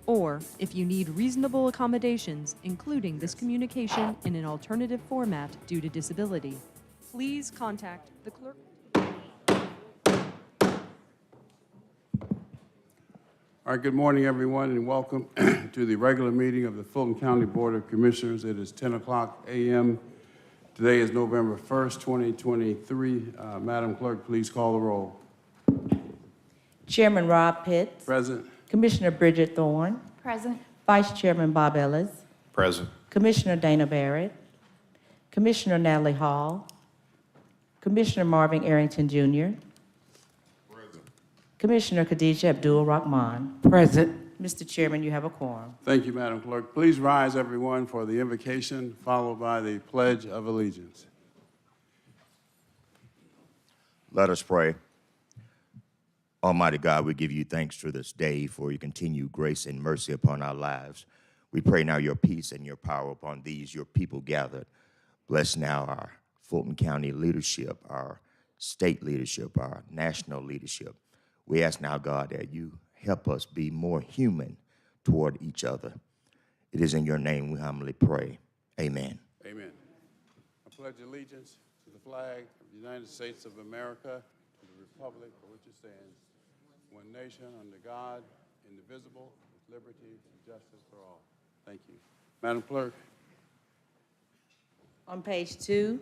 or if you need reasonable accommodations, including this communication in an alternative format due to disability, please contact the clerk. All right, good morning, everyone, and welcome to the regular meeting of the Fulton County Board of Commissioners. It is 10 o'clock a.m. Today is November 1st, 2023. Madam Clerk, please call the roll. Chairman Rob Pitts. Present. Commissioner Bridget Thorne. Present. Vice Chairman Bob Ellis. Present. Commissioner Dana Barrett. Commissioner Natalie Hall. Commissioner Marvin Arrington Jr. Present. Commissioner Khadijah Abdul Rahman. Present. Mr. Chairman, you have a quorum. Thank you, Madam Clerk. Please rise, everyone, for the invocation, followed by the Pledge of Allegiance. Let us pray. Almighty God, we give you thanks for this day, for your continued grace and mercy upon our lives. We pray now your peace and your power upon these, your people gathered. Bless now our Fulton County leadership, our state leadership, our national leadership. We ask now, God, that you help us be more human toward each other. It is in your name we humbly pray. Amen. Amen. I pledge allegiance to the flag of the United States of America, to the republic for which it stands, one nation, under God, indivisible, with liberty and justice for all. Thank you. Madam Clerk. On page 2,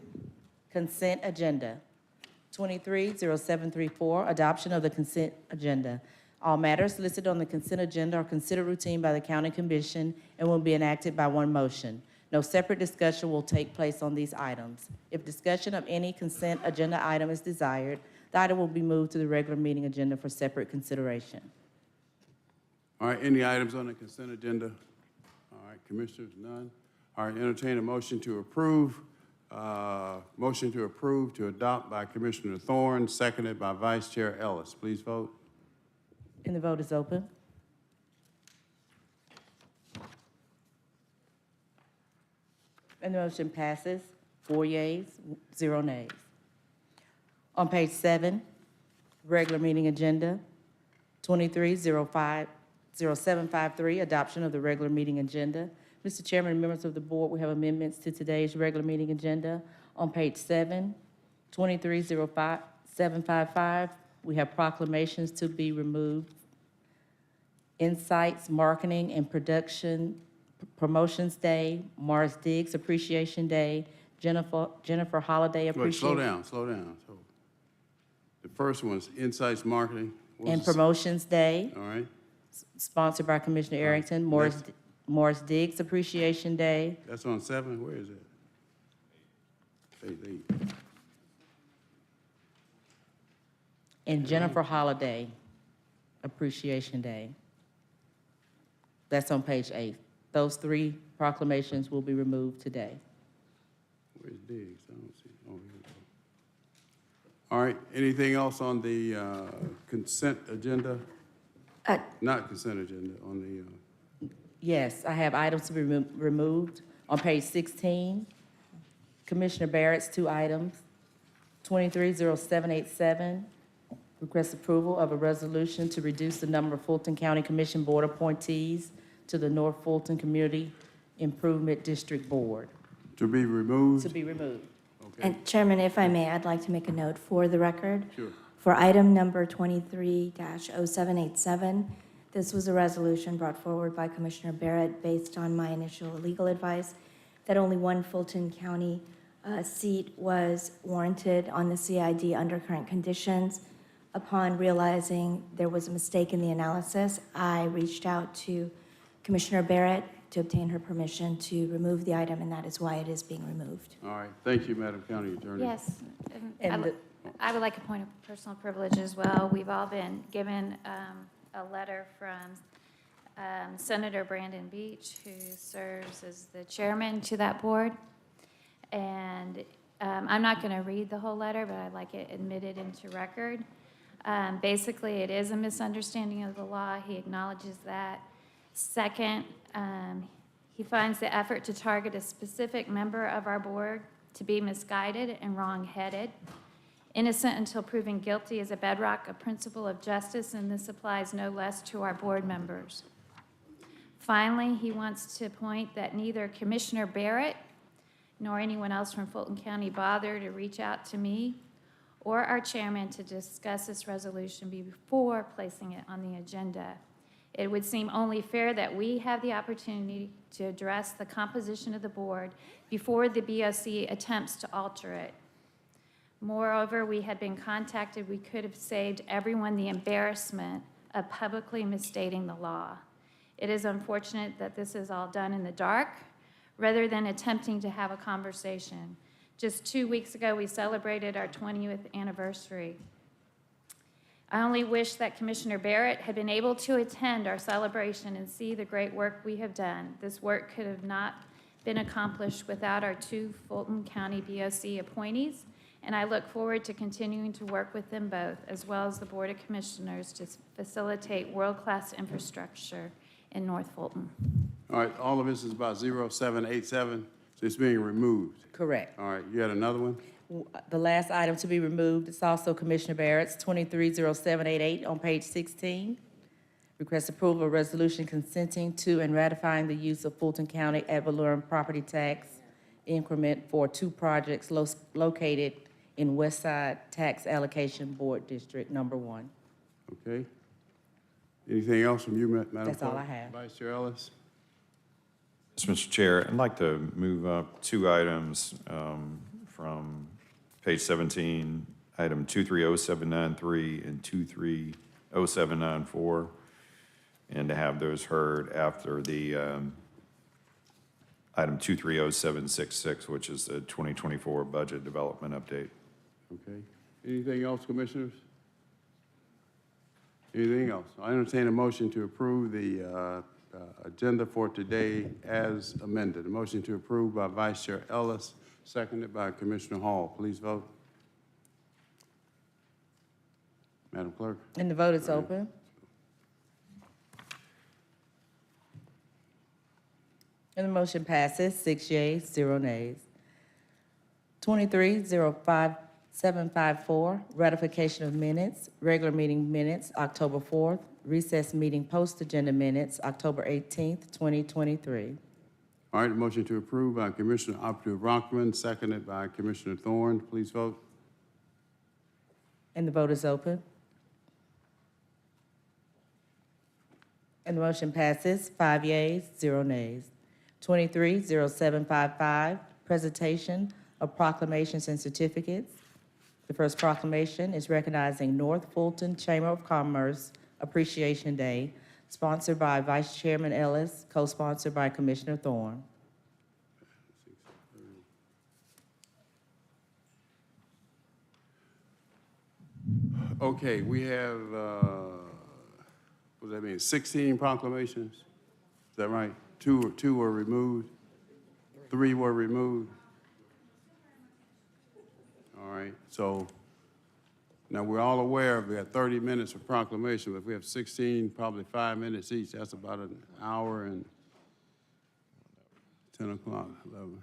consent agenda. 230734, adoption of the consent agenda. All matters listed on the consent agenda are considered routine by the County Commission and will be enacted by one motion. No separate discussion will take place on these items. If discussion of any consent agenda item is desired, the item will be moved to the regular meeting agenda for separate consideration. All right, any items on the consent agenda? All right, Commissioners, none. All right, entertain a motion to approve. Motion to approve to adopt by Commissioner Thorne, seconded by Vice Chair Ellis. Please vote. And the vote is open. And the motion passes, 4 yeas, 0 nays. On page 7, regular meeting agenda, 230753, adoption of the regular meeting agenda. Mr. Chairman and members of the board, we have amendments to today's regular meeting agenda. On page 7, 230755, we have proclamations to be removed. Insights, Marketing and Production Promotions Day, Morris Diggs Appreciation Day, Jennifer Holiday Wait, Appreciation. slow down. So the first one is Insights Marketing. And Promotions Day, All right, sponsored by Commissioner Arrington. Morris Diggs Appreciation Day. that's on 7. Where is it? Page 8. And Jennifer Holiday Appreciation Day. That's on page 8. Those 3 proclamations will be removed today. Where's Diggs? I don't see. Oh, here we go. All right, anything else on the consent agenda? Not consent agenda, on the, Yes, I have items to be removed. On page 16, Commissioner Barrett's 2 items. 230787, request approval of a resolution to reduce the number of Fulton County Commission Board appointees to the North Fulton Community Improvement District Board. to be removed? To be removed. Okay, And Chairman, if I may, I'd like to make a note for the record. sure. For item number 23-0787, this was a resolution brought forward by Commissioner Barrett based on my initial legal advice that only one Fulton County seat was warranted on the CID under current conditions. Upon realizing there was a mistake in the analysis, I reached out to Commissioner Barrett to obtain her permission to remove the item, and that is why it is being removed. All right, thank you, Madam County Attorney. Yes, And I would like a point of personal privilege as well. We've all been given a letter from Senator Brandon Beach, who serves as the chairman to that board. And I'm not going to read the whole letter, but I'd like it admitted into record. Basically, it is a misunderstanding of the law. He acknowledges that. Second, he finds the effort to target a specific member of our board to be misguided and wrong-headed. Innocent until proven guilty is a bedrock, a principle of justice, and this applies no less to our board members. Finally, he wants to point that neither Commissioner Barrett nor anyone else from Fulton County bothered to reach out to me or our chairman to discuss this resolution before placing it on the agenda. It would seem only fair that we have the opportunity to address the composition of the board before the BOC attempts to alter it. Moreover, we had been contacted, we could have saved everyone the embarrassment of publicly misstating the law. It is unfortunate that this is all done in the dark rather than attempting to have a conversation. Just 2 weeks ago, we celebrated our 20th anniversary. I only wish that Commissioner Barrett had been able to attend our celebration and see the great work we have done. This work could have not been accomplished without our 2 Fulton County BOC appointees, and I look forward to continuing to work with them both, as well as the Board of Commissioners, to facilitate world-class infrastructure in North Fulton. All right, all of this is about 0787, so it's being removed. Correct. All right, you had another one? The last item to be removed is also Commissioner Barrett's 230788 on page 16. Request approval of resolution consenting to and ratifying the use of Fulton County ad valorem property tax increment for 2 projects located in West Side Tax Allocation Board District Number 1. Okay. Anything else from you, Madam Clerk? That's all I have. Vice Chair Ellis? Yes, Mr. Chair, I'd like to move up 2 items from page 17, item 230793 and 230794, and to have those heard after the item 230766, which is the 2024 budget development update. Okay. Anything else, Commissioners? Anything else? I entertain a motion to approve the agenda for today as amended. A motion to approve by Vice Chair Ellis, seconded by Commissioner Hall. Please vote. Madam Clerk? And the vote is open. And the motion passes, 6 yeas, 0 nays. 2305-754, ratification of minutes, regular meeting minutes, October 4th, recess meeting post-agenda minutes, October 18th, 2023. All right, a motion to approve by Commissioner Abdu-Rahman, seconded by Commissioner Thorne. Please vote. And the vote is open. And the motion passes, 5 yeas, 0 nays. 230755, presentation of proclamations and certificates. The first proclamation is recognizing North Fulton Chamber of Commerce Appreciation Day, sponsored by Vice Chairman Ellis, co-sponsored by Commissioner Thorne. Okay, we have, what does that mean, 16 proclamations? Is that right? Two were removed? 3 were removed? All right, so now we're all aware we have 30 minutes of proclamation, but if we have 16, probably 5 minutes each, that's about an hour and 10 o'clock, 11.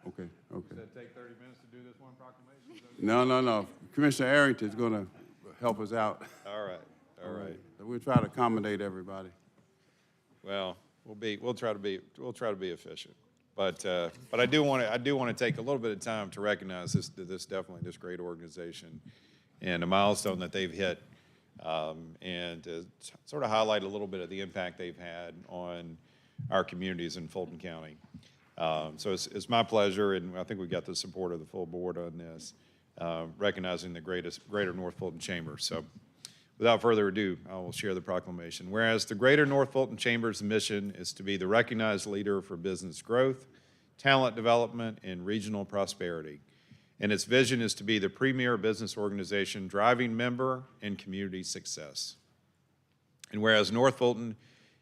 Okay. Does that take 30 minutes to do this one proclamation? No. Commissioner Arrington's gonna help us out. All right. So we'll try to accommodate everybody. Well, we'll try to be efficient. But I do want to take a little bit of time to recognize this great organization and a milestone that they've hit, and to sort of highlight a little bit of the impact they've had on our communities in Fulton County. So it's my pleasure, and I think we've got the support of the full board on this, recognizing the Greater North Fulton Chamber. So without further ado, I will share the proclamation. Whereas the Greater North Fulton Chamber's mission is to be the recognized leader for business growth, talent development, and regional prosperity. And its vision is to be the premier business organization driving member and community success. And whereas North Fulton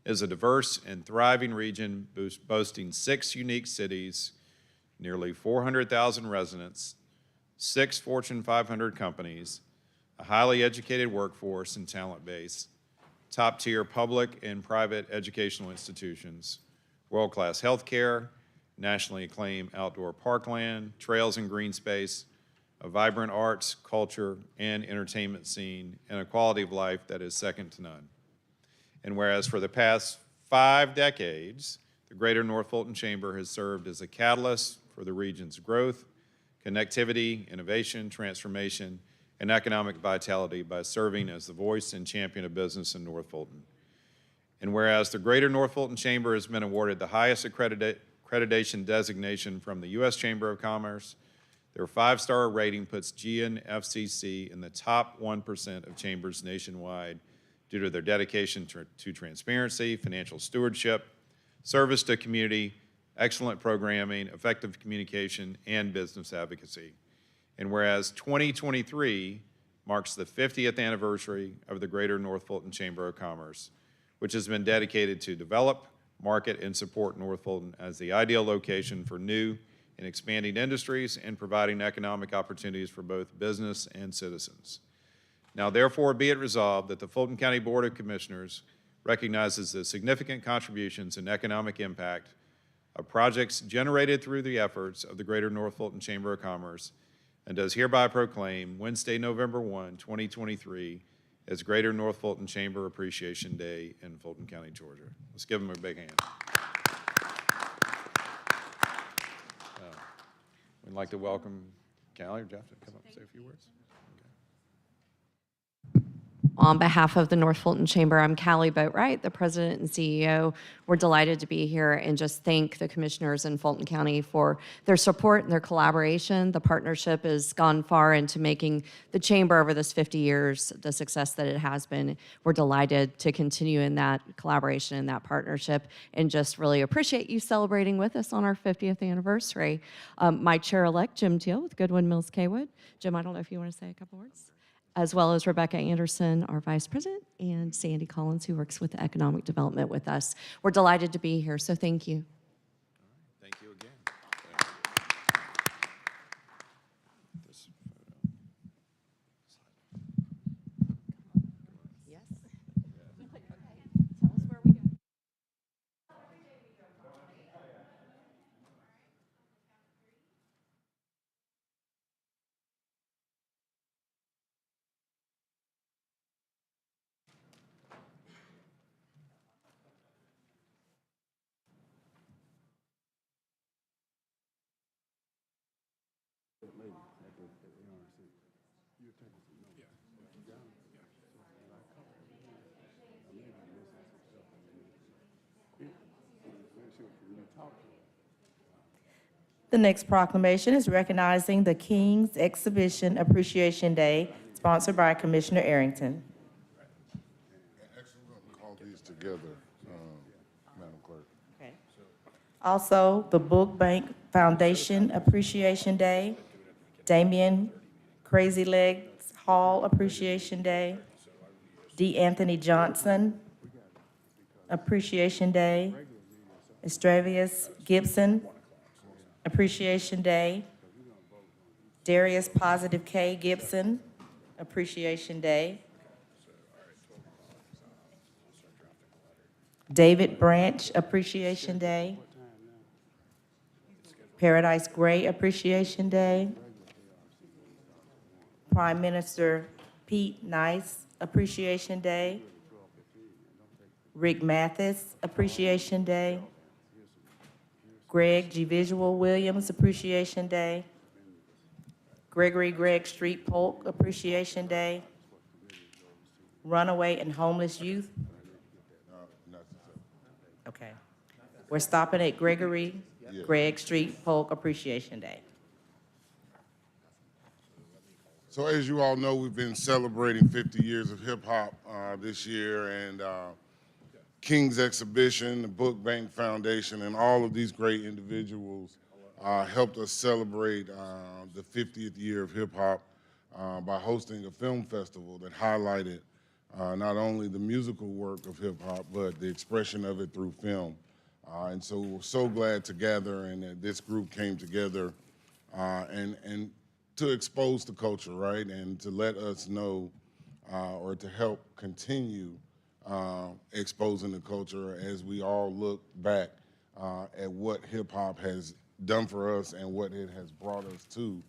is a diverse and thriving region boasting 6 unique cities, nearly 400,000 residents, 6 Fortune 500 companies, a highly educated workforce and talent base, top-tier public and private educational institutions, world-class healthcare, nationally acclaimed outdoor parkland, trails and green space, a vibrant arts, culture, and entertainment scene, and a quality of life that is second to none. And whereas for the past 5 decades, the Greater North Fulton Chamber has served as a catalyst for the region's growth, connectivity, innovation, transformation, and economic vitality by serving as the voice and champion of business in North Fulton. And whereas the Greater North Fulton Chamber has been awarded the highest accreditation designation from the U.S. Chamber of Commerce, their 5-star rating puts GNFCC in the top 1% of chambers nationwide due to their dedication to transparency, financial stewardship, service to community, excellent programming, effective communication, and business advocacy. And whereas 2023 marks the 50th anniversary of the Greater North Fulton Chamber of Commerce, which has been dedicated to develop, market, and support North Fulton as the ideal location for new and expanding industries and providing economic opportunities for both business and citizens. Now, therefore, be it resolved that the Fulton County Board of Commissioners recognizes the significant contributions and economic impact of projects generated through the efforts of the Greater North Fulton Chamber of Commerce and does hereby proclaim Wednesday, November 1, 2023, as Greater North Fulton Chamber Appreciation Day in Fulton County, Georgia. Let's give them a big hand. We'd like to welcome Callie or Jeff to come up and say a few words. On behalf of the North Fulton Chamber, I'm Callie Boatwright, the president and CEO. We're delighted to be here and just thank the commissioners in Fulton County for their support and their collaboration. The partnership has gone far into making the chamber over this 50 years the success that it has been. We're delighted to continue in that collaboration and that partnership and just really appreciate you celebrating with us on our 50th anniversary. My chair-elect, Jim Teal with Goodwin Mills Kaywood. Jim, I don't know if you want to say a couple words, as well as Rebecca Anderson, our vice president, and Sandy Collins, who works with economic development with us. We're delighted to be here, so thank you. Thank you again. This Yes. Tell us where we go. The next proclamation is recognizing the King's Exhibition Appreciation Day, sponsored by Commissioner Arrington. Actually, we're going to call these together, Madam Clerk. Okay. Also, the Book Bank Foundation Appreciation Day, Damian Crazy Legs Hall Appreciation Day, D. Anthony Johnson Appreciation Day, Estravius Gibson Appreciation Day, Darius Positive K. Gibson Appreciation Day, David Branch Appreciation Day, Paradise Gray Appreciation Day, Prime Minister Pete Nice Appreciation Day, Rick Mathis Appreciation Day, Greg G. Visual Williams Appreciation Day, Gregory Gregg Street Polk Appreciation Day, Runaway and Homeless Youth. Okay. We're stopping at Gregory Gregg Street Polk Appreciation Day. So as you all know, we've been celebrating 50 years of hip-hop this year, and King's Exhibition, the Book Bank Foundation, and all of these great individuals helped us celebrate the 50th year of hip-hop by hosting a film festival that highlighted not only the musical work of hip-hop, but the expression of it through film. And so we're so glad to gather and that this group came together and to expose the culture, right? And to let us know or to help continue exposing the culture as we all look back at what hip-hop has done for us and what it has brought us to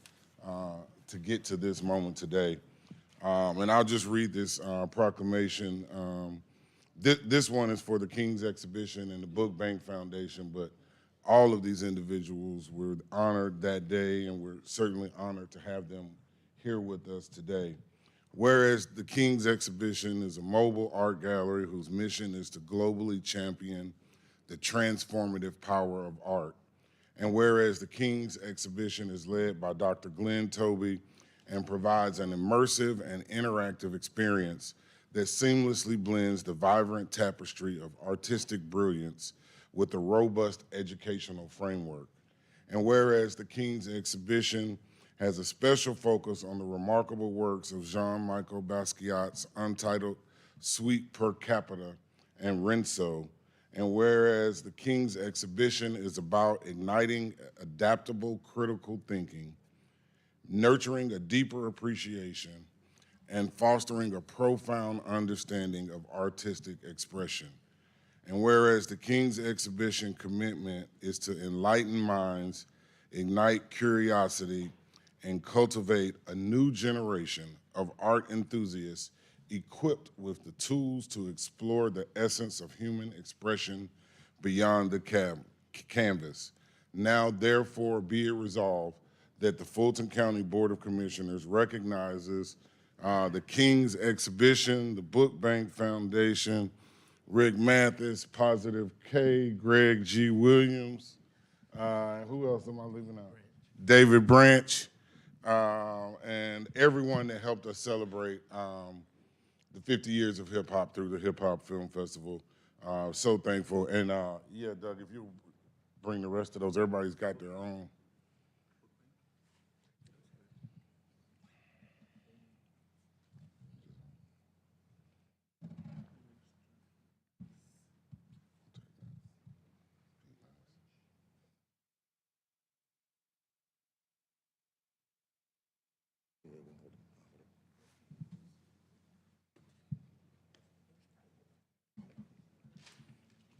get to this moment today. And I'll just read this proclamation This one is for the King's Exhibition and the Book Bank Foundation, but all of these individuals were honored that day, and we're certainly honored to have them here with us today. Whereas the King's Exhibition is a mobile art gallery whose mission is to globally champion the transformative power of art. And whereas the King's Exhibition is led by Dr. Glenn Toby and provides an immersive and interactive experience that seamlessly blends the vibrant tapestry of artistic brilliance with a robust educational framework. And whereas the King's Exhibition has a special focus on the remarkable works of Jean-Michel Basquiat's untitled Suite per Capita and Renzo, and whereas the King's Exhibition is about igniting adaptable critical thinking, nurturing a deeper appreciation, and fostering a profound understanding of artistic expression. And whereas the King's Exhibition commitment is to enlighten minds, ignite curiosity, and cultivate a new generation of art enthusiasts equipped with the tools to explore the essence of human expression beyond the canvas. Now, therefore, be it resolved that the Fulton County Board of Commissioners recognizes the King's Exhibition, the Book Bank Foundation, Rick Mathis, Positive K, Greg G. Williams, who else am I leaving out? David Branch, and everyone that helped us celebrate the 50 years of hip hop through the Hip Hop Film Festival. So thankful. And yeah, Doug, if you bring the rest of those, everybody's got their own.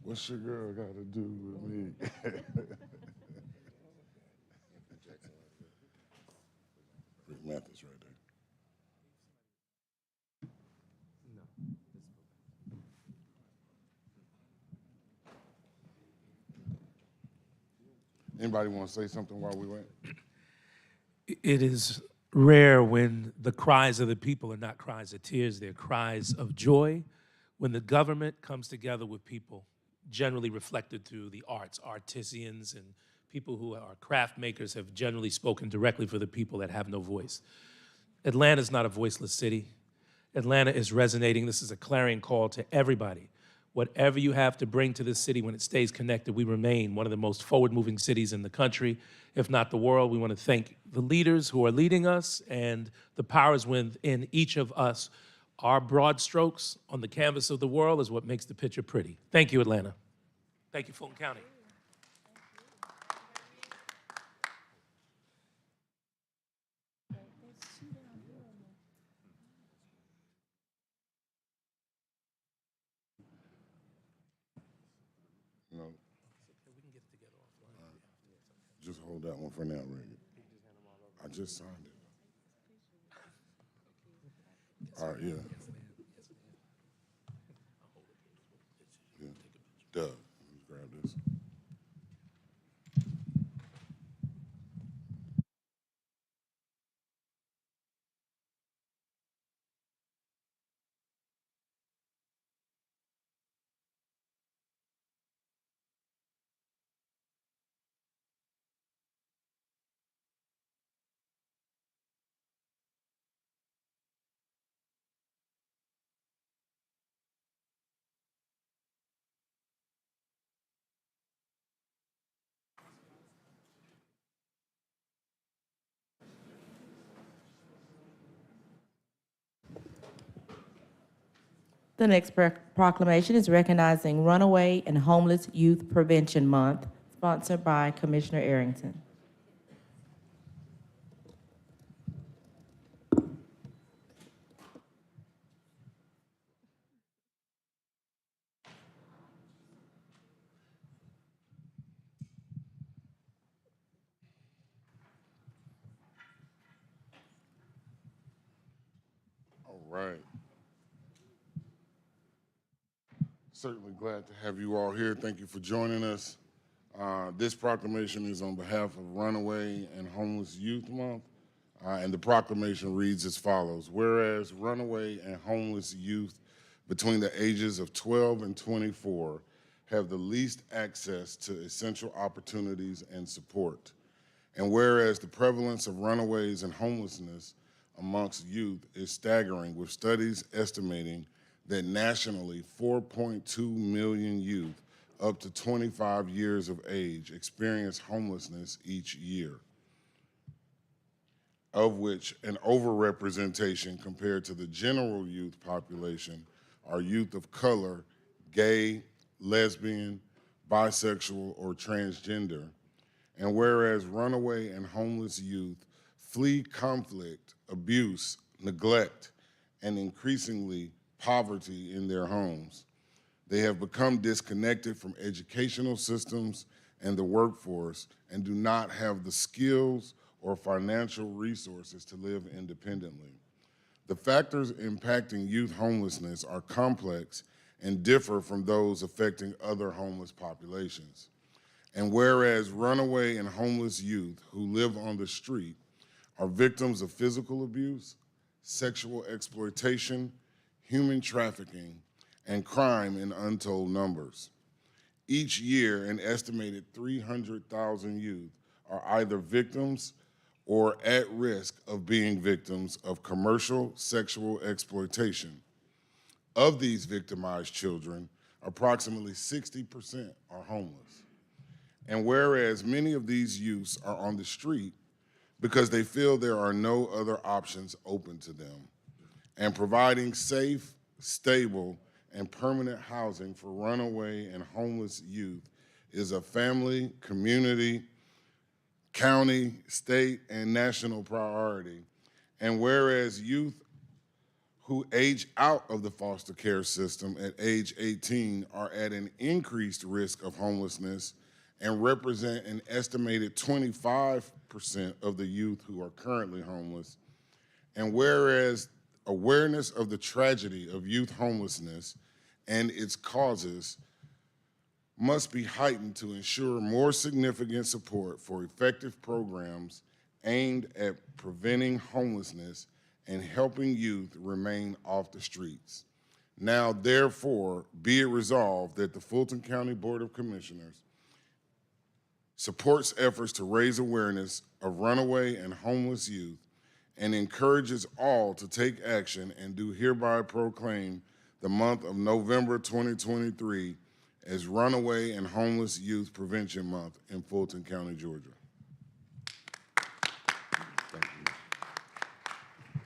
What's your girl got to do with me? Rick Mathis right there. Anybody want to say something while we wait? It is rare when the cries of the people are not cries of tears, they're cries of joy. When the government comes together with people, generally reflected through the arts, artisans and people who are craft makers have generally spoken directly for the people that have no voice. Atlanta's not a voiceless city. Atlanta is resonating. This is a clarion call to everybody. Whatever you have to bring to this city, when it stays connected, we remain one of the most forward-moving cities in the country, if not the world. We want to thank the leaders who are leading us and the powers within each of us. Our broad strokes on the canvas of the world is what makes the picture pretty. Thank you, Atlanta. Thank you, Fulton County. No. Just hold that one for now, Rick. I just signed it. All right, yeah. Yeah. Doug, grab this. The next proclamation is recognizing Runaway and Homeless Youth Prevention Month, sponsored by Commissioner Arrington. All right. certainly glad to have you all here. Thank you for joining us. This proclamation is on behalf of Runaway and Homeless Youth Month, and the proclamation reads as follows. Whereas runaway and homeless youth between the ages of 12 and 24 have the least access to essential opportunities and support, and whereas the prevalence of runaways and homelessness amongst youth is staggering, with studies estimating that nationally 4.2 million youth up to 25 years of age experience homelessness each year, of which an overrepresentation compared to the general youth population are youth of color, gay, lesbian, bisexual, or transgender. And whereas runaway and homeless youth flee conflict, abuse, neglect, and increasingly poverty in their homes, they have become disconnected from educational systems and the workforce and do not have the skills or financial resources to live independently. The factors impacting youth homelessness are complex and differ from those affecting other homeless populations. And whereas runaway and homeless youth who live on the street are victims of physical abuse, sexual exploitation, human trafficking, and crime in untold numbers. Each year, an estimated 300,000 youth are either victims or at risk of being victims of commercial sexual exploitation. Of these victimized children, approximately 60% are homeless. And whereas many of these youths are on the street because they feel there are no other options open to them, and providing safe, stable, and permanent housing for runaway and homeless youth is a family, community, county, state, and national priority. And whereas youth who age out of the foster care system at age 18 are at an increased risk of homelessness and represent an estimated 25% of the youth who are currently homeless. And whereas awareness of the tragedy of youth homelessness and its causes must be heightened to ensure more significant support for effective programs aimed at preventing homelessness and helping youth remain off the streets. Now, therefore, be it resolved that the Fulton County Board of Commissioners supports efforts to raise awareness of runaway and homeless youth and encourages all to take action, and do hereby proclaim the month of November 2023 as Runaway and Homeless Youth Prevention Month in Fulton County, Georgia. Thank you.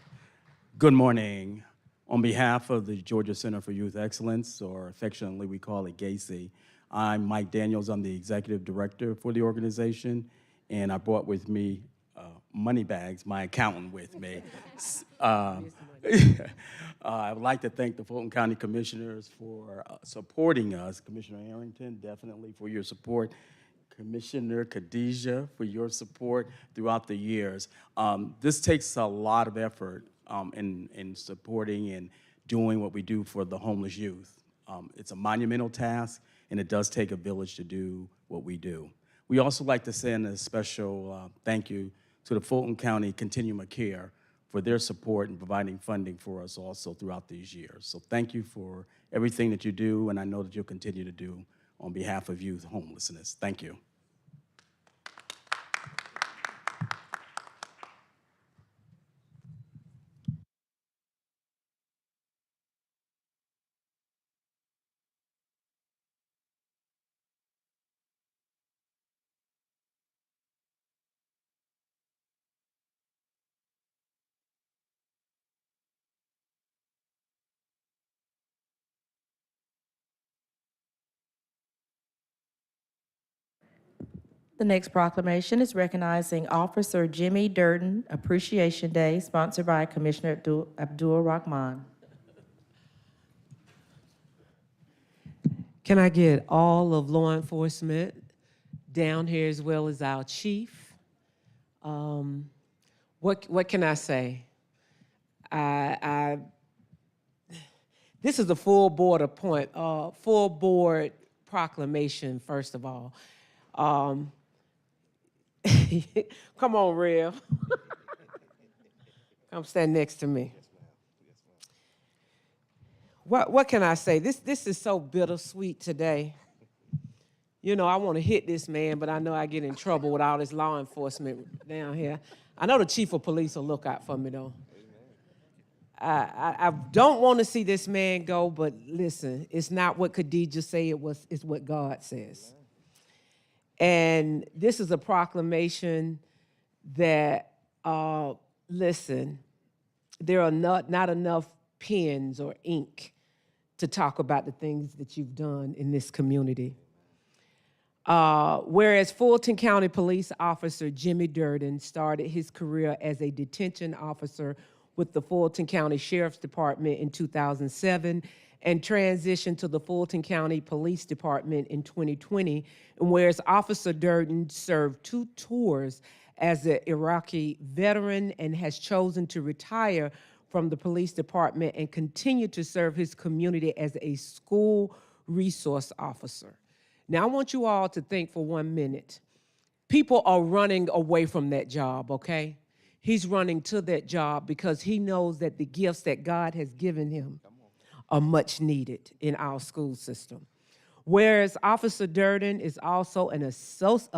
Good morning. On behalf of the Georgia Center for Youth Excellence, or affectionately we call it GACY, I'm Mike Daniels. I'm the executive director for the organization, and I brought with me money bags, my accountant with me. I would like to thank the Fulton County Commissioners for supporting us. Commissioner Arrington, definitely for your support. Commissioner Khadijah, for your support throughout the years. This takes a lot of effort in supporting and doing what we do for the homeless youth. It's a monumental task, and it does take a village to do what we do. We also like to send a special thank you to the Fulton County Continuum of Care for their support and providing funding for us also throughout these years. So thank you for everything that you do, and I know that you'll continue to do on behalf of youth homelessness. Thank you. The next proclamation is recognizing Officer Jimmy Durden Appreciation Day, sponsored by Commissioner Abdul Rahman. Can I get all of law enforcement down here as well as our chief? What can I say? This is a full board full board proclamation, first of all. Come on, Rev. Come stand next to me. What can I say? This is so bittersweet today. You know, I want to hit this man, but I know I get in trouble with all this law enforcement down here. I know the chief of police will look out for me, though. I don't want to see this man go, but listen, it's not what Khadijah say it's what God says. And this is a proclamation that, listen, there are not enough pens or ink to talk about the things that you've done in this community. Whereas Fulton County Police Officer Jimmy Durden started his career as a detention officer with the Fulton County Sheriff's Department in 2007 and transitioned to the Fulton County Police Department in 2020, and whereas Officer Durden served 2 tours as an Iraqi veteran and has chosen to retire from the police department and continue to serve his community as a school resource officer. Now, I want you all to think for 1 minute. People are running away from that job, okay? He's running to that job because he knows that the gifts that God has given him are much needed in our school system. Whereas Officer Durden is also an assistant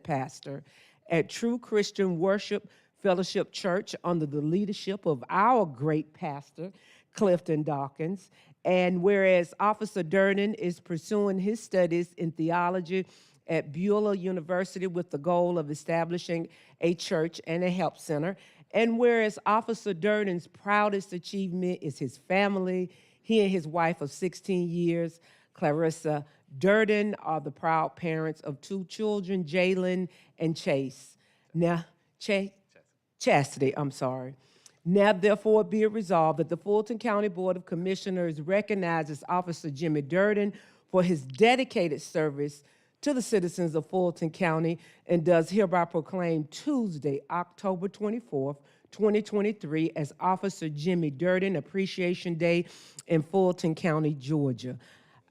pastor at True Christian Worship Fellowship Church under the leadership of our great pastor, Clifton Dawkins. And whereas Officer Durden is pursuing his studies in theology at Beulah University with the goal of establishing a church and a help center. And whereas Officer Durden's proudest achievement is his family, he and his wife of 16 years, Clarissa Durden, are the proud parents of 2 children, Jalen and Chase. Now, Chastity, I'm sorry. Now, therefore, be it resolved that the Fulton County Board of Commissioners recognizes Officer Jimmy Durden for his dedicated service to the citizens of Fulton County and does hereby proclaim Tuesday, October 24th, 2023 as Officer Jimmy Durden Appreciation Day in Fulton County, Georgia.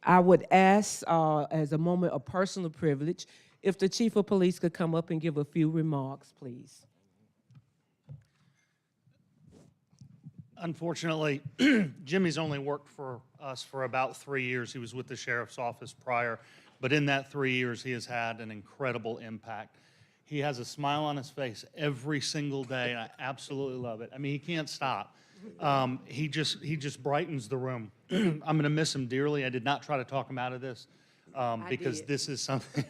I would ask, as a moment of personal privilege, if the Chief of Police could come up and give a few remarks, please. Unfortunately, Jimmy's only worked for us for about 3 years. He was with the sheriff's office prior, but in that 3 years, he has had an incredible impact. He has a smile on his face every single day, and I absolutely love it. I mean, he can't stop. He just brightens the room. I'm going to miss him dearly. I did not try to talk him out of this because this is something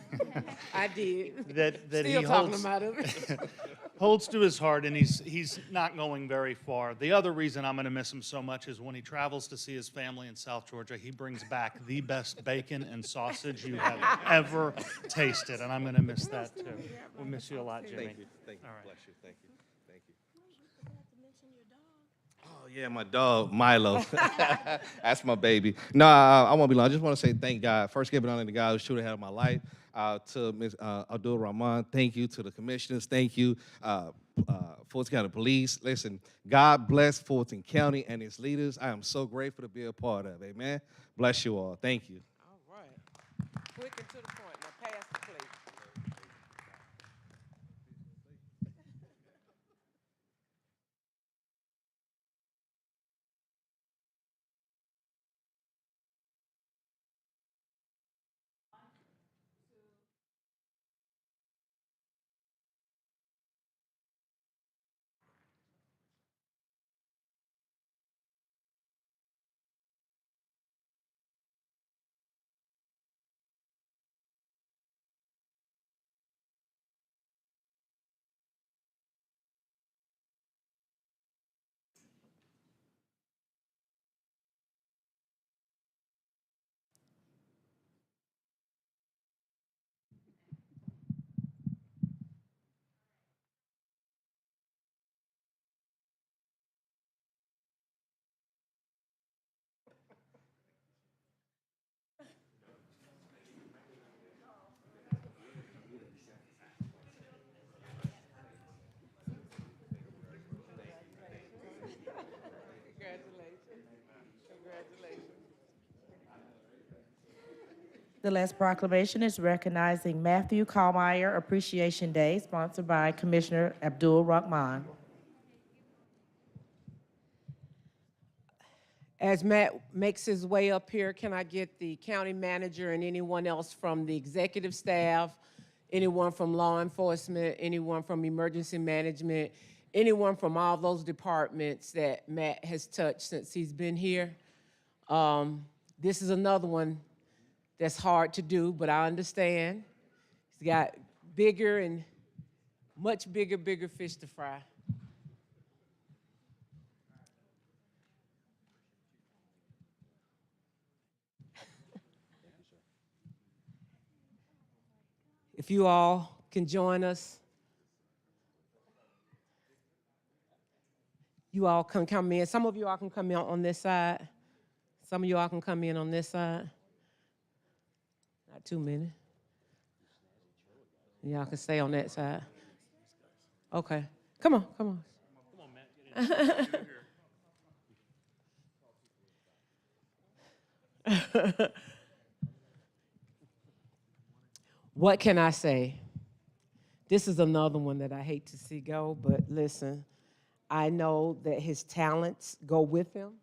I did. that Still he talking holds. about it. Holds to his heart, and he's not going very far. The other reason I'm going to miss him so much is when he travels to see his family in South Georgia, he brings back the best bacon and sausage you have ever tasted, and I'm going to miss that too. We'll miss you a lot, Jimmy. Thank you. Thank you. All right. Bless you. Thank you. Thank you. Oh, yeah, my dog, Milo. That's my baby. No, I won't be long. I just want to say thank God. First, giving honor to God who's truly ahead of my life. To Ms. Abdul Rahman, thank you. To the commissioners, thank you. Fulton County Police. Listen, God bless Fulton County and its leaders. I am so grateful to be a part of it. Amen. Bless you all. Thank you. All right. Quick and to the point. Now pass the plate. The last proclamation is recognizing Matthew Kallmeyer Appreciation Day, sponsored by Commissioner Abdul Rahman. As Matt makes his way up here, can I get the county manager and anyone else from the executive staff, anyone from law enforcement, anyone from emergency management, anyone from all those departments that Matt has touched since he's been here? This is another one that's hard to do, but I understand. He's got bigger and much bigger fish to fry. If you all can join us, you all can come in. Some of you all can come in on this side. Some of you all can come in on this side. Not too many. Y'all can stay on that side. Okay. Come on, come on. Come on, Matt. What can I say? This is another one that I hate to see go, but listen, I know that his talents go with him.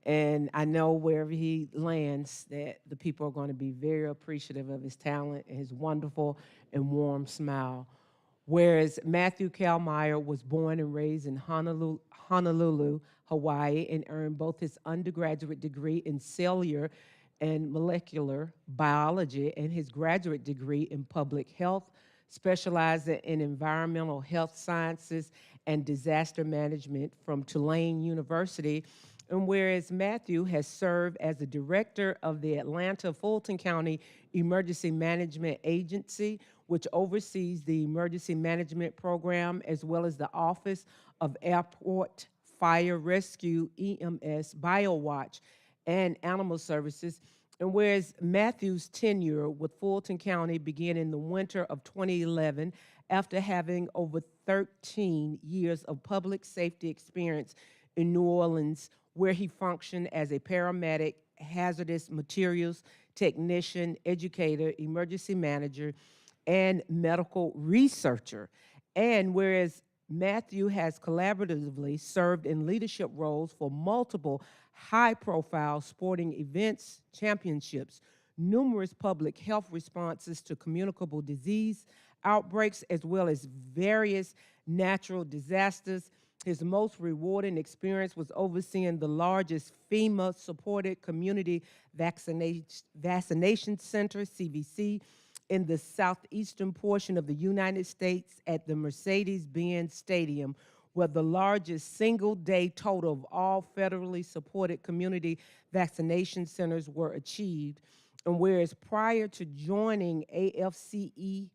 And I know wherever he lands that the people are going to be very appreciative of his talent and his wonderful and warm smile. Whereas Matthew Kallmeyer was born and raised in Honolulu, Hawaii, and earned both his undergraduate degree in cellular and molecular biology and his graduate degree in public health, specializing in environmental health sciences and disaster management from Tulane University. And whereas Matthew has served as the director of the Atlanta Fulton County Emergency Management Agency, which oversees the emergency management program, as well as the Office of Airport Fire Rescue, EMS, BioWatch, and Animal Services. And whereas Matthew's tenure with Fulton County began in the winter of 2011, after having over 13 years of public safety experience in New Orleans, where he functioned as a paramedic, hazardous materials technician, educator, emergency manager, and medical researcher. And whereas Matthew has collaboratively served in leadership roles for multiple high-profile sporting events, championships, numerous public health responses to communicable disease outbreaks, as well as various natural disasters. His most rewarding experience was overseeing the largest FEMA-supported community vaccination center, CVC, in the southeastern portion of the United States at the Mercedes-Benz Stadium, where the largest single-day total of all federally supported community vaccination centers were achieved. And whereas prior to joining AFCEMA,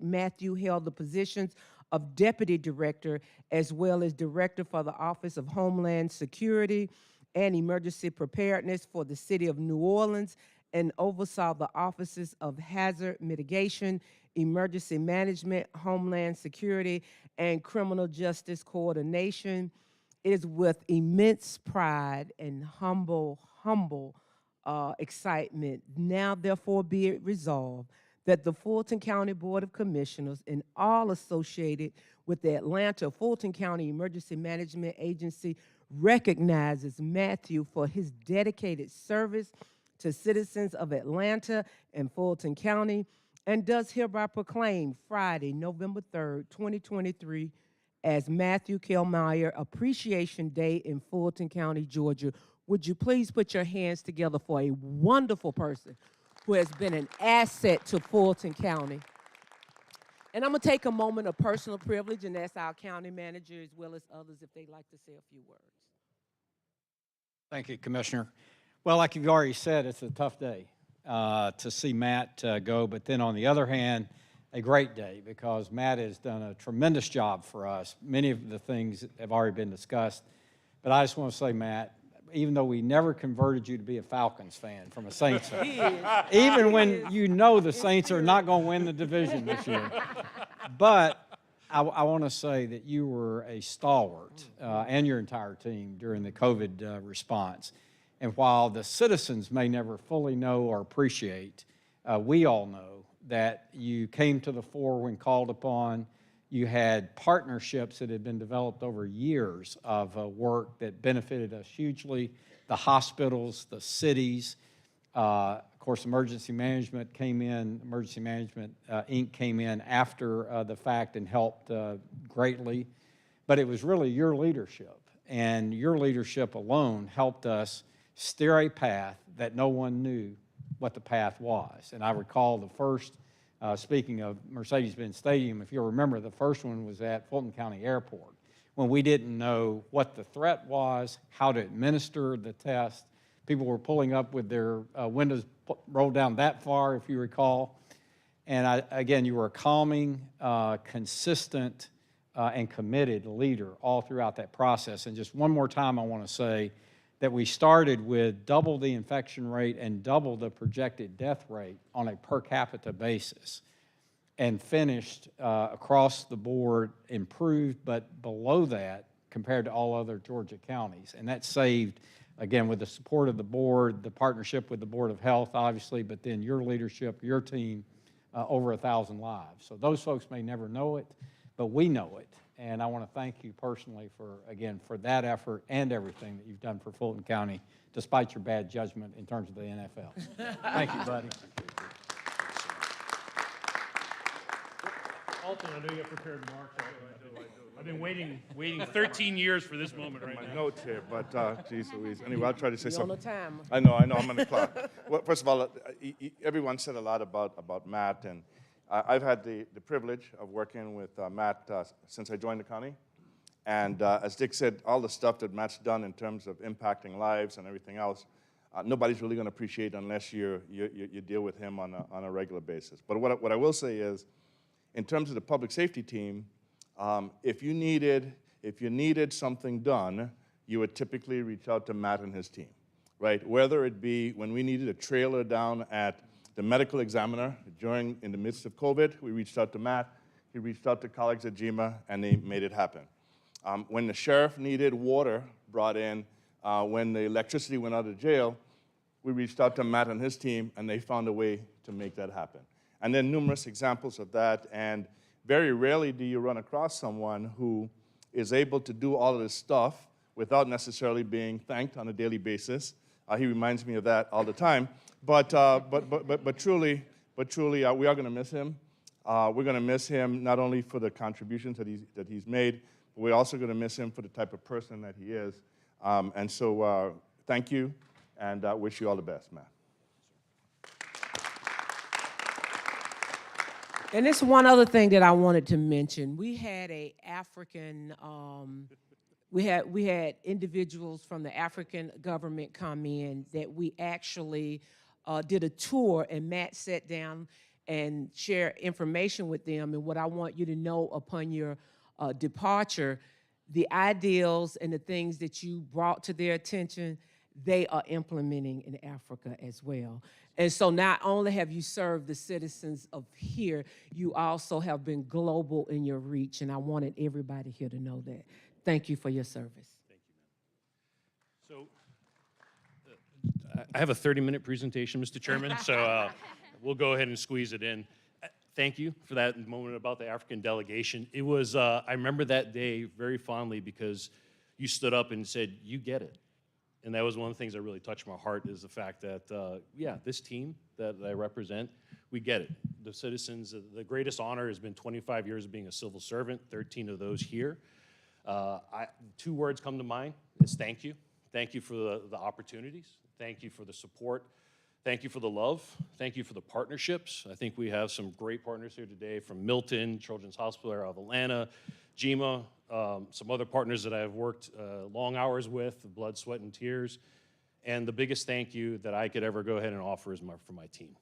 Matthew held the positions of Deputy Director, as well as Director for the Office of Homeland Security and Emergency Preparedness for the City of New Orleans, and oversaw the offices of Hazard Mitigation, Emergency Management, Homeland Security, and Criminal Justice Coordination. It is with immense pride and humble excitement, now therefore be it resolved that the Fulton County Board of Commissioners and all associated with the Atlanta Fulton County Emergency Management Agency recognizes Matthew for his dedicated service to citizens of Atlanta and Fulton County, and does hereby proclaim Friday, November 3rd, 2023, as Matthew Kallmeyer Appreciation Day in Fulton County, Georgia. Would you please put your hands together for a wonderful person who has been an asset to Fulton County. And I'm going to take a moment of personal privilege and ask our county manager as well as others if they'd like to say a few words. Thank you, Commissioner. Well, like you've already said, it's a tough day to see Matt go, but then on the other hand, a great day because Matt has done a tremendous job for us. Many of the things have already been discussed, but I just want to say, Matt, even though we never converted you to be a Falcons fan from a Saints fan, even when you know the Saints are not going to win the division this year. But I want to say that you were a stalwart and your entire team during the COVID response. And while the citizens may never fully know or appreciate, we all know that you came to the fore when called upon. You had partnerships that had been developed over years of work that benefited us hugely. The hospitals, the cities, of course, Emergency Management Inc. came in after the fact and helped greatly. But it was really your leadership, and your leadership alone helped us steer a path that no one knew what the path was. And I recall the first, speaking of Mercedes-Benz Stadium, if you'll remember, the first one was at Fulton County Airport, when we didn't know what the threat was, how to administer the test. People were pulling up with their windows rolled down that far, if you recall. And again, you were a calming, consistent, and committed leader all throughout that process. And just one more time, I want to say that we started with double the infection rate and double the projected death rate on a per capita basis, and finished across the board improved, but below that compared to all other Georgia counties. And that saved, again, with the support of the board, the partnership with the Board of Health, obviously, but then your leadership, your team, over 1,000 lives. So those folks may never know it, but we know it. And I want to thank you personally for, again, for that effort and everything that you've done for Fulton County, despite your bad judgment in terms of the NFL. Thank you, buddy. Fulton, I know you have prepared remarks. I've been waiting 13 years for this moment right now. My notes here, but geez Louise. Anyway, I'll try to say You're something. on the timer. I know, I'm on the clock. Well, first of all, everyone said a lot about Matt, and I've had the privilege of working with Matt since I joined the county. And as Dick said, all the stuff that Matt's done in terms of impacting lives and everything else, nobody's really going to appreciate unless you deal with him on a regular basis. But what I will say is, in terms of the public safety team, if you needed something done, you would typically reach out to Matt and his team, right? Whether it be when we needed a trailer down at the medical examiner in the midst of COVID, we reached out to Matt. He reached out to colleagues at GEMA, and they made it happen. When the sheriff needed water brought in, when the electricity went out of jail, we reached out to Matt and his team, and they found a way to make that happen. And then numerous examples of that, and very rarely do you run across someone who is able to do all of this stuff without necessarily being thanked on a daily basis. He reminds me of that all the time. But truly, we are going to miss him. We're going to miss him not only for the contributions that he's made, but we're also going to miss him for the type of person that he is. And so thank you, and wish you all the best, Matt. And there's one other thing that I wanted to mention. We had we had individuals from the African government come in that we actually did a tour, and Matt sat down and shared information with them. And what I want you to know upon your departure, the ideals and the things that you brought to their attention, they are implementing in Africa as well. And so not only have you served the citizens of here, you also have been global in your reach, and I wanted everybody here to know that. Thank you for your service. Thank you, ma'am. So I have a 30-minute presentation, Mr. Chairman, so we'll go ahead and squeeze it in. Thank you for that moment about the African delegation. It was, I remember that day very fondly because you stood up and said, "You get it." And that was one of the things that really touched my heart, is the fact that, yeah, this team that I represent, we get it. The citizens, the greatest honor has been 25 years of being a civil servant, 13 of those here. Two words come to mind is thank you. Thank you for the opportunities. Thank you for the support. Thank you for the love. Thank you for the partnerships. I think we have some great partners here today from Milton, Children's Hospital of Atlanta, GEMA, some other partners that I've worked long hours with, blood, sweat, and tears. And the biggest thank you that I could ever go ahead and offer is for my team.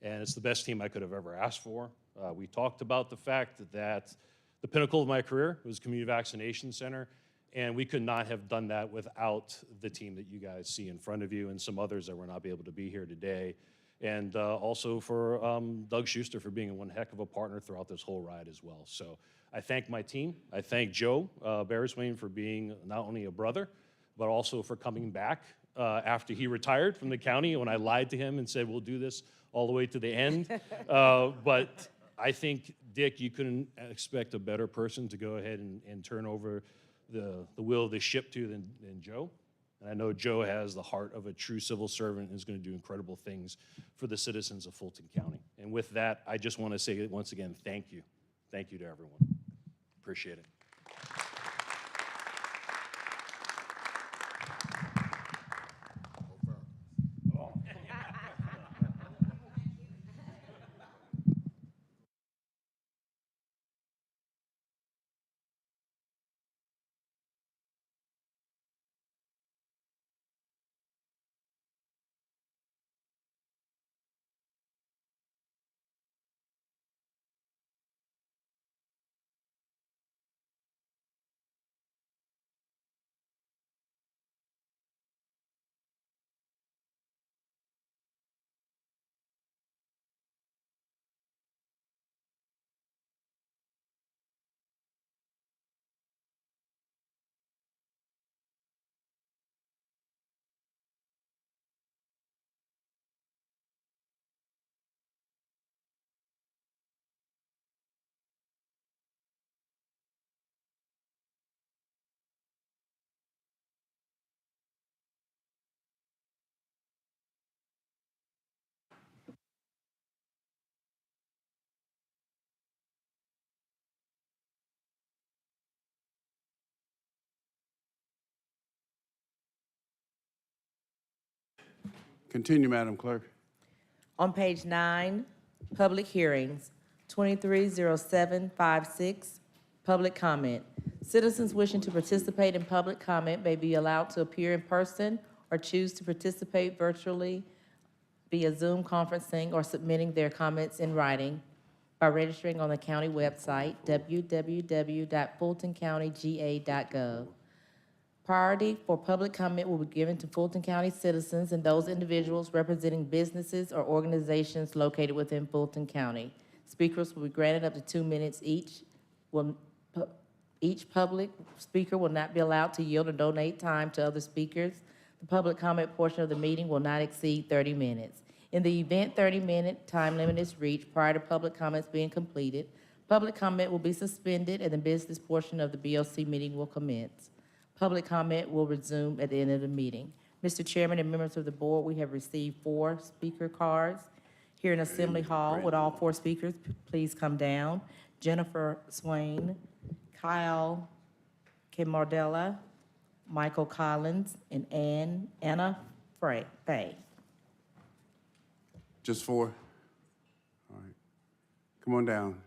And it's the best team I could have ever asked for. We talked about the fact that the pinnacle of my career was Community Vaccination Center, and we could not have done that without the team that you guys see in front of you and some others that were not able to be here today. And also for Doug Schuster for being one heck of a partner throughout this whole ride as well. So I thank my team. I thank Joe Bereswain for being not only a brother, but also for coming back after he retired from the county when I lied to him and said, we'll do this all the way to the end. But I think, Dick, you couldn't expect a better person to go ahead and turn over the wheel of the ship to than Joe. And I know Joe has the heart of a true civil servant and is going to do incredible things for the citizens of Fulton County. And with that, I just want to say once again, thank you. Thank you to everyone. Appreciate it. Continue, Madam Clerk. On page 9, public hearings, 230756, public comment. Citizens wishing to participate in public comment may be allowed to appear in person or choose to participate virtually via Zoom conferencing or submitting their comments in writing by registering on the county website, www.fultoncountyga.gov. Priority for public comment will be given to Fulton County citizens and those individuals representing businesses or organizations located within Fulton County. Speakers will be granted up to 2 minutes each. Each public speaker will not be allowed to yield or donate time to other speakers. The public comment portion of the meeting will not exceed 30 minutes. In the event 30-minute time limit is reached prior to public comments being completed, public comment will be suspended and the business portion of the BOC meeting will commence. Public comment will resume at the end of the meeting. Mr. Chairman and members of the board, we have received 4 speaker cards here in Assembly Hall. Would all 4 speakers please come down? Jennifer Swain, Kyle Kimardella, Michael Collins, and Anna Fay. Just 4? All right. Come on down.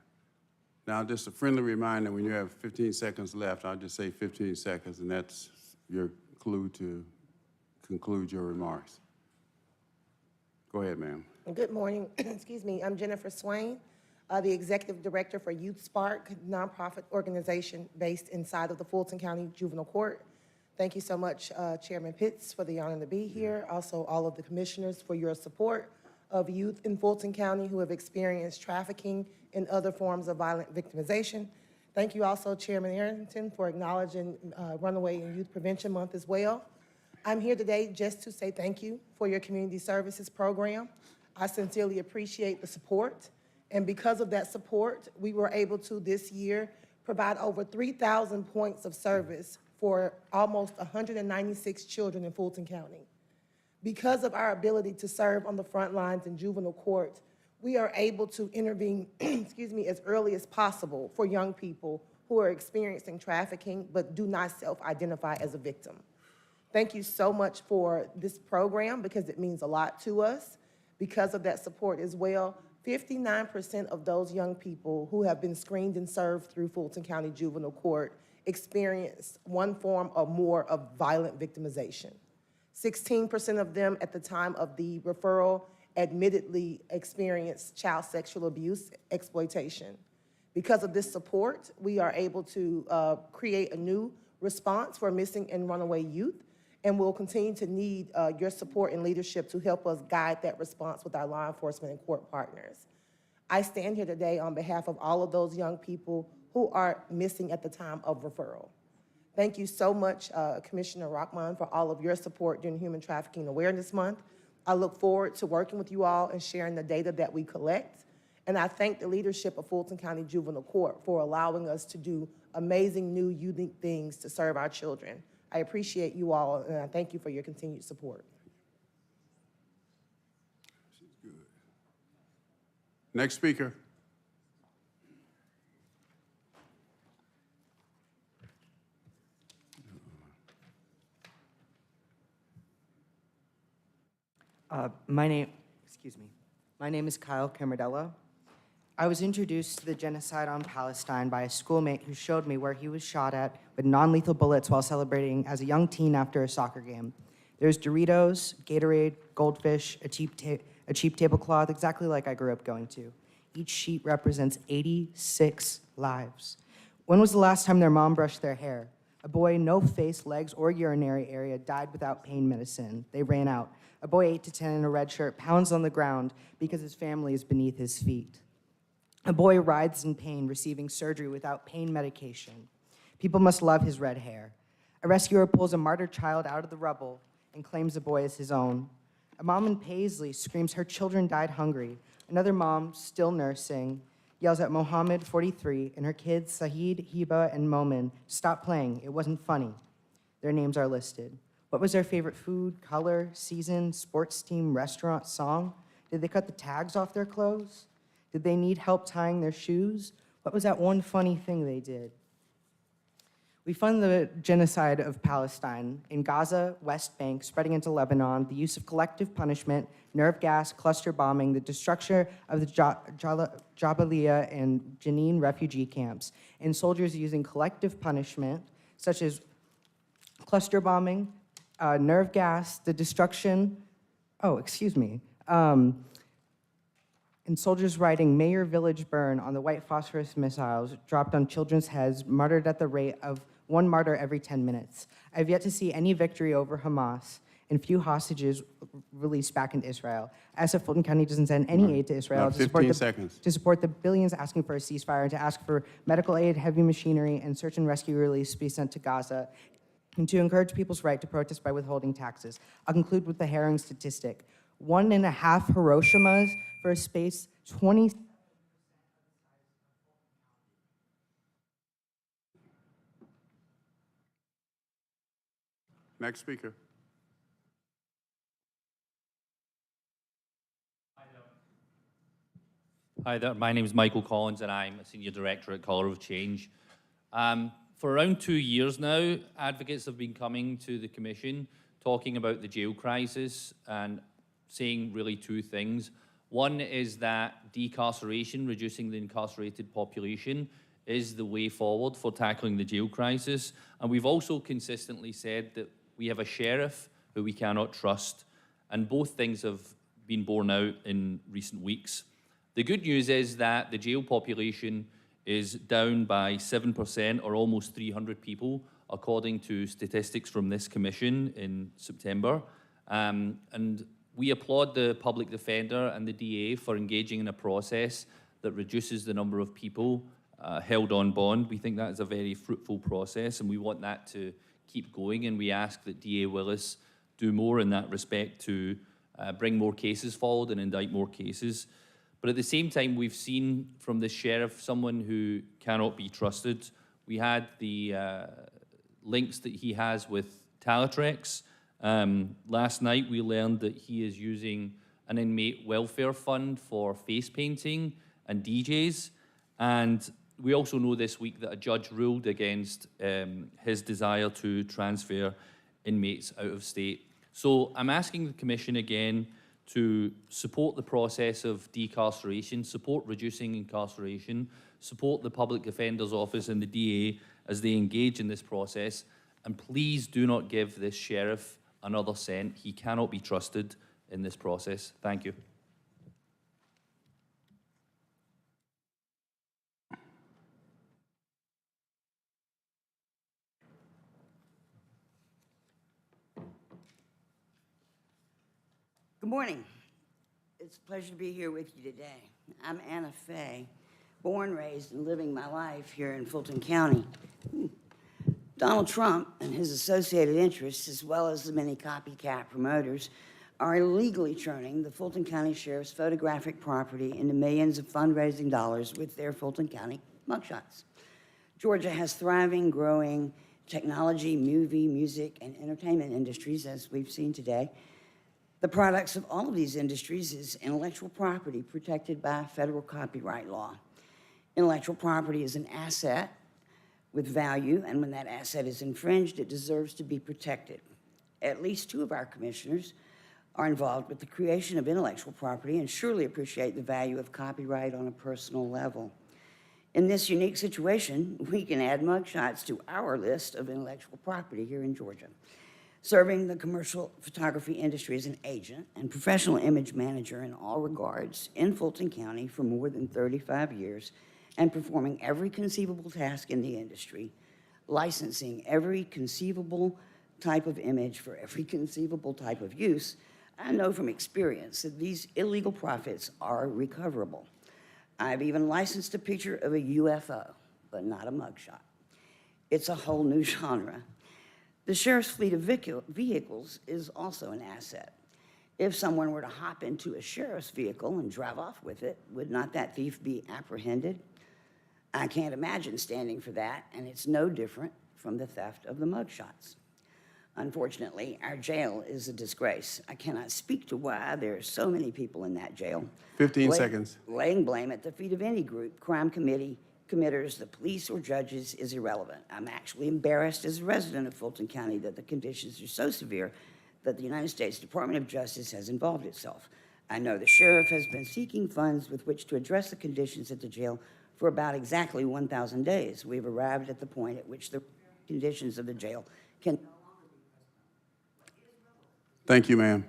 Now, just a friendly reminder, when you have 15 seconds left, I'll just say 15 seconds, and that's your clue to conclude your remarks. Go ahead, ma'am. Good morning. Excuse me. I'm Jennifer Swain, the Executive Director for Youth Spark, nonprofit organization based inside of the Fulton County Juvenile Court. Thank you so much, Chairman Pitts, for the honor to be here. Also, all of the commissioners for your support of youth in Fulton County who have experienced trafficking and other forms of violent victimization. Thank you also, Chairman Arrington, for acknowledging Runaway and Youth Prevention Month as well. I'm here today just to say thank you for your community services program. I sincerely appreciate the support, and because of that support, we were able to this year provide over 3,000 points of service for almost 196 children in Fulton County. Because of our ability to serve on the front lines in juvenile court, we are able to intervene, excuse me, as early as possible for young people who are experiencing trafficking but do not self-identify as a victim. Thank you so much for this program because it means a lot to us. Because of that support as well, 59% of those young people who have been screened and served through Fulton County Juvenile Court experienced one form or more of violent victimization. 16% of them at the time of the referral admittedly experienced child sexual abuse exploitation. Because of this support, we are able to create a new response for missing and runaway youth, and we'll continue to need your support and leadership to help us guide that response with our law enforcement and court partners. I stand here today on behalf of all of those young people who are missing at the time of referral. Thank you so much, Commissioner Rockman, for all of your support during Human Trafficking Awareness Month. I look forward to working with you all and sharing the data that we collect. And I thank the leadership of Fulton County Juvenile Court for allowing us to do amazing, new, unique things to serve our children. I appreciate you all, and I thank you for your continued support. Next speaker. My name is Kyle Camardella. I was introduced to the genocide on Palestine by a schoolmate who showed me where he was shot at with non-lethal bullets while celebrating as a young teen after a soccer game. There's Doritos, Gatorade, Goldfish, a cheap tablecloth, exactly like I grew up going to. Each sheet represents 86 lives. When was the last time their mom brushed their hair? A boy, no face, legs, or urinary area, died without pain medicine. They ran out. A boy 8 to 10 in a red shirt pounds on the ground because his family is beneath his feet. A boy writhes in pain, receiving surgery without pain medication. People must love his red hair. A rescuer pulls a martyred child out of the rubble and claims the boy as his own. A mom in Paisley screams her children died hungry. Another mom, still nursing, yells at Mohammed, 43, and her kids, Sahid, Hiba, and Momin, stop playing. It wasn't funny. Their names are listed. What was their favorite food, color, season, sports team, restaurant, song? Did they cut the tags off their clothes? Did they need help tying their shoes? What was that one funny thing they did? We fund the genocide of Palestine in Gaza, West Bank, spreading into Lebanon, the use of collective punishment, nerve gas, cluster bombing, the destruction of the Jabalia and Jenin refugee camps, and soldiers using collective punishment, such as cluster bombing, nerve gas, the destruction, and soldiers writing "May your village burn" on the white phosphorus missiles dropped on children's heads, martyred at the rate of one martyr every 10 minutes. I've yet to see any victory over Hamas and few hostages released back into Israel. As if Fulton County doesn't send any aid to Israel to support the billions asking for a ceasefire and to ask for medical aid, heavy machinery, and search and rescue release be sent to Gaza, and to encourage people's right to protest by withholding taxes. I'll conclude with the harrowing statistic. 1.5 Hiroshimas for a space 20. Next speaker. Hi there, my name is Michael Collins and I'm a Senior Director at Colour of Change. For around 2 years now, advocates have been coming to the Commission talking about the jail crisis and saying really two things. One is that decarceration, reducing the incarcerated population, is the way forward for tackling the jail crisis. And we've also consistently said that we have a sheriff who we cannot trust. And both things have been borne out in recent weeks. The good news is that the jail population is down by 7%, or almost 300 people, according to statistics from this commission in September. And we applaud the public defender and the DA for engaging in a process that reduces the number of people held on bond. We think that is a very fruitful process, and we want that to keep going, and we ask that DA Willis do more in that respect to bring more cases forward and indict more cases. But at the same time, we've seen from the sheriff someone who cannot be trusted. We had the links that he has with Talatrex. Last night, we learned that he is using an inmate welfare fund for face painting and DJs. And we also know this week that a judge ruled against his desire to transfer inmates out of state. So I'm asking the Commission again to support the process of decarceration, support reducing incarceration, support the Public Defender's Office and the DA as they engage in this process, and please do not give this sheriff another cent. He cannot be trusted in this process. Thank you. Good morning. It's a pleasure to be here with you today. I'm Anna Fay, born, raised, and living my life here in Fulton County. Donald Trump and his associated interests, as well as the many copycat promoters, are illegally churning the Fulton County Sheriff's photographic property into millions of fundraising dollars with their Fulton County mugshots. Georgia has thriving, growing technology, movie, music, and entertainment industries, as we've seen today. The products of all of these industries is intellectual property protected by federal copyright law. Intellectual property is an asset with value, and when that asset is infringed, it deserves to be protected. At least 2 of our commissioners are involved with the creation of intellectual property and surely appreciate the value of copyright on a personal level. In this unique situation, we can add mugshots to our list of intellectual property here in Georgia. Serving the commercial photography industry as an agent and professional image manager in all regards in Fulton County for more than 35 years, and performing every conceivable task in the industry, licensing every conceivable type of image for every conceivable type of use, I know from experience that these illegal profits are recoverable. I've even licensed a picture of a UFO, but not a mugshot. It's a whole new genre. The sheriff's fleet of vehicles is also an asset. If someone were to hop into a sheriff's vehicle and drive off with it, would not that thief be apprehended? I can't imagine standing for that, and it's no different from the theft of the mugshots. Unfortunately, our jail is a disgrace. I cannot speak to why there are so many people in that jail. 15 seconds. Laying blame at the feet of any group, crime committers, the police, or judges is irrelevant. I'm actually embarrassed as a resident of Fulton County that the conditions are so severe that the United States Department of Justice has involved itself. I know the sheriff has been seeking funds with which to address the conditions at the jail for about exactly 1,000 days. We've arrived at the point at which the conditions of the jail can... Thank you, ma'am.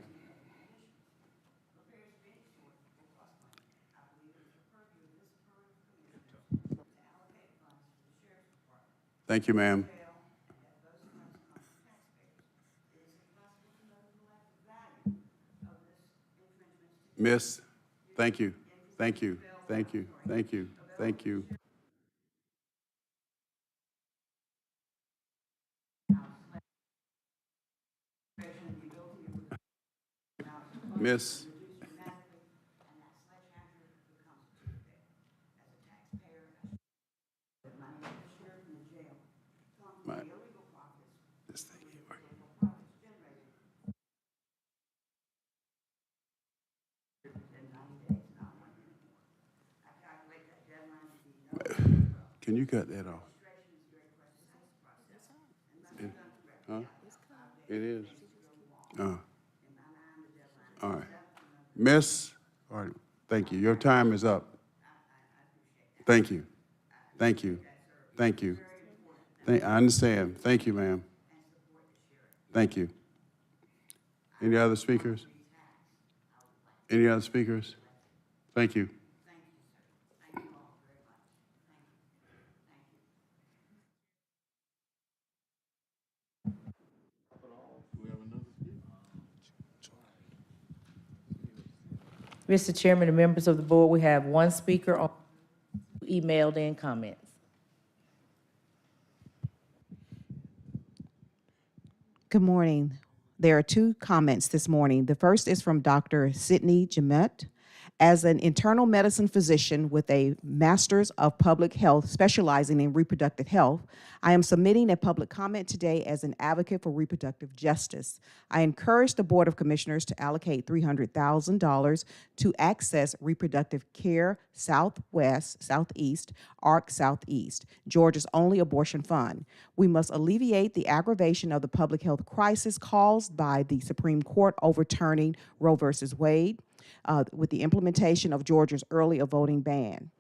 Thank you, ma'am. Miss, thank you, thank you, thank you, thank you, thank you. Miss. This thing ain't working. Can you cut that off? Huh? It is. All right. Miss, all right, thank you. Your time is up. Thank you. Thank you. Thank you. I understand. Thank you, ma'am. Thank you. Any other speakers? Any other speakers? Thank you. Mr. Chairman and members of the board, we have 1 speaker on emailed in comments. Good morning. There are 2 comments this morning. The first is from Dr. Sydney Jamet. As an internal medicine physician with a master's of public health specializing in reproductive health, I am submitting a public comment today as an advocate for reproductive justice. I encourage the Board of Commissioners to allocate $300,000 to Access Reproductive Care Southeast, ARC Southeast, Georgia's only abortion fund. We must alleviate the aggravation of the public health crisis caused by the Supreme Court overturning Roe versus Wade. With the implementation of Georgia's early abortion ban.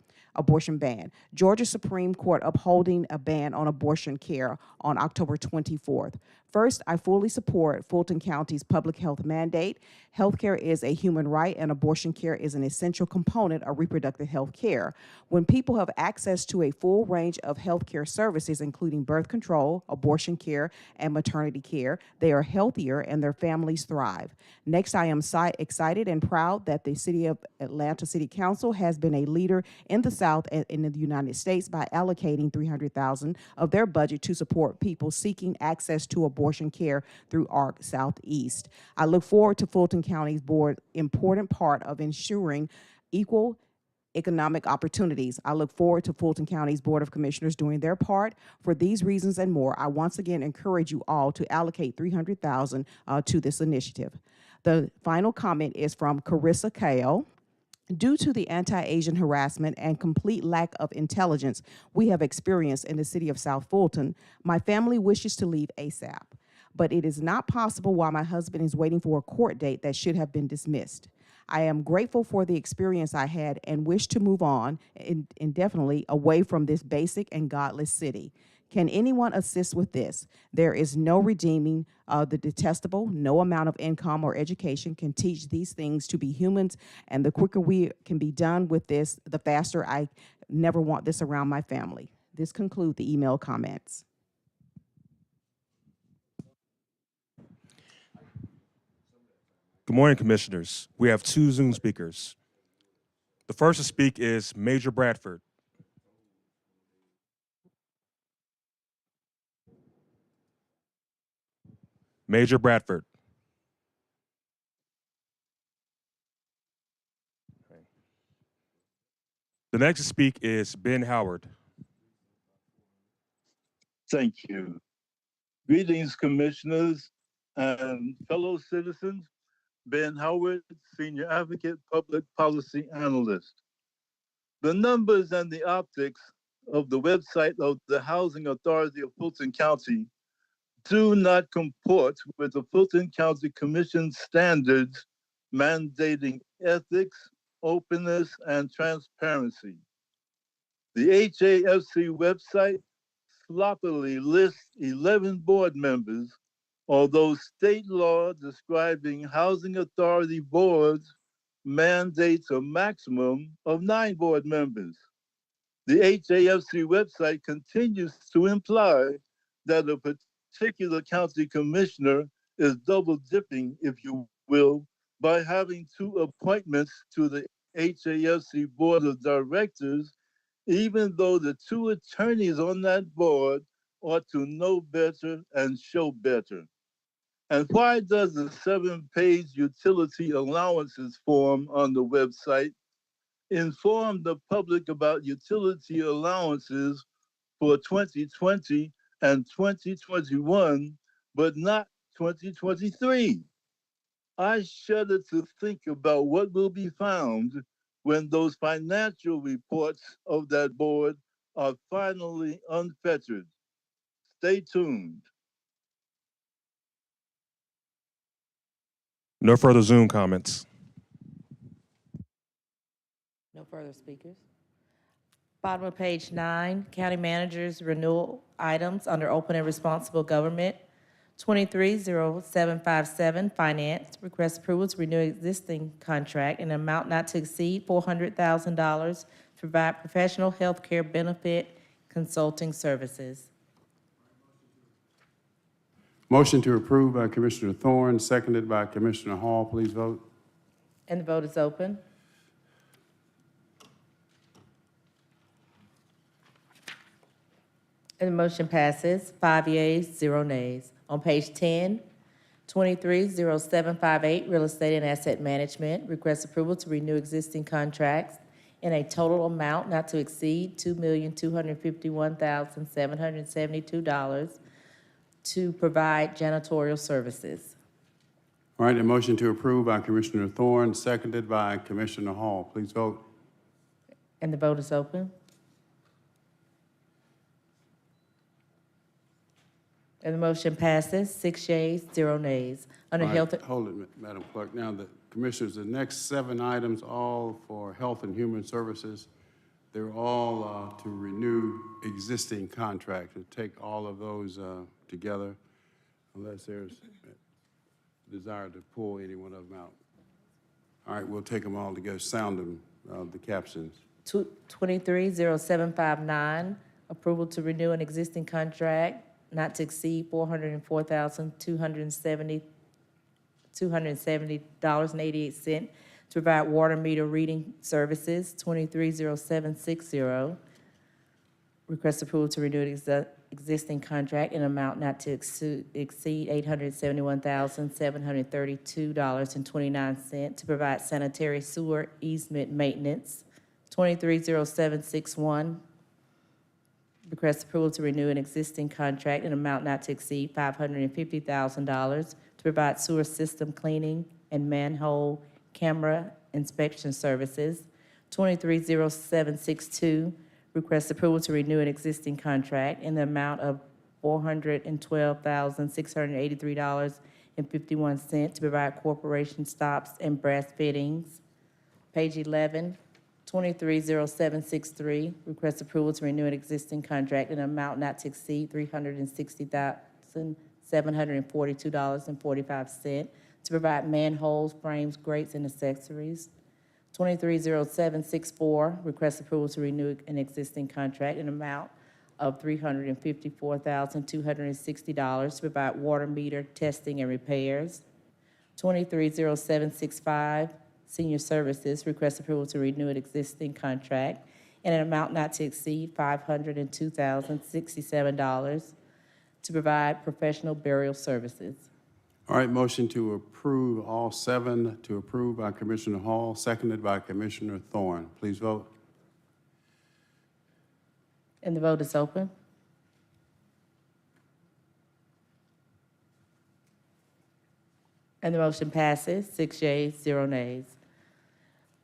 Georgia Supreme Court upholding a ban on abortion care on October 24th. First, I fully support Fulton County's public health mandate. Healthcare is a human right, and abortion care is an essential component of reproductive health care. When people have access to a full range of healthcare services, including birth control, abortion care, and maternity care, they are healthier and their families thrive. Next, I am excited and proud that the City of Atlanta City Council has been a leader in the South and in the United States by allocating $300,000 of their budget to support people seeking access to abortion care through ARC Southeast. I look forward to Fulton County's board important part of ensuring equal economic opportunities. I look forward to Fulton County's Board of Commissioners doing their part. For these reasons and more, I once again encourage you all to allocate $300,000 to this initiative. The final comment is from Carissa Kale. Due to the anti-Asian harassment and complete lack of intelligence we have experienced in the city of South Fulton, my family wishes to leave ASAP. But it is not possible while my husband is waiting for a court date that should have been dismissed. I am grateful for the experience I had and wish to move on indefinitely away from this basic and godless city. Can anyone assist with this? There is no redeeming the detestable. No amount of income or education can teach these things to be humans, and the quicker we can be done with this, the faster. I never want this around my family. This concludes the email comments. Good morning, Commissioners. We have two Zoom speakers. The first to speak is Major Bradford. Major Bradford. The next to speak is Ben Howard. Thank you. Greetings, Commissioners and fellow citizens. Ben Howard, Senior Advocate, Public Policy Analyst. The numbers and the optics of the website of the Housing Authority of Fulton County do not comport with the Fulton County Commission standards mandating ethics, openness, and transparency. The HAFC website sloppily lists 11 board members, although state law describing housing authority boards mandates a maximum of 9 board members. The HAFC website continues to imply that a particular county commissioner is double dipping, if you will, by having 2 appointments to the HAFC Board of Directors, even though the 2 attorneys on that board ought to know better and show better. And why does the 7-page utility allowances form on the website inform the public about utility allowances for 2020 and 2021, but not 2023? I shudder to think about what will be found when those financial reports of that board are finally unfettered. Stay tuned. No further Zoom comments. No further speakers. Bottom of page 9, County Manager's renewal items under Open and Responsible Government. 230757, Finance, request approval to renew existing contract in an amount not to exceed $400,000 to provide professional health care benefit consulting services. Motion to approve by Commissioner Thorne, seconded by Commissioner Hall. Please vote. And the vote is open. And the motion passes, 5 yeas, 0 nays. On page 10, 230758, Real Estate and Asset Management, request approval to renew existing contracts in a total amount not to exceed $2,251,772 to provide janitorial services. All right, a motion to approve by Commissioner Thorne, seconded by Commissioner Hall. Please vote. And the vote is open. And the motion passes, 6 yeas, 0 nays. Under All right, Health. hold it, Madam Clerk. Now, the Commissioners, the next 7 items, all for Health and Human Services, they're all to renew existing contracts. To take all of those together. unless there's a desire to pull any one of them out. All right, we'll take them all together, sound them, the captions. 230759, approval to renew an existing contract not to exceed $404,270.88 to provide water meter reading services. 230760, request approval to renew an existing contract in amount not to exceed $871,732.29 to provide sanitary sewer easement maintenance. 230761, request approval to renew an existing contract in amount not to exceed $550,000 to provide sewer system cleaning and manhole camera inspection services. 230762, request approval to renew an existing contract in the amount of $412,683.51 to provide corporation stops and brass fittings. Page 11, 230763, request approval to renew an existing contract in an amount not to exceed $360,742.45 to provide manholes, frames, grates, and accessories. 230764, request approval to renew an existing contract in an amount of $354,260 to provide water meter testing and repairs. 230765, Senior Services, request approval to renew an existing contract in an amount not to exceed $502,067 to provide professional burial services. All right, motion to approve all 7 to approve by Commissioner Hall, seconded by Commissioner Thorne. Please vote. And the vote is open. And the motion passes, 6 yeas, 0 nays.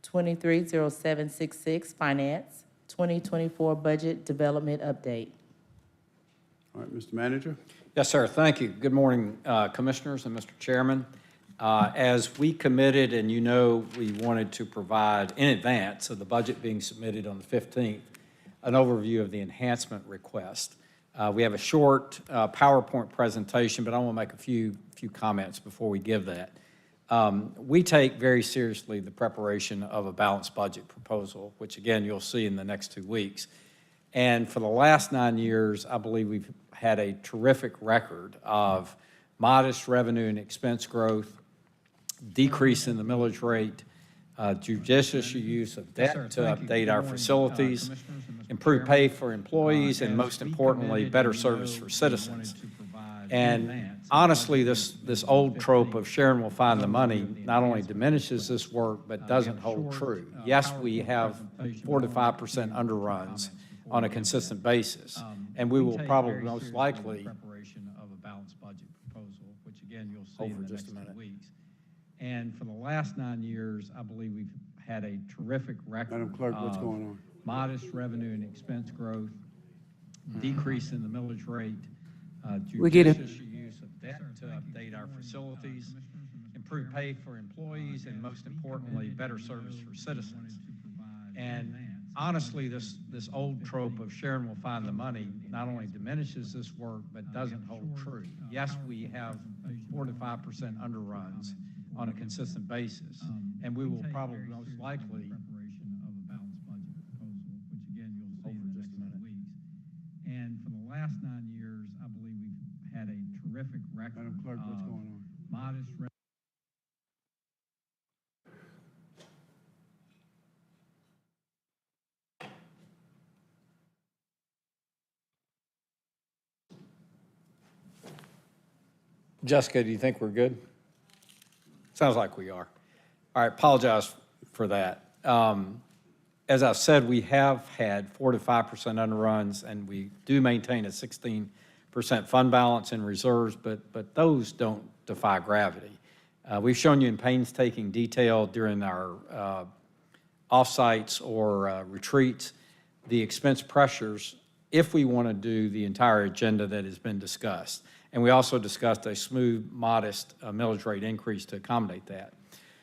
230766, Finance, 2024 Budget Development Update. All right, Mr. Manager. Yes, sir. Thank you. Good morning, Commissioners and Mr. Chairman. As we committed, and you know, we wanted to provide in advance of the budget being submitted on the 15th, an overview of the enhancement request. We have a short PowerPoint presentation, but I want to make a few comments before we give that. We take very seriously the preparation of a balanced budget proposal, which again, you'll see in the next 2 weeks. And for the last 9 years, I believe we've had a terrific record of modest revenue and expense growth, decrease in the millage rate, judicious use of debt to update our facilities, improve pay for employees, and most importantly, better service for citizens. And honestly, this old trope of Sharon will find the money not only diminishes this work, but doesn't hold true. Yes, we have 4 to 5% underruns on a consistent basis, and we will probably most likely Preparation of a balanced budget proposal, which again, you'll see over in the just next a 2 minute. weeks. And for the last 9 years, I believe we've had a terrific record Madam Clerk, what's of going on? modest revenue and expense growth, decrease in the millage rate, We get it. judicious use of debt to update our facilities, improve pay for employees, and most importantly, better service for citizens. And honestly, this old trope of Sharon will find the money not only diminishes this work, but doesn't hold true. Yes, we have 4 to 5% underruns on a consistent basis, and we will probably most likely preparation of a balanced budget proposal, which again, you'll see in the next 2 weeks. And for the last 9 years, I believe we've had a terrific record Madam Clerk, what's of going on? modest Jessica, do you think we're good? Sounds like we are. All right, apologize for that. As I said, we have had 4 to 5% underruns, and we do maintain a 16% fund balance in reserves, but those don't defy gravity. We've shown you in painstaking detail during our offsites or retreats the expense pressures if we want to do the entire agenda that has been discussed. And we also discussed a smooth, modest millage rate increase to accommodate that.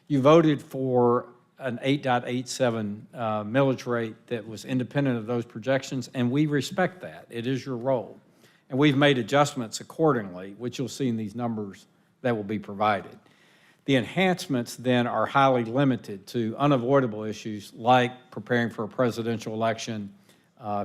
You voted for an 8.87 millage rate that was independent of those projections, and we respect that. It is your role. And we've made adjustments accordingly, which you'll see in these numbers that will be provided. The enhancements then are highly limited to unavoidable issues like preparing for a presidential election,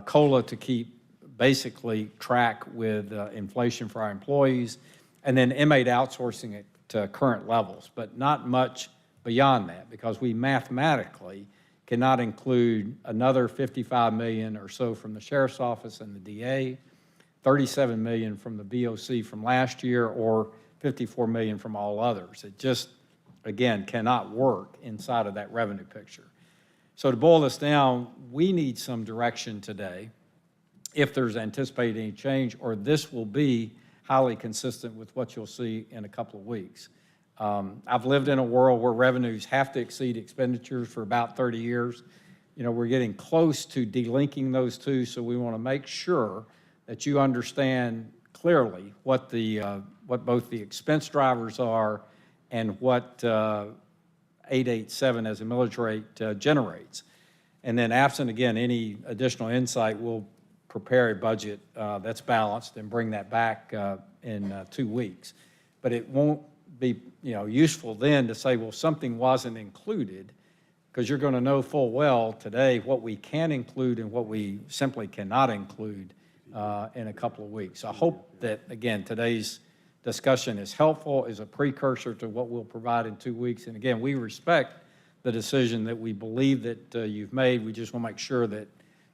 COLA to keep basically track with inflation for our employees, and then M8 outsourcing it to current levels, but not much beyond that, because we mathematically cannot include another $55 million or so from the Sheriff's Office and the DA, $37 million from the BOC from last year, or $54 million from all others. It just, again, cannot work inside of that revenue picture. So to boil this down, we need some direction today if there's anticipated any change, or this will be highly consistent with what you'll see in a couple of weeks. I've lived in a world where revenues have to exceed expenditures for about 30 years. You know, we're getting close to delinking those two, so we want to make sure that you understand clearly what both the expense drivers are and what 887 as a millage rate generates. And then absent, again, any additional insight, we'll prepare a budget that's balanced and bring that back in 2 weeks. But it won't be useful then to say, well, something wasn't included, because you're going to know full well today what we can include and what we simply cannot include in a couple of weeks. I hope that, again, today's discussion is helpful, is a precursor to what we'll provide in 2 weeks. And again, we respect the decision that we believe that you've made. We just want to make sure that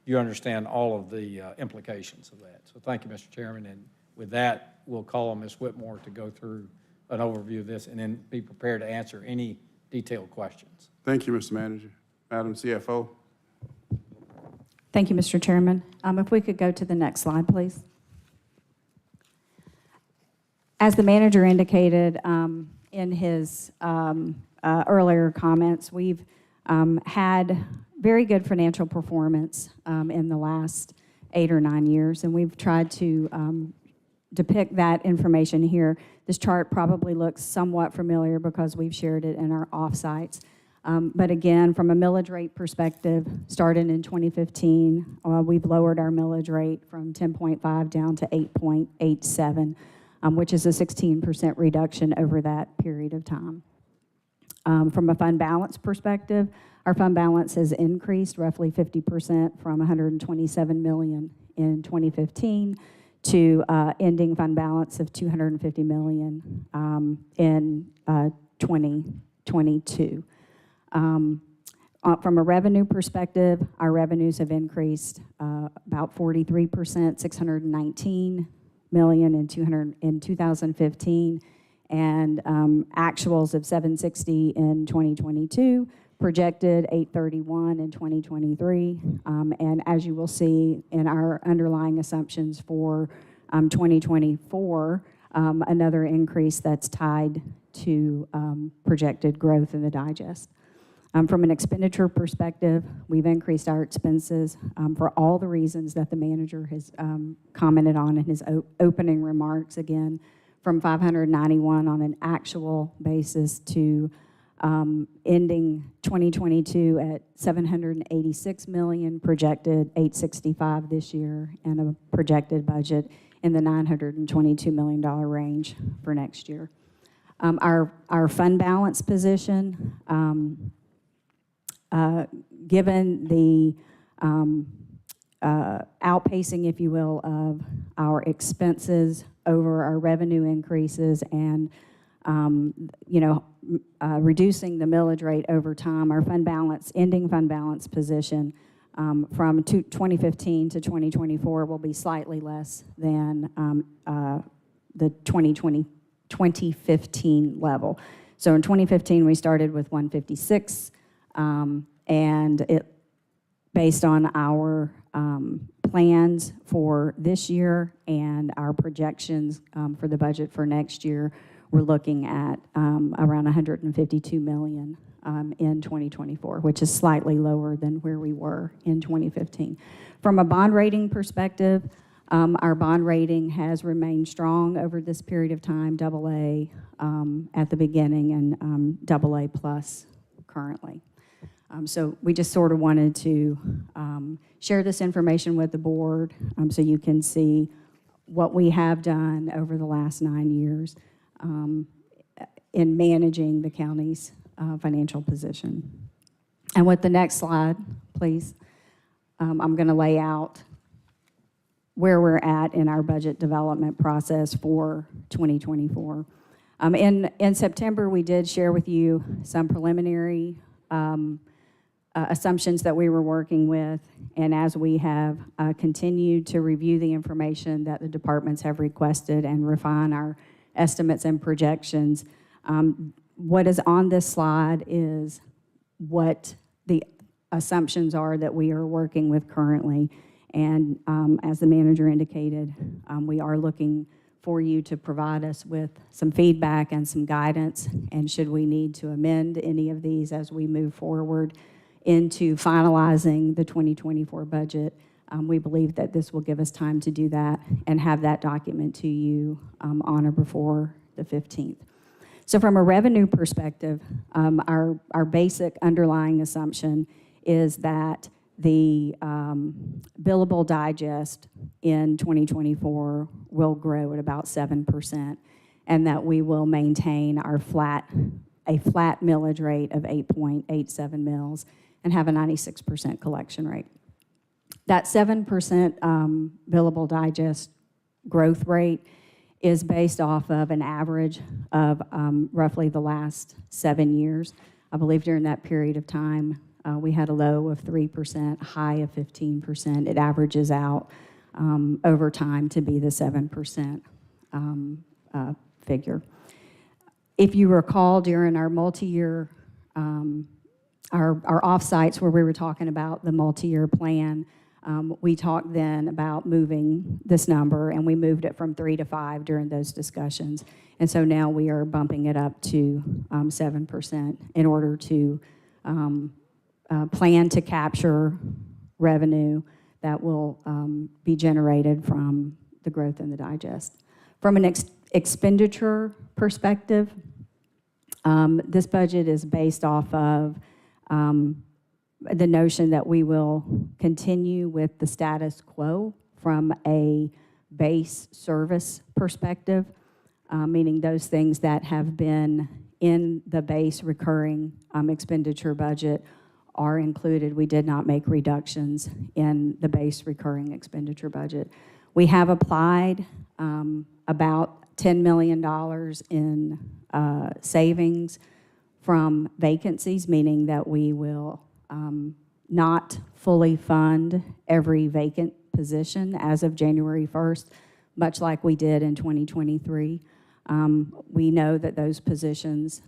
you understand all of the implications of that. So thank you, Mr. Chairman. And with that, we'll call on Ms. Whitmore to go through an overview of this and then be prepared to answer any detailed questions. Thank you, Mr. Manager. Madam CFO. Thank you, Mr. Chairman. If we could go to the next slide, please. As the manager indicated in his earlier comments, we've had very good financial performance in the last 8 or 9 years, and we've tried to depict that information here. This chart probably looks somewhat familiar because we've shared it in our offsites. But again, from a millage rate perspective, starting in 2015, we've lowered our millage rate from 10.5 down to 8.87, which is a 16% reduction over that period of time. From a fund balance perspective, our fund balance has increased roughly 50% from $127 million in 2015 to ending fund balance of $250 million in 2022. From a revenue perspective, our revenues have increased about 43%, $619 million in 2015, and actuals of $760 in 2022, projected $831 in 2023, and as you will see in our underlying assumptions for 2024, another increase that's tied to projected growth in the digest. From an expenditure perspective, we've increased our expenses for all the reasons that the manager has commented on in his opening remarks, again, from 591 on an actual basis to ending 2022 at $786 million, projected $865 this year, and a projected budget in the $922 million range for next year. Our fund balance position, given the outpacing, if you will, of our expenses over our revenue increases and reducing the millage rate over time, our fund balance, ending fund balance position from 2015 to 2024 will be slightly less than the 2015 level. So in 2015, we started with 156, and it, based on our plans for this year and our projections for the budget for next year, we're looking at around $152 million in 2024, which is slightly lower than where we were in 2015. From a bond rating perspective, our bond rating has remained strong over this period of time, AA at the beginning and AA plus currently. So we just sort of wanted to share this information with the board so you can see what we have done over the last 9 years in managing the county's financial position. And with the next slide, please, I'm going to lay out where we're at in our budget development process for 2024. In September, we did share with you some preliminary assumptions that we were working with, and as we have continued to review the information that the departments have requested and refine our estimates and projections, what is on this slide is what the assumptions are that we are working with currently. And as the manager indicated, we are looking for you to provide us with some feedback and some guidance, and should we need to amend any of these as we move forward into finalizing the 2024 budget, we believe that this will give us time to do that and have that document to you on or before the 15th. So from a revenue perspective, our basic underlying assumption is that the billable digest in 2024 will grow at about 7%, and that we will maintain a flat millage rate of 8.87 mills and have a 96% collection rate. That 7% billable digest growth rate is based off of an average of roughly the last 7 years. I believe during that period of time, we had a low of 3%, high of 15%. It averages out over time to be the 7% figure. If you recall, during our multi-year, our off-sites where we were talking about the multi-year plan, we talked then about moving this number, and we moved it from 3 to 5 during those discussions. And so now we are bumping it up to 7% in order to plan to capture revenue that will be generated from the growth in the digest. From an expenditure perspective, this budget is based off of the notion that we will continue with the status quo from a base service perspective, meaning those things that have been in the base recurring expenditure budget are included. We did not make reductions in the base recurring expenditure budget. We have applied about $10 million in savings from vacancies, meaning that we will not fully fund every vacant position as of January 1st, much like we did in 2023. We know that those positions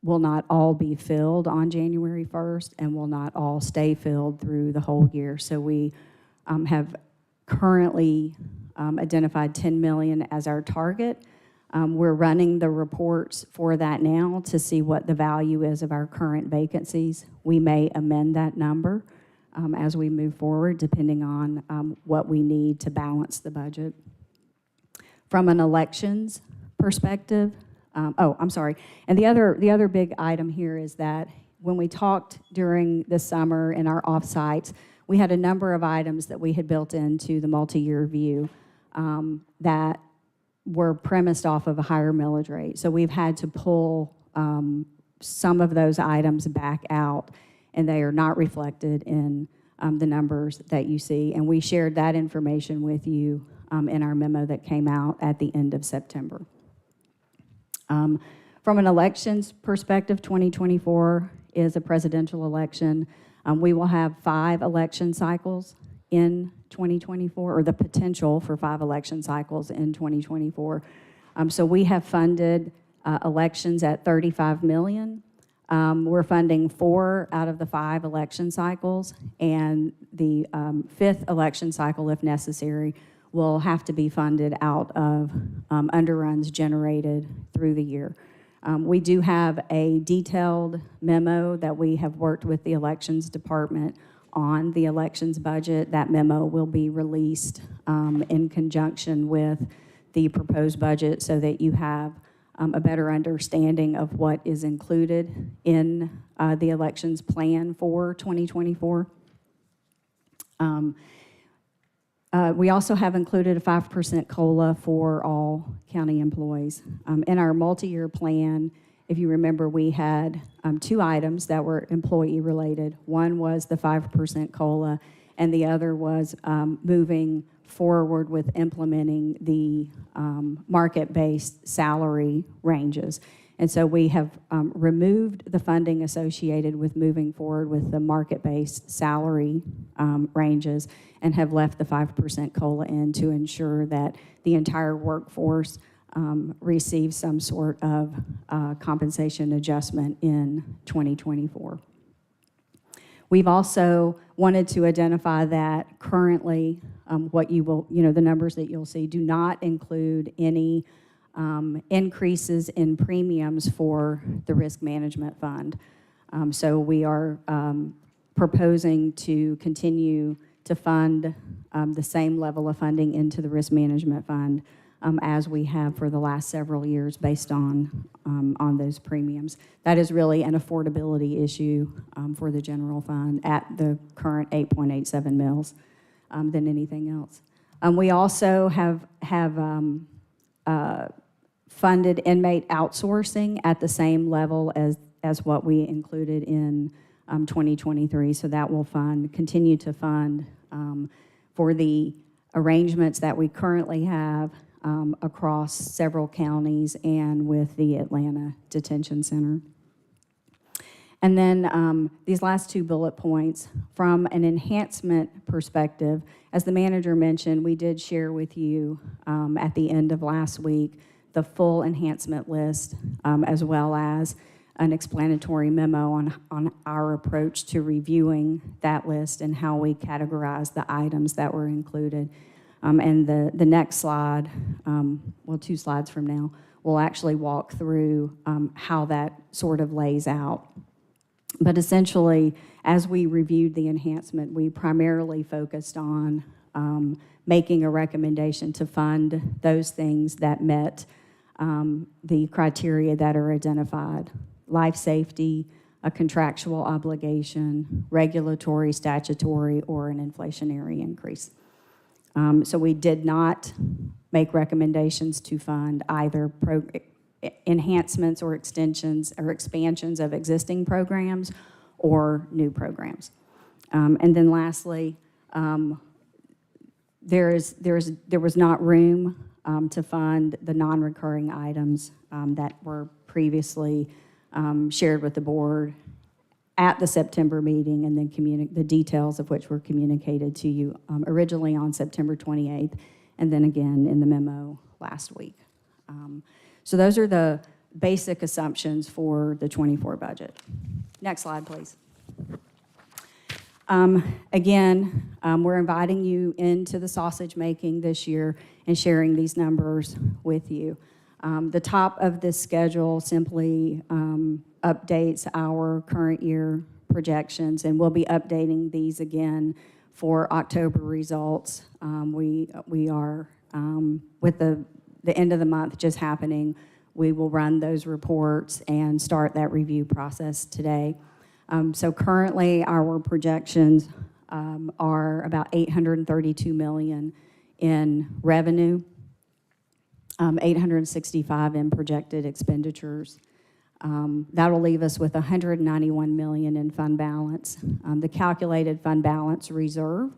will not all be filled on January 1st and will not all stay filled through the whole year. So we have currently identified $10 million as our target. We're running the reports for that now to see what the value is of our current vacancies. We may amend that number as we move forward, depending on what we need to balance the budget. From an elections perspective, I'm sorry. And the other big item here is that when we talked during the summer in our off-sites, we had a number of items that we had built into the multi-year view that were premised off of a higher millage rate. So we've had to pull some of those items back out, and they are not reflected in the numbers that you see. And we shared that information with you in our memo that came out at the end of September. From an elections perspective, 2024 is a presidential election. We will have 5 election cycles in 2024, or the potential for 5 election cycles in 2024. So we have funded elections at $35 million. We're funding 4 out of the 5 election cycles, and the 5th election cycle, if necessary, will have to be funded out of underruns generated through the year. We do have a detailed memo that we have worked with the elections department on the elections budget. That memo will be released in conjunction with the proposed budget so that you have a better understanding of what is included in the elections plan for 2024. We also have included a 5% COLA for all county employees. In our multi-year plan, if you remember, we had two items that were employee-related. One was the 5% COLA, and the other was moving forward with implementing the market-based salary ranges. And so we have removed the funding associated with moving forward with the market-based salary ranges and have left the 5% COLA in to ensure that the entire workforce receives some sort of compensation adjustment in 2024. We've also wanted to identify that currently what you will, the numbers that you'll see do not include any increases in premiums for the risk management fund. So we are proposing to continue to fund the same level of funding into the risk management fund as we have for the last several years based on those premiums. That is really an affordability issue for the general fund at the current 8.87 mils than anything else. We also have funded inmate outsourcing at the same level as what we included in 2023. So that will continue to fund for the arrangements that we currently have across several counties and with the Atlanta Detention Center. And then these last two bullet points, from an enhancement perspective, as the manager mentioned, we did share with you at the end of last week the full enhancement list, as well as an explanatory memo on our approach to reviewing that list and how we categorize the items that were included. And the next slide, well, 2 slides from now, we'll actually walk through how that sort of lays out. But essentially, as we reviewed the enhancement, we primarily focused on making a recommendation to fund those things that met the criteria that are identified: life safety, a contractual obligation, regulatory, statutory, or an inflationary increase. So we did not make recommendations to fund either enhancements or extensions or expansions of existing programs or new programs. And then lastly, there was not room to fund the non-recurring items that were previously shared with the board at the September meeting, and then the details of which were communicated to you originally on September 28th, and then again in the memo last week. So those are the basic assumptions for the 24 budget. Next slide, please. Again, we're inviting you into the sausage making this year and sharing these numbers with you. The top of this schedule simply updates our current year projections, and we'll be updating these again for October results. We are, with the end of the month just happening, we will run those reports and start that review process today. So currently our projections are about $832 million in revenue, 865 in projected expenditures. That'll leave us with $191 million in fund balance. The calculated fund balance reserve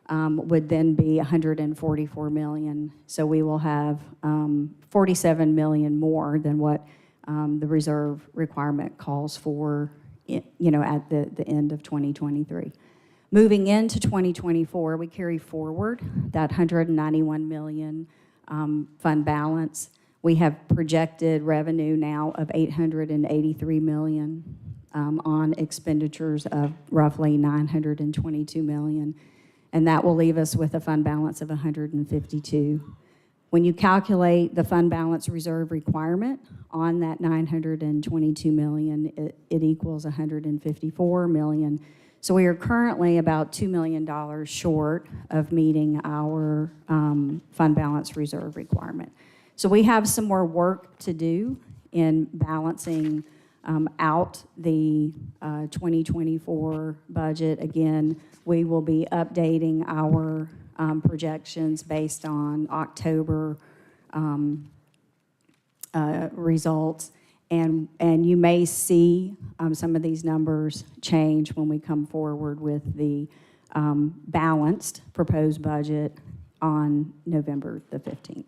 would then be $144 million. So we will have $47 million more than what the reserve requirement calls for, at the end of 2023. Moving into 2024, we carry forward that $191 million fund balance. We have projected revenue now of $883 million on expenditures of roughly $922 million, and that will leave us with a fund balance of $152. When you calculate the fund balance reserve requirement on that $922 million, it equals $154 million. So we are currently about $2 million short of meeting our fund balance reserve requirement. So we have some more work to do in balancing out the 2024 budget. Again, we will be updating our projections based on October results. And you may see some of these numbers change when we come forward with the balanced proposed budget on November the 15th.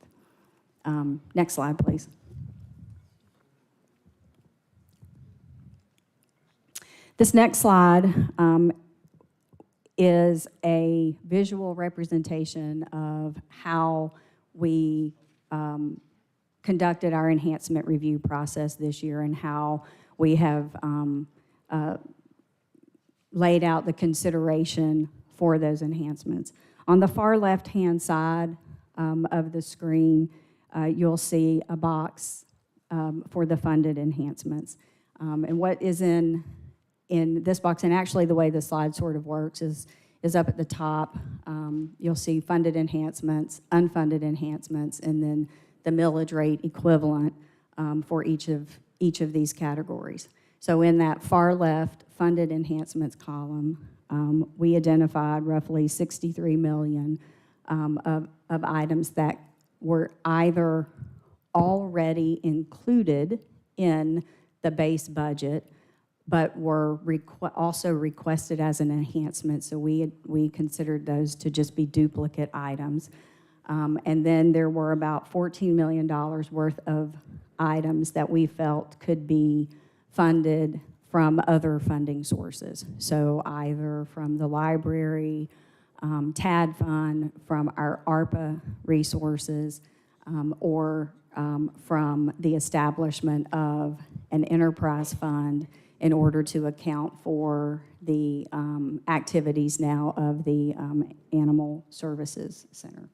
Next slide, please. This next slide is a visual representation of how we conducted our enhancement review process this year and how we have laid out the consideration for those enhancements. On the far left-hand side of the screen, you'll see a box for the funded enhancements. And what is in this box, and actually the way the slide sort of works is up at the top. You'll see funded enhancements, unfunded enhancements, and then the millage rate equivalent for each of these categories. So in that far left funded enhancements column, we identified roughly $63 million of items that were either already included in the base budget, but were also requested as an enhancement. So we considered those to just be duplicate items. And then there were about $14 million worth of items that we felt could be funded from other funding sources. So either from the library, TAD fund, from our ARPA resources, or from the establishment of an enterprise fund in order to account for the activities now of the Animal Services Center.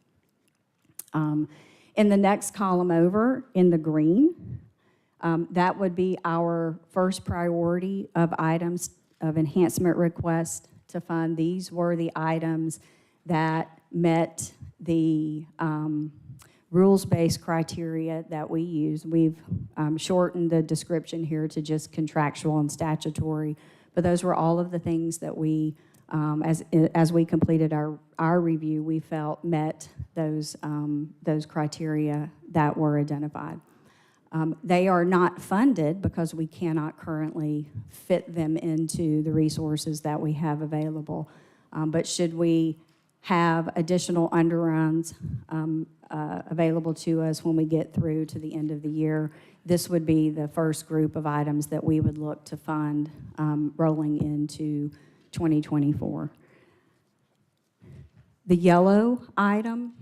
In the next column over, in the green, that would be our first priority of items of enhancement request to fund. These were the items that met the rules-based criteria that we use. We've shortened the description here to just contractual and statutory, but those were all of the things that we, as we completed our review, we felt met those criteria that were identified. They are not funded because we cannot currently fit them into the resources that we have available. But should we have additional underruns available to us when we get through to the end of the year, this would be the first group of items that we would look to fund rolling into 2024. The yellow item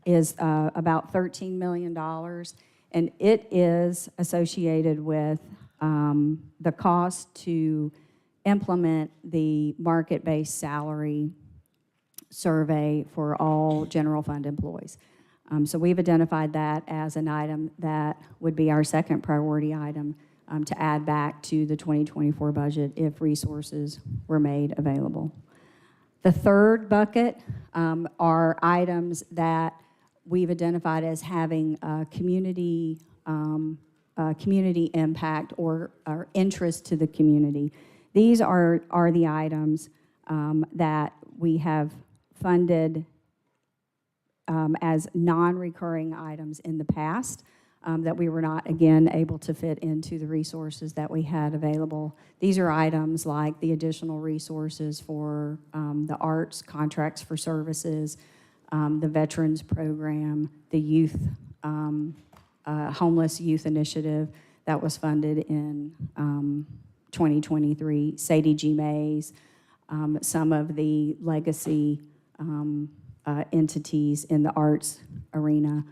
is about $13 million, and it is associated with the cost to implement the market-based salary survey for all general fund employees. So we've identified that as an item that would be our second priority item to add back to the 2024 budget if resources were made available. The third bucket are items that we've identified as having community impact or interest to the community. These are the items that we have funded as non-recurring items in the past that we were not, again, able to fit into the resources that we had available. These are items like the additional resources for the arts, contracts for services, the veterans program, the youth, homeless youth initiative that was funded in 2023, Sadie G. Mays, some of the legacy entities in the arts arena.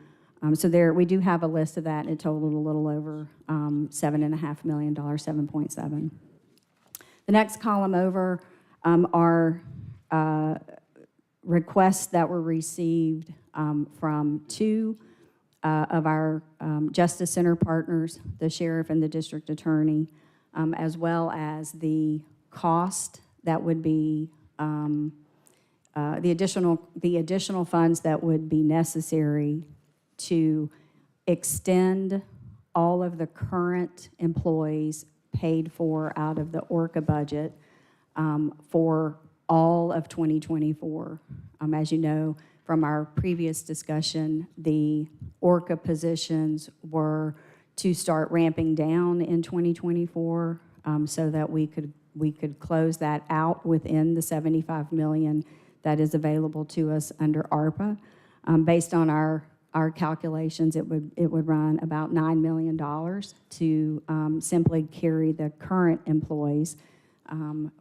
So there, we do have a list of that, and it totaled a little over $7.5 million, 7.7. The next column over are requests that were received from two of our Justice Center partners, the sheriff and the district attorney, as well as the cost that would be the additional funds that would be necessary to extend all of the current employees paid for out of the ORCA budget for all of 2024. As you know from our previous discussion, the ORCA positions were to start ramping down in 2024 so that we could close that out within the $75 million that is available to us under ARPA. Based on our calculations, it would run about $9 million to simply carry the current employees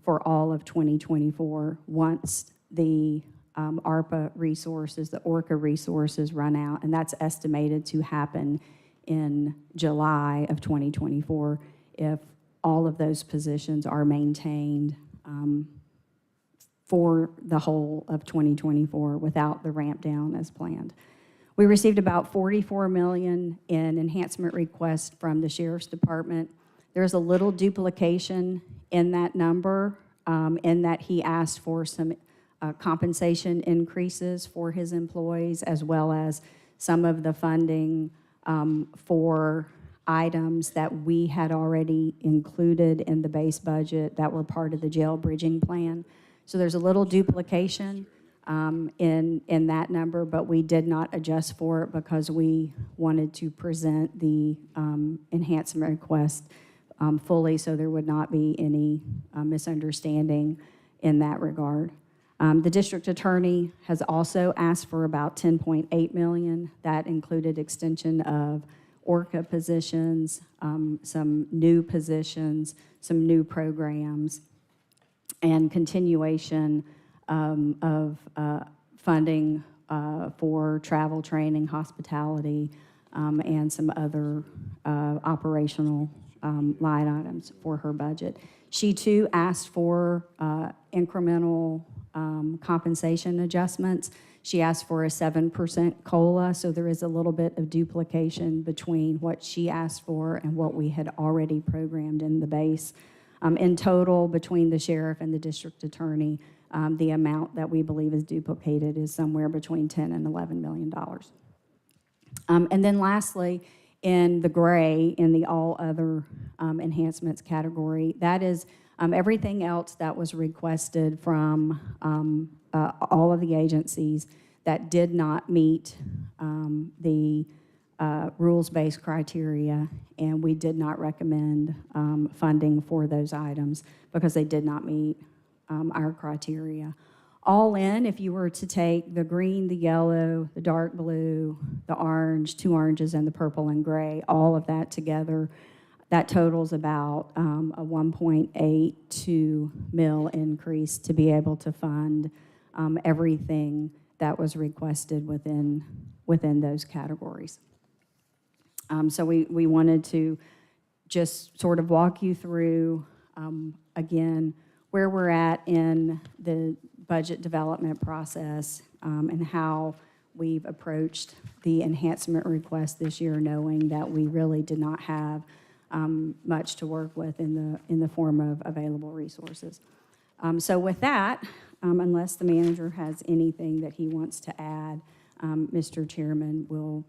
for all of 2024 once the ARPA resources, the ORCA resources run out, and that's estimated to happen in July of 2024 if all of those positions are maintained for the whole of 2024 without the ramp down as planned. We received about $44 million in enhancement requests from the Sheriff's Department. There's a little duplication in that number in that he asked for some compensation increases for his employees, as well as some of the funding for items that we had already included in the base budget that were part of the jail bridging plan. So there's a little duplication in that number, but we did not adjust for it because we wanted to present the enhancement request fully so there would not be any misunderstanding in that regard. The district attorney has also asked for about $10.8 million. That included extension of ORCA positions, some new positions, some new programs, and continuation of funding for travel, training, hospitality, and some other operational line items for her budget. She too asked for incremental compensation adjustments. She asked for a 7% COLA, so there is a little bit of duplication between what she asked for and what we had already programmed in the base. In total, between the sheriff and the district attorney, the amount that we believe is duplicated is somewhere between $10 and $11 million. And then lastly, in the gray, in the all other enhancements category, that is everything else that was requested from all of the agencies that did not meet the rules-based criteria, and we did not recommend funding for those items because they did not meet our criteria. All in, if you were to take the green, the yellow, the dark blue, the orange, 2 oranges, and the purple and gray, all of that together, that totals about a 1.82 mil increase to be able to fund everything that was requested within those categories. So we wanted to just sort of walk you through, again, where we're at in the budget development process and how we've approached the enhancement request this year, knowing that we really did not have much to work with in the form of available resources. So with that, unless the manager has anything that he wants to add, Mr. Chairman will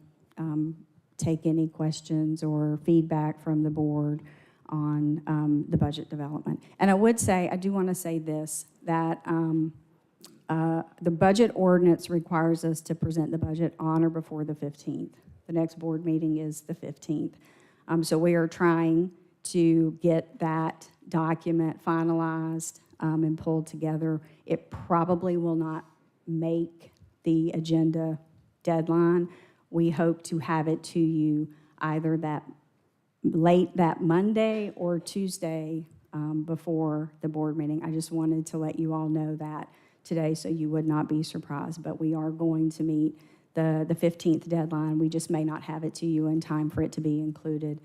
take any questions or feedback from the board on the budget development. And I do want to say this, that the budget ordinance requires us to present the budget on or before the 15th. The next board meeting is the 15th. So we are trying to get that document finalized and pulled together. It probably will not make the agenda deadline. We hope to have it to you either late that Monday or Tuesday before the board meeting. I just wanted to let you all know that today so you would not be surprised, but we are going to meet the 15th deadline. We just may not have it to you in time for it to be included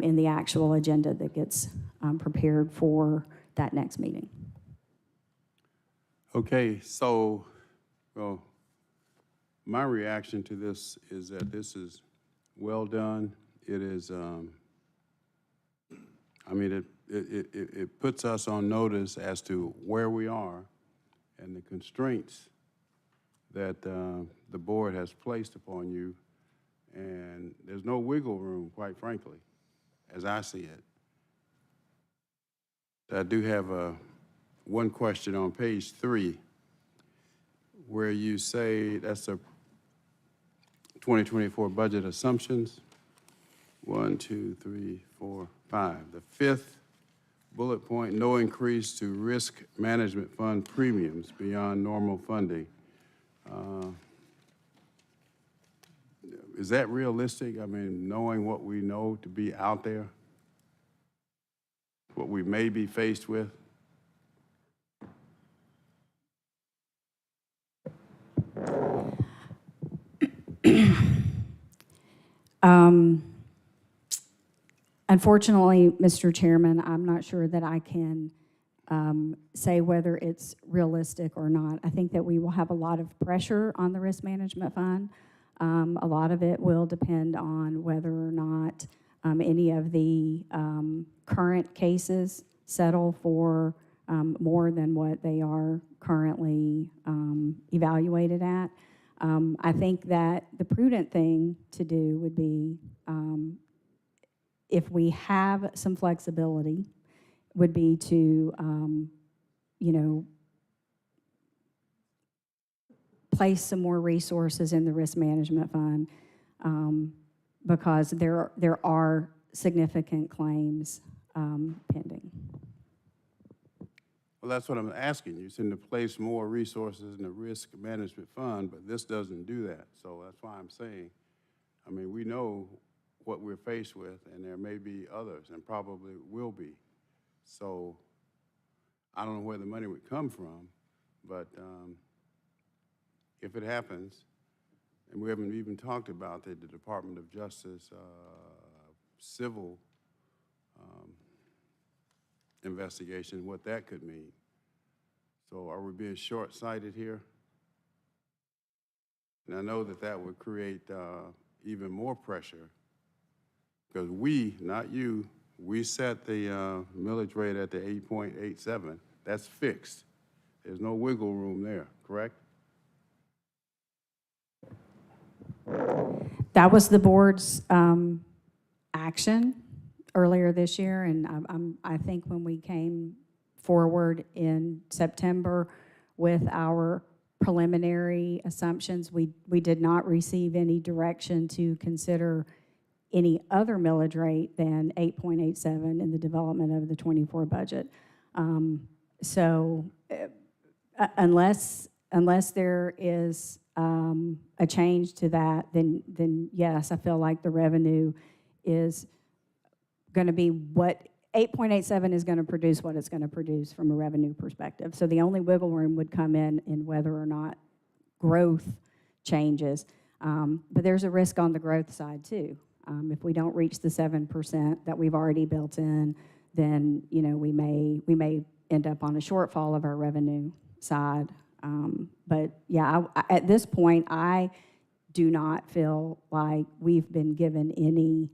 in the actual agenda that gets prepared for that next meeting. Okay, so, well, my reaction to this is that this is well done. It is, I mean, it puts us on notice as to where we are and the constraints that the board has placed upon you, and there's no wiggle room, quite frankly, as I see it. I do have one question on page 3, where you say that's a 2024 budget assumptions. 1, 2, 3, 4, 5. The 5th bullet point, no increase to risk management fund premiums beyond normal funding. Is that realistic? I mean, knowing what we know to be out there, what we may be faced with? Unfortunately, Mr. Chairman, I'm not sure that I can say whether it's realistic or not. I think that we will have a lot of pressure on the risk management fund. A lot of it will depend on whether or not any of the current cases settle for more than what they are currently evaluated at. I think that the prudent thing to do would be, if we have some flexibility, would be to, place some more resources in the risk management fund, because there are significant claims pending. Well, that's what I'm asking you. It's to place more resources in the risk management fund, but this doesn't do that. So that's why I'm saying, I mean, we know what we're faced with, and there may be others, and probably will be. So I don't know where the money would come from, but if it happens, and we haven't even talked about the Department of Justice civil investigation, what that could mean. So are we being short-sighted here? And I know that that would create even more pressure, because we, not you, we set the millage rate at the 8.87. That's fixed. There's no wiggle room there, correct? That was the board's action earlier this year, and I think when we came forward in September with our preliminary assumptions, we did not receive any direction to consider any other millage rate than 8.87 in the development of the 24 budget. So unless there is a change to that, then yes, I feel like the revenue is going to be what 8.87 is going to produce, what it's going to produce from a revenue perspective. So the only wiggle room would come in whether or not growth changes. But there's a risk on the growth side too. If we don't reach the 7% that we've already built in, then we may end up on a shortfall of our revenue side. But yeah, at this point, I do not feel like we've been given any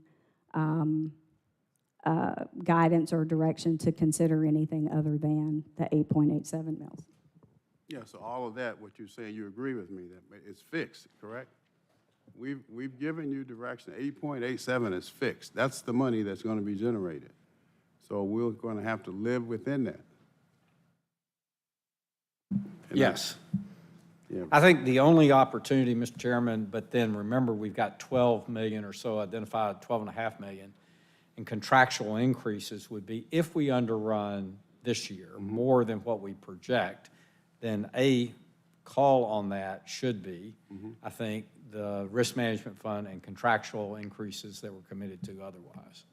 guidance or direction to consider anything other than the 8.87 mils. Yeah, so all of that, what you're saying, you agree with me that it's fixed, correct? We've given you direction. 8.87 is fixed. That's the money that's going to be generated. So we're going to have to live within that. And Yes. Yeah. I think the only opportunity, Mr. Chairman, but then remember, we've got 12 million or so identified, 12.5 million, and contractual increases would be, if we underrun this year more than what we project, then a call on that should be, I think, the risk management fund and contractual increases that we're committed to otherwise.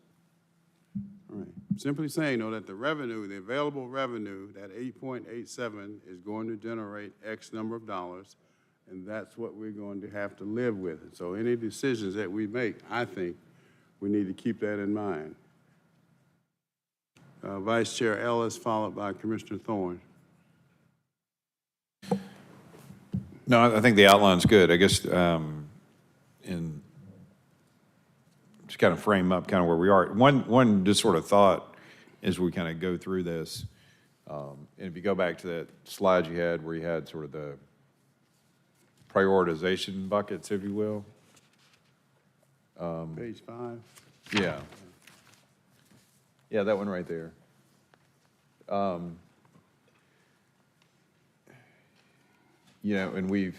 All right. Simply saying, though, that the revenue, the available revenue, that 8.87 is going to generate X number of dollars, and that's what we're going to have to live with. And so any decisions that we make, I think, we need to keep that in mind. Vice Chair Ellis, followed by Commissioner Thorne. No, I think the outline's good. I guess in just kind of frame up kind of where we are. One just sort of thought as we kind of go through this, and if you go back to that slide you had where you had sort of the prioritization buckets, if you will. Page 5. Yeah. Yeah, that one right there. and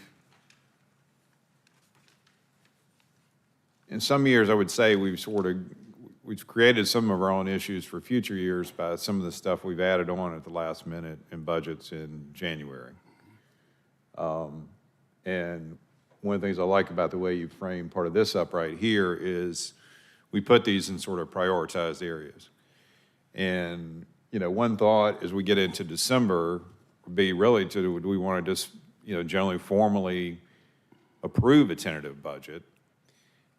in some years, I would say we've created some of our own issues for future years by some of the stuff we've added on at the last minute in budgets in January. And one of the things I like about the way you frame part of this up right here is we put these in sort of prioritized areas. And, one thought as we get into December would be really do we want to just, generally formally approve a tentative budget?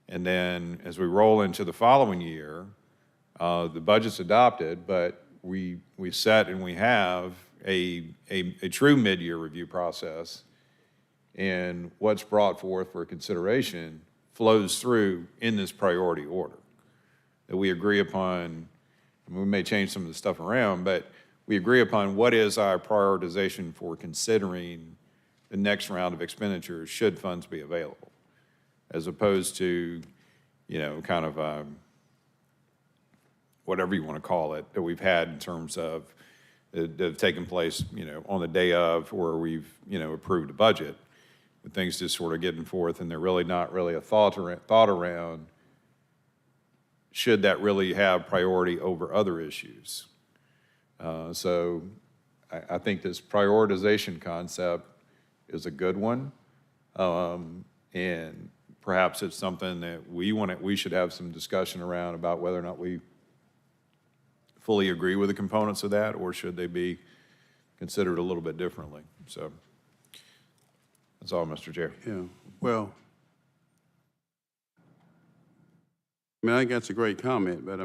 And then as we roll into the following year, the budget's adopted, but we set and we have a true mid-year review process, and what's brought forth for consideration flows through in this priority order that we agree upon. And we may change some of the stuff around, but we agree upon what is our prioritization for considering the next round of expenditures should funds be available, as opposed to, kind of whatever you want to call it, that we've had in terms of that have taken place, on the day of where we've, approved a budget, with things just sort of getting forth and they're really not really a thought around should that really have priority over other issues. So I think this prioritization concept is a good one. And perhaps it's something that we should have some discussion around about whether or not we fully agree with the components of that, or should they be considered a little bit differently. So that's all, Mr. Chair. Yeah, well, I think that's a great comment, but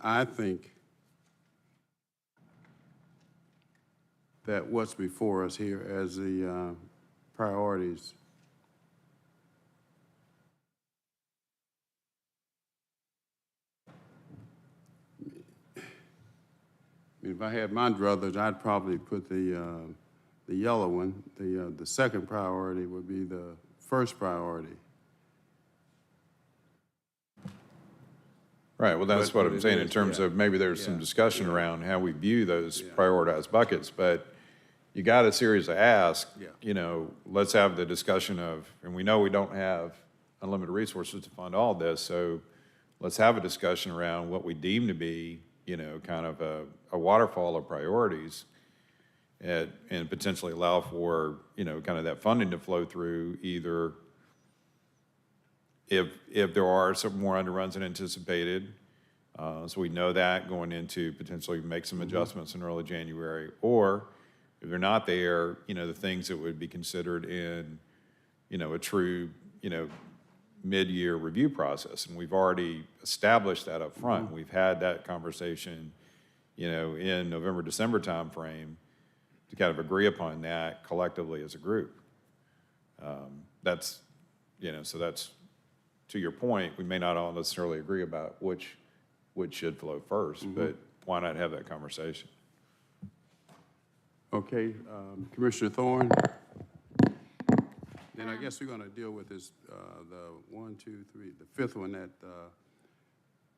I think that what's before us here as the priorities if I had my druthers, I'd probably put the yellow one. The second priority would be the first priority. Right, well, that's what I'm saying in terms of maybe there's some discussion around how we view those prioritized buckets, but you got a series of asks, let's have the discussion of, and we know we don't have unlimited resources to fund all this, so let's have a discussion around what we deem to be, kind of a waterfall of priorities, and potentially allow for, kind of that funding to flow through either if there are some more underruns than anticipated, so we know that going into potentially make some adjustments in early January, or if they're not there, the things that would be considered in, a true, mid-year review process. And we've already established that up front. We've had that conversation, in November, December timeframe to kind of agree upon that collectively as a group. That's, so that's, to your point, we may not all necessarily agree about which should flow first, but why not have that conversation? Okay, Commissioner Thorne. Then I guess we're going to deal with this, the 1, 2, 3, the fifth one that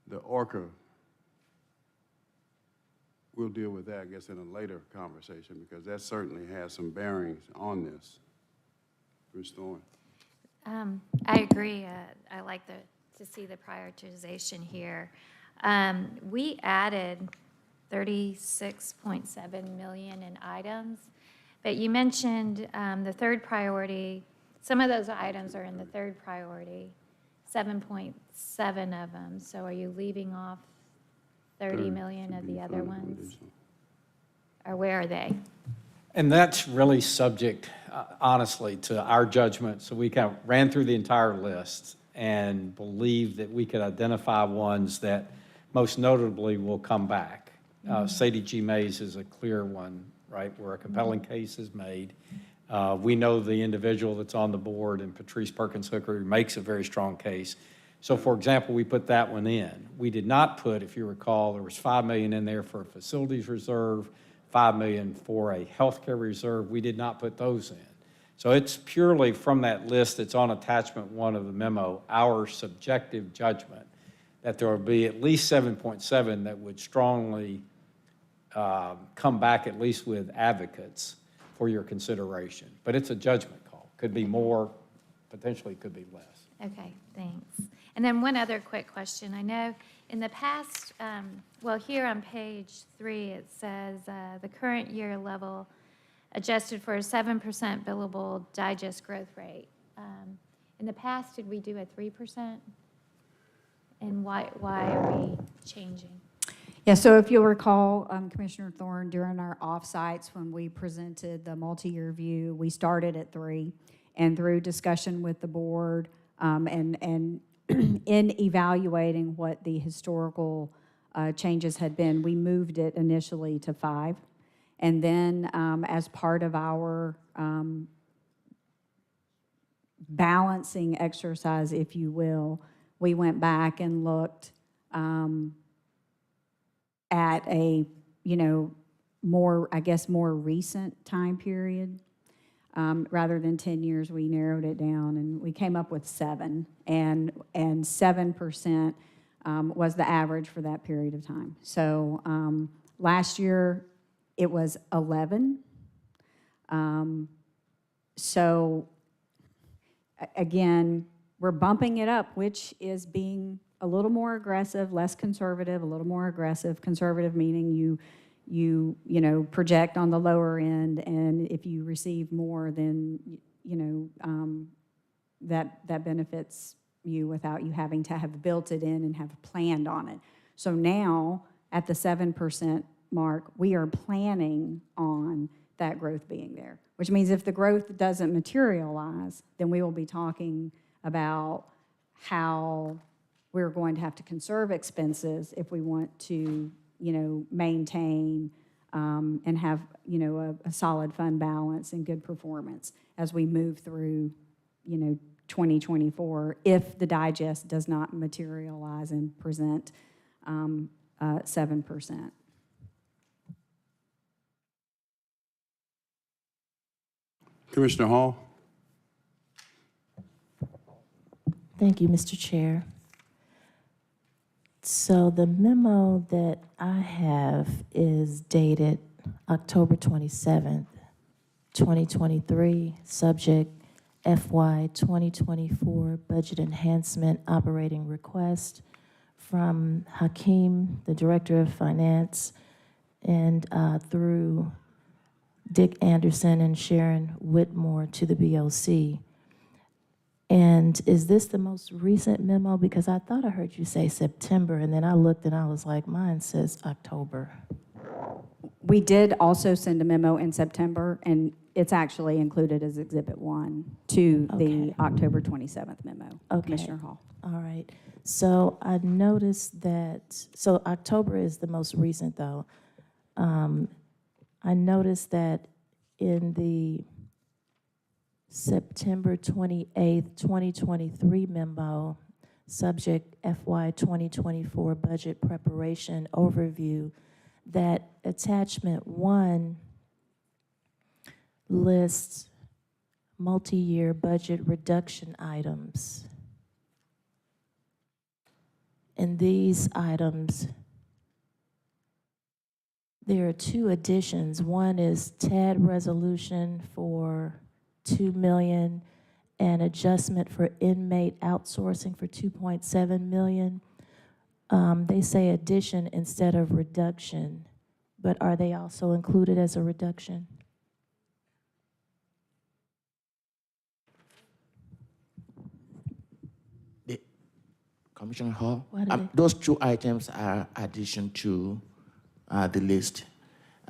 the ORCA. We'll deal with that, I guess, in a later conversation because that certainly has some bearings on this. Ms. Thorne. I agree. I like to see the prioritization here. We added 36.7 million in items, but you mentioned the third priority. Some of those items are in the third priority, 7.7 of them. So are you leaving off 30 million of the other ones? Or where are they? And that's really subject, honestly, to our judgment. So we kind of ran through the entire list and believe that we could identify ones that most notably will come back. Sadie G. Mays is a clear one, right, where a compelling case is made. We know the individual that's on the board, and Patrice Perkins Hooker makes a very strong case. So, for example, we put that one in. We did not put, if you recall, there was $5 million in there for a facilities reserve, $5 million for a healthcare reserve. We did not put those in. So it's purely from that list that's on attachment 1 of the memo, our subjective judgment that there will be at least 7.7 that would strongly come back, at least with advocates. for your consideration. But it's a judgment call. Could be more, potentially could be less. Okay, thanks. And then one other quick question. I know in the past, well, here on page 3, it says the current year level adjusted for a 7% billable digest growth rate. In the past, did we do a 3%? And why are we changing? Yeah, so if you'll recall, Commissioner Thorne, during our offsites when we presented the multi-year view, we started at 3, and through discussion with the board and in evaluating what the historical changes had been, we moved it initially to 5. And then as part of our balancing exercise, if you will, we went back and looked at a, more, I guess, more recent time period. Rather than 10 years, we narrowed it down, and we came up with 7. And 7% was the average for that period of time. So last year, it was 11. So again, we're bumping it up, which is being a little more aggressive, less conservative, a little more aggressive. Conservative meaning you project on the lower end, and if you receive more, then that benefits you without you having to have built it in and have planned on it. So now at the 7% mark, we are planning on that growth being there, which means if the growth doesn't materialize, then we will be talking about how we're going to have to conserve expenses if we want to, maintain and have, a solid fund balance and good performance as we move through, 2024, if the digest does not materialize and present 7%. Commissioner Hall. Thank you, Mr. Chair. So the memo that I have is dated October 27th, 2023, subject FY 2024 Budget Enhancement Operating Request from Hakeem, the Director of Finance, and through Dick Anderson and Sharon Whitmore to the BOC. And is this the most recent memo? Because I thought I heard you say September, and then I looked and I was like, mine says October. We did also send a memo in September, and it's actually included as Exhibit 1 to the October 27th memo, Commissioner Hall. All right. So I noticed that, so October is the most recent, though. I noticed that in the September 28th, 2023 memo, subject FY 2024 Budget Preparation Overview, that attachment 1 lists multi-year budget reduction items. And these items, there are 2 additions. One is TAD resolution for $2 million and adjustment for inmate outsourcing for $2.7 million. They say addition instead of reduction, but are they also included as a reduction? Commissioner Hall, What are they? those 2 items are addition to the list.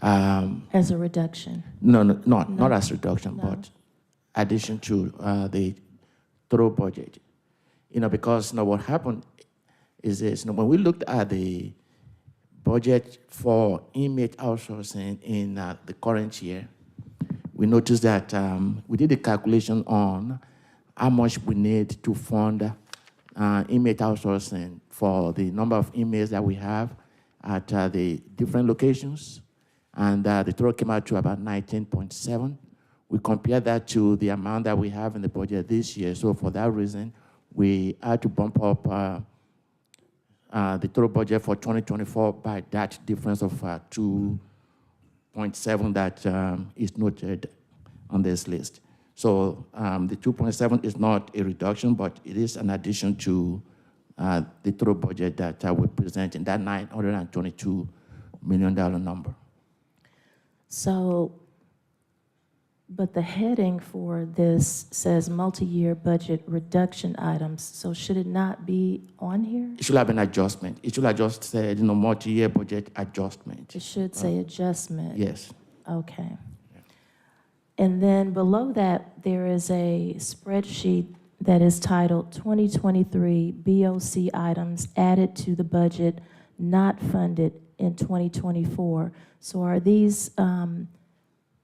As a reduction? Not as reduction, No. but addition to the total budget. Because what happened is this. When we looked at the budget for inmate outsourcing in the current year, we noticed that we did a calculation on how much we need to fund inmate outsourcing for the number of inmates that we have at the different locations, and the total came out to about 19.7. We compared that to the amount that we have in the budget this year. So for that reason, we had to bump up the total budget for 2024 by that difference of 2 2.7 that is noted on this list. So the 2.7 is not a reduction, but it is an addition to the total budget that we present in that $922 million number. So, but the heading for this says multi-year budget reduction items, so should it not be on here? It should have an adjustment. It should have just said, multi-year budget adjustment. It should say adjustment. Yes. Okay. And then below that, there is a spreadsheet that is titled 2023 BOC items added to the budget not funded in 2024. So are these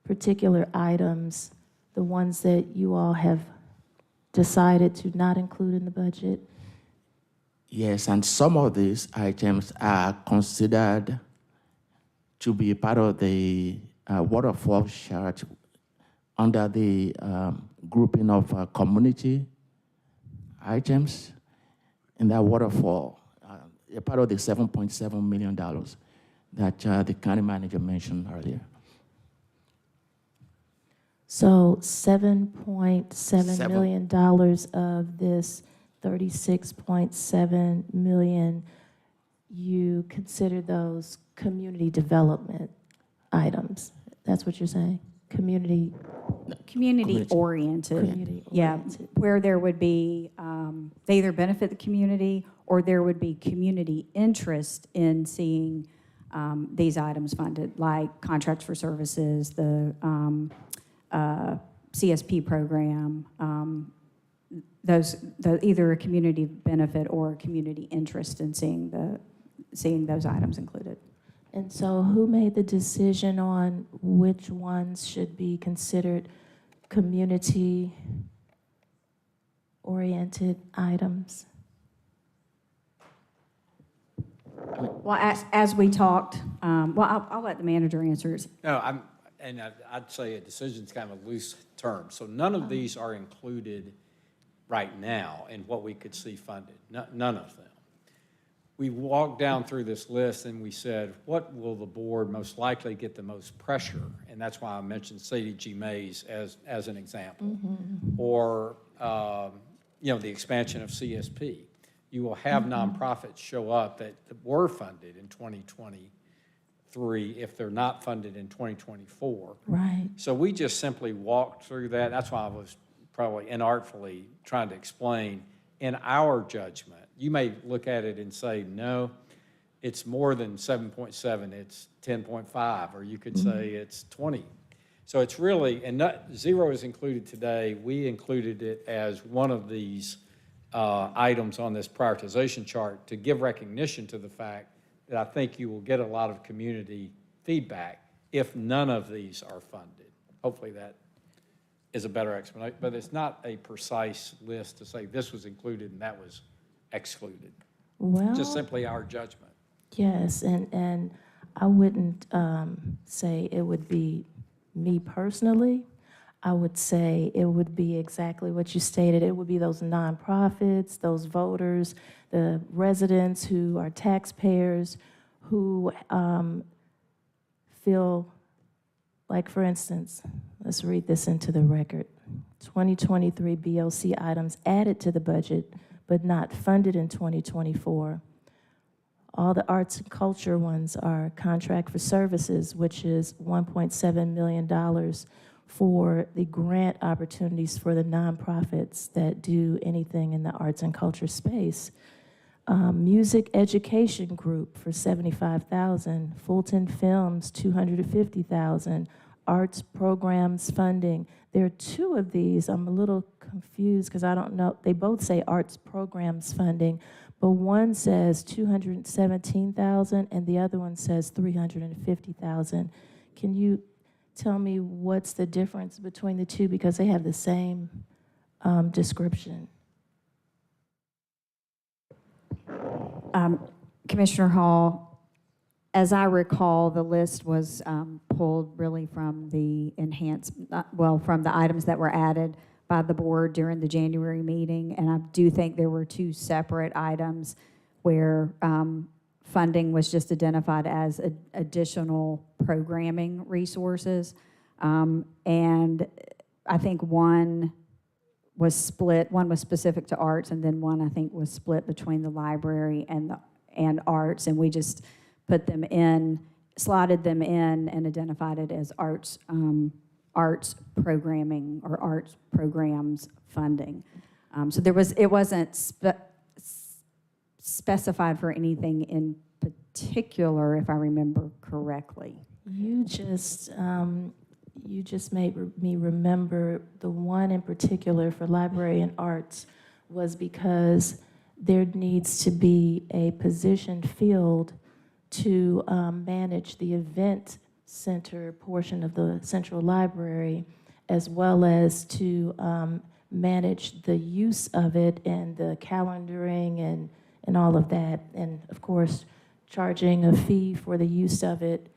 particular items the ones that you all have decided to not include in the budget? Yes, and some of these items are considered to be part of the waterfall chart under the grouping of community items in that waterfall. A part of the $7.7 million that the county manager mentioned earlier. So $7.7 million of this $36.7 million, you consider those community development items. That's what you're saying? Community Community-oriented. Yeah, where there would be, they either benefit the community or there would be community interest in seeing these items funded, like contracts for services, the CSP program, either a community benefit or a community interest in seeing those items included. And so who made the decision on which ones should be considered community-oriented items? Well, as we talked, I'll let the manager answer. No, I'd say a decision's kind of a loose term. So none of these are included right now in what we could see funded, none of them. We walked down through this list and we said, what will the board most likely get the most pressure? And that's why I mentioned CDG Mays as an example. Or, the expansion of CSP. You will have nonprofits show up that were funded in 2023 if they're not funded in 2024. Right. So we just simply walked through that. That's why I was probably inartfully trying to explain in our judgment. You may look at it and say, no, it's more than 7.7, it's 10.5, or you could say it's 20. So it's really, and zero is included today. We included it as one of these items on this prioritization chart to give recognition to the fact that I think you will get a lot of community feedback if none of these are funded. Hopefully that is a better explanation, but it's not a precise list to say this was included and that was excluded. Well, Just simply our judgment. yes, and I wouldn't say it would be me personally. I would say it would be exactly what you stated. It would be those nonprofits, those voters, the residents who are taxpayers, who feel like, for instance, let's read this into the record. 2023 BOC items added to the budget, but not funded in 2024. All the arts and culture ones are contract for services, which is $1.7 million for the grant opportunities for the nonprofits that do anything in the arts and culture space. Music education group for $75,000, Fulton Films $250,000, arts programs funding. There are two of these. I'm a little confused because I don't know. They both say arts programs funding, but one says $217,000 and the other one says $350,000. Can you tell me what's the difference between the two, because they have the same description? Commissioner Hall, as I recall, the list was pulled really from the from the items that were added by the board during the January meeting, and I do think there were two separate items where funding was just identified as additional programming resources. And I think one was split, one was specific to arts, and then one I think was split between the library and arts, and we just put them in, slotted them in, and identified it as arts programming or arts programs funding. So it wasn't specified for anything in particular, if I remember correctly. You just made me remember the one in particular for library and arts was because there needs to be a position filled to manage the event center portion of the central library, as well as to manage the use of it and the calendaring and all of that, and of course charging a fee for the use of it.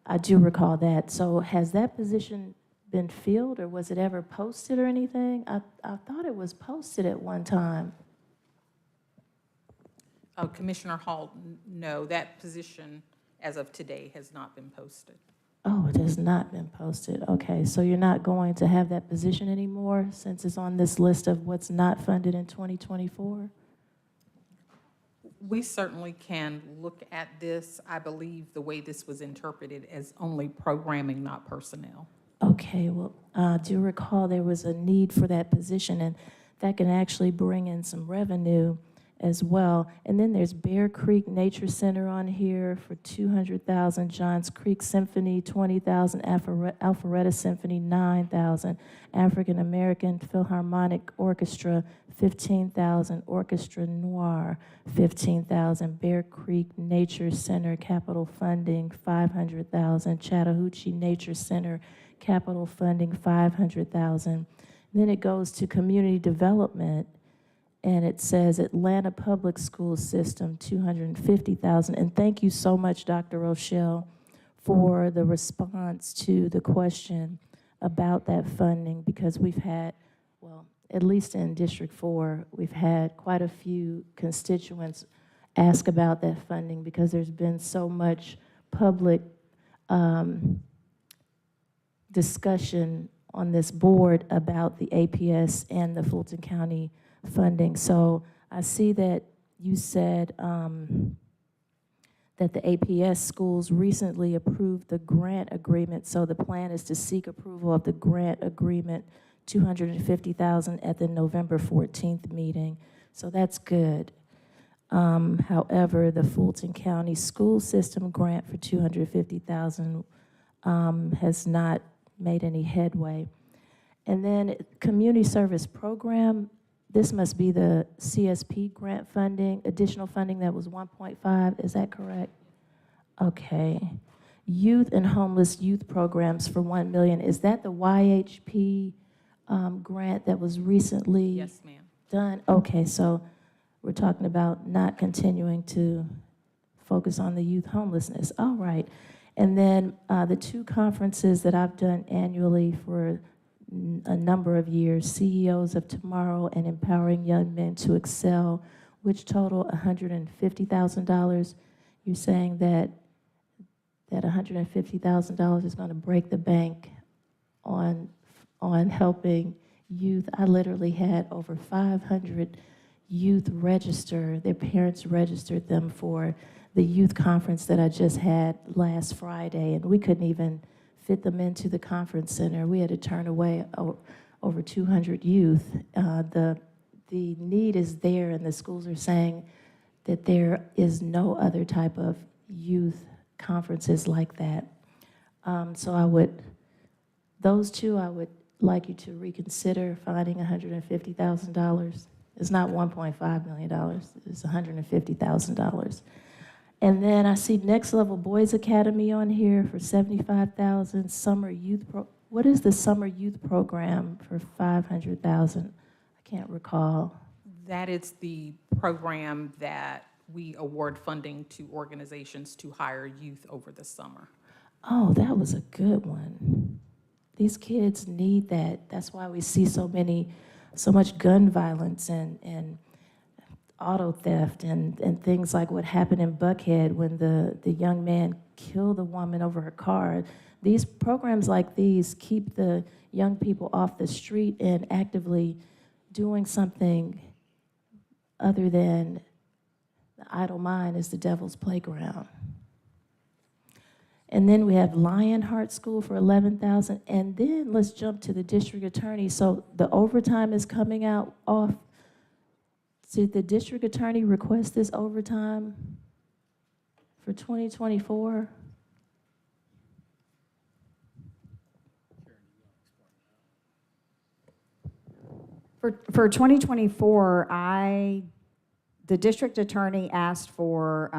I do recall that. So has that position been filled, or was it ever posted or anything? I thought it was posted at one time. Commissioner Hall, no, that position as of today has not been posted. Oh, it has not been posted. Okay, so you're not going to have that position anymore since it's on this list of what's not funded in 2024? We certainly can look at this. I believe the way this was interpreted as only programming, not personnel. Okay, well, I do recall there was a need for that position, and that can actually bring in some revenue as well. And then there's Bear Creek Nature Center on here for $200,000, Johns Creek Symphony, $20,000, Alpharetta Symphony, $9,000, African American Philharmonic Orchestra, $15,000, Orchestra Noir, $15,000, Bear Creek Nature Center capital funding, $500,000, Chattahoochee Nature Center capital funding, $500,000. Then it goes to community development, and it says Atlanta Public School System, $250,000. And thank you so much, Dr. Rochelle, for the response to the question about that funding, because we've had, well, at least in District 4, we've had quite a few constituents ask about that funding because there's been so much public discussion on this board about the APS and the Fulton County funding. So I see that you said that the APS schools recently approved the grant agreement. So the plan is to seek approval of the grant agreement, $250,000 at the November 14th meeting. So that's good. However, the Fulton County School System grant for $250,000 has not made any headway. And then community service program, this must be the CSP grant funding, additional funding that was 1.5, is that correct? Okay. Youth and homeless youth programs for $1 million, is that the YHP grant that was recently Yes, ma'am. done? Okay, so we're talking about not continuing to focus on the youth homelessness. All right. And then the two conferences that I've done annually for a number of years, CEOs of Tomorrow and Empowering Young Men to Excel, which total $150,000. You're saying that $150,000 is going to break the bank on helping youth. I literally had over 500 youth register. Their parents registered them for the youth conference that I just had last Friday, and we couldn't even fit them into the conference center. We had to turn away over 200 youth. The need is there, and the schools are saying that there is no other type of youth conferences like that. So those two, I would like you to reconsider finding $150,000. It's not $1.5 million, it's $150,000. And then I see Next Level Boys Academy on here for $75,000. Summer Youth what is the Summer Youth Program for $500,000? I can't recall. That is the program that we award funding to organizations to hire youth over the summer. Oh, that was a good one. These kids need that. That's why we see so much gun violence and auto theft and things like what happened in Buckhead when the young man killed the woman over her car. These programs like these keep the young people off the street and actively doing something other than the idle mind is the devil's playground. And then we have Lionheart School for $11,000. And then let's jump to the district attorney. So the overtime is coming out off. Did the district attorney request this overtime for 2024? For 2024, the district attorney asked for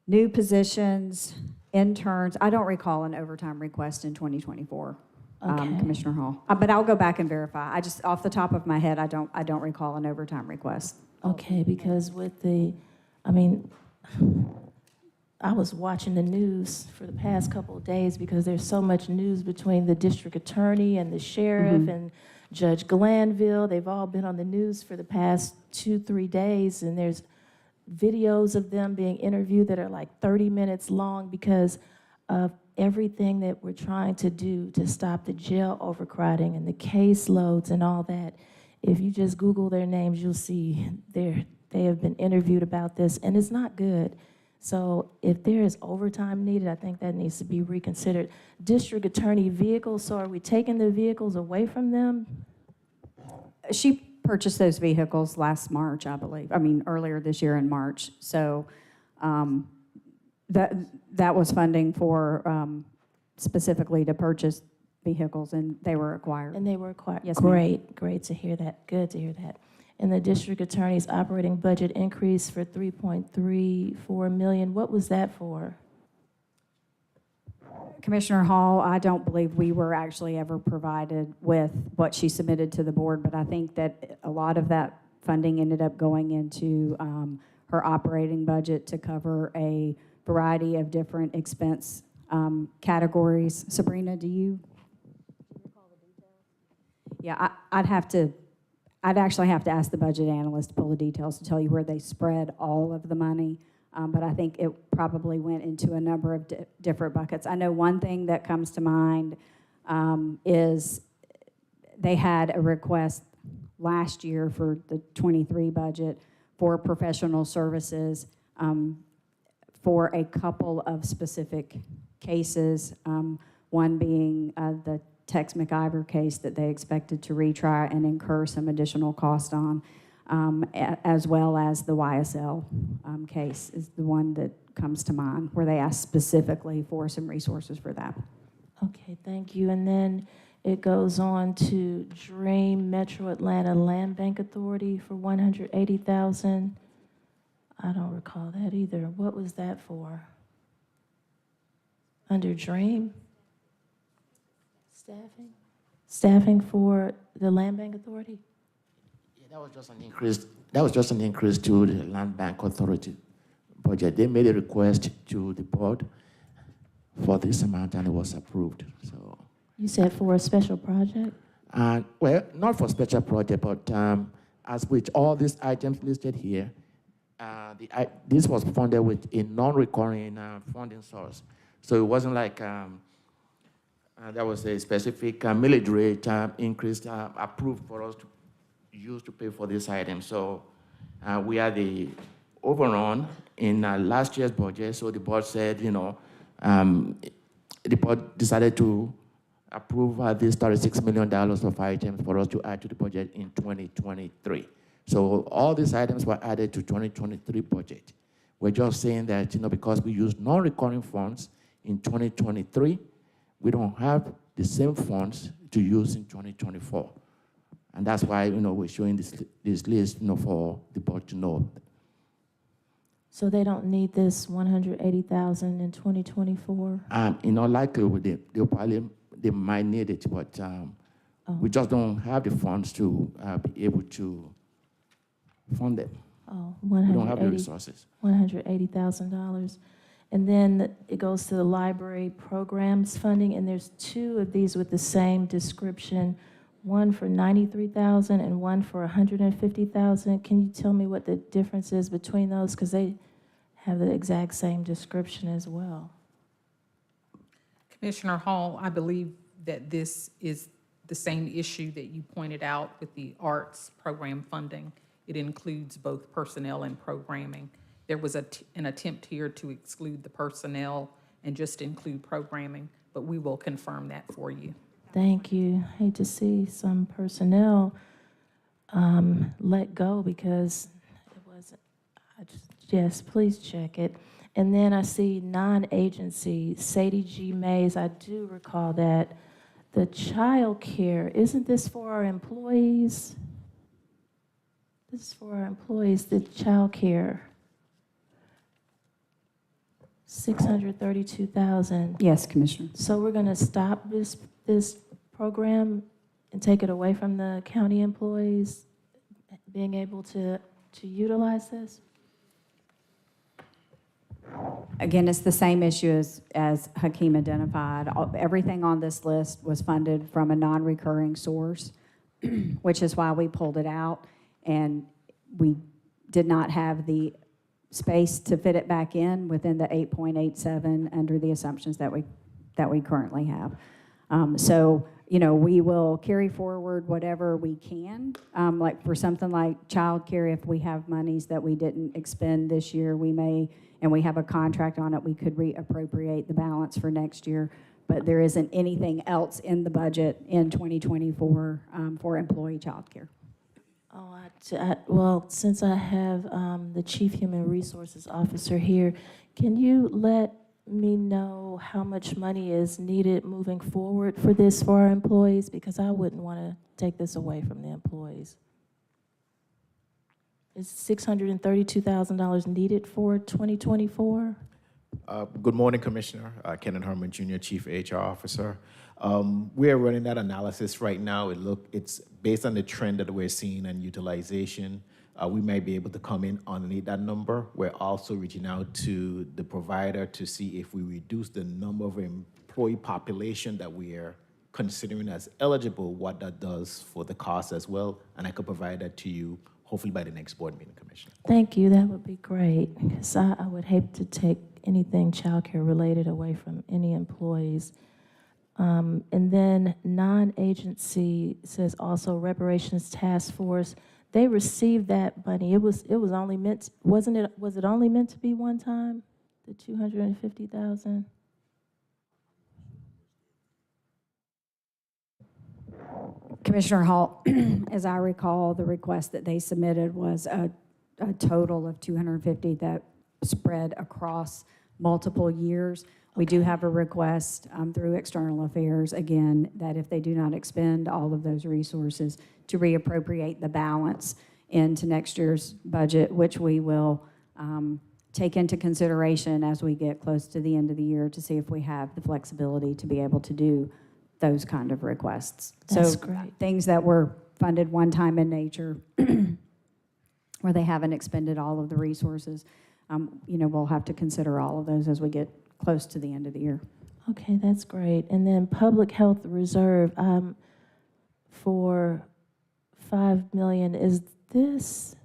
new positions, interns. I don't recall an overtime request in 2024, Okay. Commissioner Hall. But I'll go back and verify. I just, off the top of my head, I don't recall an overtime request. Okay, because with I was watching the news for the past couple of days because there's so much news between the district attorney and the sheriff and Judge Glanville. They've all been on the news for the past 2-3 days, and there's videos of them being interviewed that are like 30 minutes long because of everything that we're trying to do to stop the jail overcrowding and the caseloads and all that. If you just Google their names, you'll see they have been interviewed about this, and it's not good. So if there is overtime needed, I think that needs to be reconsidered. District attorney vehicles, so are we taking the vehicles away from them? She purchased those vehicles last March, I believe. I mean, earlier this year in March. So that was funding for specifically to purchase vehicles, and they were acquired. And they were acquired. Yes, ma'am. Great to hear that. Good to hear that. And the district attorney's operating budget increase for $3.34 million. What was that for? Commissioner Hall, I don't believe we were actually ever provided with what she submitted to the board, but I think that a lot of that funding ended up going into her operating budget to cover a variety of different expense categories. Sabrina, do you recall the details? Yeah, I'd actually have to ask the budget analyst to pull the details to tell you where they spread all of the money. But I think it probably went into a number of different buckets. I know one thing that comes to mind is they had a request last year for the 23 budget for professional services for a couple of specific cases, one being the Tex McIver case that they expected to retry and incur some additional cost on. As well as the YSL case is the one that comes to mind, where they asked specifically for some resources for that. Okay, thank you. And then it goes on to Dream Metro Atlanta Land Bank Authority for $180,000. I don't recall that either. What was that for? Under Dream? Staffing? Staffing for the Land Bank Authority? That was just an increase. That was just an increase to the Land Bank Authority budget. They made a request to the board for this amount, and it was approved. So. You said for a special project? Well, not for special project, but as with all these items listed here, this was funded with a non-recurring funding source. So it wasn't like there was a specific millage rate increase approved for us to used to pay for this item. So we had the overrun in last year's budget. So the board said, the board decided to approve this $36 million of items for us to add to the budget in 2023. So all these items were added to 2023 budget. We're just saying that, because we use non-recurring funds in 2023, we don't have the same funds to use in 2024. And that's why, we're showing this list, for the board to know. So they don't need this $180,000 in 2024? Likely they might need it, but we just don't have the funds to be able to fund them. Oh, we don't have the resources. $180,000. And then it goes to the library programs funding, and there's two of these with the same description. one for 93,000 and one for 150,000. Can you tell me what the difference is between those? Because they have the exact same description as well. Commissioner Hall, I believe that this is the same issue that you pointed out with the arts program funding. It includes both personnel and programming. There was an attempt here to exclude the personnel and just include programming, but we will confirm that for you. Thank you. Hate to see some personnel let go because it wasn't, yes, please check it. And then I see non-agency, Sadie G. Mays, I do recall that. The child care, isn't this for our employees? This is for our employees, the child care. 632,000. Yes, Commissioner. So we're going to stop this program and take it away from the county employees being able to utilize this? Again, it's the same issue as Hakeem identified. Everything on this list was funded from a non-recurring source, which is why we pulled it out, and we did not have the space to fit it back in within the 8.87 under the assumptions that we currently have. So, you know, we will carry forward whatever we can. Like for something like childcare, if we have monies that we didn't expend this year, we may, and we have a contract on it, we could reappropriate the balance for next year. But there isn't anything else in the budget in 2024 for employee childcare. Oh, well, since I have the Chief Human Resources Officer here, can you let me know how much money is needed moving forward for this for our employees? Because I wouldn't want to take this away from the employees. Is $632,000 needed for 2024? Good morning, Commissioner. Kenneth Herman, Jr., Chief HR Officer. We are running that analysis right now. It's based on the trend that we're seeing and utilization. We might be able to come in underneath that number. We're also reaching out to the provider to see if we reduce the number of employee population that we are considering as eligible, what that does for the cost as well. And I could provide that to you hopefully by the next board meeting, Commissioner. Thank you. That would be great. Because I would hate to take anything childcare related away from any employees. And then non-agency says also reparations task force. They received that money. It was only meant, was it only meant to be one time? The 250,000? Commissioner Hall, as I recall, the request that they submitted was a total of 250 that spread across multiple years. We do have a request through External Affairs, again, that if they do not expend all of those resources, to reappropriate the balance into next year's budget, which we will take into consideration as we get close to the end of the year to see if we have the flexibility to be able to do those kind of requests. That's so great. Things that were funded one time in nature, where they haven't expended all of the resources, you know, we'll have to consider all of those as we get close to the end of the year. Okay, that's great. And then public health reserve for $5 million. Is this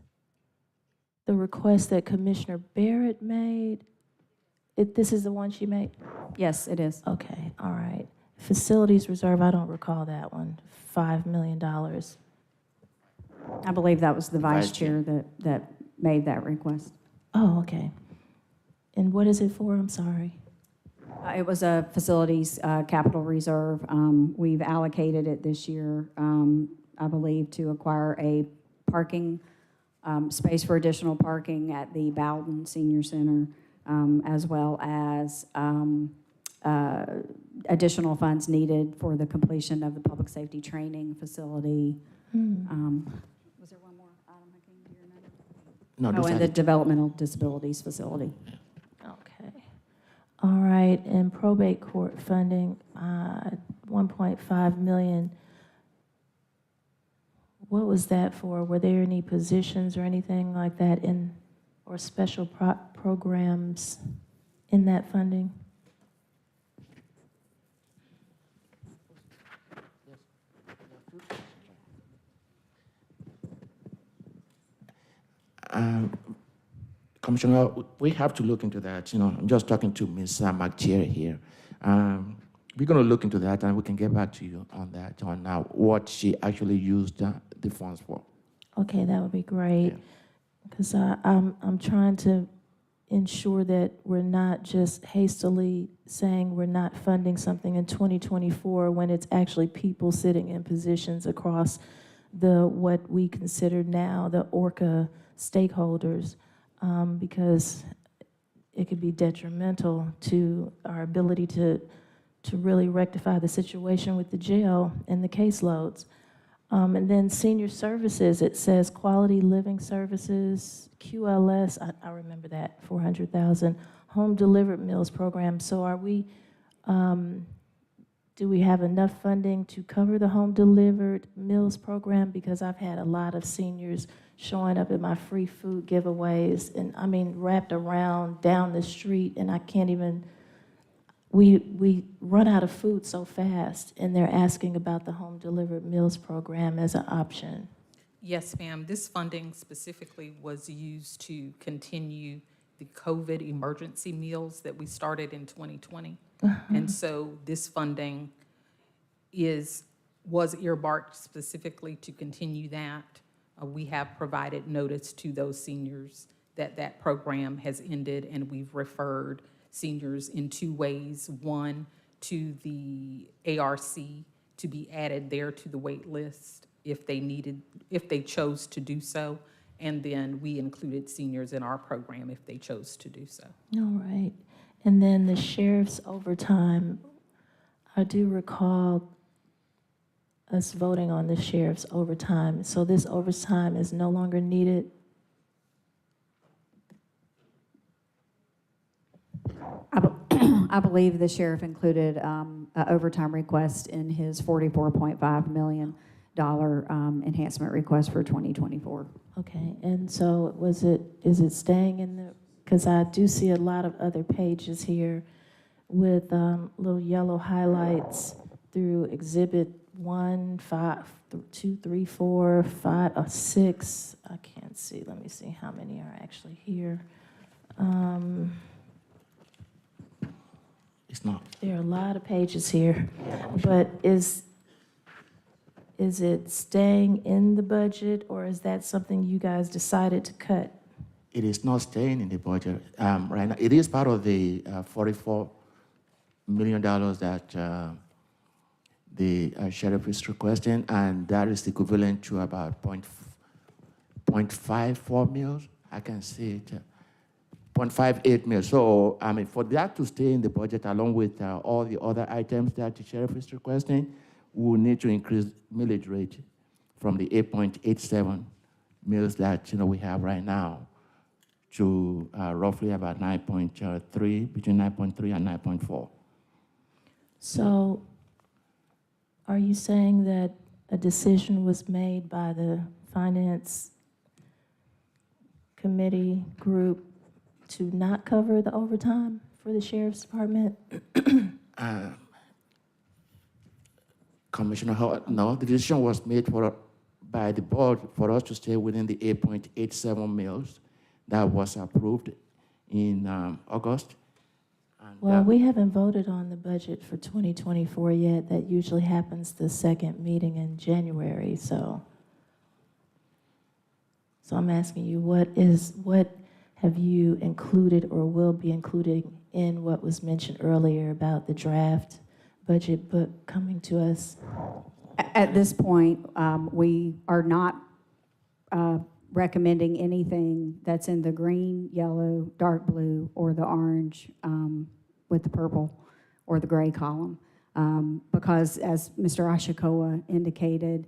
the request that Commissioner Barrett made? This is the one she made? Yes, it is. Okay, all right. Facilities reserve, I don't recall that one. $5 million. I believe that was the vice chair that made that request. Oh, okay. And what is it for? I'm sorry. It was a facilities capital reserve. We've allocated it this year, I believe, to acquire a parking space for additional parking at the Bowden Senior Center, as well as additional funds needed for the completion of the public safety training facility. Was there one more item I came to your No, and the developmental disabilities facility. Okay. All right, and probate court funding, 1.5 million. What was that for? Were there any positions or anything like that in, or special programs in that funding? Commissioner, we have to look into that. I'm just talking to Ms. McChere here. We're going to look into that, and we can get back to you on that, on what she actually used the funds for. Okay, that would be great. Because I'm trying to ensure that we're not just hastily saying we're not funding something in 2024 when it's actually people sitting in positions across what we consider now the ORCA stakeholders, because it could be detrimental to our ability to really rectify the situation with the jail and the caseloads. And then senior services, it says quality living services, QLS, I remember that, 400,000, home delivered meals program. So are we, do we have enough funding to cover the home delivered meals program? Because I've had a lot of seniors showing up at my free food giveaways, and I mean, wrapped around down the street, and I can't even, we run out of food so fast, and they're asking about the home delivered meals program as an option. Yes, ma'am. This funding specifically was used to continue the COVID emergency meals that we started in 2020. And so this funding was earmarked specifically to continue that. We have provided notice to those seniors that that program has ended, and we've referred seniors in 2 ways. One, to the ARC to be added there to the wait list if they chose to do so. And then we included seniors in our program if they chose to do so. All right. And then the sheriff's overtime, I do recall us voting on the sheriff's overtime. So this overtime is no longer needed? I believe the sheriff included an overtime request in his $44.5 million enhancement request for 2024. Okay, and so is it staying in the, because I do see a lot of other pages here with little yellow highlights through Exhibit 1, 5, 2, 3, 4, 5, 6. I can't see. Let me see how many are actually here. It's not. There are a lot of pages here, but is it staying in the budget, or is that something you guys decided to cut? It is not staying in the budget right now. It is part of the $44 million that the sheriff is requesting, and that is equivalent to about 0.54 mils. I can see it. 0.58 mil. So, I mean, for that to stay in the budget along with all the other items that the sheriff is requesting, we will need to increase millage rate from the 8.87 mils that we have right now to roughly about 9.3, between 9.3 and 9.4. So, are you saying that a decision was made by the finance committee group to not cover the overtime for the sheriff's department? Commissioner Howard, no, the decision was made by the board for us to stay within the 8.87 mils that was approved in August. And Well, we haven't voted on the budget for 2024 yet. That usually happens the second meeting in January, so I'm asking you, what have you included or will be included in what was mentioned earlier about the draft budget book coming to us? At this point, we are not recommending anything that's in the green, yellow, dark blue, or the orange with the purple or the gray column. Because as Mr. Ashikawa indicated,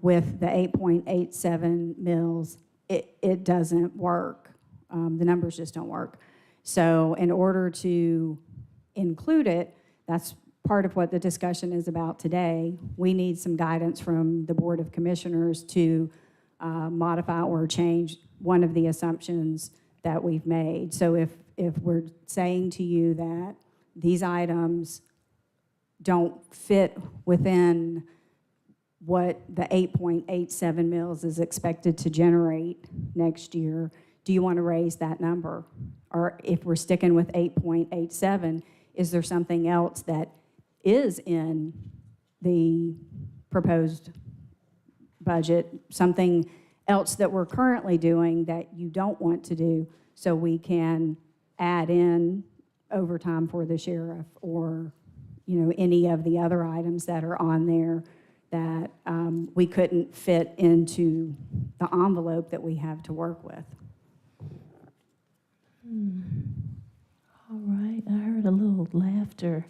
with the 8.87 mils, it doesn't work. The numbers just don't work. So in order to include it, that's part of what the discussion is about today. We need some guidance from the Board of Commissioners to modify or change one of the assumptions that we've made. So if we're saying to you that these items don't fit within what the 8.87 mils is expected to generate next year, do you want to raise that number? Or if we're sticking with 8.87, is there something else that is in the proposed budget, something else that we're currently doing that you don't want to do, so we can add in overtime for the sheriff, or any of the other items that are on there that we couldn't fit into the envelope that we have to work with. All right, I heard a little laughter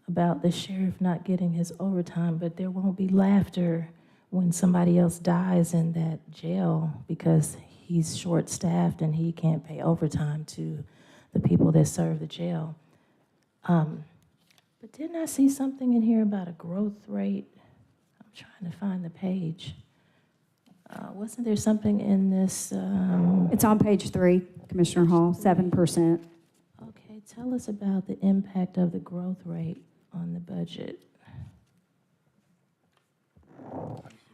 about the sheriff not getting his overtime, but there won't be laughter when somebody else dies in that jail because he's short-staffed and he can't pay overtime to the people that serve the jail. But didn't I see something in here about a growth rate? I'm trying to find the page. Wasn't there something in this? It's on page 3, Commissioner Hall, 7%. Okay, tell us about the impact of the growth rate on the budget.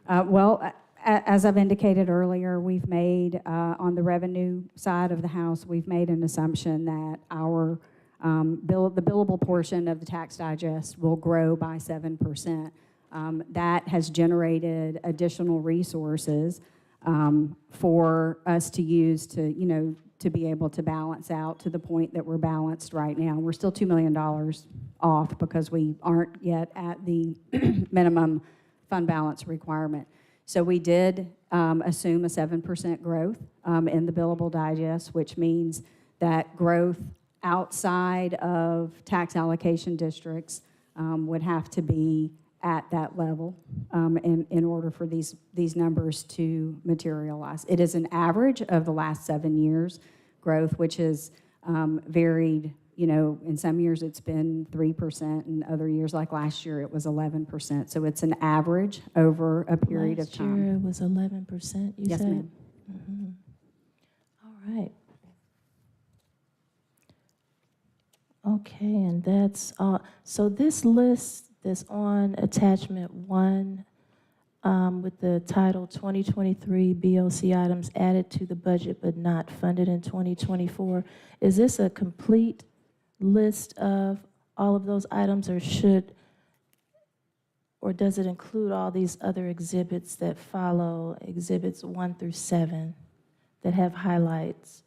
Well, as I've indicated earlier, we've made, on the revenue side of the house, we've made an assumption that our the billable portion of the tax digest will grow by 7%. That has generated additional resources for us to use to, to be able to balance out to the point that we're balanced right now. We're still $2 million off because we aren't yet at the minimum fund balance requirement. So we did assume a 7% growth in the billable digest, which means that growth outside of tax allocation districts would have to be at that level in order for these numbers to materialize. It is an average of the last 7 years growth, which has varied. In some years it's been 3%, and other years, like last year, it was 11%. So it's an average over a period of time. Last year it was 11%, you Yes, said? ma'am. Mm-hmm. All right. Okay, and that's so this list that's on attachment 1 with the title 2023 BOC items added to the budget but not funded in 2024, is this a complete list of all of those items, or does it include all these other exhibits that follow, exhibits 1 through 7 that have highlights?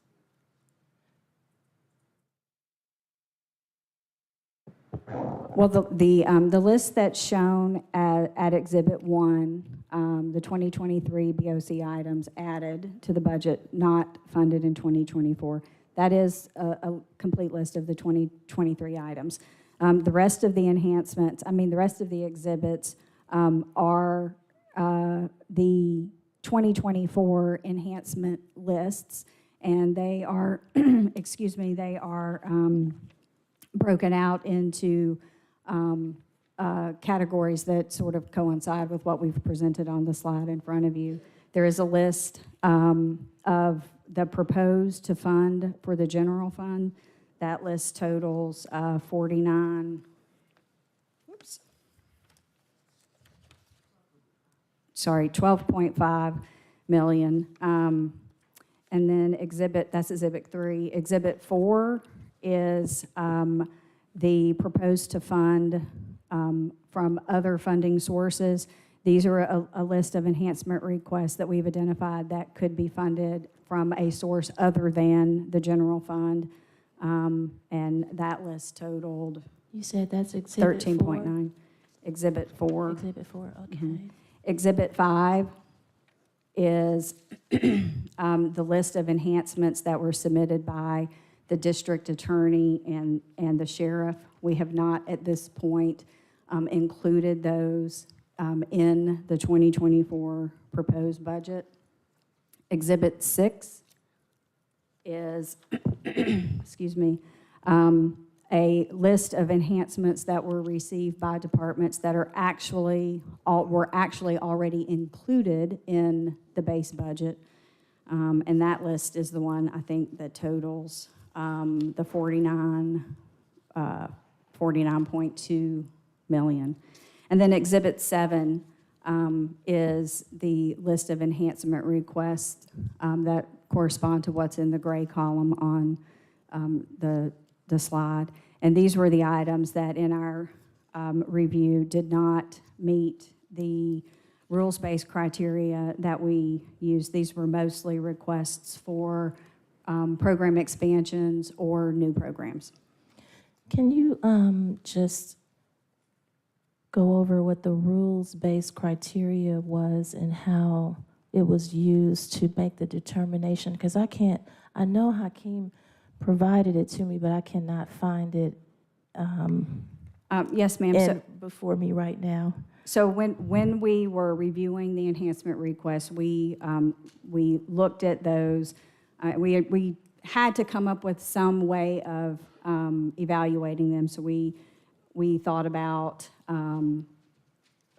Well, the list that's shown at Exhibit 1, the 2023 BOC items added to the budget, not funded in 2024, that is a complete list of the 2023 items. The rest of the enhancements, the rest of the exhibits are the 2024 enhancement lists, and they are, excuse me, they are broken out into categories that sort of coincide with what we've presented on the slide in front of you. There is a list of the proposed to fund for the general fund. That list totals 12.5 million. And then that's Exhibit 3. Exhibit 4 is the proposed to fund from other funding sources. These are a list of enhancement requests that we've identified that could be funded from a source other than the general fund. And that list totaled, You said that's Exhibit 4? 13.9. Exhibit 4. Exhibit 4, okay. Mm-hmm. Exhibit 5 is the list of enhancements that were submitted by the district attorney and the sheriff. We have not at this point included those in the 2024 proposed budget. Exhibit 6 is, excuse me, a list of enhancements that were received by departments that are were actually already included in the base budget. And that list is the one, I think, that totals the 49.2 million. And then Exhibit 7 is the list of enhancement requests that correspond to what's in the gray column on the slide. And these were the items that in our review did not meet the rules-based criteria that we used. These were mostly requests for program expansions or new programs. Can you just go over what the rules-based criteria was and how it was used to make the determination? Because I know Hakeem provided it to me, but I cannot find it yes, ma'am. Before me right now. So when we were reviewing the enhancement requests, we looked at those. We had to come up with some way of evaluating them. So we thought about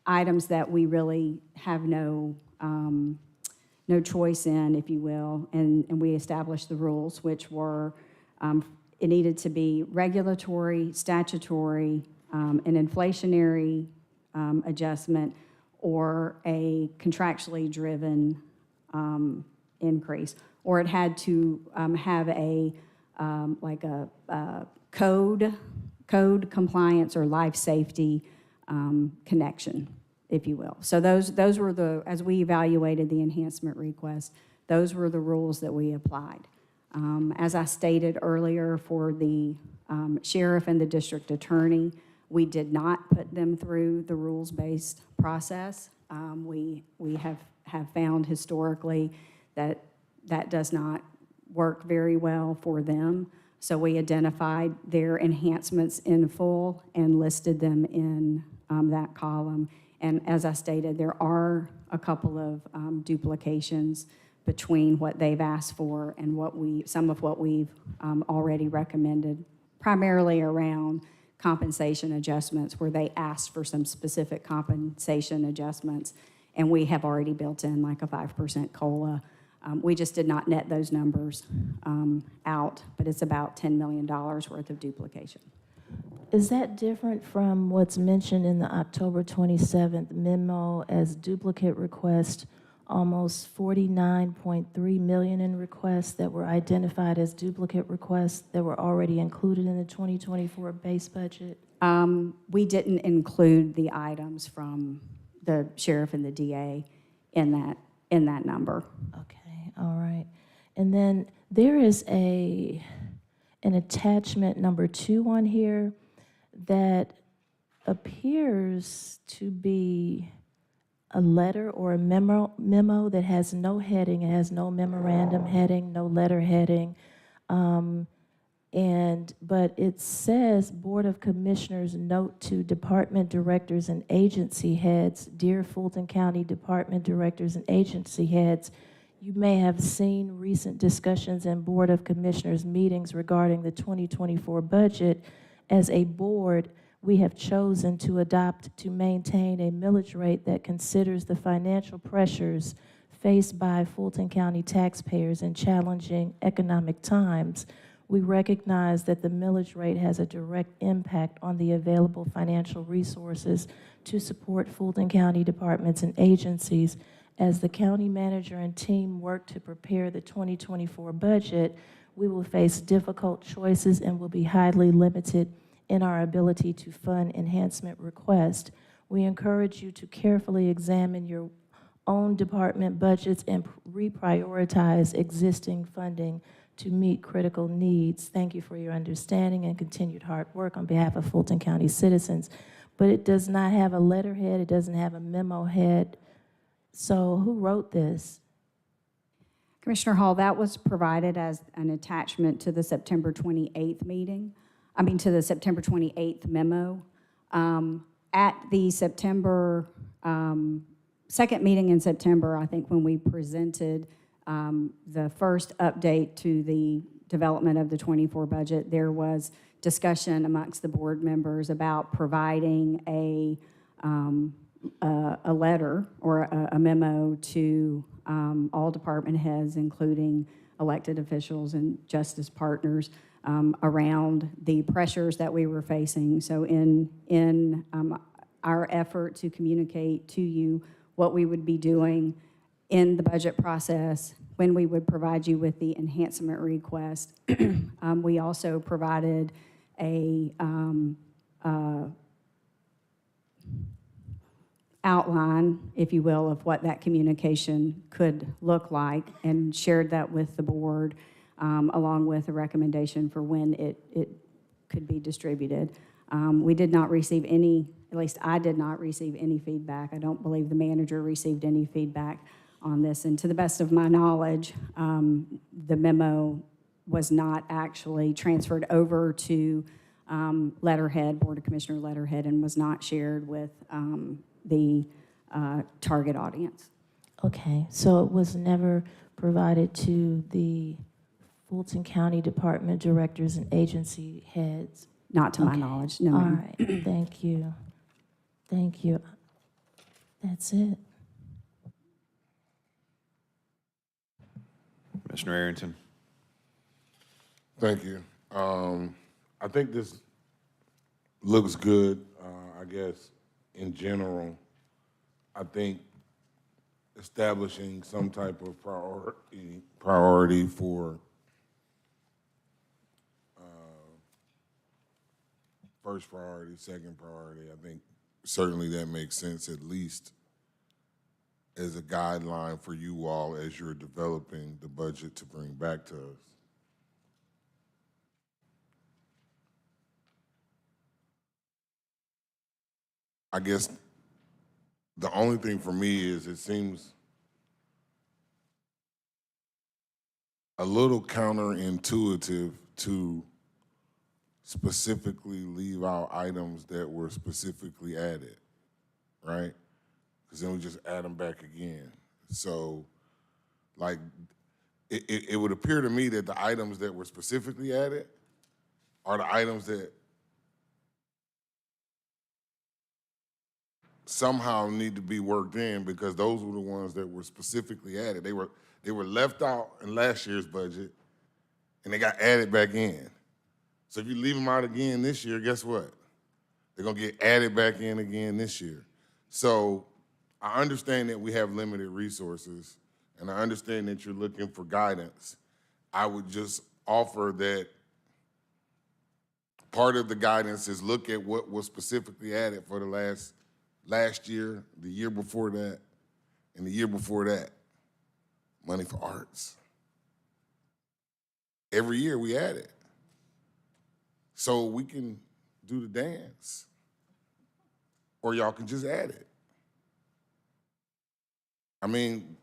items that we really have no choice in, if you will, and we established the rules, which were it needed to be regulatory, statutory, an inflationary adjustment, or a contractually driven increase, or it had to have a like a code compliance or life safety connection, if you will. So those were as we evaluated the enhancement request, those were the rules that we applied. As I stated earlier, for the sheriff and the district attorney, we did not put them through the rules-based process. We have found historically that that does not work very well for them. So we identified their enhancements in full and listed them in that column. And as I stated, there are a couple of duplications between what they've asked for and some of what we've already recommended, primarily around compensation adjustments, where they asked for some specific compensation adjustments, and we have already built in like a 5% COLA. We just did not net those numbers out, but it's about $10 million worth of duplication. Is that different from what's mentioned in the October 27th memo as duplicate request, almost $49.3 million in requests that were identified as duplicate requests that were already included in the 2024 base budget? We didn't include the items from the sheriff and the DA in that number. Okay, all right. And then there is an attachment number 2 on here that appears to be a letter or a memo that has no heading. It has no memorandum heading, no letter heading. But it says, Board of Commissioners note to department directors and agency heads, dear Fulton County department directors and agency heads, you may have seen recent discussions in Board of Commissioners meetings regarding the 2024 budget. As a board, we have chosen to adopt to maintain a millage rate that considers the financial pressures faced by Fulton County taxpayers in challenging economic times. We recognize that the millage rate has a direct impact on the available financial resources to support Fulton County departments and agencies. As the county manager and team work to prepare the 2024 budget, we will face difficult choices and will be highly limited in our ability to fund enhancement requests. We encourage you to carefully examine your own department budgets and reprioritize existing funding to meet critical needs. Thank you for your understanding and continued hard work on behalf of Fulton County citizens. But it does not have a letterhead, it doesn't have a memo head. So who wrote this? Commissioner Hall, that was provided as an attachment to the September 28th meeting. To the September 28th memo. At the September, second meeting in September, I think when we presented the first update to the development of the 24 budget, there was discussion amongst the board members about providing a letter or a memo to all department heads, including elected officials and justice partners, around the pressures that we were facing. So in our effort to communicate to you what we would be doing in the budget process when we would provide you with the enhancement request. We also provided a outline, if you will, of what that communication could look like and shared that with the board, along with a recommendation for when it could be distributed. We did not receive any, at least I did not receive any feedback. I don't believe the manager received any feedback on this. And to the best of my knowledge, the memo was not actually transferred over to letterhead, Board of Commissioner letterhead, and was not shared with the target audience. Okay, so it was never provided to the Fulton County Department directors and agency heads? Not to my knowledge, no, All ma'am. right, thank you. Thank you. That's it. Commissioner Arrington. Thank you. I think this looks good, I guess, in general. I think establishing some type of priority for first priority, second priority, I think certainly that makes sense, at least as a guideline for you all as you're developing the budget to bring back to us. I guess the only thing for me is it seems a little counterintuitive to specifically leave out items that were specifically added, right? Because then we just add them back again. So, like, it would appear to me that the items that were specifically added are the items that somehow need to be worked in, because those were the ones that were specifically added. They were left out in last year's budget, and they got added back in. So if you leave them out again this year, guess what? They're gonna get added back in again this year. So I understand that we have limited resources, and I understand that you're looking for guidance. I would just offer that part of the guidance is look at what was specifically added for the last year, the year before that, and the year before that. Money for arts. Every year we add it. So we can do the dance, or y'all can just add it. I mean,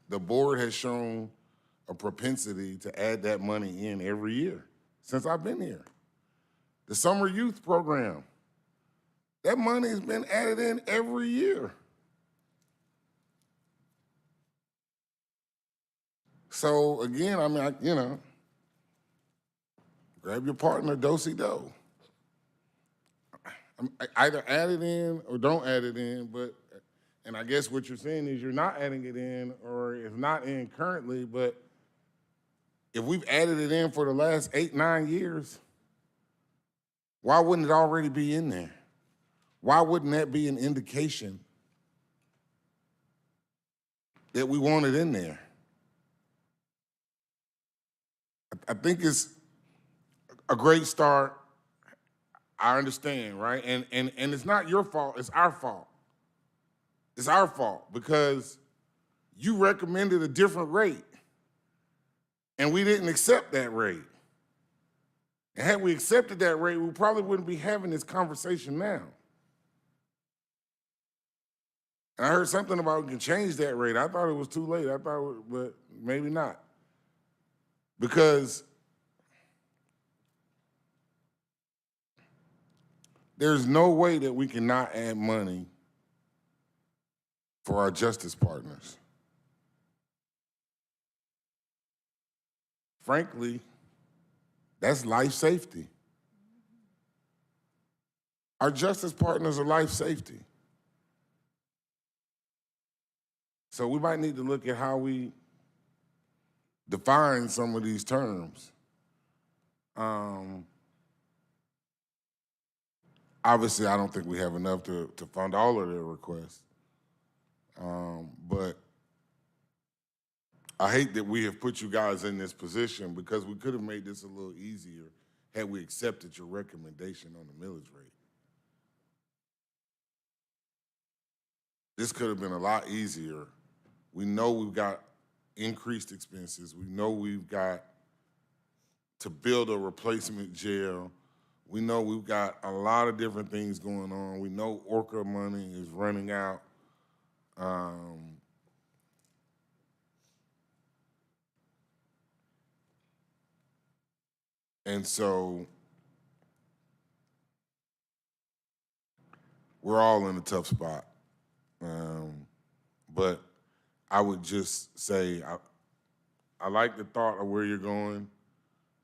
the board has shown a propensity to add that money in every year since I've been here. The summer youth program, that money has been added in every year. So again, I mean, grab your partner, do-si-do. Either add it in or don't add it in, and I guess what you're saying is you're not adding it in, or it's not in currently, but if we've added it in for the last 8, 9 years, why wouldn't it already be in there? Why wouldn't that be an indication that we want it in there? I think it's a great start. I understand, right? And it's not your fault, it's our fault. It's our fault because you recommended a different rate and we didn't accept that rate. And had we accepted that rate, we probably wouldn't be having this conversation now. And I heard something about we can change that rate. I thought it was too late. But maybe not. Because there's no way that we cannot add money for our justice partners. Frankly, that's life safety. Our justice partners are life safety. So we might need to look at how we define some of these terms. Obviously, I don't think we have enough to fund all of their requests. But I hate that we have put you guys in this position because we could have made this a little easier had we accepted your recommendation on the millage rate. This could have been a lot easier. We know we've got increased expenses. We know we've got to build a replacement jail. We know we've got a lot of different things going on. We know Orca money is running out. And so we're all in a tough spot. But I would just say, I like the thought of where you're going,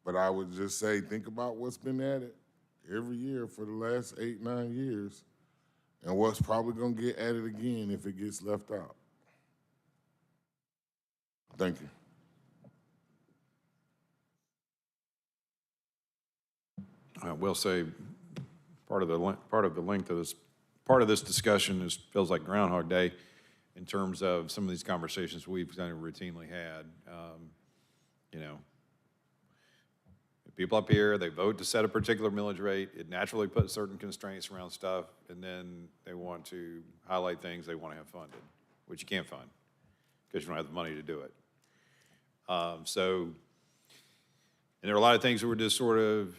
but I would just say, think about what's been added every year for the last 8, 9 years, and what's probably gonna get added again if it gets left out. Thank you. I will say, part of the length of this, part of this discussion feels like Groundhog Day in terms of some of these conversations we've kind of routinely had. You know, people up here, they vote to set a particular millage rate. It naturally puts certain constraints around stuff, and then they want to highlight things they want to have funded, which you can't fund because you don't have the money to do it. And there are a lot of things that were just sort of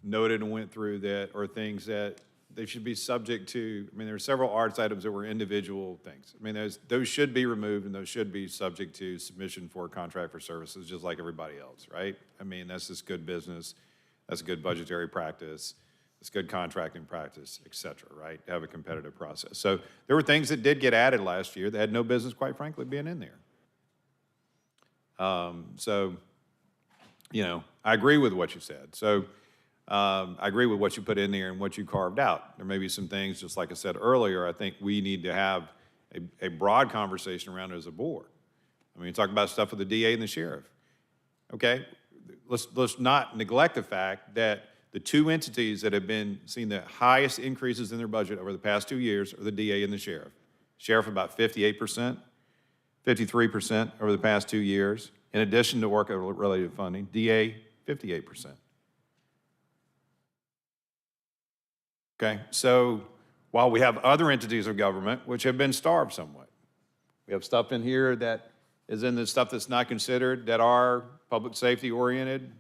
noted and went through that are things that they should be subject to. I mean, there are several arts items that were individual things. I mean, those should be removed and those should be subject to submission for a contract for services, just like everybody else, right? I mean, that's just good business. That's good budgetary practice. It's good contracting practice, et cetera, right? To have a competitive process. So there were things that did get added last year that had no business, quite frankly, being in there. You know, I agree with what you said. I agree with what you put in there and what you carved out. There may be some things, just like I said earlier, I think we need to have a broad conversation around it as a board. I mean, talk about stuff with the DA and the sheriff. Okay, let's not neglect the fact that the two entities that have been seeing the highest increases in their budget over the past 2 years are the DA and the sheriff. Sheriff about 58%, 53% over the past 2 years. In addition to work-related funding, DA 58%. Okay, so while we have other entities of government which have been starved somewhat, we have stuff in here that is in the stuff that's not considered that are public safety oriented.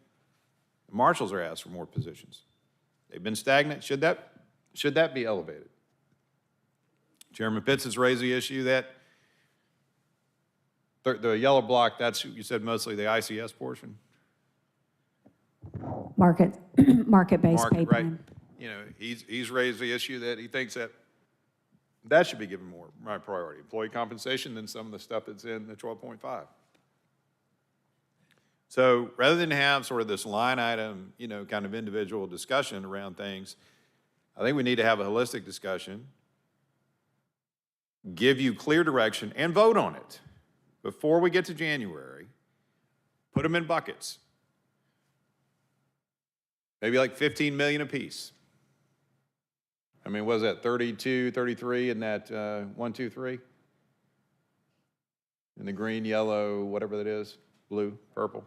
Marshals are asked for more positions. They've been stagnant. Should that be elevated? Chairman Pitts has raised the issue that the yellow block, that's, you said mostly the ICS portion? Market-based pay Right. plan. You know, he's raised the issue that he thinks that should be given more priority. Employee compensation than some of the stuff that's in the 12.5. So rather than have sort of this line item, you know, kind of individual discussion around things, I think we need to have a holistic discussion, give you clear direction, and vote on it. Before we get to January, put them in buckets. Maybe like 15 million apiece. I mean, what is that, 32, 33 in that 1, 2, 3? In the green, yellow, whatever that is, blue, purple.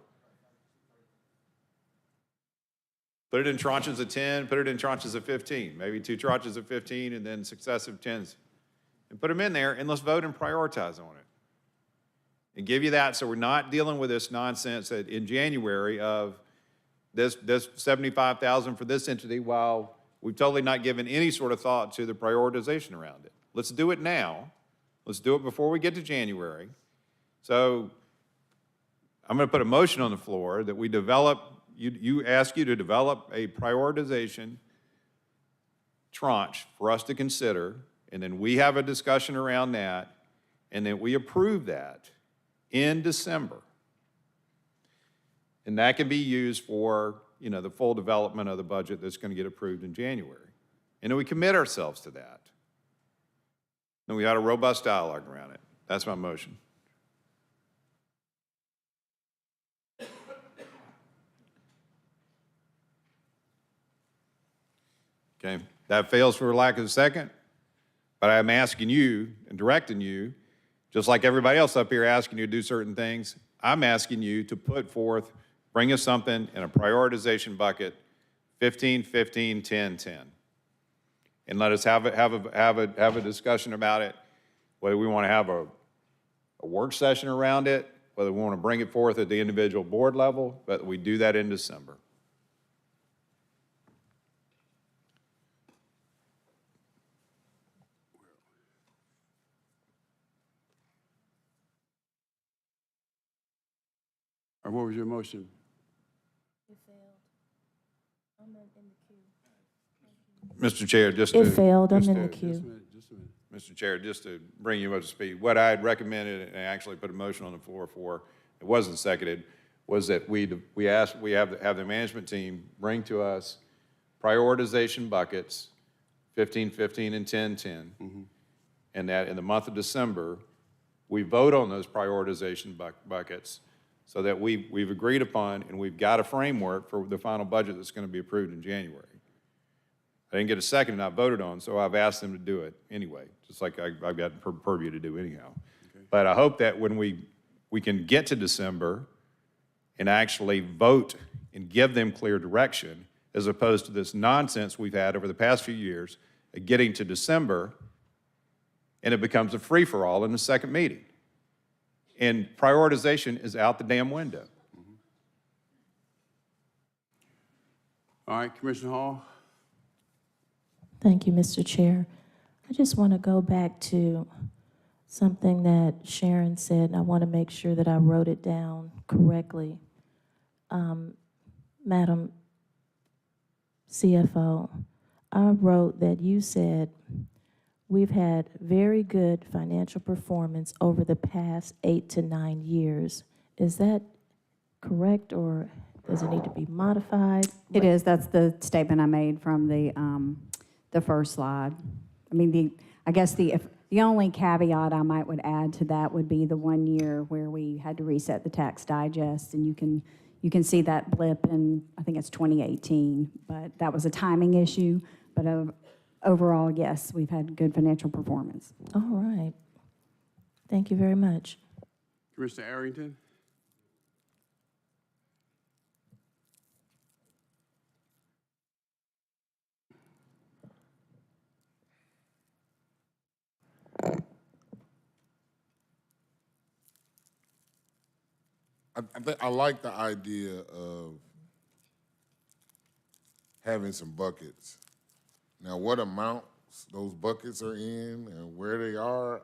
Put it in tranches of 10, put it in tranches of 15, maybe 2 tranches of 15 and then successive 10s. And put them in there and let's vote and prioritize on it. And give you that so we're not dealing with this nonsense that in January of this 75,000 for this entity while we've totally not given any sort of thought to the prioritization around it. Let's do it now. Let's do it before we get to January. So I'm going to put a motion on the floor that we develop, ask you to develop a prioritization tranche for us to consider, and then we have a discussion around that, and then we approve that in December. And that can be used for, you know, the full development of the budget that's going to get approved in January. And then we commit ourselves to that. And we had a robust dialogue around it. That's my motion. Okay, that fails for lack of a second, but I'm asking you and directing you, just like everybody else up here asking you to do certain things, I'm asking you to put forth, bring us something in a prioritization bucket, 15, 15, 10, 10. And let us have a discussion about it, whether we want to have a work session around it, whether we want to bring it forth at the individual board level, but we do that in December. Or what was your motion? It failed. I'm in the queue. Mr. Chair, just It to... failed. I'm just in to- the queue. Mr. Chair, just to bring you up to speed, what I had recommended and actually put a motion on the floor for, it wasn't seconded, was that we have the management team bring to us prioritization buckets, 15, 15, and 10, 10. And that in the month of December, we vote on those prioritization buckets so that we've agreed upon and we've got a framework for the final budget that's going to be approved in January. I didn't get a second and I voted on, so I've asked them to do it anyway, just like I've got purview to do anyhow. Okay. But I hope that when we can get to December and actually vote and give them clear direction, as opposed to this nonsense we've had over the past few years of getting to December and it becomes a free-for-all in the second meeting. And prioritization is out the damn window. All right, Commissioner Hall? Thank you, Mr. Chair. I just want to go back to something that Sharon said, and I want to make sure that I wrote it down correctly. Madam CFO, I wrote that you said we've had very good financial performance over the past 8 to 9 years. Is that correct, or does it need to be modified? It is. That's the statement I made from the first slide. I mean, I guess the only caveat I would add to that would be the 1 year where we had to reset the tax digest, and you can see that blip in, I think it's 2018, but that was a timing issue. But overall, yes, we've had good financial performance. All right. Thank you very much. Commissioner Arrington? I like the idea of having some buckets. Now, what amounts those buckets are in and where they are,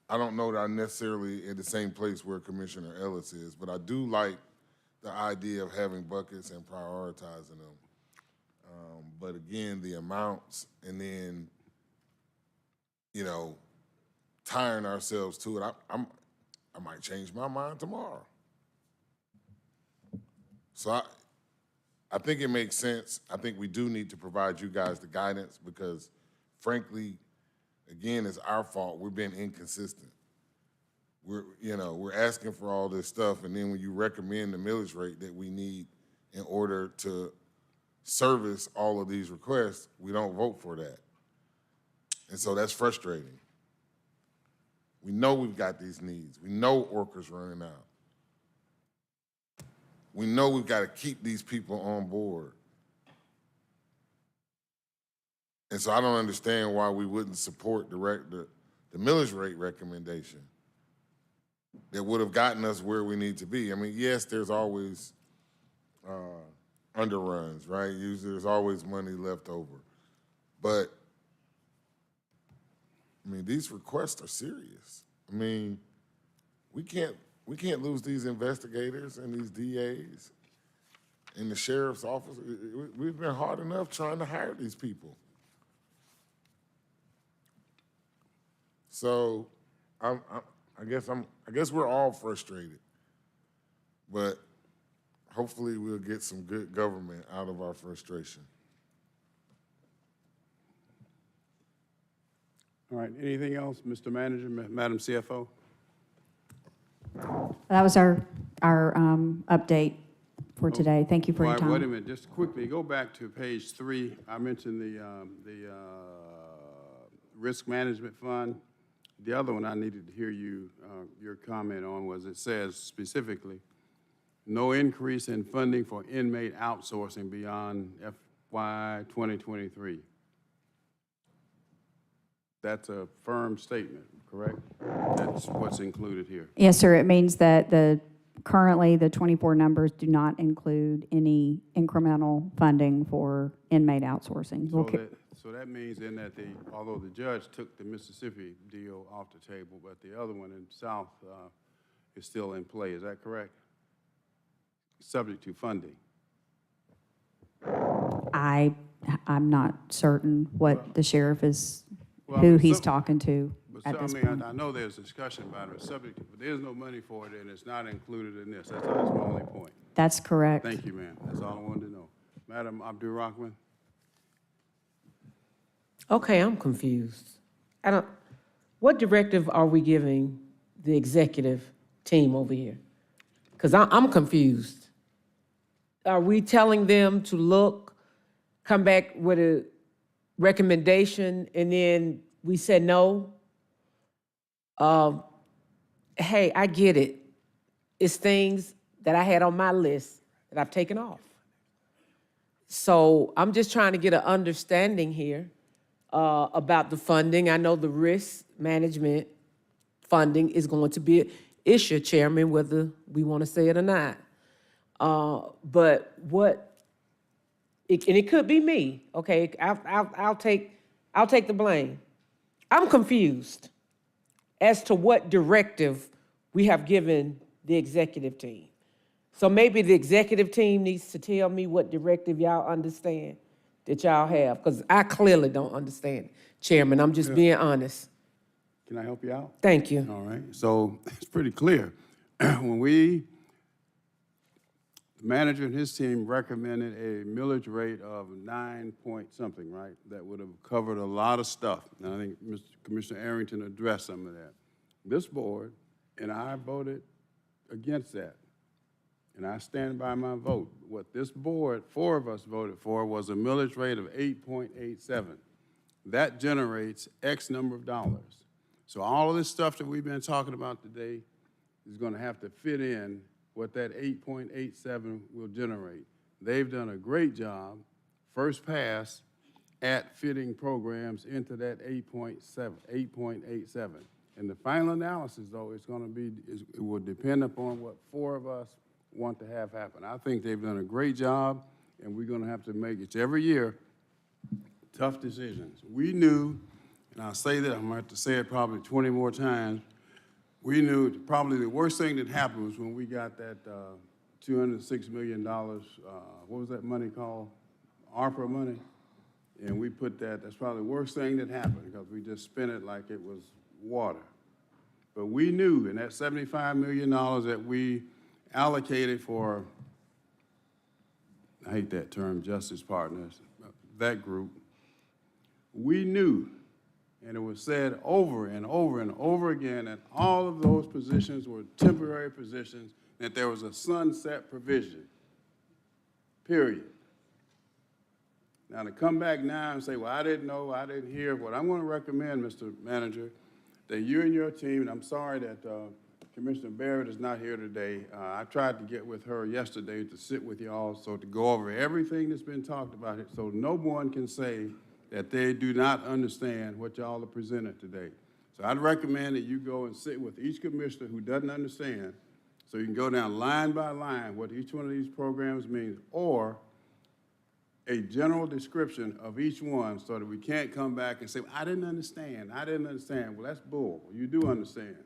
I don't know that I'm necessarily at the same place where Commissioner Ellis is, but I do like the idea of having buckets and prioritizing them. But again, the amounts and then, tying ourselves to it, I might change my mind tomorrow. So I think it makes sense. I think we do need to provide you guys the guidance because, frankly, again, it's our fault. We're being inconsistent. We're asking for all this stuff, and then when you recommend the millage rate that we need in order to service all of these requests, we don't vote for that. And so that's frustrating. We know we've got these needs. We know Orca's running out. We know we've got to keep these people on board. And so I don't understand why we wouldn't support the millage rate recommendation that would have gotten us where we need to be. I mean, yes, there's always underruns, right? Usually there's always money left over. But, I mean, these requests are serious. I mean, we can't lose these investigators and these DAs and the sheriff's office. We've been hard enough trying to hire these people. So I guess we're all frustrated, but hopefully we'll get some good government out of our frustration. All right, anything else, Mr. Manager, Madam CFO? That was our update for today. Thank you for your All right, wait a time. minute, just quickly, go back to page 3. I mentioned the risk management fund. The other one I needed to hear your comment on was it says specifically, no increase in funding for inmate outsourcing beyond FY 2023. That's a firm statement, correct? That's what's included here. Yes, sir. It means that currently the 24 numbers do not include any incremental funding for inmate outsourcing. So that means then that although the judge took the Mississippi deal off the table, but the other one in South is still in play. Is that correct? Subject to funding. I'm not certain what the sheriff is, who he's talking to at this point. I know there's discussion about it, subject to, but there's no money for it, and it's not included in this. That's my only point. That's correct. Thank you, ma'am. That's all I wanted to know. Madam Abdul Rahman? Okay, I'm confused. What directive are we giving the executive team over here? Because I'm confused. Are we telling them to look, come back with a recommendation, and then we said no? Hey, I get it. It's things that I had on my list that I've taken off. So I'm just trying to get an understanding here about the funding. I know the risk management funding is going to be an issue, Chairman, whether we want to say it or not. But and it could be me, okay? I'll take the blame. I'm confused as to what directive we have given the executive team. So maybe the executive team needs to tell me what directive y'all understand that y'all have, because I clearly don't understand, Chairman. I'm just being honest. Can I help you out? Thank you. All right. So it's pretty clear. When the manager and his team recommended a millage rate of 9 point something, right? That would have covered a lot of stuff. And I think Mr. Commissioner Arrington addressed some of that. This board and I voted against that. And I stand by my vote. What this board, 4 of us voted for, was a millage rate of 8.87. That generates X number of dollars. So all of this stuff that we've been talking about today is going to have to fit in what that 8.87 will generate. They've done a great job, first pass, at fitting programs into that 8.87. And the final analysis, though, it will depend upon what 4 of us want to have happen. I think they've done a great job, and we're going to have to make it every year tough decisions. We knew, and I'll say that, I'm going to have to say it probably 20 more times, we knew probably the worst thing that happened was when we got that $206 million, what was that money called? ARPA money. And we put that's probably the worst thing that happened because we just spent it like it was water. But we knew, and that $75 million that we allocated for, I hate that term, justice partners, that group, we knew, and it was said over and over and over again that all of those positions were temporary positions, that there was a sunset provision, period. Now to come back now and say, well, I didn't know, I didn't hear, what I'm going to recommend, Mr. Manager, that you and your team, and I'm sorry that Commissioner Barrett is not here today. I tried to get with her yesterday to sit with you all, so to go over everything that's been talked about, so no one can say that they do not understand what y'all have presented today. So I'd recommend that you go and sit with each commissioner who doesn't understand, so you can go down line by line what each one of these programs means, or a general description of each one so that we can't come back and say, I didn't understand. Well, that's bull. You do understand.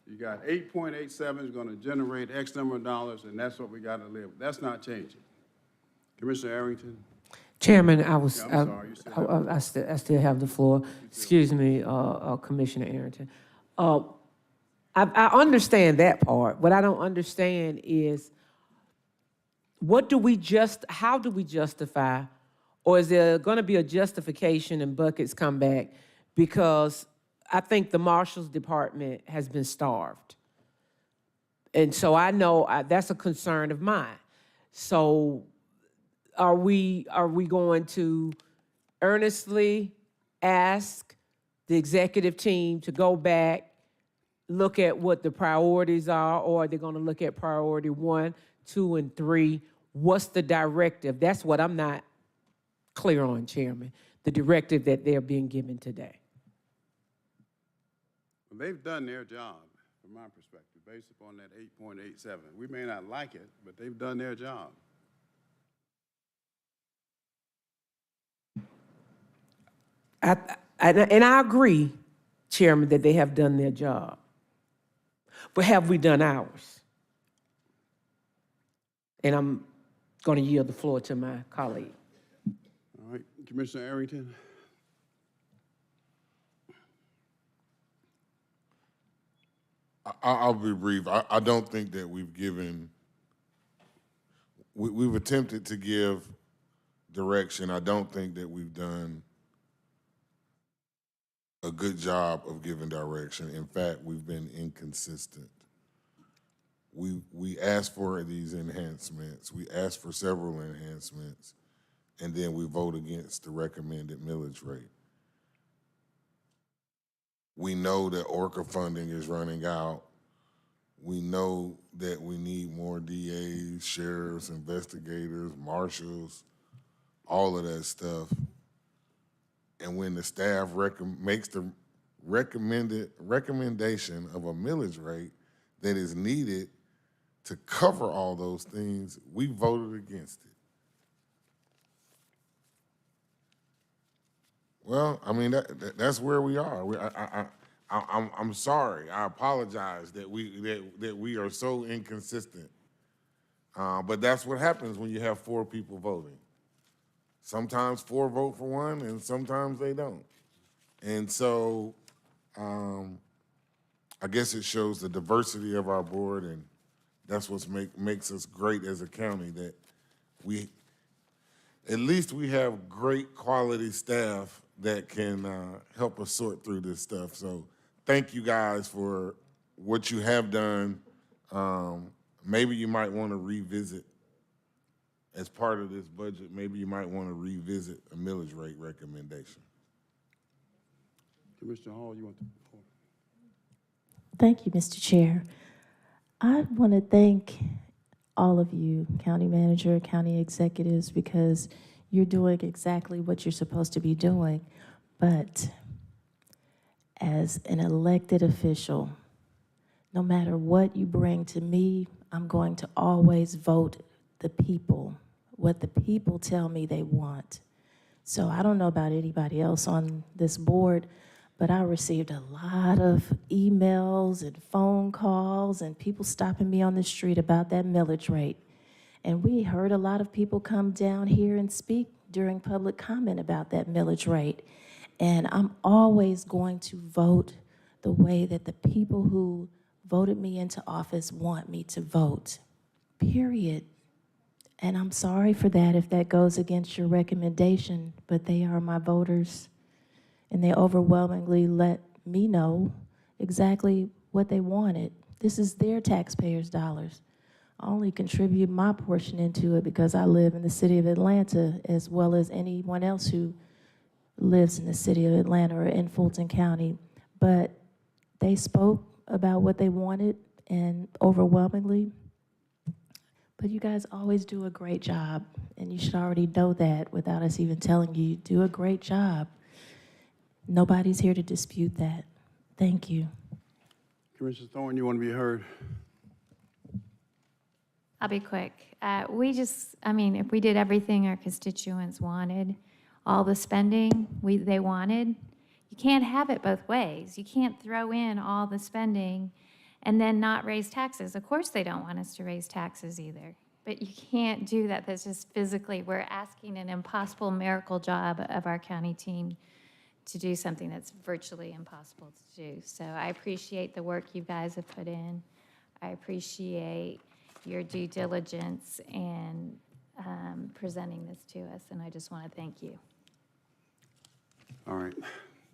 You got 8.87 is going to generate X number of dollars, and that's what we got to live with. That's not changing. Commissioner Arrington? Chairman, I'm sorry, you still I still have the floor. Excuse me, Commissioner Arrington. I understand that part. What I don't understand is how do we justify, or is there going to be a justification and buckets come back? Because I think the Marshal's Department has been starved. And so I know that's a concern of mine. So are we going to earnestly ask the executive team to go back, look at what the priorities are, or are they going to look at priority 1, 2, and 3? What's the directive? That's what I'm not clear on, Chairman, the directive that they're being given today. Well, they've done their job, from my perspective, based upon that 8.87. We may not like it, but they've done their job. And I agree, Chairman, that they have done their job. But have we done ours? And I'm going to yield the floor to my colleague. All right, Commissioner Arrington. I'll be brief. I don't think that we've attempted to give direction. I don't think that we've done a good job of giving direction. In fact, we've been inconsistent. We asked for these enhancements. We asked for several enhancements, and then we vote against the recommended millage rate. We know that ORCA funding is running out. We know that we need more DAs, sheriffs, investigators, marshals, all of that stuff. And when the staff makes the recommendation of a millage rate that is needed to cover all those things, we voted against it. Well, I mean, that's where we are. I'm sorry. I apologize that we are so inconsistent. But that's what happens when you have 4 people voting. Sometimes 4 vote for one, and sometimes they don't. And so I guess it shows the diversity of our board, and that's what makes us great as a county, that at least we have great quality staff that can help us sort through this stuff. So thank you guys for what you have done. Maybe you might want to revisit, as part of this budget, maybe you might want to revisit a millage rate recommendation. Commissioner Hall, you want the floor? Thank you, Mr. Chair. I want to thank all of you, county manager, county executives, because you're doing exactly what you're supposed to be doing. But as an elected official, no matter what you bring to me, I'm going to always vote the people, what the people tell me they want. So I don't know about anybody else on this board, but I received a lot of emails and phone calls and people stopping me on the street about that millage rate. And we heard a lot of people come down here and speak during public comment about that millage rate. And I'm always going to vote the way that the people who voted me into office want me to vote, period. And I'm sorry for that if that goes against your recommendation, but they are my voters, and they overwhelmingly let me know exactly what they wanted. This is their taxpayers' dollars. I only contribute my portion into it because I live in the city of Atlanta, as well as anyone else who lives in the city of Atlanta or in Fulton County. But they spoke about what they wanted, and overwhelmingly. But you guys always do a great job, and you should already know that without us even telling you. You do a great job. Nobody's here to dispute that. Thank you. Commissioner Thorne, you want to be heard? I'll be quick. If we did everything our constituents wanted, all the spending they wanted, you can't have it both ways. You can't throw in all the spending and then not raise taxes. Of course they don't want us to raise taxes either, but you can't do that. That's just physically, we're asking an impossible miracle job of our county team to do something that's virtually impossible to do. So I appreciate the work you guys have put in. I appreciate your due diligence and presenting this to us, and I just want to thank you. All right.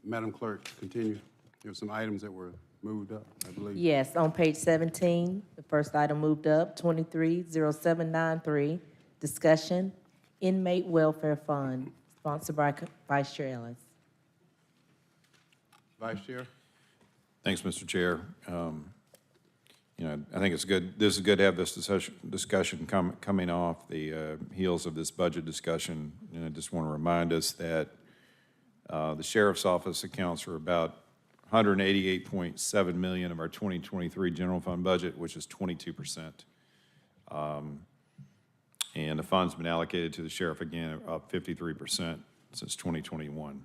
Madam Clerk, continue. There were some items that were moved up, I believe. Yes, on page 17, the first item moved up, 230793, discussion, inmate welfare fund, sponsored by Vice Chair Ellis. Vice Chair? Thanks, Mr. Chair. I think it's good. This is good to have this discussion coming off the heels of this budget discussion. And I just want to remind us that the sheriff's office accounts for about $188.7 million of our 2023 general fund budget, which is 22%. And the fund's been allocated to the sheriff again, up 53% since 2021.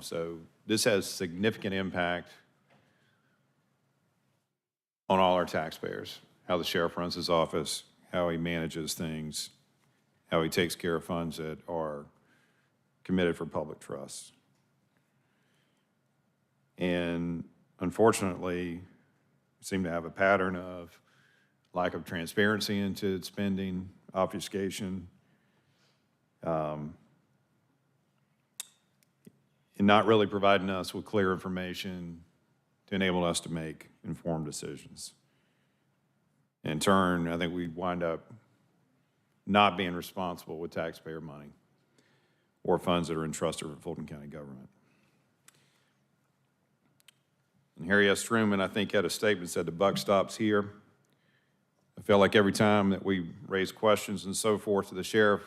So this has significant impact on all our taxpayers, how the sheriff runs his office, how he manages things, how he takes care of funds that are committed for public trust. And unfortunately, we seem to have a pattern of lack of transparency into spending, obfuscation, and not really providing us with clear information to enable us to make informed decisions. In turn, I think we wind up not being responsible with taxpayer money or funds that are entrusted for Fulton County government. And Harry S. Truman, I think, had a statement that said the buck stops here. I feel like every time that we raise questions and so forth to the sheriff,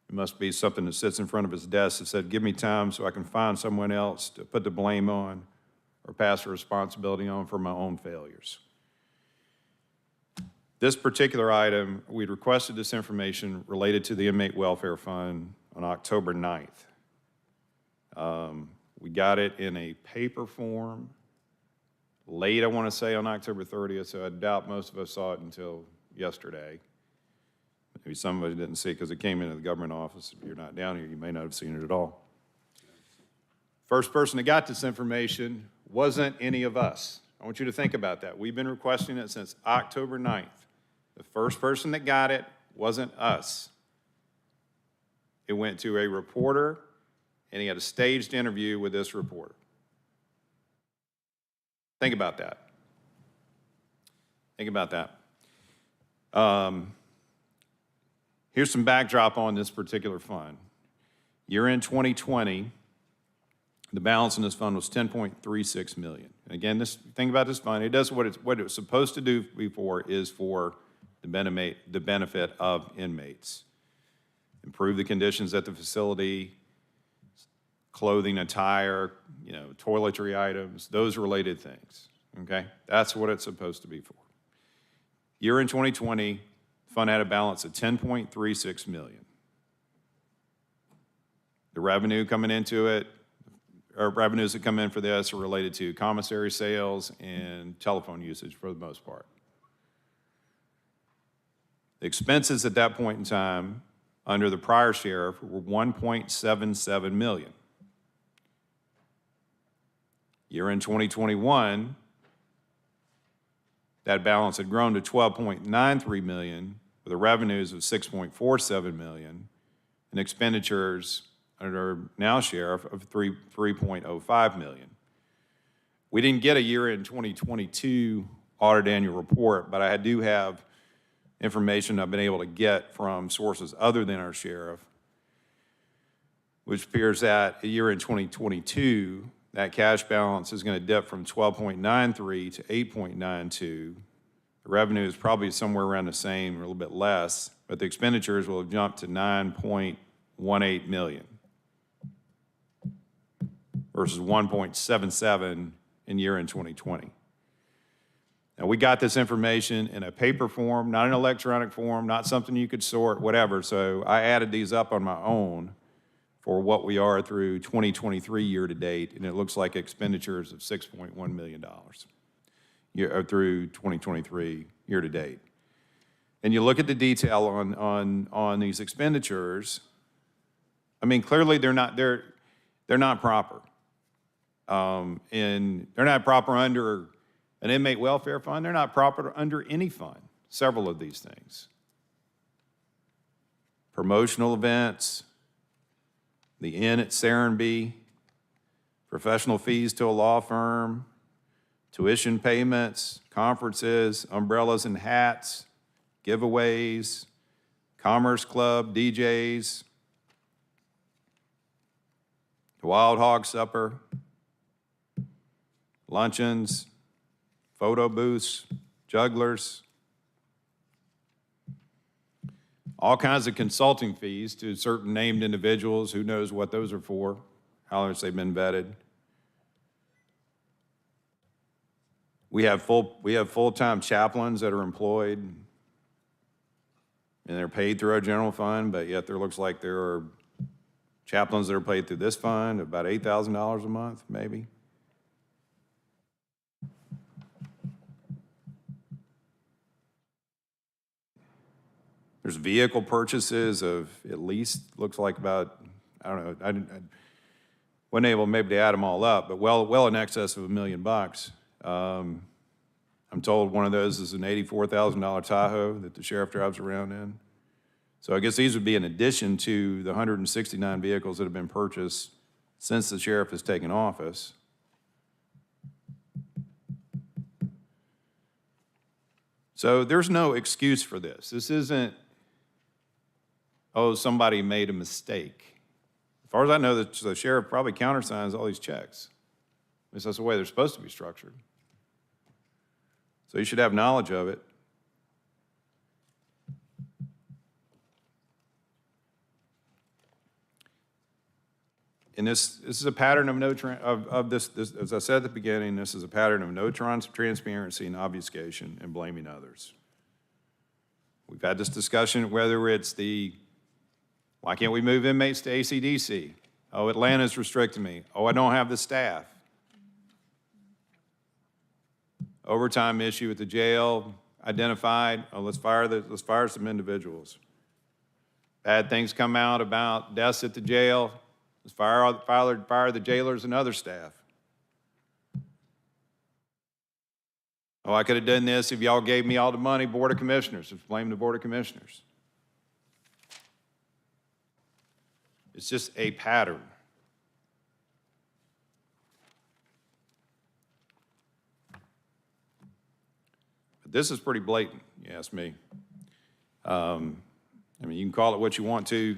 it must be something that sits in front of his desk that said, give me time so I can find someone else to put the blame on or pass the responsibility on for my own failures. This particular item, we'd requested this information related to the Inmate Welfare Fund on October 9th. We got it in a paper form late, I want to say, on October 30th, so I doubt most of us saw it until yesterday. Maybe somebody didn't see it because it came into the government office. If you're not down here, you may not have seen it at all. First person that got this information wasn't any of us. I want you to think about that. We've been requesting it since October 9th. The first person that got it wasn't us. It went to a reporter, and he had a staged interview with this reporter. Think about that. Think about that. Here's some backdrop on this particular fund. Year-end 2020, the balance in this fund was $10.36 million. Again, this thing about this fund, it does what it's supposed to do before is for the benefit of inmates. Improve the conditions at the facility, clothing, attire, toiletry items, those related things, okay? That's what it's supposed to be for. Year in 2020, the fund had a balance of $10.36 million. The revenue coming into it, or revenues that come in for this are related to commissary sales and telephone usage for the most part. The expenses at that point in time under the prior sheriff were $1.77 million. Year in 2021, that balance had grown to $12.93 million with the revenues of $6.47 million and expenditures under now sheriff of $3.05 million. We didn't get a year-end 2022 audit annual report, but I do have information I've been able to get from sources other than our sheriff, which appears that a year in 2022, that cash balance is going to dip from 12.93 to 8.92. The revenue is probably somewhere around the same, or a little bit less, but the expenditures will have jumped to $9.18 million versus 1.77 in year-end 2020. Now, we got this information in a paper form, not an electronic form, not something you could sort, whatever. So I added these up on my own for what we are through 2023 year-to-date, and it looks like expenditures of $6.1 million through 2023 year-to-date. And you look at the detail on these expenditures, I mean, clearly they're not proper. And they're not proper under an inmate welfare fund. They're not proper under any fund, several of these things. Promotional events, the inn at Serenby, professional fees to a law firm, tuition payments, conferences, umbrellas and hats, giveaways, Commerce Club, DJs, the Wild Hog Supper, luncheons, photo booths, jugglers, all kinds of consulting fees to certain named individuals. Who knows what those are for, how much they've been vetted. We have full-time chaplains that are employed, and they're paid through our general fund, but yet there looks like there are chaplains that are paid through this fund, about $8,000 a month, maybe. There's vehicle purchases of at least, looks like about, I don't know, I wasn't able maybe to add them all up, but well in excess of $1 million. I'm told one of those is an $84,000 Tahoe that the sheriff drives around in. So I guess these would be in addition to the 169 vehicles that have been purchased since the sheriff has taken office. So there's no excuse for this. This isn't, oh, somebody made a mistake. As far as I know, the sheriff probably countersigns all these checks. At least that's the way they're supposed to be structured. So you should have knowledge of it. And this is a pattern of this, as I said at the beginning, this is a pattern of no transparency and obfuscation and blaming others. We've had this discussion whether it's why can't we move inmates to ACDC? Oh, Atlanta's restricting me. Oh, I don't have the staff. Overtime issue at the jail identified. Oh, let's fire some individuals. Bad things come out about deaths at the jail. Let's fire the jailers and other staff. Oh, I could have done this if y'all gave me all the money. Board of Commissioners. Let's blame the Board of Commissioners. It's just a pattern. But this is pretty blatant, you ask me. I mean, you can call it what you want to.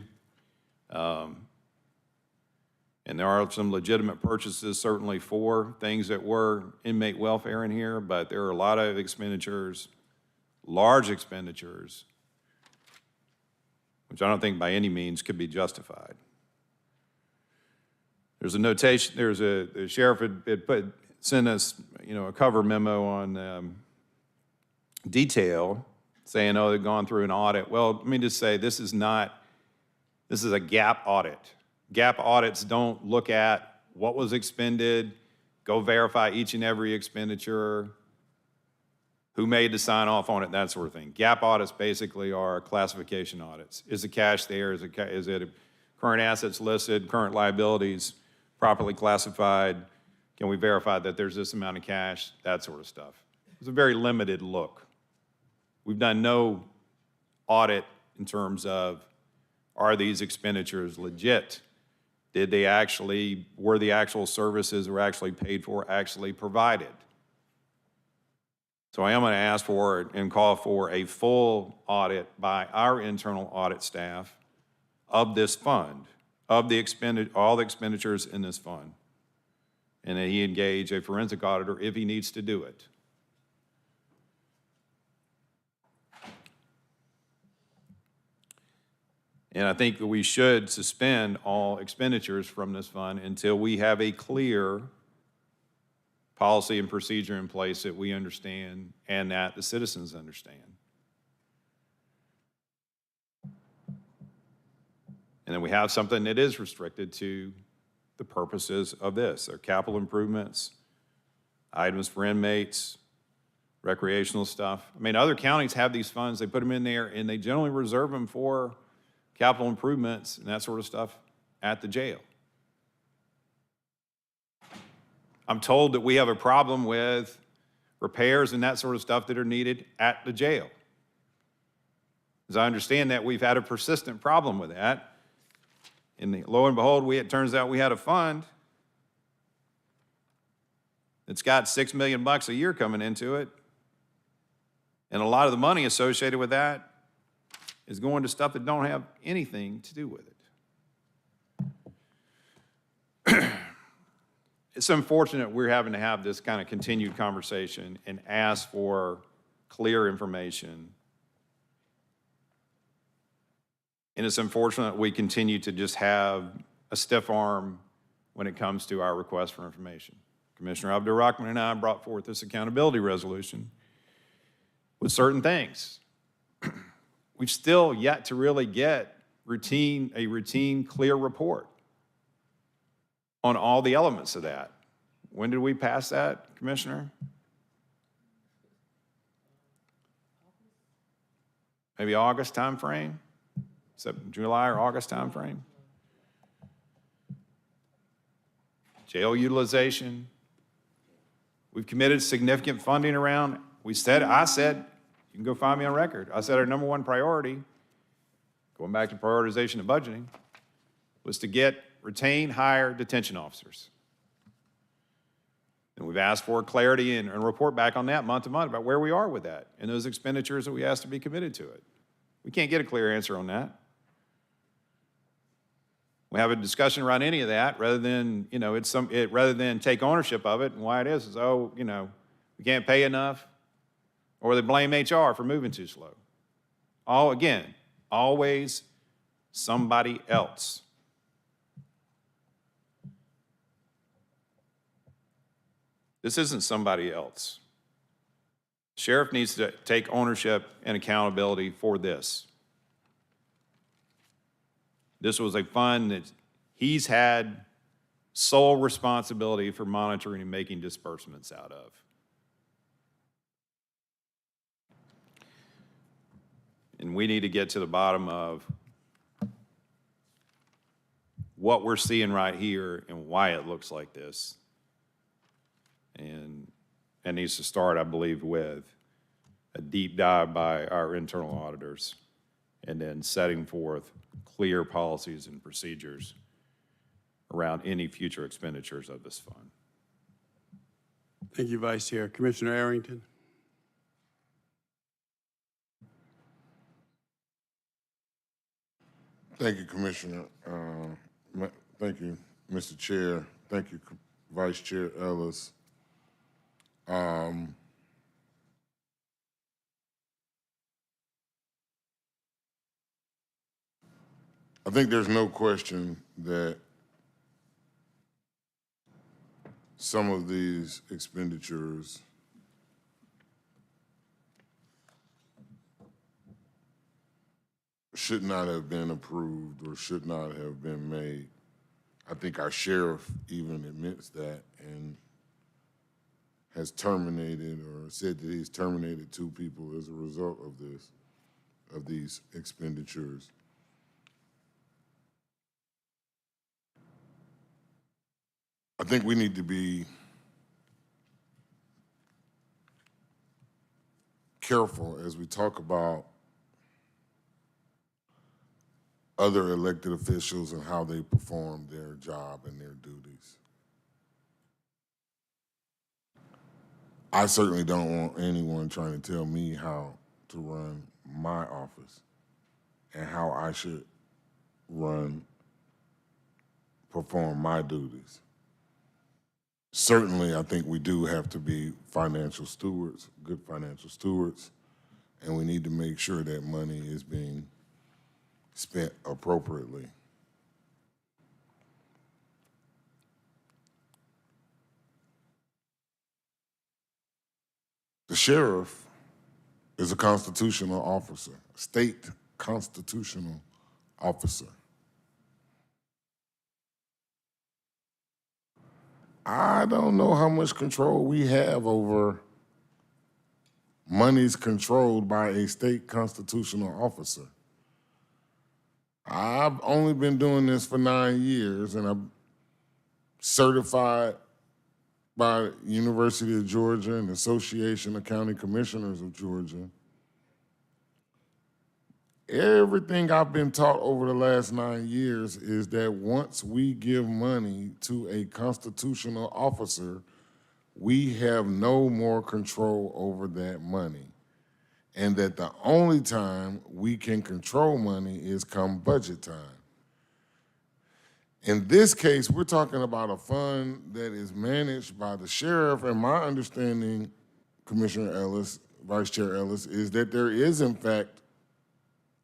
And there are some legitimate purchases, certainly for things that were inmate welfare in here, but there are a lot of expenditures, large expenditures, which I don't think by any means could be justified. There's a notation, the sheriff had sent us, a cover memo on detail saying, oh, they've gone through an audit. Well, let me just say, this is a gap audit. Gap audits don't look at what was expended, go verify each and every expenditure, who made the sign off on it, that sort of thing. Gap audits basically are classification audits. Is the cash there? Is it current assets listed, current liabilities properly classified? Can we verify that there's this amount of cash? That sort of stuff. It's a very limited look. We've done no audit in terms of, are these expenditures legit? Were the actual services were actually paid for, actually provided? So I am going to ask for and call for a full audit by our internal audit staff of this fund, of all the expenditures in this fund, and that he engage a forensic auditor if he needs to do it. And I think that we should suspend all expenditures from this fund until we have a clear policy and procedure in place that we understand and that the citizens understand. And then we have something that is restricted to the purposes of this. They're capital improvements, items for inmates, recreational stuff. I mean, other counties have these funds, they put them in there, and they generally reserve them for capital improvements and that sort of stuff at the jail. I'm told that we have a problem with repairs and that sort of stuff that are needed at the jail. As I understand that, we've had a persistent problem with that. And lo and behold, it turns out we had a fund that's got $6 million a year coming into it. And a lot of the money associated with that is going to stuff that don't have anything to do with it. It's unfortunate we're having to have this kind of continued conversation and ask for clear information. And it's unfortunate we continue to just have a stiff arm when it comes to our request for information. Commissioner Abdul Rahman and I brought forth this accountability resolution with certain things. We've still yet to really get a routine, clear report on all the elements of that. When did we pass that, Commissioner? Maybe August timeframe? July or August timeframe? Jail utilization. We've committed significant funding around. I said, you can go find me on record. I said our number one priority, going back to prioritization and budgeting, was to retain, hire detention officers. And we've asked for clarity and report back on that month to month about where we are with that and those expenditures that we asked to be committed to it. We can't get a clear answer on that. We have a discussion around any of that rather than, rather than take ownership of it, and why it is, we can't pay enough, or they blame HR for moving too slow. Always somebody else. This isn't somebody else. Sheriff needs to take ownership and accountability for this. This was a fund that he's had sole responsibility for monitoring and making disbursements out of. And we need to get to the bottom of what we're seeing right here and why it looks like this. And it needs to start, I believe, with a deep dive by our internal auditors and then setting forth clear policies and procedures around any future expenditures of this fund. Thank you, Vice Chair. Commissioner Arrington. Thank you, Commissioner. Thank you, Mr. Chair. Thank you, Vice Chair Ellis. I think there's no question that some of these expenditures should not have been approved or should not have been made. I think our sheriff even admits that and has terminated or said that he's terminated 2 people as a result of these expenditures. I think we need to be careful as we talk about other elected officials and how they perform their job and their duties. I certainly don't want anyone trying to tell me how to run my office and how I should perform my duties. Certainly, I think we do have to be financial stewards, good financial stewards, and we need to make sure that money is being spent appropriately. The sheriff is a constitutional officer, a state constitutional officer. I don't know how much control we have over monies controlled by a state constitutional officer. I've only been doing this for 9 years, and I'm certified by University of Georgia and Association of County Commissioners of Georgia. Everything I've been taught over the last 9 years is that once we give money to a constitutional officer, we have no more control over that money. And that the only time we can control money is come budget time. In this case, we're talking about a fund that is managed by the sheriff, and my understanding, Commissioner Ellis, Vice Chair Ellis, is that there is in fact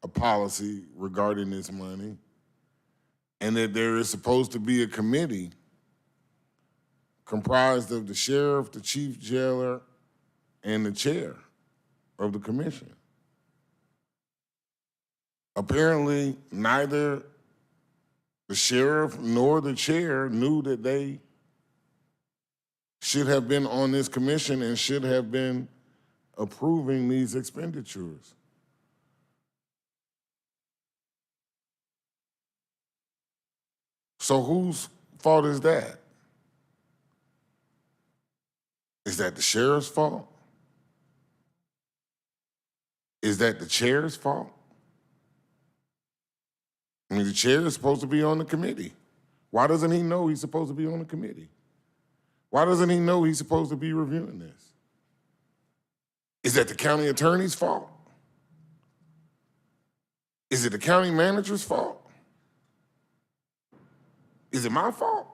a policy regarding this money, and that there is supposed to be a committee comprised of the sheriff, the chief jailer, and the chair of the commission. Apparently, neither the sheriff nor the chair knew that they should have been on this commission and should have been approving these expenditures. So whose fault is that? Is that the sheriff's fault? Is that the chair's fault? I mean, the chair is supposed to be on the committee. Why doesn't he know he's supposed to be on the committee? Why doesn't he know he's supposed to be reviewing this? Is that the county attorney's fault? Is it the county manager's fault? Is it my fault?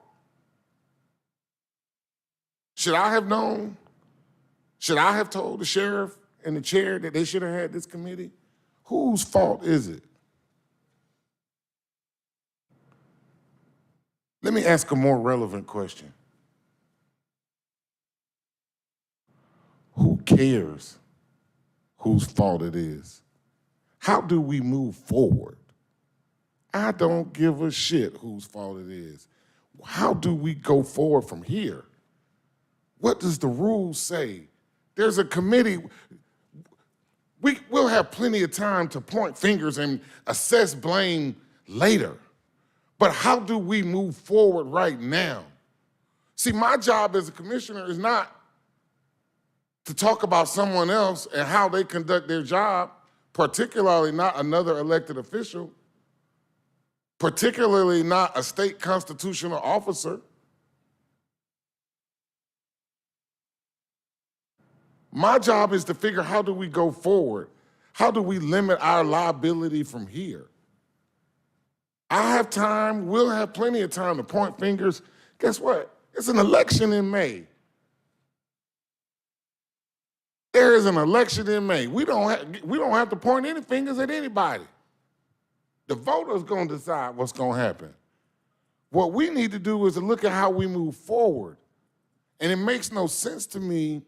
Should I have known? Should I have told the sheriff and the chair that they should have had this committee? Whose fault is it? Let me ask a more relevant question. Who cares whose fault it is? How do we move forward? I don't give a shit whose fault it is. How do we go forward from here? What does the rules say? There's a committee. We'll have plenty of time to point fingers and assess blame later. But how do we move forward right now? See, my job as a commissioner is not to talk about someone else and how they conduct their job, particularly not another elected official, particularly not a state constitutional officer. My job is to figure how do we go forward? How do we limit our liability from here? I have time, we'll have plenty of time to point fingers. Guess what? It's an election in May. There is an election in May. We don't have to point any fingers at anybody. The voter's gonna decide what's gonna happen. What we need to do is to look at how we move forward. And it makes no sense to me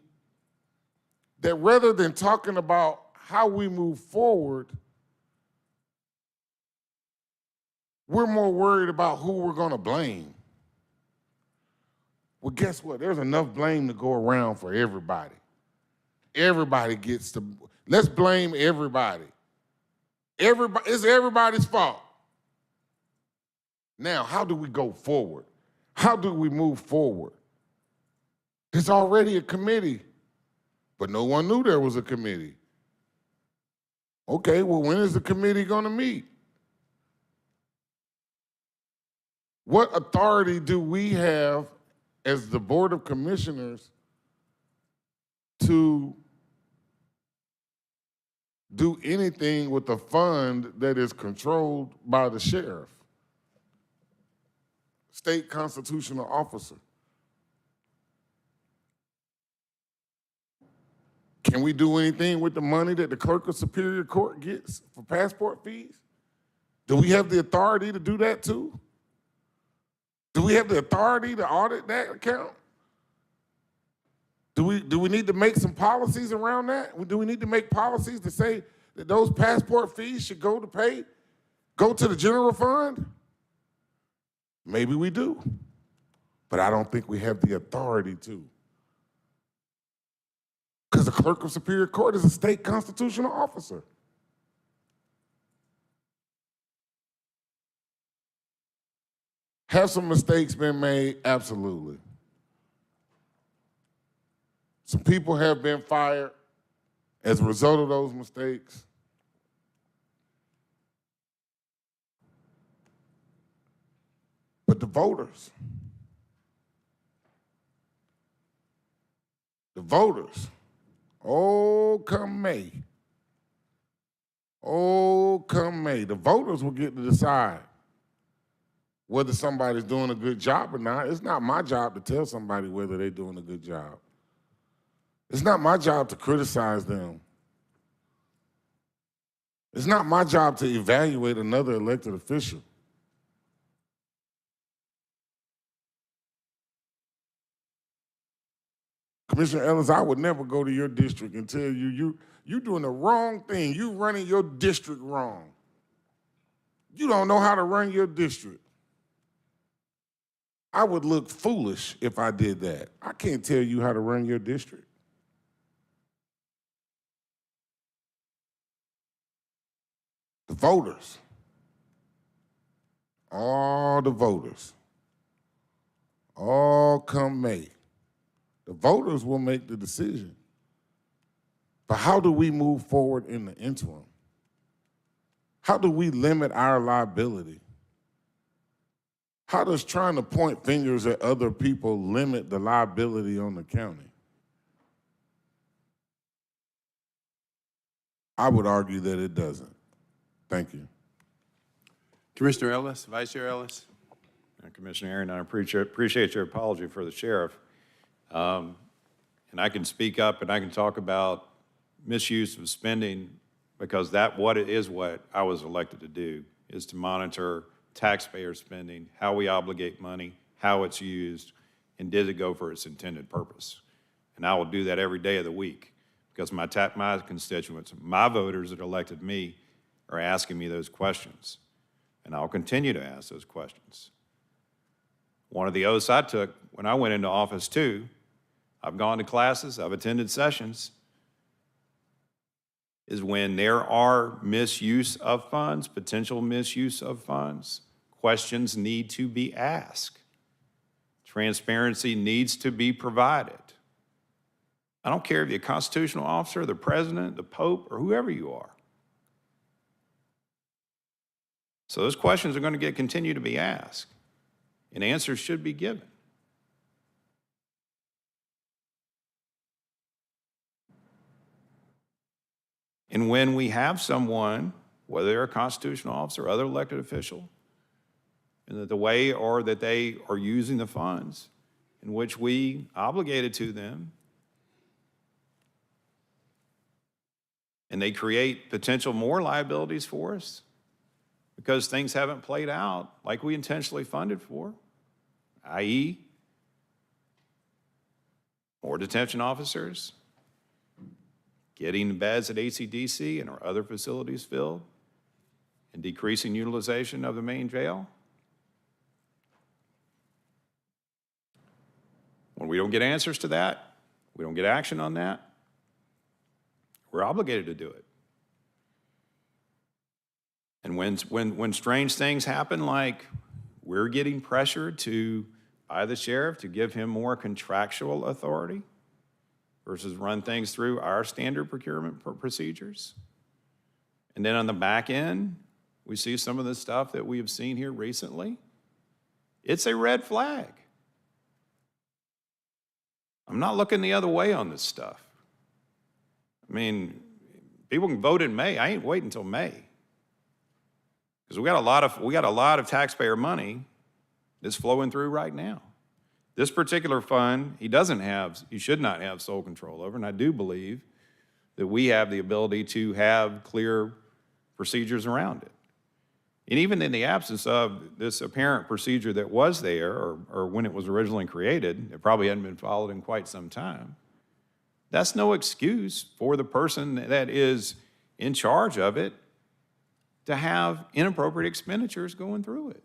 that rather than talking about how we move forward, we're more worried about who we're gonna blame. Well, guess what? There's enough blame to go around for everybody. Everybody gets to, let's blame everybody. It's everybody's fault. Now, how do we go forward? How do we move forward? There's already a committee, but no one knew there was a committee. Okay, well, when is the committee gonna meet? What authority do we have as the Board of Commissioners to do anything with a fund that is controlled by the sheriff, state constitutional officer? Can we do anything with the money that the clerk of Superior Court gets for passport fees? Do we have the authority to do that too? Do we have the authority to audit that account? Do we need to make some policies around that? Do we need to make policies to say that those passport fees should go to the general fund? Maybe we do, but I don't think we have the authority to. Because the clerk of Superior Court is a state constitutional officer. Have some mistakes been made? Absolutely. Some people have been fired as a result of those mistakes. But the voters, voters, oh, come May, the voters will get to decide whether somebody's doing a good job or not. It's not my job to tell somebody whether they're doing a good job. It's not my job to criticize them. It's not my job to evaluate another elected official. Commissioner Ellis, I would never go to your district and tell you, you're doing the wrong thing. You running your district wrong. You don't know how to run your district. I would look foolish if I did that. I can't tell you how to run your district. The voters, all the voters, all come May, the voters will make the decision. But how do we move forward in the interim? How do we limit our liability? How does trying to point fingers at other people limit the liability on the county? I would argue that it doesn't. Thank you. Commissioner Ellis, Vice Chair Ellis. Commissioner Aaron, I appreciate your apology for the sheriff. And I can speak up and I can talk about misuse of spending because what I was elected to do is to monitor taxpayer spending, how we obligate money, how it's used, and did it go for its intended purpose. And I will do that every day of the week because my constituents, my voters that elected me are asking me those questions. And I'll continue to ask those questions. One of the oaths I took when I went into office too, I've gone to classes, I've attended sessions, is when there are misuse of funds, potential misuse of funds, questions need to be asked. Transparency needs to be provided. I don't care if you're a constitutional officer, the president, the pope, or whoever you are. So those questions are going to continue to be asked, and answers should be given. And when we have someone, whether they're a constitutional officer or other elected official, and that the way or that they are using the funds in which we obligated to them, and they create potential more liabilities for us because things haven't played out like we intentionally funded for, i.e., more detention officers, getting beds at ACDC and our other facilities filled, and decreasing utilization of the main jail. When we don't get answers to that, we don't get action on that, we're obligated to do it. And when strange things happen, like we're getting pressured by the sheriff to give him more contractual authority versus run things through our standard procurement procedures. And then on the back end, we see some of the stuff that we have seen here recently. It's a red flag. I'm not looking the other way on this stuff. I mean, people can vote in May. I ain't waiting until May. Because we got a lot of taxpayer money that's flowing through right now. This particular fund, he should not have sole control over, and I do believe that we have the ability to have clear procedures around it. And even in the absence of this apparent procedure that was there, or when it was originally created, it probably hadn't been followed in quite some time, that's no excuse for the person that is in charge of it to have inappropriate expenditures going through it.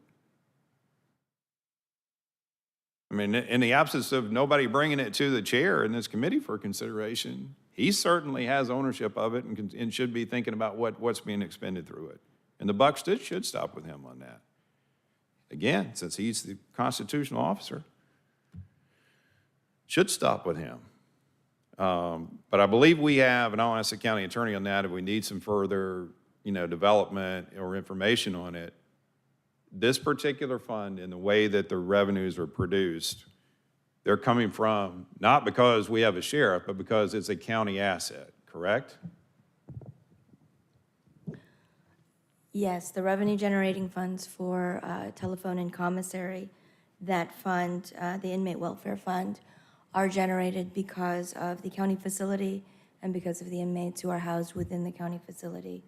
I mean, in the absence of nobody bringing it to the chair in this committee for consideration, he certainly has ownership of it and should be thinking about what's being expended through it. And the buck should stop with him on that. Again, since he's the constitutional officer, should stop with him. But I believe we have, and I'll ask the county attorney on that if we need some further development or information on it. This particular fund and the way that the revenues are produced They're coming from, not because we have a sheriff, but because it's a county asset, correct? Yes, the revenue generating funds for telephone and commissary that fund, the inmate welfare fund, are generated because of the county facility and because of the inmates who are housed within the county facility.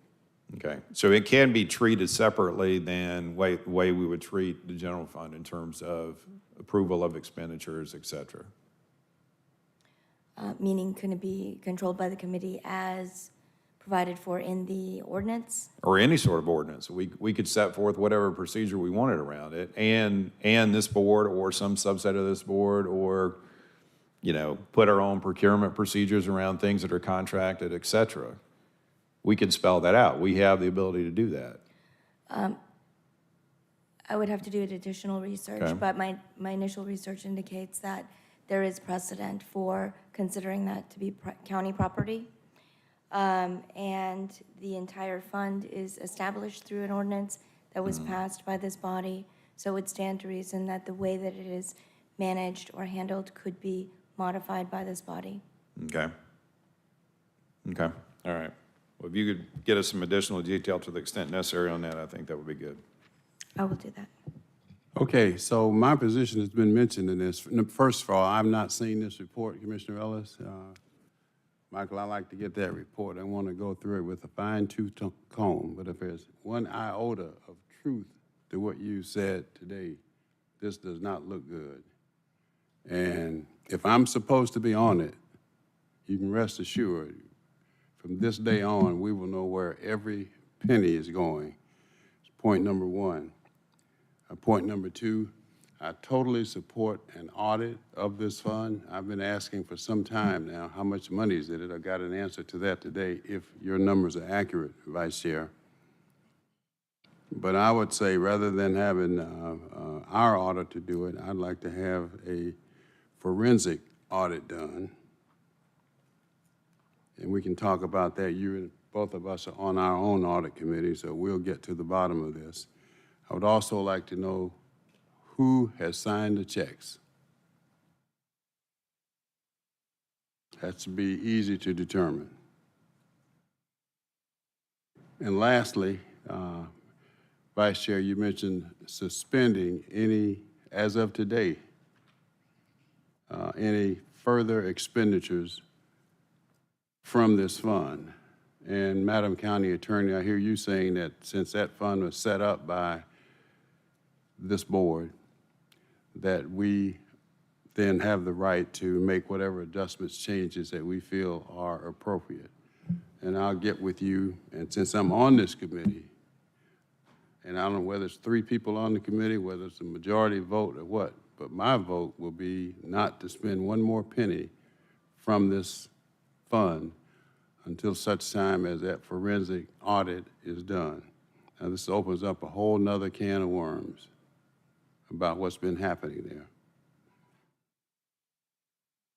Okay, so it can be treated separately than way we would treat the general fund in terms of approval of expenditures, et cetera. Meaning, can it be controlled by the committee as provided for in the ordinance? Or any sort of ordinance. We could set forth whatever procedure we wanted around it, and this board or some subset of this board, or, you know, put our own procurement procedures around things that are contracted, et cetera. We can spell that out. We have the ability to do that. I would have to do additional research, Okay. but my initial research indicates that there is precedent for considering that to be county property. And the entire fund is established through an ordinance that was passed by this body. So it would stand to reason that the way that it is managed or handled could be modified by this body. Okay. Okay, all right. Well, if you could get us some additional detail to the extent necessary on that, I think that would be good. I will do that. Okay, so my position has been mentioned in this. First of all, I've not seen this report, Commissioner Ellis. Michael, I like to get that report. I want to go through it with a fine-tooth comb, but if there's one iota of truth to what you said today, this does not look good. And if I'm supposed to be on it, you can rest assured, from this day on, we will know where every penny is going. It's point number one. Point number two, I totally support an audit of this fund. I've been asking for some time now, how much money is in it? I got an answer to that today, if your numbers are accurate, Vice Chair. But I would say, rather than having our auditor do it, I'd like to have a forensic audit done. And we can talk about that. You and both of us are on our own audit committee, so we'll get to the bottom of this. I would also like to know who has signed the checks. That should be easy to determine. And lastly, Vice Chair, you mentioned suspending any, as of today, any further expenditures from this fund. And Madam County Attorney, I hear you saying that since that fund was set up by this board, that we then have the right to make whatever adjustments, changes that we feel are appropriate. And I'll get with you, and since I'm on this committee, and I don't know whether it's 3 people on the committee, whether it's a majority vote or what, but my vote will be not to spend one more penny from this fund until such time as that forensic audit is done. Now, this opens up a whole nother can of worms about what's been happening there.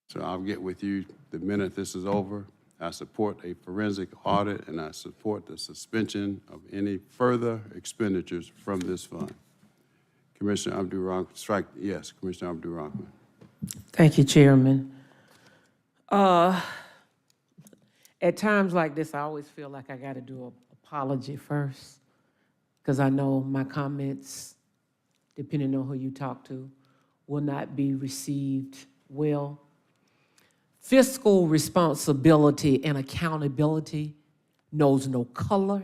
So I'll get with you the minute this is over. I support a forensic audit, and I support the suspension of any further expenditures from this fund. Commissioner Abdul-Rahman, yes, Commissioner Abdul-Rahman. Thank you, Chairman. At times like this, I always feel like I got to do an apology first, because I know my comments, depending on who you talk to, will not be received well. Fiscal responsibility and accountability knows no color.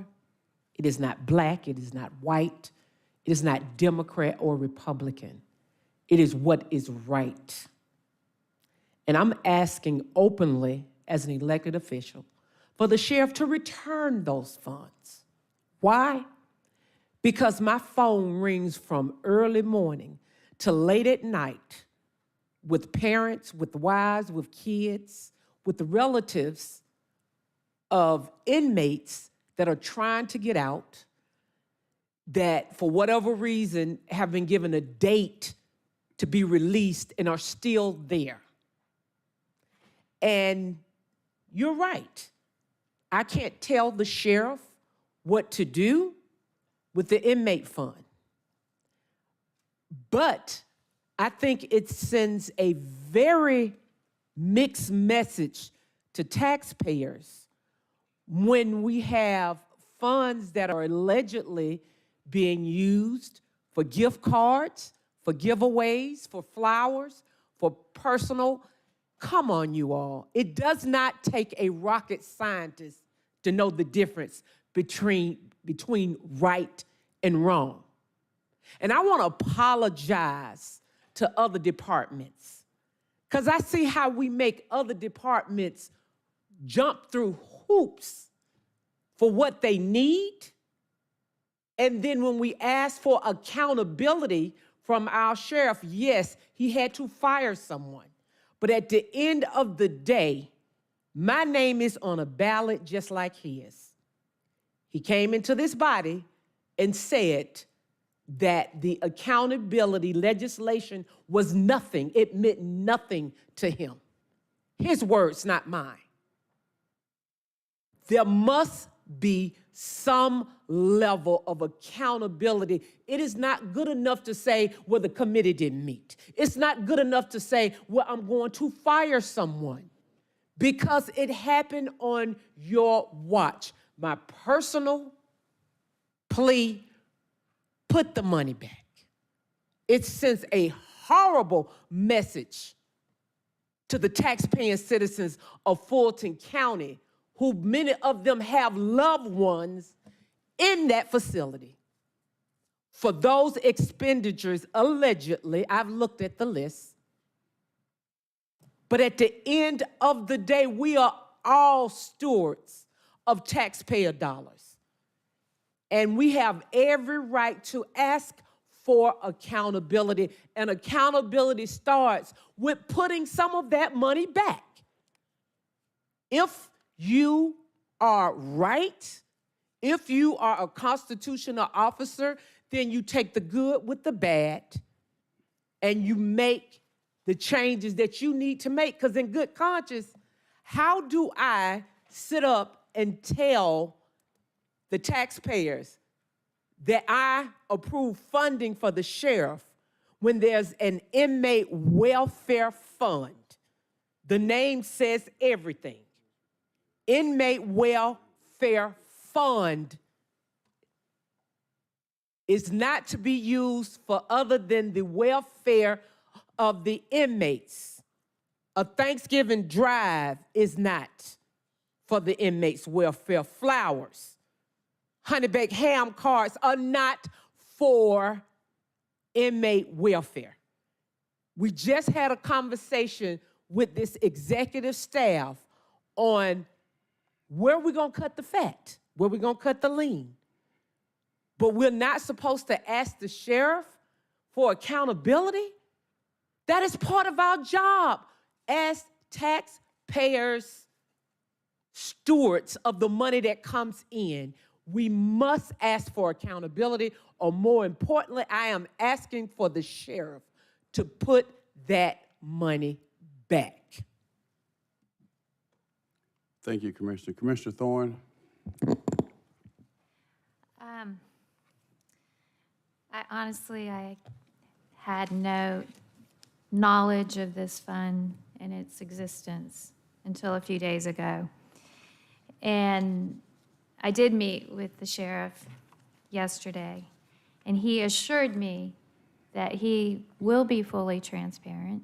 It is not black, it is not white, it is not Democrat or Republican. It is what is right. And I'm asking openly, as an elected official, for the sheriff to return those funds. Why? Because my phone rings from early morning to late at night with parents, with wives, with kids, with the relatives of inmates that are trying to get out, that for whatever reason have been given a date to be released and are still there. And you're right. I can't tell the sheriff what to do with the inmate fund. But I think it sends a very mixed message to taxpayers when we have funds that are allegedly being used for gift cards, for giveaways, for flowers, for personal. Come on, you all. It does not take a rocket scientist to know the difference between right and wrong. And I want to apologize to other departments because I see how we make other departments jump through hoops for what they need. And then when we ask for accountability from our sheriff, yes, he had to fire someone. But at the end of the day, my name is on a ballot just like his. He came into this body and said that the accountability legislation was nothing. It meant nothing to him. His words, not mine. There must be some level of accountability. It is not good enough to say, well, the committee didn't meet. It's not good enough to say, well, I'm going to fire someone because it happened on your watch. My personal plea, put the money back. It sends a horrible message to the taxpaying citizens of Fulton County, who many of them have loved ones in that facility. For those expenditures, allegedly, I've looked at the list, but at the end of the day, we are all stewards of taxpayer dollars. And we have every right to ask for accountability. And accountability starts with putting some of that money back. If you are right, if you are a constitutional officer, then you take the good with the bad and you make the changes that you need to make. Because in good conscience, how do I sit up and tell the taxpayers that I approve funding for the sheriff when there's an inmate welfare fund? The name says everything. Inmate welfare fund is not to be used for other than the welfare of the inmates. A Thanksgiving drive is not for the inmates' welfare. Flowers, honey baked ham cards are not for inmate welfare. We just had a conversation with this executive staff on where we're going to cut the fat, where we're going to cut the lean. But we're not supposed to ask the sheriff for accountability. That is part of our job as taxpayers, stewards of the money that comes in. We must ask for accountability, or more importantly, I am asking for the sheriff to put that money back. Thank you, Commissioner. Commissioner Thorne? I had no knowledge of this fund and its existence until a few days ago. And I did meet with the sheriff yesterday, and he assured me that he will be fully transparent.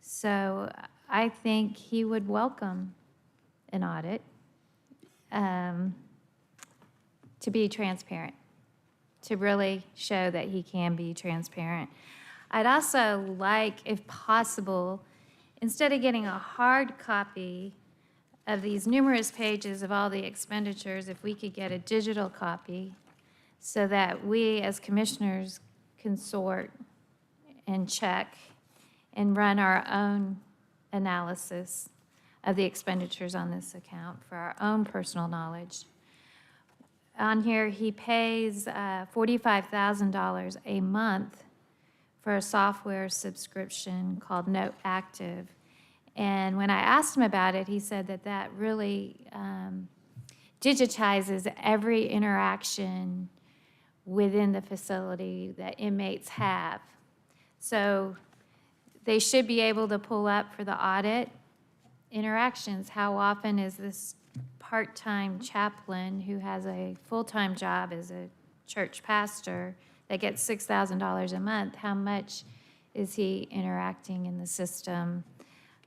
So I think he would welcome an audit to be transparent, to really show that he can be transparent. I'd also like, if possible, instead of getting a hard copy of these numerous pages of all the expenditures, if we could get a digital copy so that we as commissioners can sort and check and run our own analysis of the expenditures on this account for our own personal knowledge. On here, he pays $45,000 a month for a software subscription called Note Active. And when I asked him about it, he said that that really digitizes every interaction within the facility that inmates have. So they should be able to pull up for the audit interactions. How often is this part-time chaplain who has a full-time job as a church pastor that gets $6,000 a month, how much is he interacting in the system?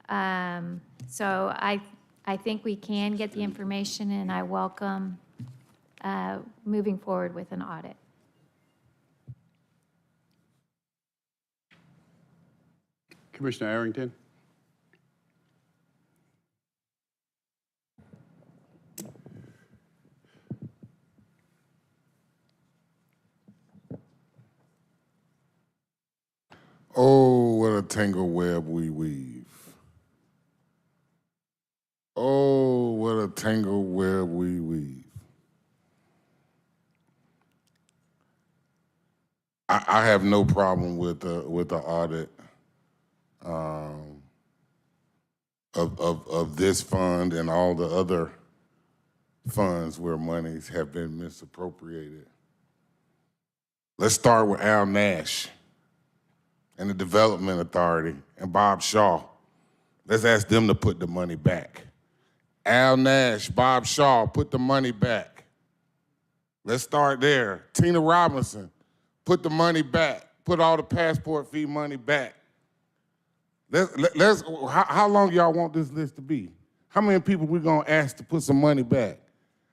So I think we can get the information, and I welcome moving forward with an audit. Commissioner Arrington? Oh, what a tangle web we weave. Oh, what a tangle web we weave. I have no problem with the audit of this fund and all the other funds where monies have been misappropriated. Let's start with Al Nash and the Development Authority and Bob Shaw. Let's ask them to put the money back. Al Nash, Bob Shaw, put the money back. Let's start there. Tina Robinson, put the money back. Put all the passport fee money back. How long y'all want this list to be? How many people we gonna ask to put some money back?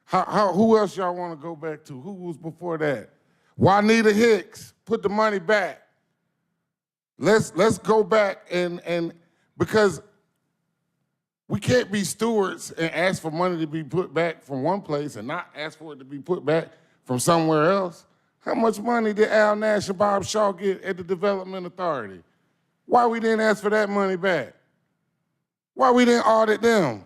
Who else y'all wanna go back to? Who was before that? Juanita Hicks, put the money back. Let's go back and because we can't be stewards and ask for money to be put back from one place and not ask for it to be put back from somewhere else. How much money did Al Nash and Bob Shaw get at the Development Authority? Why we didn't ask for that money back? Why we didn't audit them?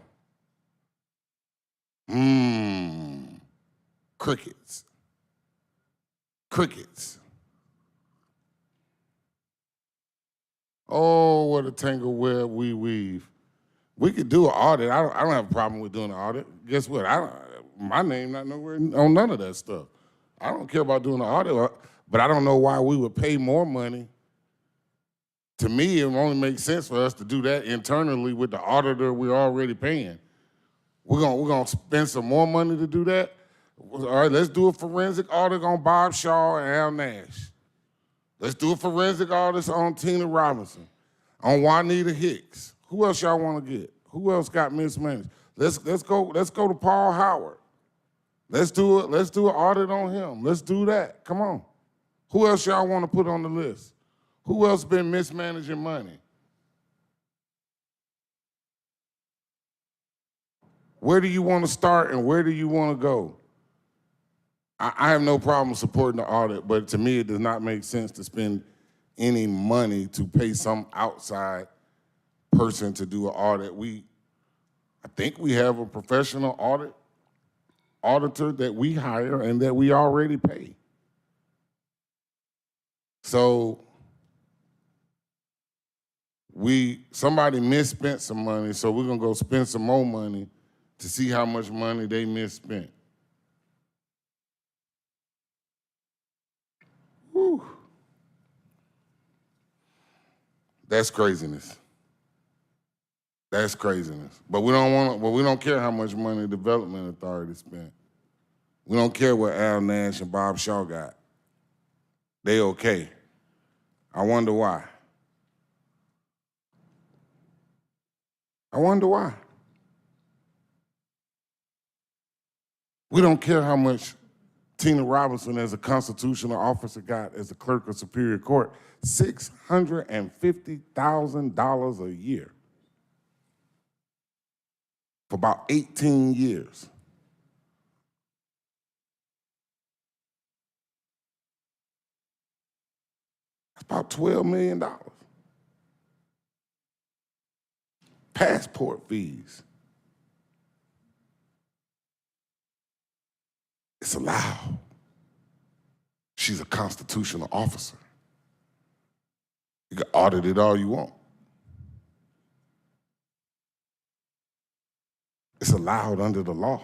Crickets. Crickets. Oh, what a tangle web we weave. We could do an audit. I don't have a problem with doing an audit. Guess what? My name not nowhere on none of that stuff. I don't care about doing an audit, but I don't know why we would pay more money. To me, it only makes sense for us to do that internally with the auditor we're already paying. We're gonna spend some more money to do that? All right, let's do a forensic audit on Bob Shaw and Al Nash. Let's do a forensic audit on Tina Robinson, on Juanita Hicks. Who else y'all want to get? Who else got mismanaged? Let's go to Paul Howard. Let's do an audit on him. Let's do that. Come on. Who else y'all want to put on the list? Who else been mismanaging money? Where do you want to start and where do you want to go? I have no problem supporting the audit, but to me, it does not make sense to spend any money to pay some outside person to do an audit. I think we have a professional auditor that we hire and that we already pay. So somebody misspent some money, so we're gonna go spend some more money to see how much money they misspent. Whew. That's craziness. That's craziness. But we don't care how much money the Development Authority spent. We don't care what Al Nash and Bob Shaw got. They okay. I wonder why. I wonder why. We don't care how much Tina Robinson as a constitutional officer got as a clerk of Superior Court, $650,000 a year for about 18 years. That's about $12 million. Passport fees. It's allowed. She's a constitutional officer. You can audit it all you want. It's allowed under the law.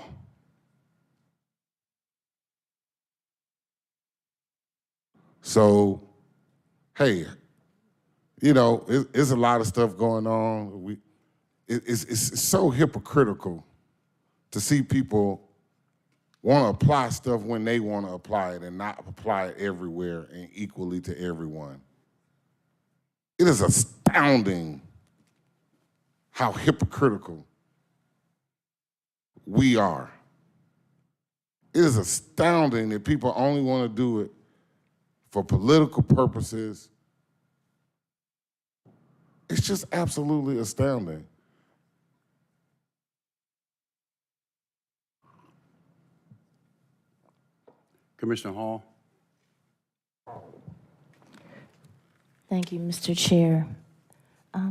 So, hey, You know, it's a lot of stuff going on. It's so hypocritical to see people want to apply stuff when they want to apply it and not apply it everywhere and equally to everyone. It is astounding how hypocritical we are. It is astounding that people only want to do it for political purposes. It's just absolutely astounding. Commissioner Hall. Thank you, Mr. Chair.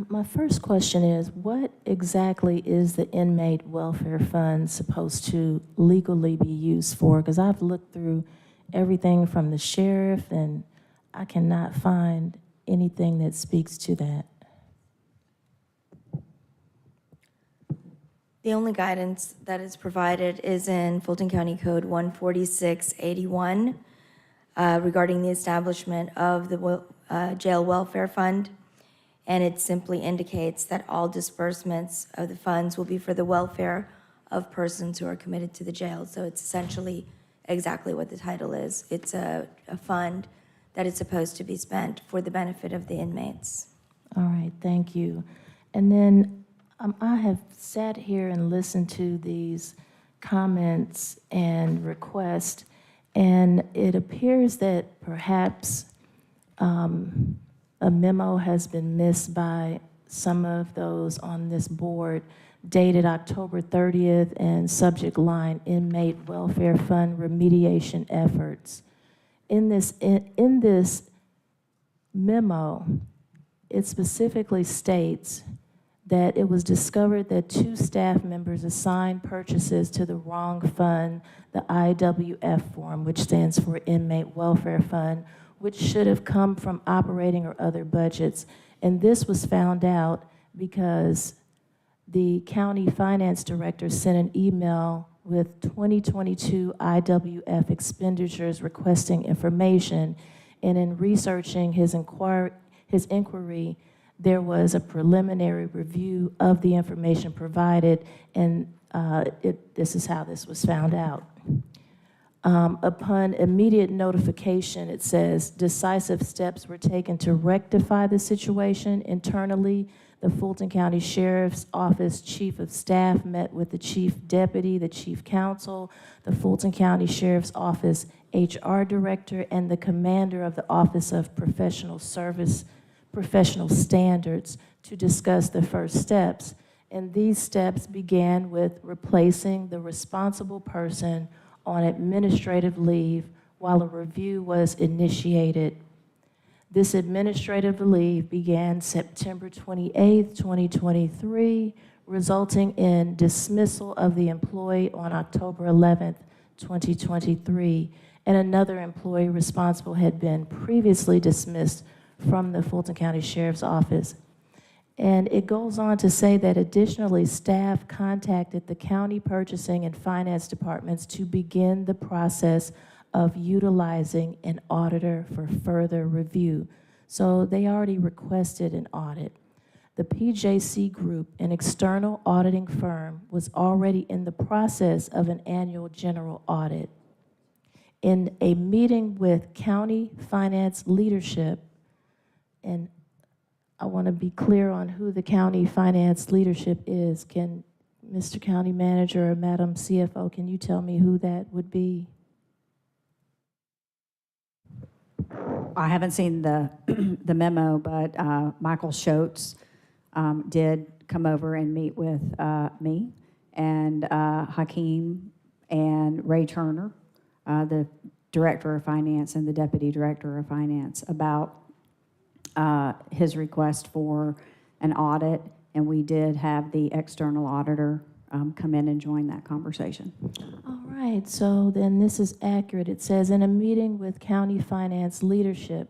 My first question is, what exactly is the inmate welfare fund supposed to legally be used for? Because I've looked through everything from the sheriff, and I cannot find anything that speaks to that. The only guidance that is provided is in Fulton County Code 14681 regarding the establishment of the jail welfare fund. And it simply indicates that all disbursements of the funds will be for the welfare of persons who are committed to the jail. So it's essentially exactly what the title is. It's a fund that is supposed to be spent for the benefit of the inmates. All right, thank you. And then I have sat here and listened to these comments and requests, and it appears that perhaps a memo has been missed by some of those on this board, dated October 30th, and subject line Inmate Welfare Fund Remediation Efforts. In this memo, it specifically states that it was discovered that 2 staff members assigned purchases to the wrong fund, the IWF form, which stands for Inmate Welfare Fund, which should have come from operating or other budgets. And this was found out because the county finance director sent an email with 2022 IWF expenditures requesting information. And in researching his inquiry, there was a preliminary review of the information provided, and this is how this was found out. Upon immediate notification, it says, decisive steps were taken to rectify the situation internally. The Fulton County Sheriff's Office Chief of Staff met with the Chief Deputy, the Chief Counsel, the Fulton County Sheriff's Office HR Director, and the Commander of the Office of Professional Standards to discuss the first steps. And these steps began with replacing the responsible person on administrative leave while a review was initiated. This administrative leave began September 28, 2023, resulting in dismissal of the employee on October 11, 2023, and another employee responsible had been previously dismissed from the Fulton County Sheriff's Office. And it goes on to say that additionally, staff contacted the county purchasing and finance departments to begin the process of utilizing an auditor for further review. So they already requested an audit. The PJC Group, an external auditing firm, was already in the process of an annual general audit. In a meeting with county finance leadership, and I want to be clear on who the county finance leadership is. Can Mr. County Manager or Madam CFO, can you tell me who that would be? I haven't seen the memo, but Michael Schultz did come over and meet with me and Hakeem and Ray Turner, the Director of Finance and the Deputy Director of Finance, about his request for an audit, and we did have the external auditor come in and join that conversation. All right, so then this is accurate. It says, in a meeting with county finance leadership,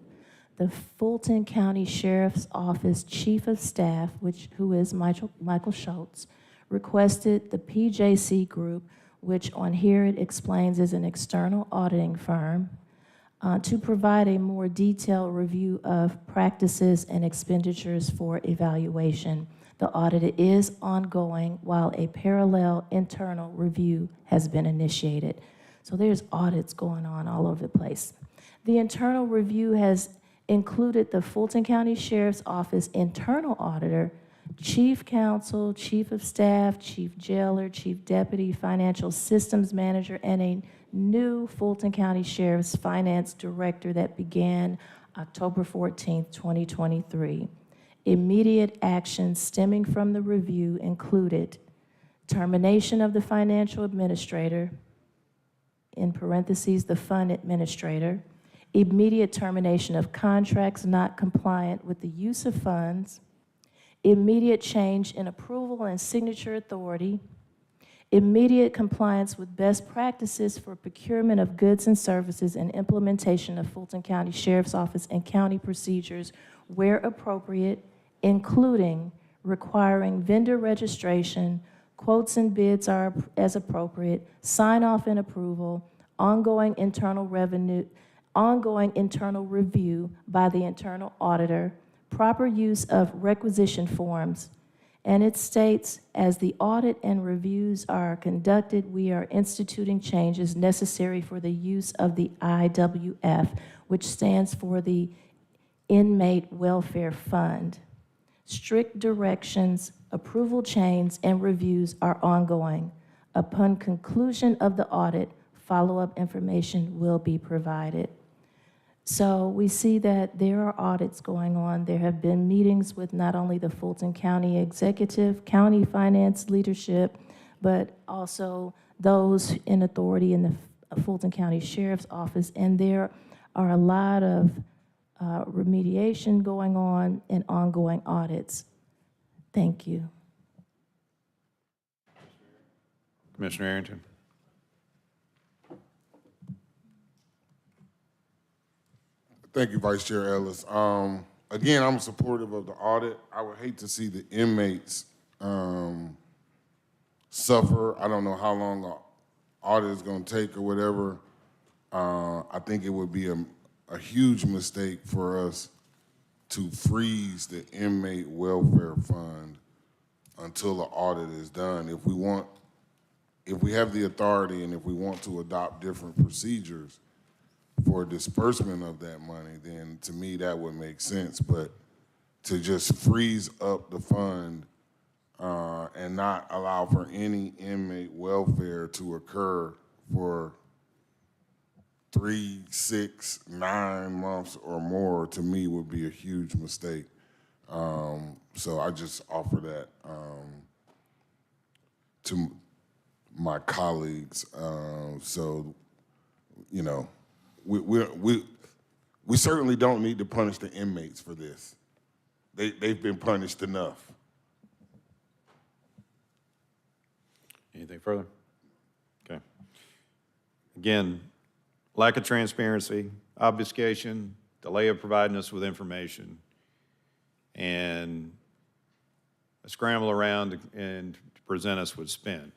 the Fulton County Sheriff's Office Chief of Staff, who is Michael Schultz, requested the PJC Group, which on here it explains is an external auditing firm, to provide a more detailed review of practices and expenditures for evaluation. The audit is ongoing while a parallel internal review has been initiated. So there's audits going on all over the place. The internal review has included the Fulton County Sheriff's Office internal auditor, chief counsel, chief of staff, chief jailer, chief deputy, financial systems manager, and a new Fulton County Sheriff's Finance Director that began October 14th, 2023. Immediate actions stemming from the review included termination of the financial administrator, in parentheses, the fund administrator, immediate termination of contracts not compliant with the use of funds, immediate change in approval and signature authority, immediate compliance with best practices for procurement of goods and services, and implementation of Fulton County Sheriff's Office and county procedures where appropriate, including requiring vendor registration, quotes and bids are as appropriate, sign off and approval, ongoing internal review by the internal auditor, proper use of requisition forms. And it states, as the audit and reviews are conducted, we are instituting changes necessary for the use of the IWF, which stands for the Inmate Welfare Fund. Strict directions, approval chains, and reviews are ongoing. Upon conclusion of the audit, follow-up information will be provided. So we see that there are audits going on. There have been meetings with not only the Fulton County Executive, county finance leadership, but also those in authority in the Fulton County Sheriff's Office, and there are a lot of remediation going on and ongoing audits. Thank you. Commissioner Arrington. Thank you, Vice Chair Ellis. Again, I'm supportive of the audit. I would hate to see the inmates suffer. I don't know how long an audit is going to take or whatever. I think it would be a huge mistake for us to freeze the inmate welfare fund until the audit is done. If we have the authority and if we want to adopt different procedures for disbursement of that money, then to me that would make sense. But to just freeze up the fund and not allow for any inmate welfare to occur for 3, 6, 9 months or more, to me would be a huge mistake. So I just offer that to my colleagues. So, you know, we certainly don't need to punish the inmates for this. They've been punished enough. Anything further? Okay. Again, lack of transparency, obfuscation, delay of providing us with information, and a scramble around and to present us with spin.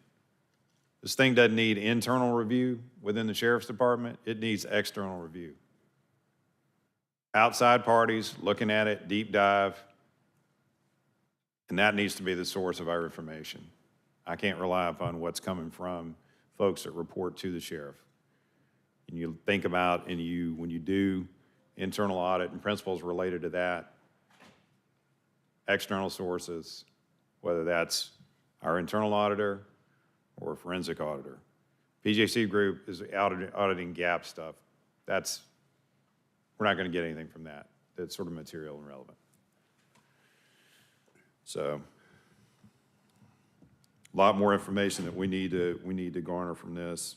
This thing doesn't need internal review within the Sheriff's Department, it needs external review. Outside parties looking at it, deep dive, and that needs to be the source of our information. I can't rely upon what's coming from folks that report to the sheriff. And you think about, when you do internal audit and principles related to that, external sources, whether that's our internal auditor or a forensic auditor. PJC Group is auditing gap stuff. We're not going to get anything from that. That's sort of material and relevant. So, a lot more information that we need to garner from this.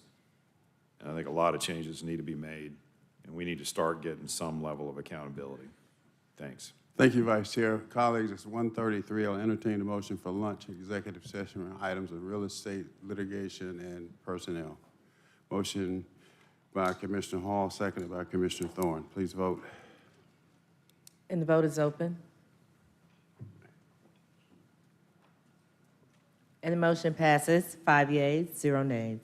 And I think a lot of changes need to be made, and we need to start getting some level of accountability. Thanks. Thank you, Vice Chair. Colleagues, it's 1:33. I'll entertain a motion for lunch, executive session on items of real estate, litigation, and personnel. Motion by Commissioner Hall, seconded by Commissioner Thorne. Please vote. And the vote is open. And the motion passes, 5 yeas, 0 nays.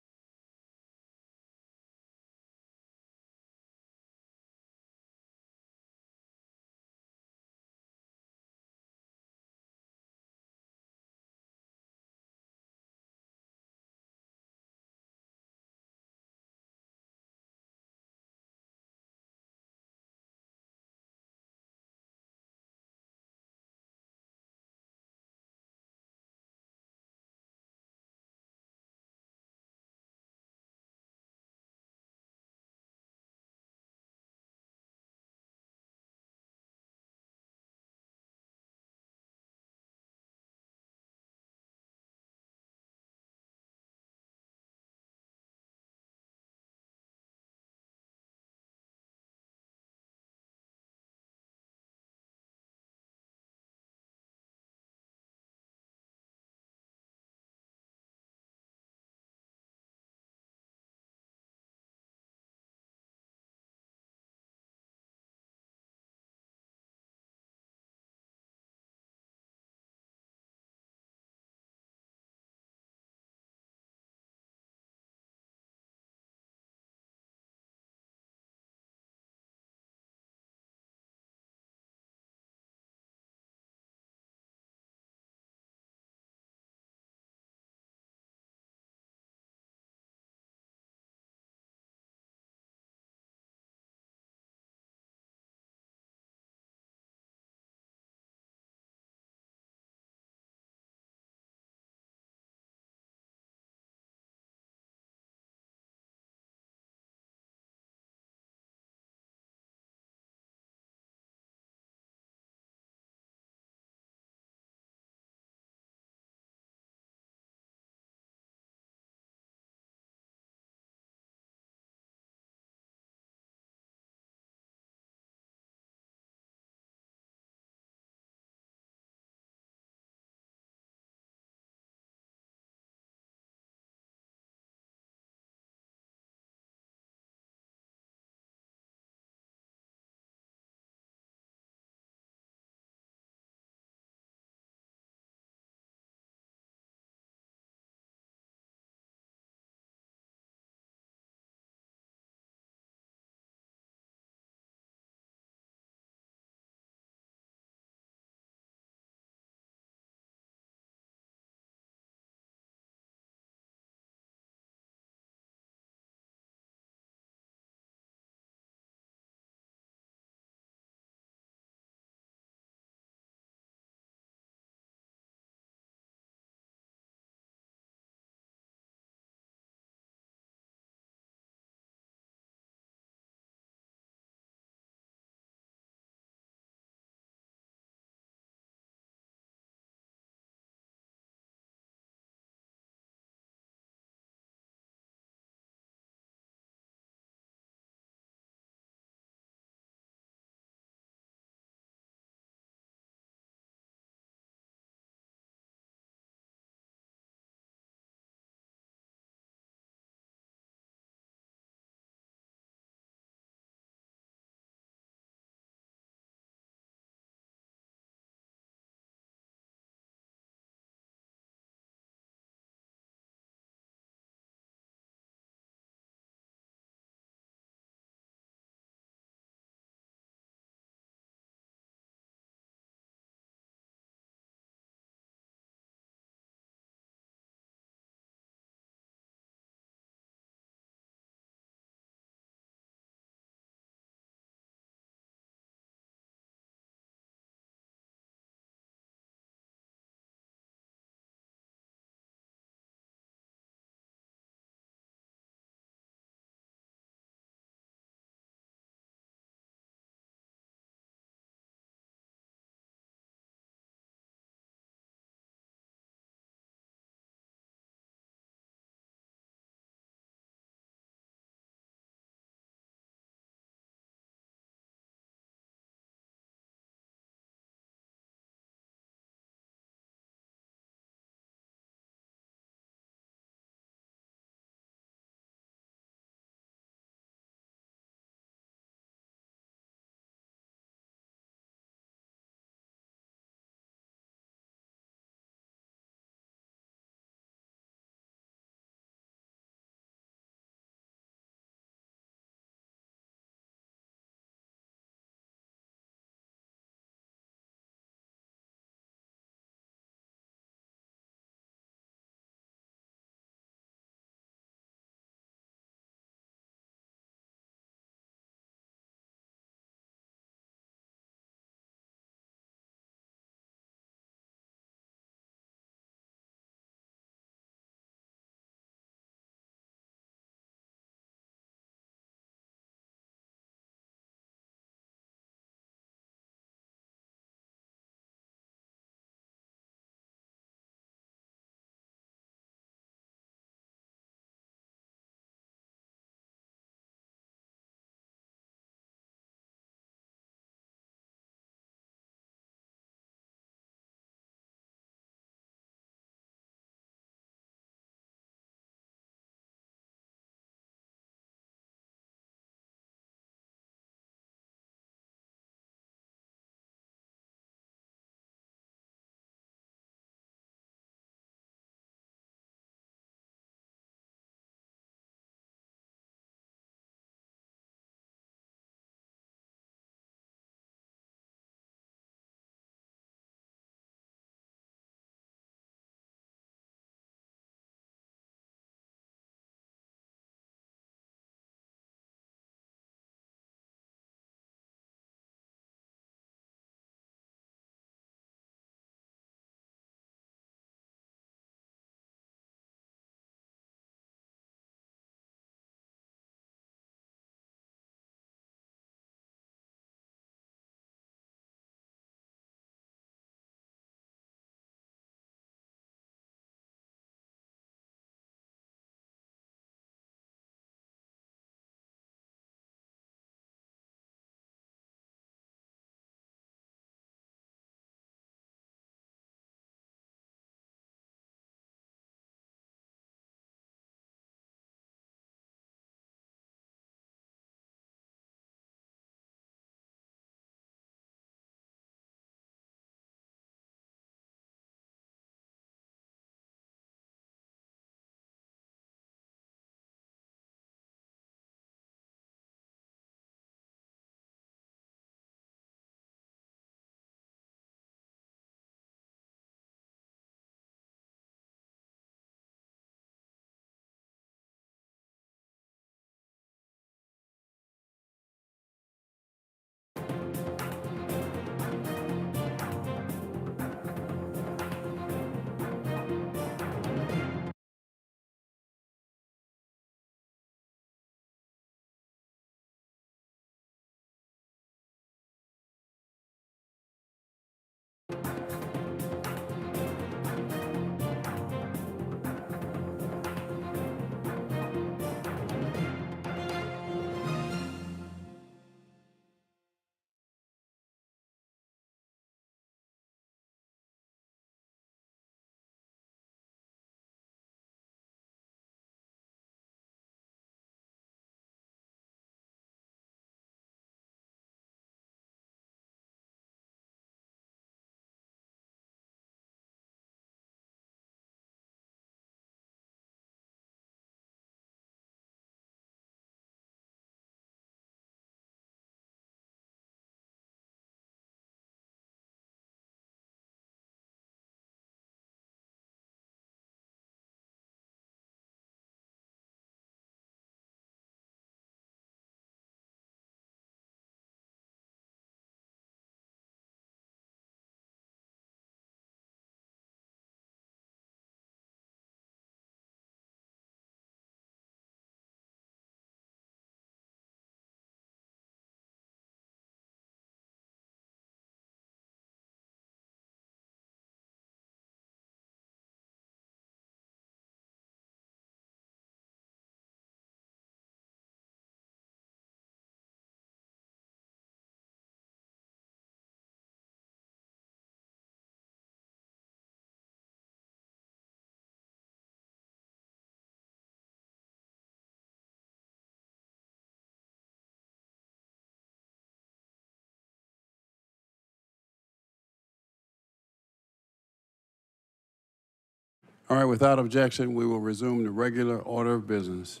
All right, without objection, we will resume the regular order of business.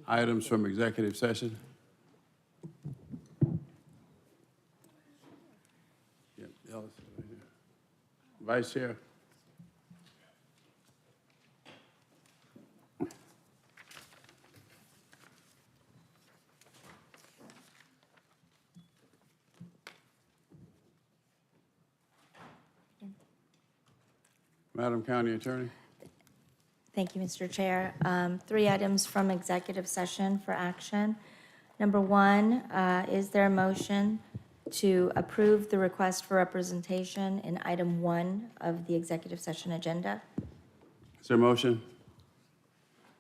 Items from executive session. Yep, Ellis, right here. Vice Chair. Madam County Attorney. Thank you, Mr. Chair. 3 items from executive session for action. Number 1, is there a motion to approve the request for representation in item 1 of the executive session agenda? Is there a motion?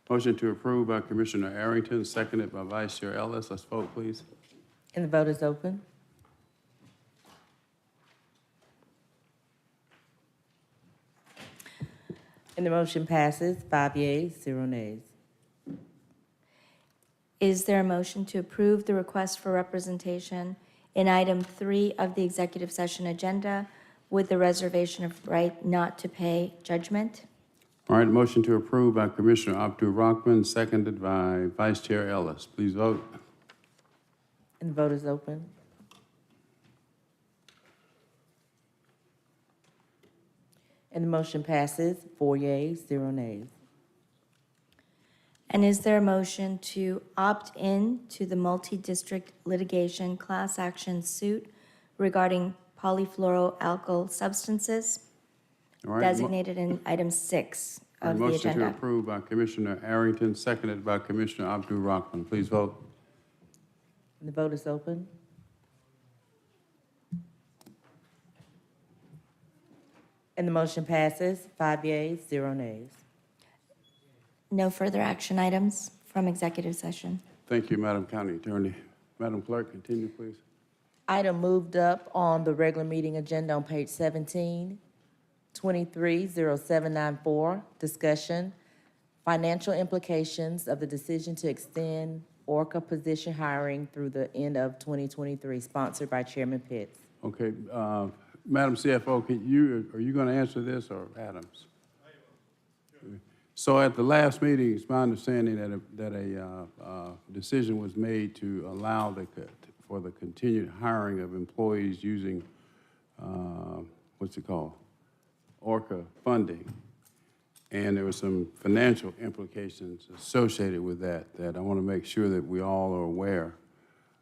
Motion to approve by Commissioner Arrington, seconded by Vice Chair Ellis. Let's vote, please. And the vote is open. And the motion passes, 5 yeas, 0 nays. Is there a motion to approve the request for representation in item 3 of the executive session agenda with the reservation of right not to pay judgment? All right, motion to approve by Commissioner Abdul Rahman, seconded by Vice Chair Ellis. Please vote. And the vote is open. And the motion passes, 4 yeas, 0 nays. And is there a motion to opt in to the multi-district litigation class action suit regarding polyfluoroalkyl substances All right, designated in item 6 of the motion to agenda? approve by Commissioner Arrington, seconded by Commissioner Abdul Rahman. Please vote. And the vote is open. And the motion passes, 5 yeas, 0 nays. No further action items from executive session. Thank you, Madam County Attorney. Madam Clerk, continue, please. Item moved up on the regular meeting agenda on page 17, 230794, discussion, financial implications of the decision to extend ORCA position hiring through the end of 2023, sponsored by Chairman Pitts. Okay, Madam CFO, are you going to answer this, or Adams? So at the last meeting, it's my understanding that a decision was made to allow for the continued hiring of employees using, what's it called? ORCA funding. And there were some financial implications associated with that I want to make sure that we all are aware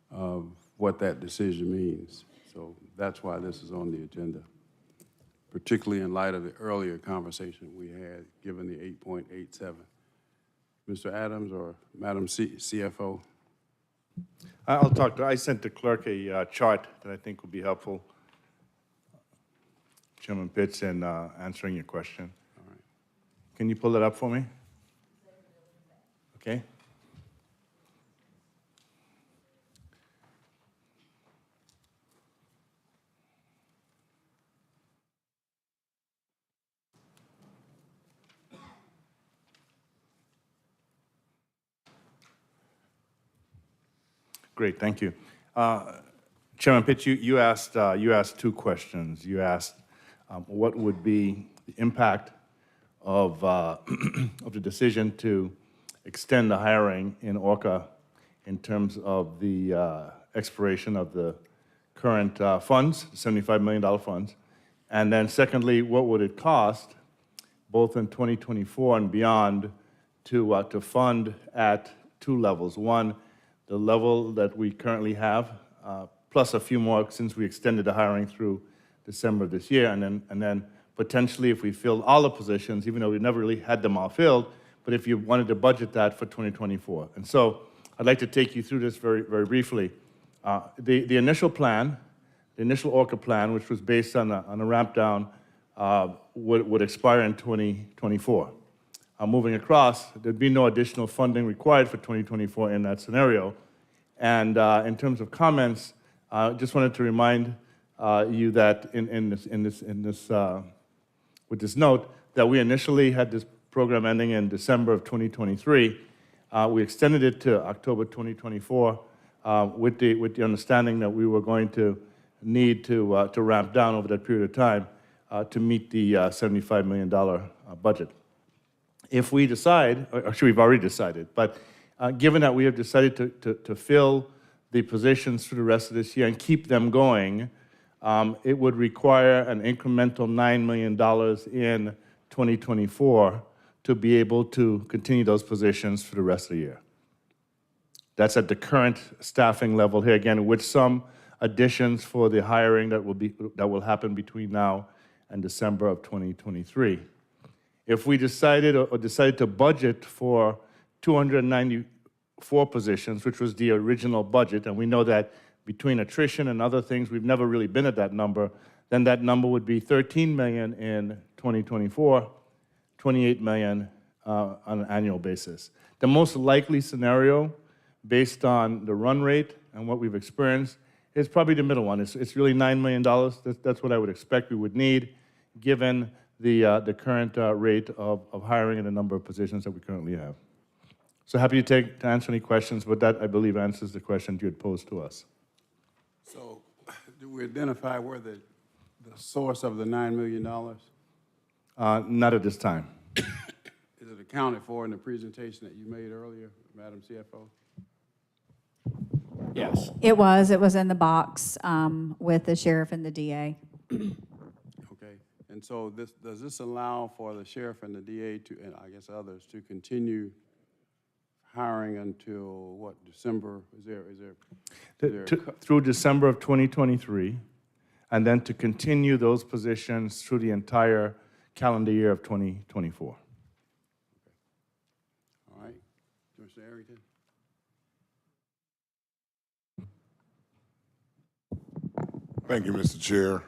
of what that decision means. So that's why this is on the agenda, particularly in light of the earlier conversation we had, given the 8.87. Mr. Adams or Madam CFO? I'll talk to, I sent the clerk a chart that I think will be helpful, Chairman Pitts, in answering your question. All right. Can you pull that up for me? Okay. Great, thank you. Chairman Pitts, you asked 2 questions. You asked what would be the impact of the decision to extend the hiring in ORCA in terms of the expiration of the current funds, $75 million funds. And then secondly, what would it cost, both in 2024 and beyond, to fund at 2 levels. One, the level that we currently have, plus a few more since we extended the hiring through December of this year, and then potentially if we filled all the positions, even though we never really had them all filled, but if you wanted to budget that for 2024. And so I'd like to take you through this very, very briefly. The initial plan, the initial ORCA plan, which was based on a ramp down, would expire in 2024. Moving across, there'd be no additional funding required for 2024 in that scenario. And in terms of comments, just wanted to remind you that with this note, that we initially had this program ending in December of 2023. We extended it to October 2024 with the understanding that we were going to need to ramp down over that period of time to meet the $75 million budget. if we decide, or actually we've already decided, but given that we have decided to fill the positions through the rest of this year and keep them going, it would require an incremental $9 million in 2024 to be able to continue those positions for the rest of the year. That's at the current staffing level here, again, with some additions for the hiring that will happen between now and December of 2023. If we decided to budget for 294 positions, which was the original budget, and we know that between attrition and other things, we've never really been at that number, then that number would be $13 million in 2024, $28 million on an annual basis. The most likely scenario, based on the run rate and what we've experienced, is probably the middle one. It's really $9 million. That's what I would expect we would need, given the current rate of hiring and the number of positions that we currently have. So happy to answer any questions, but that, I believe, answers the question you had posed to us. So do we identify where the source of the $9 million? Not at this time. Is it accounted for in the presentation that you made earlier, Madam CFO? Yes. It was in the box with the sheriff and the DA. Okay, and so does this allow for the sheriff and the DA to, and I guess others, to continue hiring until what, December? Is there Through December of 2023, and then to continue those positions through the entire calendar year of 2024. all right, Mr. Arrington? Thank you, Mr. Chair.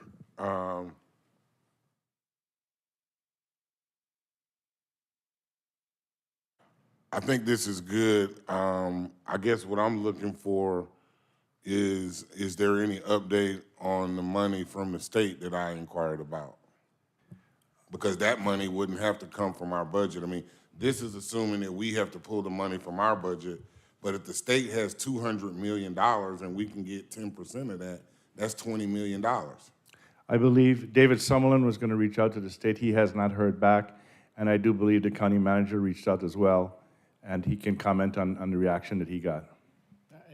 I think this is good. I guess what I'm looking for is there any update on the money from the state that I inquired about? Because that money wouldn't have to come from our budget. I mean, this is assuming that we have to pull the money from our budget, but if the state has $200 million and we can get 10% of that, that's $20 million. I believe David Summerlin was going to reach out to the state. He has not heard back, and I do believe the county manager reached out as well, and he can comment on the reaction that he got.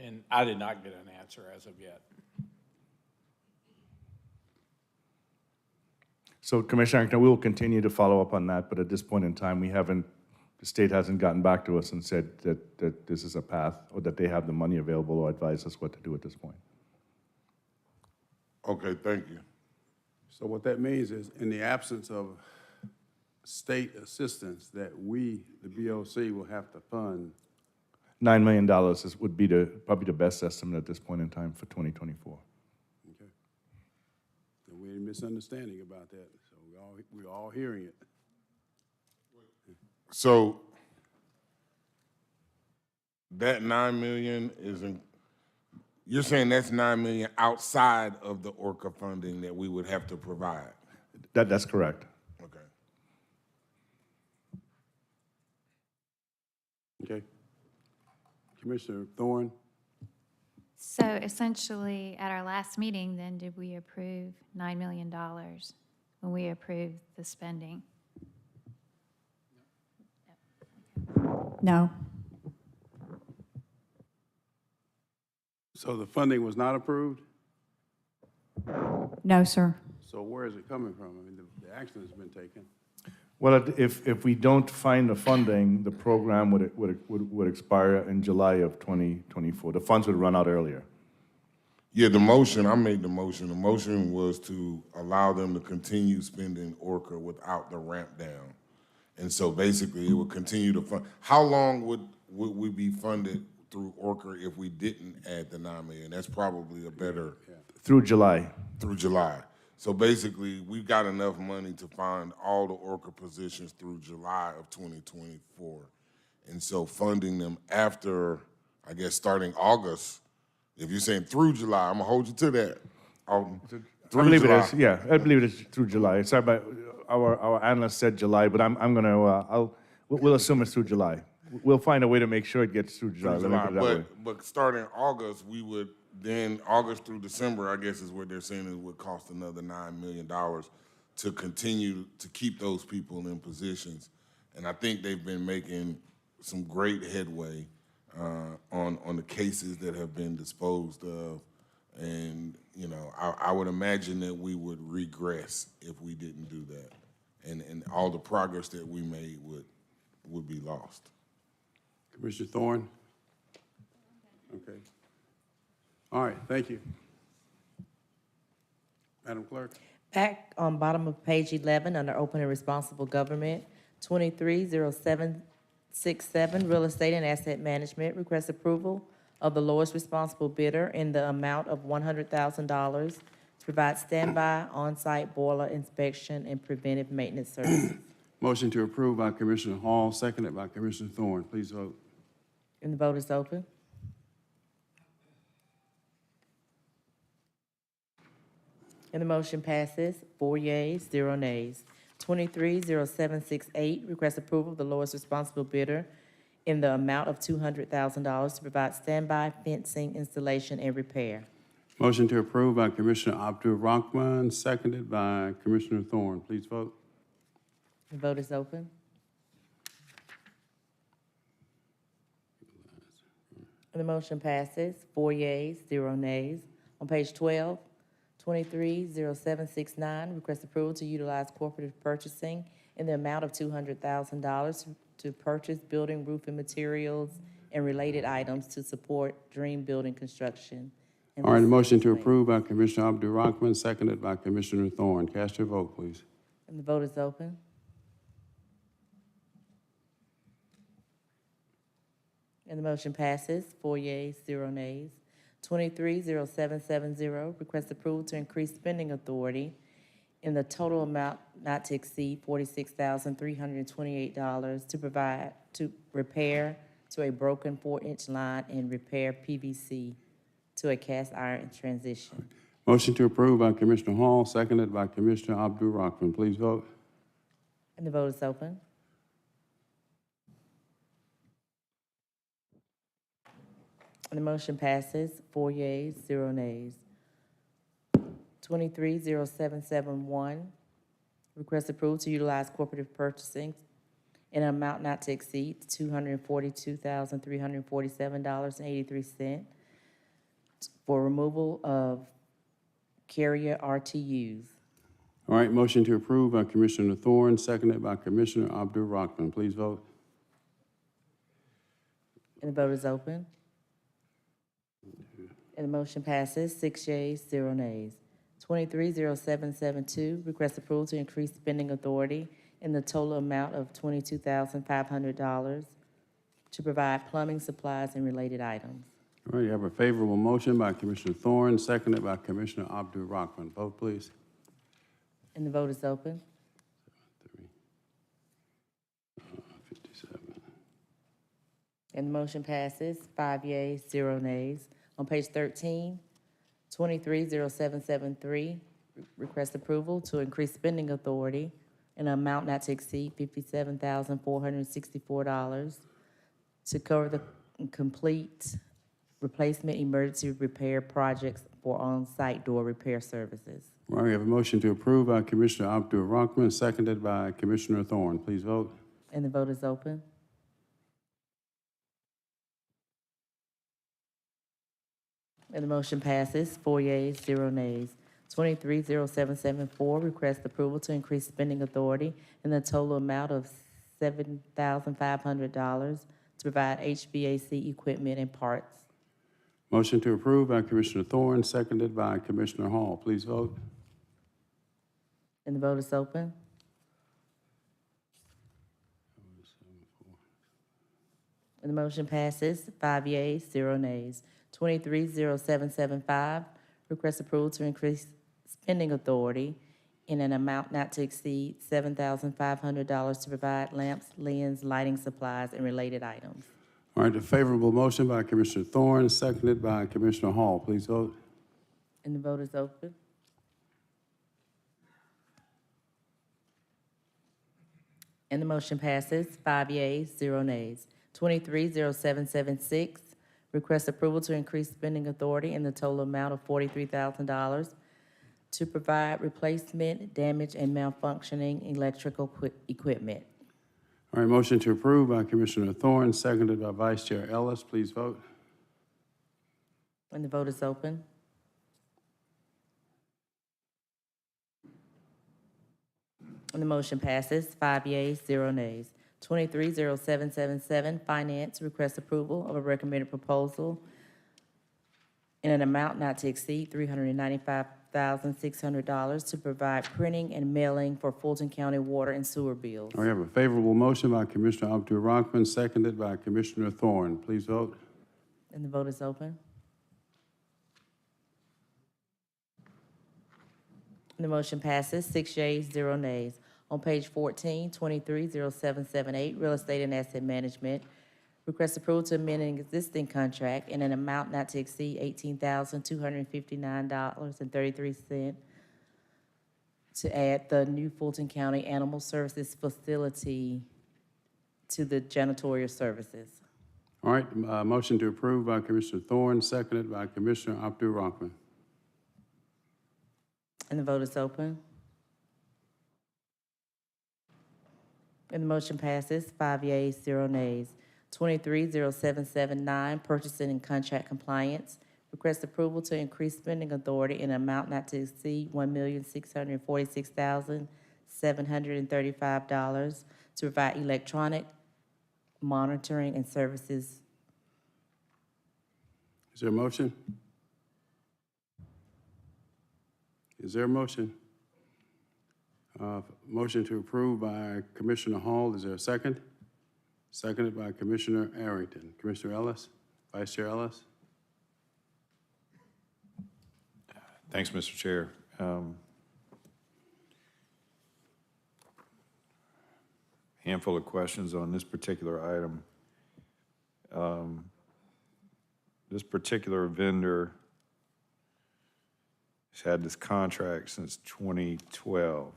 And I did not get an answer as of yet. So, Commissioner Arrington, we will continue to follow up on that, but at this point in time, the state hasn't gotten back to us and said that this is a path, or that they have the money available or advise us what to do at this point. Okay, thank you. So what that means is, in the absence of state assistance, that we, the BOC, will have to fund. $9 million would be probably the best estimate at this point in time for 2024. Okay. So we had a misunderstanding about that, so we're all hearing it. So that $9 million you're saying that's $9 million outside of the ORCA funding that we would have to provide? That's correct. Okay. Okay. Commissioner Thorne? So essentially, at our last meeting, then, did we approve $9 million when we approved the spending? No. So the funding was not approved? No, sir. So where is it coming from? I mean, the action has been taken. Well, if we don't find the funding, the program would expire in July of 2024. The funds would run out earlier. Yeah, I made the motion. The motion was to allow them to continue spending ORCA without the ramp down. And so basically it would continue to fund. How long would we be funded through ORCA if we didn't add the $9 million? That's probably a better. Through July. Through July. So basically, we've got enough money to fund all the ORCA positions through July of 2024. And so funding them after, I guess, starting August, if you're saying through July, I'm gonna hold you to that. I believe July. It is, yeah, I believe it is through July. Sorry, but our analyst said July, but I'm gonna, we'll assume it's through July. We'll find a way to make sure it gets through July. Through July. But starting August, we would then, August through December, I guess is what they're saying, it would cost another $9 million to continue to keep those people in positions. And I think they've been making some great headway on the cases that have been disposed of. And, you know, I would imagine that we would regress if we didn't do that. And all the progress that we made would be lost. Commissioner Thorne? Okay. All right, thank you. Madam Clerk? Back on bottom of page 11, under open and responsible government, 230767, real estate and asset management, request approval of the lowest responsible bidder in the amount of $100,000 to provide standby on-site boiler inspection and preventive maintenance services. Motion to approve by Commissioner Hall, seconded by Commissioner Thorne. Please vote. And the vote is open. And the motion passes, 4 yeas, 0 nays. 230768, request approval of the lowest responsible bidder in the amount of $200,000 to provide standby fencing installation and repair. Motion to approve by Commissioner Abdul Rahman, seconded by Commissioner Thorne. Please vote. The vote is open. And the motion passes, 4 yeas, 0 nays. On page 12, 230769, request approval to utilize cooperative purchasing in the amount of $200,000 to purchase building roofing materials and related items to support dream building construction. And All right, this motion is to made. approve by Commissioner Abdul Rahman, seconded by Commissioner Thorne. Cast your vote, please. And the vote is open. And the motion passes, 4 yeas, 0 nays. 230770, request approval to increase spending authority in the total amount not to exceed $46,328 to provide, to repair to a broken 4-inch line and repair PVC to a cast iron transition. Motion to approve by Commissioner Hall, seconded by Commissioner Abdul Rahman. Please vote. And the vote is open. And the motion passes, 4 yeas, 0 nays. 230771, request approval to utilize cooperative purchasing in an amount not to exceed $242,347.83 for removal of carrier RTUs. All right, motion to approve by Commissioner Thorne, seconded by Commissioner Abdul Rahman. Please vote. And the vote is open. And the motion passes, 6 yeas, 0 nays. 230772, request approval to increase spending authority in the total amount of $22,500 to provide plumbing supplies and related items. All right, you have a favorable motion by Commissioner Thorne, seconded by Commissioner Abdul Rahman. Vote, please. And the vote is open. 57. And the motion passes, 5 yeas, 0 nays. On page 13, 230773, request approval to increase spending authority in an amount not to exceed $57,464 to cover the complete replacement emergency repair projects for on-site door repair services. All right, we have a motion to approve by Commissioner Abdul Rahman, seconded by Commissioner Thorne. Please vote. And the vote is open. And the motion passes, 4 yeas, 0 nays. 230774, request approval to increase spending authority in the total amount of $7,500 to provide HVAC equipment and parts. Motion to approve by Commissioner Thorne, seconded by Commissioner Hall. Please vote. And the vote is open. And the motion passes, 5 yeas, 0 nays. 230775, request approval to increase spending authority in an amount not to exceed $7,500 to provide lamps, lens, lighting supplies, and related items. All right, a favorable motion by Commissioner Thorne, seconded by Commissioner Hall. Please vote. And the vote is open. And the motion passes, 5 yeas, 0 nays. 230776, request approval to increase spending authority in the total amount of $43,000 to provide replacement, damaged, and malfunctioning electrical equipment. All right, motion to approve by Commissioner Thorne, seconded by Vice Chair Ellis. Please vote. And the vote is open. And the motion passes, 5 yeas, 0 nays. 230777, Finance, request approval of a recommended proposal in an amount not to exceed $395,600 to provide printing and mailing for Fulton County water and sewer bills. We have a favorable motion by Commissioner Abdul-Rahman, seconded by Commissioner Thorne. Please vote. And the vote is open. And the motion passes, 6 yeas, 0 nays. On page 14, 230778, Real Estate and Asset Management, request approval to amend an existing contract in an amount not to exceed $18,259.33 to add the new Fulton County Animal Services Facility to the janitorial services. All right, motion to approve by Commissioner Thorne, seconded by Commissioner Abdul-Rahman. And the vote is open. And the motion passes, 5 yeas, 0 nays. 230779, Purchasing and Contract Compliance. Request approval to increase spending authority in an amount not to exceed $1,646,735 to provide electronic monitoring and services. Is there a motion? Is there a motion? Motion to approve by Commissioner Hall. Is there a second? Seconded by Commissioner Arrington. Commissioner Ellis, Vice Chair Ellis. Thanks, Mr. Chair. Handful of questions on this particular item. This particular vendor has had this contract since 2012.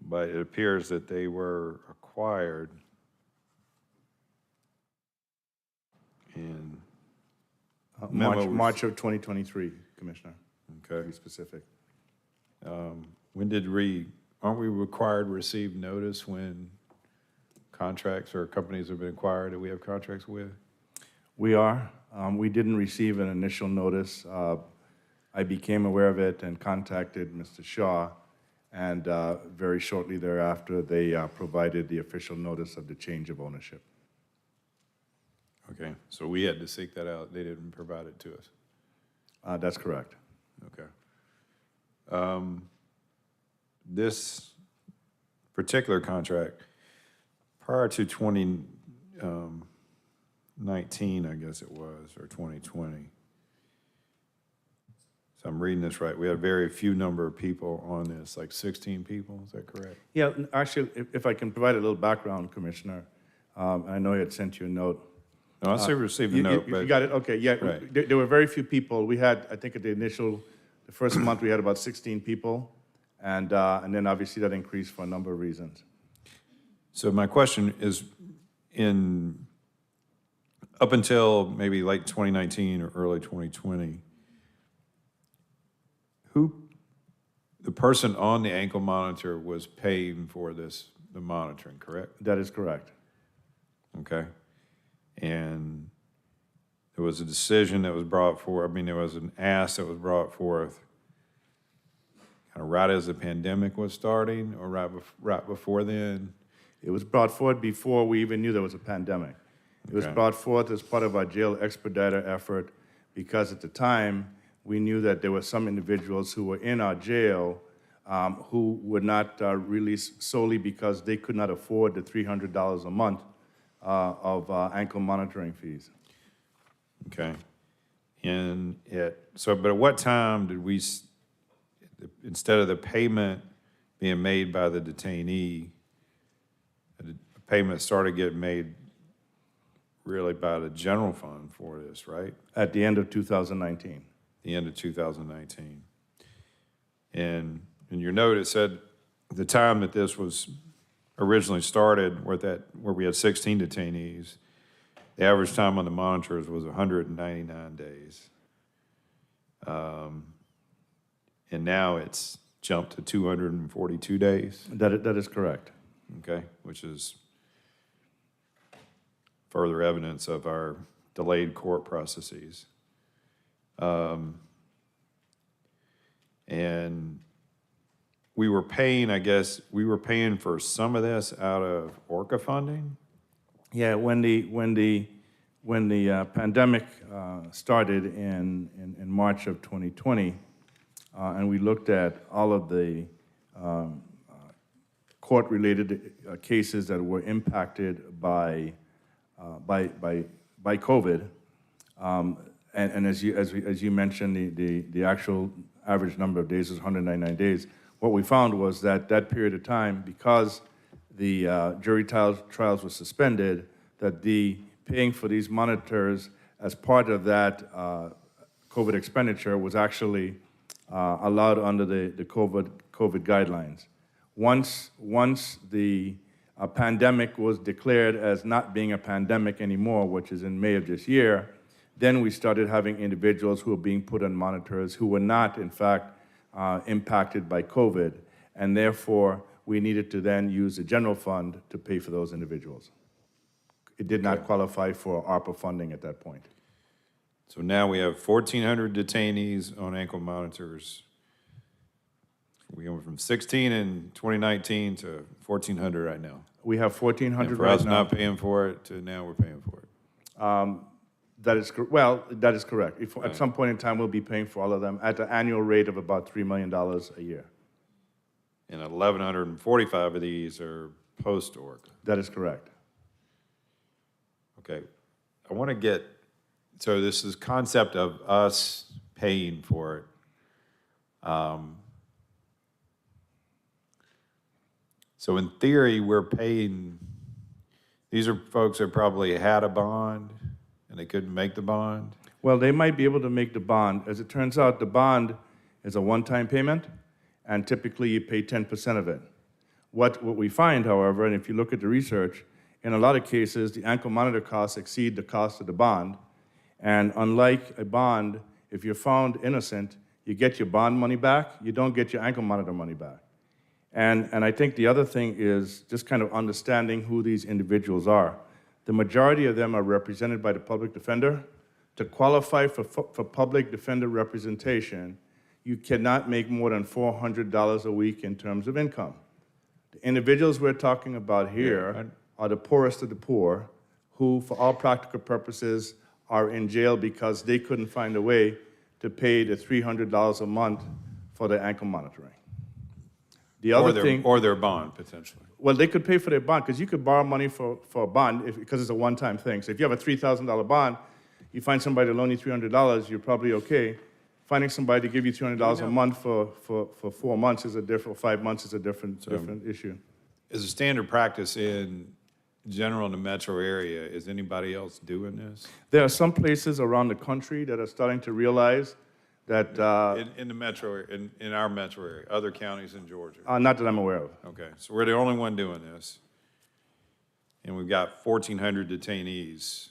But it appears that they were acquired in March of 2023, Commissioner. Okay. To be specific. When did aren't we required to receive notice when contracts or companies have been acquired that we have contracts with? We are. We didn't receive an initial notice. I became aware of it and contacted Mr. Shaw, and very shortly thereafter, they provided the official notice of the change of ownership. Okay, so we had to seek that out. They didn't provide it to us. That's correct. Okay. This particular contract, prior to 2019, I guess it was, or 2020. So I'm reading this right. We had a very few number of people on this, like 16 people. Is that correct? Yeah, actually, if I can provide a little background, Commissioner, I know he had sent you a note. No, I received a note, but... You got it? Okay, yeah. Right. There were very few people. We had, I think at the first month, we had about 16 people, and then obviously that increased for a number of reasons. So my question is, up until maybe late 2019 or early 2020, the person on the ankle monitor was paying for the monitoring, correct? That is correct. Okay. And there was a decision that was brought forth, there was an ask that was brought forth kind of right as the pandemic was starting or right before then? It was brought forward before we even knew there was a pandemic. It was brought forth as part of our jail expediter effort because at the time, we knew that there were some individuals who were in our jail who were not released solely because they could not afford the $300 a month of ankle monitoring fees. Okay. But at what time did we, instead of the payment being made by the detainee, the payment started getting made really by the general fund for this, right? At the end of 2019. The end of 2019. And in your note, it said the time that this was originally started, where we had 16 detainees, the average time on the monitors was 199 days. And now it's jumped to 242 days? That is correct. okay, which is further evidence of our delayed court processes. And we were paying, I guess, for some of this out of ORCA funding? Yeah, when the pandemic started in March of 2020, and we looked at all of the court-related cases that were impacted by COVID, and as you mentioned, the actual average number of days was 199 days. What we found was that period of time, because the jury trials were suspended, that the paying for these monitors as part of that COVID expenditure was actually allowed under the COVID guidelines. Once the pandemic was declared as not being a pandemic anymore, which is in May of this year, then we started having individuals who were being put on monitors who were not, in fact, impacted by COVID, and therefore we needed to then use the general fund to pay for those individuals. It did not qualify for ARPA funding at that point. So now we have 1,400 detainees on ankle monitors. We went from 16 in 2019 to 1,400 right now. We have 1,400 and for right us now. not paying for it to now we're paying for it. That is that is correct. At some point in time, we'll be paying for all of them at an annual rate of about $3 million a year. And 1,145 of these are post-ORCA. That is correct. Okay, I want to get, so this is concept of us paying for it. So in theory, we're paying, these are folks that probably had a bond and they couldn't make the bond. Well, they might be able to make the bond. As it turns out, the bond is a one-time payment, and typically you pay 10% of it. What we find, however, and if you look at the research, in a lot of cases, the ankle monitor costs exceed the cost of the bond. And unlike a bond, if you're found innocent, you get your bond money back, you don't get your ankle monitor money back. And I think the other thing is just kind of understanding who these individuals are. The majority of them are represented by the public defender. To qualify for public defender representation, you cannot make more than $400 a week in terms of income. The individuals we're talking about here are the poorest of the poor, who, for all practical purposes, are in jail because they couldn't find a way to pay the $300 a month for their ankle monitoring. The other thing, or their bond, potentially. well, they could pay for their bond, because you could borrow money for a bond because it's a one-time thing. So if you have a $3,000 bond, you find somebody to loan you $300, you're probably okay. Finding somebody to give you $200 a month for 4 months is a different, 5 months is a different issue. As a standard practice in general in the metro area, is anybody else doing this? There are some places around the country that are starting to realize that... in the metro, in our metro area, other counties in Georgia? Not that I'm aware of. Okay, so we're the only one doing this. And we've got 1,400 detainees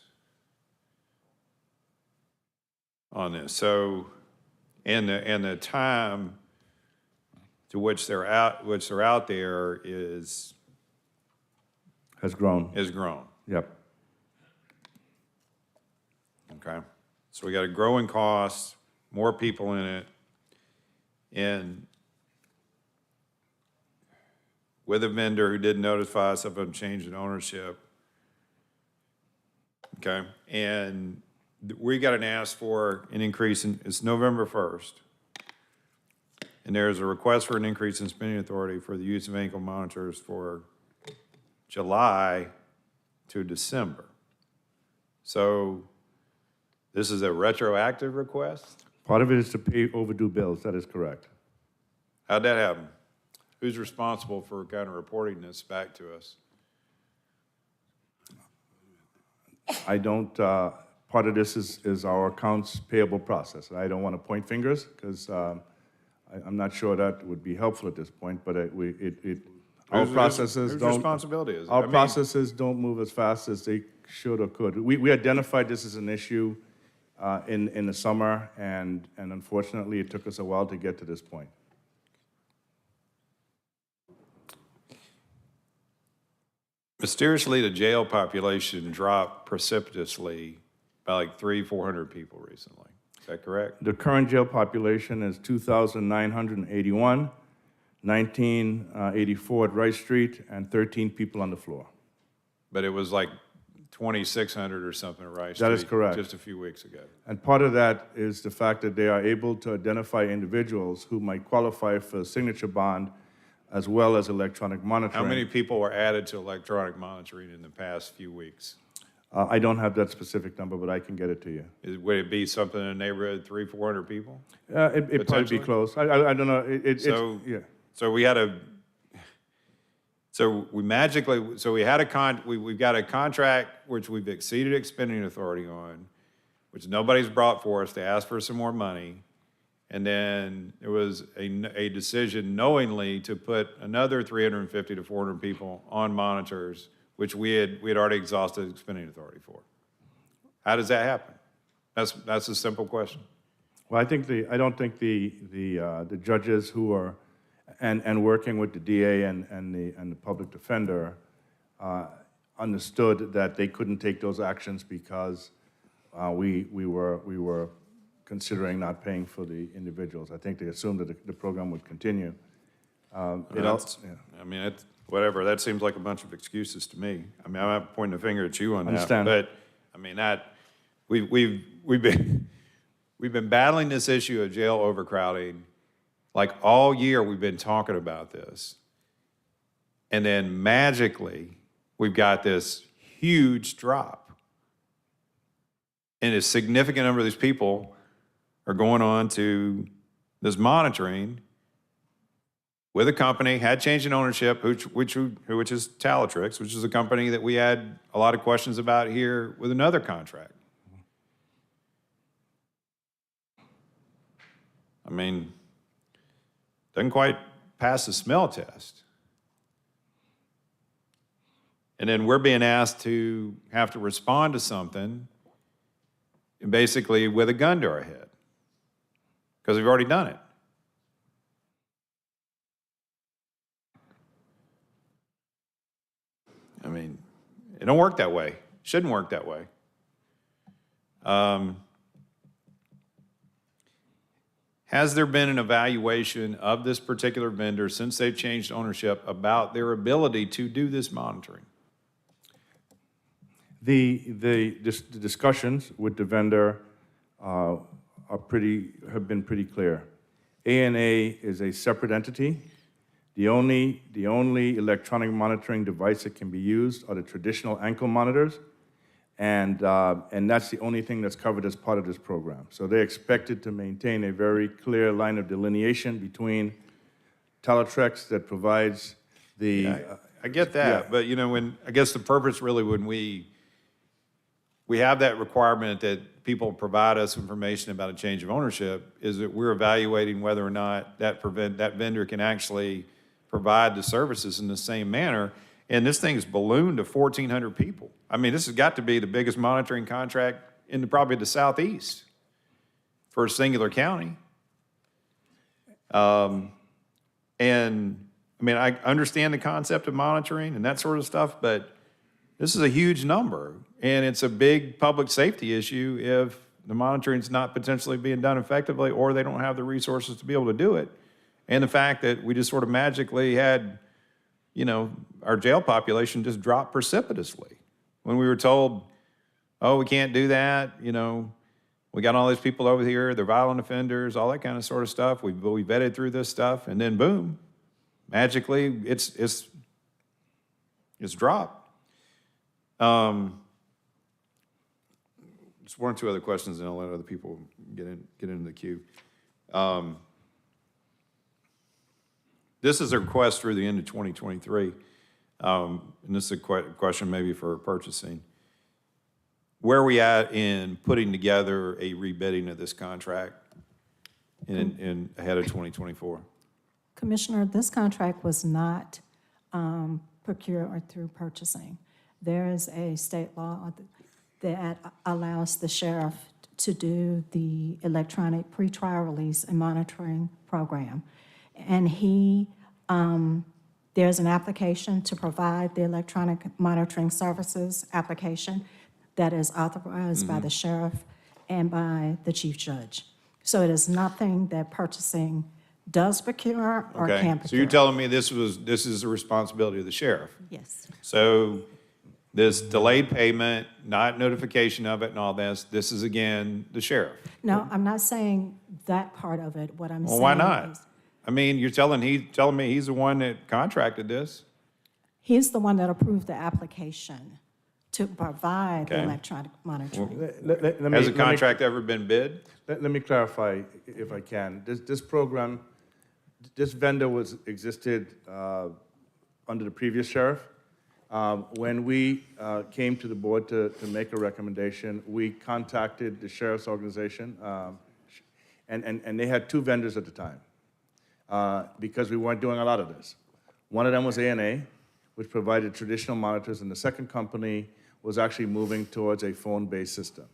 on this. So, and the time to which they're out there has grown. Yep. Okay. So we got a growing cost, more people in it, and with a vendor who didn't notify us of a change in ownership. Okay. And we got an ask for an increase in, it's November 1st. And there's a request for an increase in spending authority for the use of ankle monitors for July to December. So this is a retroactive request? Part of it is to pay overdue bills, that is correct. How'd that happen? Who's responsible for kind of reporting this back to us? I don't, part of this is our accounts payable process. I don't want to point fingers, because I'm not sure that would be helpful at this point, but our processes whose don't... responsibility is it? Our processes don't move as fast as they should or could. We identified this as an issue in the summer, and unfortunately, it took us a while to get to this point. Mysteriously, the jail population dropped precipitously by like 400 people recently. Is that correct? The current jail population is 2,981, 1984 at Rice Street, and 13 people on the floor. But it was like 2,600 or something at Rice Street. That is correct. Just a few weeks ago. And part of that is the fact that they are able to identify individuals who might qualify for a signature bond as well as electronic monitoring. How many people were added to electronic monitoring in the past few weeks? I don't have that specific number, but I can get it to you. Would it be something in the neighborhood of 300-400 people? It'd probably be close. I don't know. Yeah. So we had a. So we magically. So we had a we've got a contract which we've exceeded expending authority on, which nobody's brought for us to ask for some more money, and then there was a decision knowingly to put another 350 to 400 people on monitors, which we had already exhausted expending authority for. How does that happen? That's a simple question. Well, I don't think the judges who are and working with the DA and the public defender understood that they couldn't take those actions because we were considering not paying for the individuals. I think they assumed that the program would continue. Whatever. That seems like a bunch of excuses to me. I mean, I'm not pointing a finger at you on that. Understand. But I mean, we've been battling this issue of jail overcrowding. Like all year, we've been talking about this, and then magically, we've got this huge drop, and a significant number of these people are going on to this monitoring with a company, had change in ownership, which is Talatrix, which is a company that we had a lot of questions about here with another contract. I mean, doesn't quite pass the smell test. And then we're being asked to have to respond to something basically with a gun to our head because we've already done it. I mean, it don't work that way. Shouldn't work that way. Has there been an evaluation of this particular vendor since they've changed ownership about their ability to do this monitoring? The discussions with the vendor have been pretty clear. ANA is a separate entity. The only electronic monitoring device that can be used are the traditional ankle monitors, and that's the only thing that's covered as part of this program. So they're expected to maintain a very clear line of delineation between Talatrix that provides the... I get that, but you know, I guess the purpose really when we have that requirement that people provide us information about a change of ownership is that we're evaluating whether or not that vendor can actually provide the services in the same manner. And this thing's ballooned to 1,400 people. I mean, this has got to be the biggest monitoring contract in probably the Southeast for a singular county. And I mean, I understand the concept of monitoring and that sort of stuff, but this is a huge number. And it's a big public safety issue if the monitoring is not potentially being done effectively or they don't have the resources to be able to do it. And the fact that we just sort of magically had, you know, our jail population just dropped precipitously. When we were told, oh, we can't do that, you know, we got all these people over here, they're violent offenders, all that kind of sort of stuff. We vetted through this stuff, and then boom, magically it's dropped. Just one or two other questions, and I'll let other people get into the queue. This is a request through the end of 2023, and this is a question maybe for purchasing. Where are we at in putting together a rebidding of this contract in ahead of 2024? Commissioner, this contract was not procured through purchasing. There is a state law that allows the sheriff to do the electronic pretrial release and monitoring program. And he There's an application to provide the electronic monitoring services application that is authorized by the sheriff and by the chief judge. So it is nothing that purchasing does procure or Okay, can so procure. you're telling me this is the responsibility of the sheriff? Yes. So this delayed payment, not notification of it and all this is again the sheriff? No, I'm not saying that part of it. What I'm Well, saying why not? is I mean, you're telling me he's the one that contracted this? he's the one that approved the application to provide the Okay. electronic monitoring. Has the contract ever been bid? Let me clarify, if I can. This program, this vendor existed under the previous sheriff. When we came to the board to make a recommendation, we contacted the sheriff's organization, and they had two vendors at the time because we weren't doing a lot of this. One of them was A&A, which provided traditional monitors, and the second company was actually moving towards a phone-based system.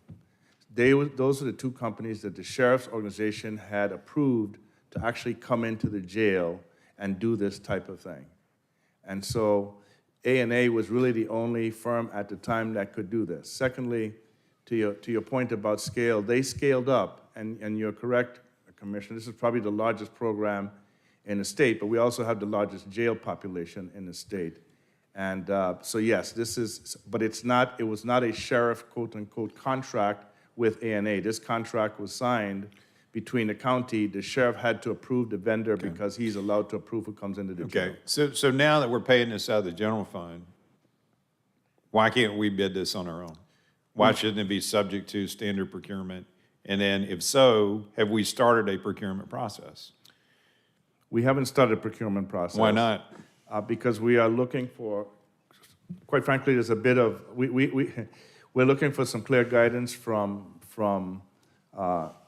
Those are the two companies that the sheriff's organization had approved to actually come into the jail and do this type of thing. And so A&A was really the only firm at the time that could do this. Secondly, to your point about scale, they scaled up, and you're correct, Commissioner, this is probably the largest program in the state, but we also have the largest jail population in the state. And so yes, but it was not a sheriff, quote unquote, contract with A&A. This contract was signed between the county. The sheriff had to approve the vendor because he's allowed to approve who comes into the jail. Okay, so now that we're paying this out of the general fund, why can't we bid this on our own? Why shouldn't it be subject to standard procurement? And then if so, have we started a procurement process? We haven't started a procurement process. Why not? Because we are looking for, quite frankly, there's a bit of, we're looking for some clear guidance from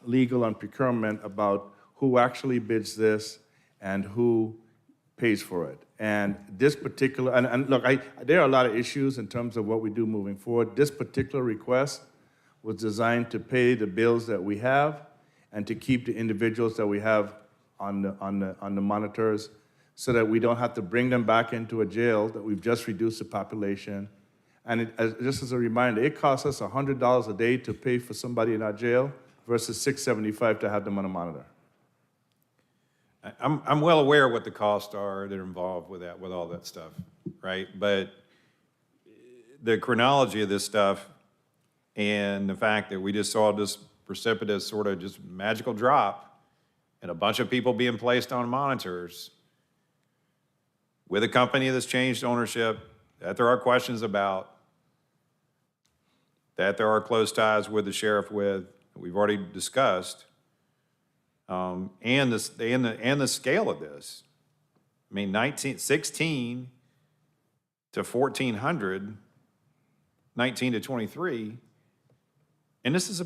legal and procurement about who actually bids this and who pays for it. And this particular, and look, there are a lot of issues in terms of what we do moving forward. This particular request was designed to pay the bills that we have and to keep the individuals that we have on the monitors so that we don't have to bring them back into a jail that we've just reduced the population. And just as a reminder, it costs us $100 a day to pay for somebody in our jail versus $675 to have them on a monitor. I'm well aware of what the costs are that are involved with that, with all that stuff, right? But the chronology of this stuff and the fact that we just saw this precipitous sort of just magical drop and a bunch of people being placed on monitors with a company that's changed ownership, that there are questions about, that there are close ties with the sheriff that we've already discussed, and the scale of this. I mean, 16 to 1,400, 19 to 23, and this is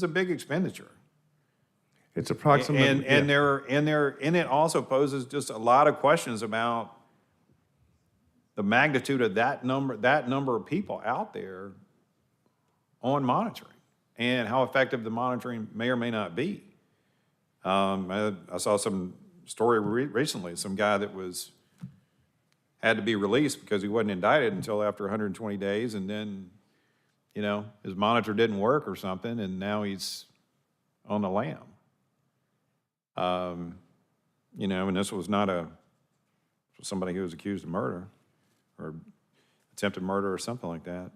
a big expenditure. It's approximately, and it also poses just a lot of questions about the magnitude of that number of people out there on monitoring and how effective the monitoring may or may not be. I saw some story recently, some guy that had to be released because he wasn't indicted until after 120 days, and then, his monitor didn't work or something, and now he's on the lam. And this was not somebody who was accused of murder or attempted murder or something like that.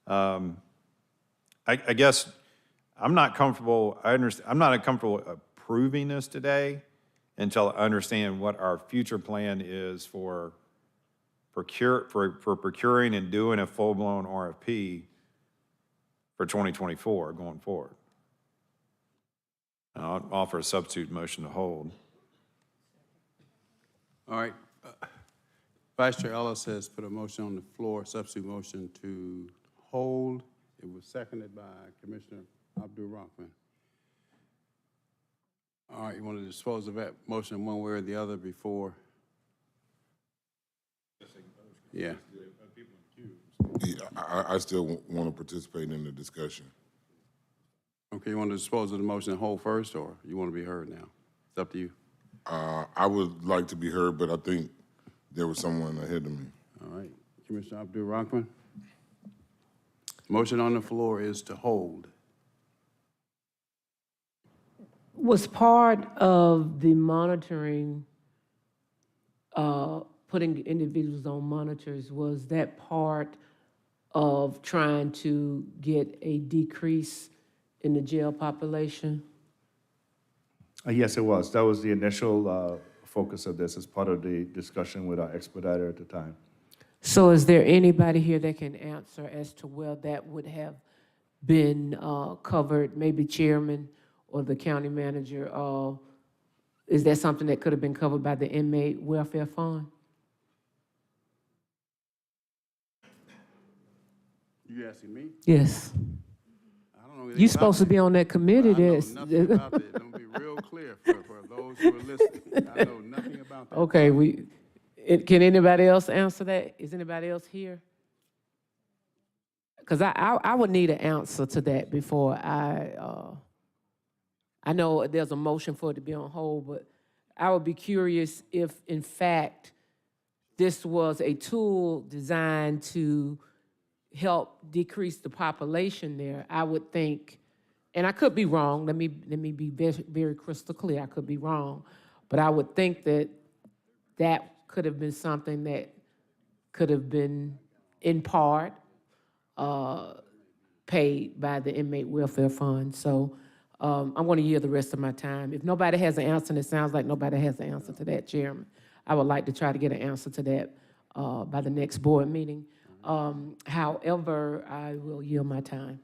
I guess I'm not comfortable. I'm not comfortable approving this today until I understand what our future plan is for procuring and doing a full-blown RFP for 2024 going forward. I'll offer a substitute motion to hold. All right. Vice Chair Ellis has put a motion on the floor, substitute motion to hold. It was seconded by Commissioner Abdul-Rahman. All right, you want to dispose of that motion one way or the other before? Yeah. Yeah, I still want to participate in the discussion. Okay, you want to dispose of the motion and hold first, or you want to be heard now? It's up to you. I would like to be heard, but I think there was someone ahead of me. All right, Commissioner Abdul Rahman. Motion on the floor is to hold. Was part of the monitoring, putting individuals on monitors, was that part of trying to get a decrease in the jail population? Yes, it was. That was the initial focus of this as part of the discussion with our expediter at the time. So is there anybody here that can answer as to where that would have been covered, maybe chairman or the county manager? Is that something that could have been covered by the inmate welfare fund? You asking me? Yes. I don't know anything You're about supposed to that. be on that committee. I know That's nothing about that. Let me be real clear for those who are listening. I know nothing about that. Okay, can anybody else answer that? Is anybody else here? Because I would need an answer to that before I know there's a motion for it to be on hold, but I would be curious if, in fact, this was a tool designed to help decrease the population there. I would think, and I could be wrong, let me be very, very crystal clear, I could be wrong, but I would think that that could have been something that could have been, in part, paid by the inmate welfare fund. So I'm going to yield the rest of my time. If nobody has an answer, and it sounds like nobody has an answer to that, Chairman, I would like to try to get an answer to that by the next board meeting. However, I will yield my time.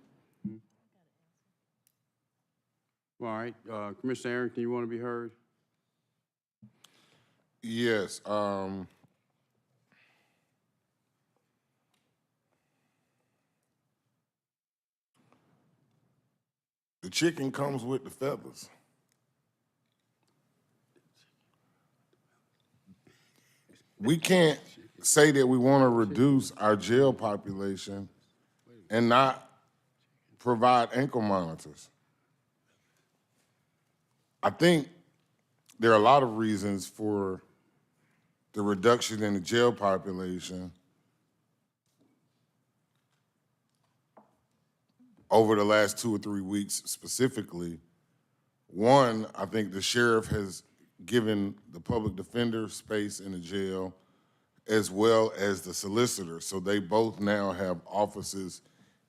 All right, Commissioner Arrington, you want to be heard? Yes. The chicken comes with the feathers. We can't say that we want to reduce our jail population and not provide ankle monitors. I think there are a lot of reasons for the reduction in the jail population over the last 2 or 3 weeks specifically. One, I think the sheriff has given the public defender space in the jail as well as the solicitor. So they both now have offices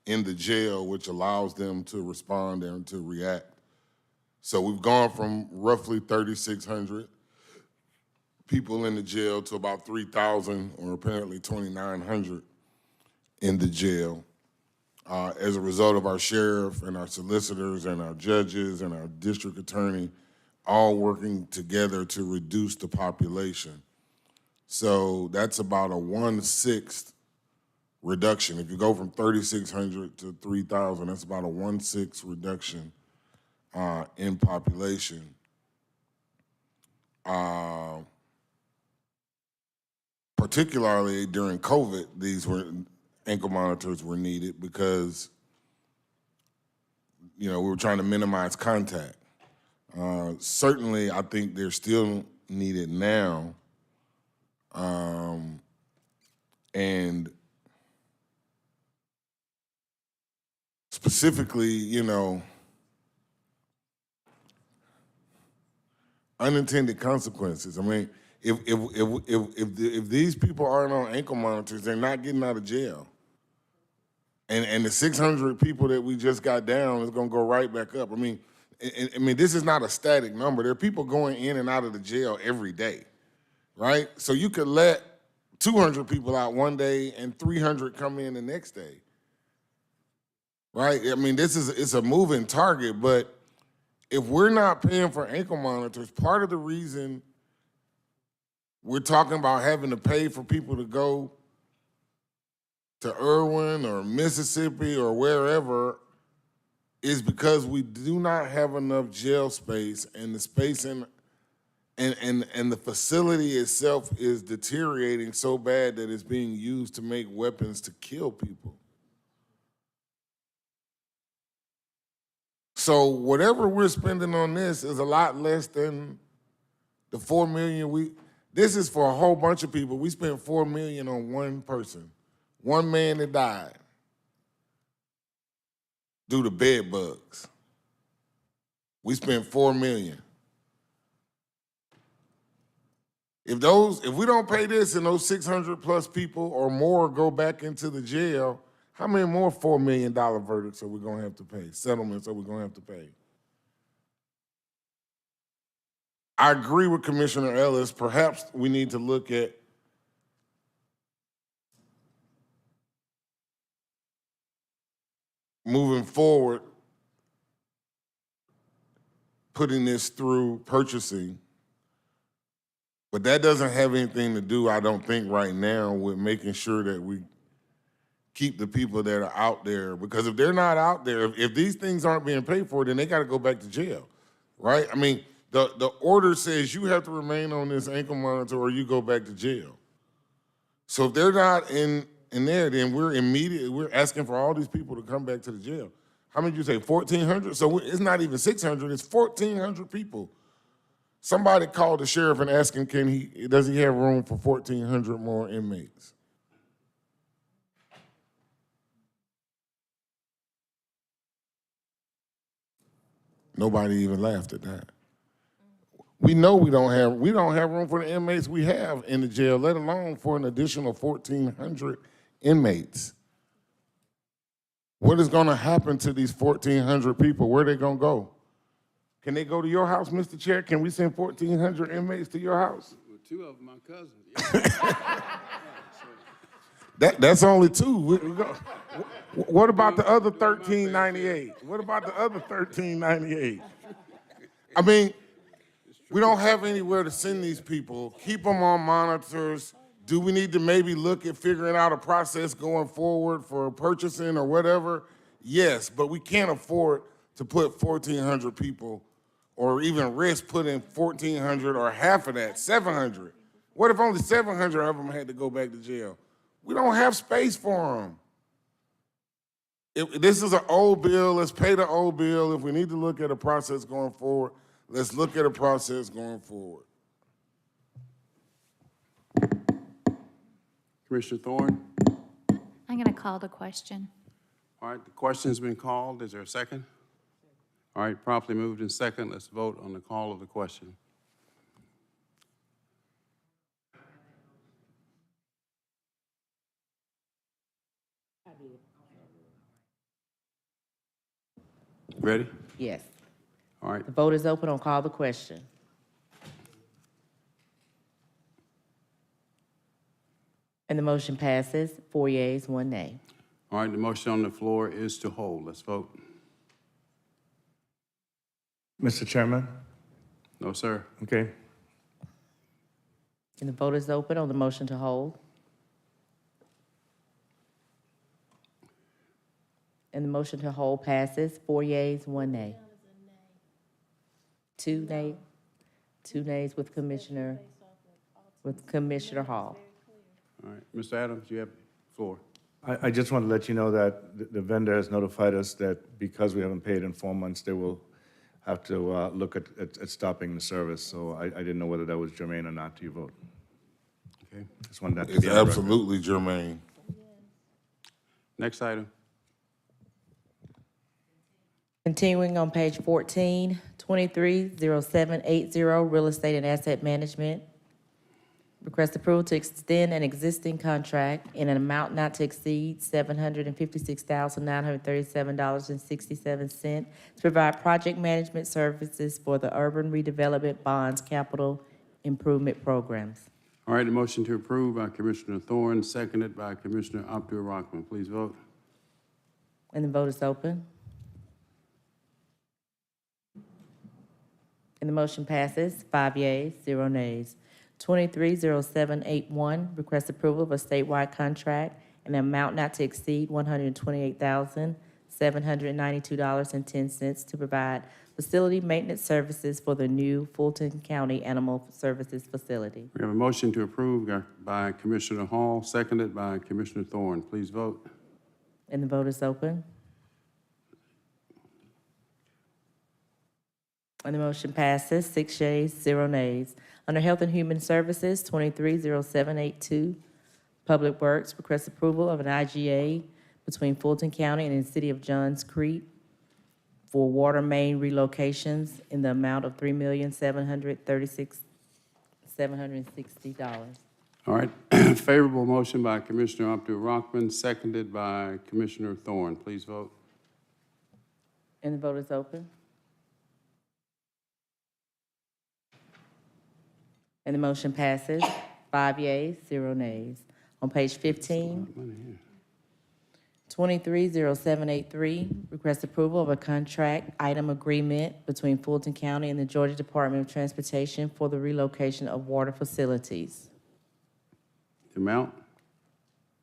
in the jail, which allows them to respond and to react. So we've gone from roughly 3,600 people in the jail to about 3,000 or apparently 2,900 in the jail. As a result of our sheriff and our solicitors and our judges and our district attorney all working together to reduce the population. So that's about a 1/6 reduction. If you go from 3,600 to 3,000, that's about a 1/6 reduction in population. Particularly during COVID, ankle monitors were needed because, we were trying to minimize contact. Certainly, I think they're still needed now. And specifically, unintended consequences. I mean, if these people aren't on ankle monitors, they're not getting out of jail. And the 600 people that we just got down is going to go right back up. I mean, this is not a static number. There are people going in and out of the jail every day, right? So you could let 200 people out one day and 300 come in the next day, right? I mean, it's a moving target, but if we're not paying for ankle monitors, part of the reason we're talking about having to pay for people to go to Irwin or Mississippi or wherever is because we do not have enough jail space, and the space and the facility itself is deteriorating so bad that it's being used to make weapons to kill people. So whatever we're spending on this is a lot less than The 4 million, this is for a whole bunch of people. We spent 4 million on one person, one man that died due to bed bugs. We spent 4 million. If we don't pay this and those 600 plus people or more go back into the jail, how many more $4 million verdicts are we gonna have to pay? Settlements are we gonna have to pay? I agree with Commissioner Ellis. Perhaps we need to look at moving forward, putting this through purchasing. But that doesn't have anything to do, I don't think, right now with making sure that we keep the people that are out there. Because if they're not out there, if these things aren't being paid for, then they got to go back to jail, right? I mean, the order says you have to remain on this ankle monitor or you go back to jail. So if they're not in there, then we're asking for all these people to come back to the jail. How many did you say, 1,400? So it's not even 600, it's 1,400 people. Somebody called the sheriff and asked him, does he have room for 1,400 more inmates? Nobody even laughed at that. We know we don't have room for the inmates we have in the jail, let alone for an additional 1,400 inmates. What is gonna happen to these 1,400 people? Where are they gonna go? Can they go to your house, Mr. Chair? Can we send 1,400 inmates to your house? Well, 2 of them my cousins. That's only 2. We go. What about the other 1,398? What about the other 1,398? I mean, we don't have anywhere to send these people. Keep them on monitors. Do we need to maybe look at figuring out a process going forward for purchasing or whatever? Yes, but we can't afford to put 1,400 people or even risk putting 1,400 or half of that, 700. What if only 700 of them had to go back to jail? We don't have space for them. If this is an old bill, let's pay the old bill. If we need to look at a process going forward, let's look at a process going forward. Commissioner Thorne? I'm going to call the question. All right, the question's been called. Is there a second? All right, properly moved in second. Let's vote on the call of the question. Ready? Yes. All right. The vote is open on call the question. And the motion passes, 4 yeas, 1 nay. All right, the motion on the floor is to hold. Let's vote. Mr. Chairman? No, sir. Okay. And the vote is open on the motion to hold. And the motion to hold passes, 4 yeas, 1 nay. 2 nays with Commissioner Hall. All right, Mr. Adams, you have the floor. I just want to let you know that the vendor has notified us that because we haven't paid in 4 months, they will have to look at stopping the service. So I didn't know whether that was germane or not to your vote. Okay. Just wanted that to It's be on the record. absolutely germane. Next item. Continuing on page 14, 230780, Real Estate and Asset Management. Request approval to extend an existing contract in an amount not to exceed $756,937.67 to provide project management services for the Urban Redevelopment Bonds Capital Improvement Programs. All right, the motion to approve by Commissioner Thorne, seconded by Commissioner Abdul Rahman. Please vote. And the vote is open. And the motion passes, 5 yeas, 0 nays. 230781, request approval of a statewide contract in an amount not to exceed $128,792.10 to provide facility maintenance services for the new Fulton County Animal Services Facility. We have a motion to approve by Commissioner Hall, seconded by Commissioner Thorne. Please vote. And the vote is open. And the motion passes, 6 yeas, 0 nays. Under Health and Human Services, 230782, Public Works, request approval of an IGA between Fulton County and the City of Johns Creek for water main relocations in the amount of $3,736,760. All right, favorable motion by Commissioner Abdul-Rahman, seconded by Commissioner Thorne. Please vote. And the vote is open. And the motion passes, 5 yeas, 0 nays. On page 15, 230783, request approval of a contract item agreement between Fulton County and the Georgia Department of Transportation for the relocation of water facilities The amount?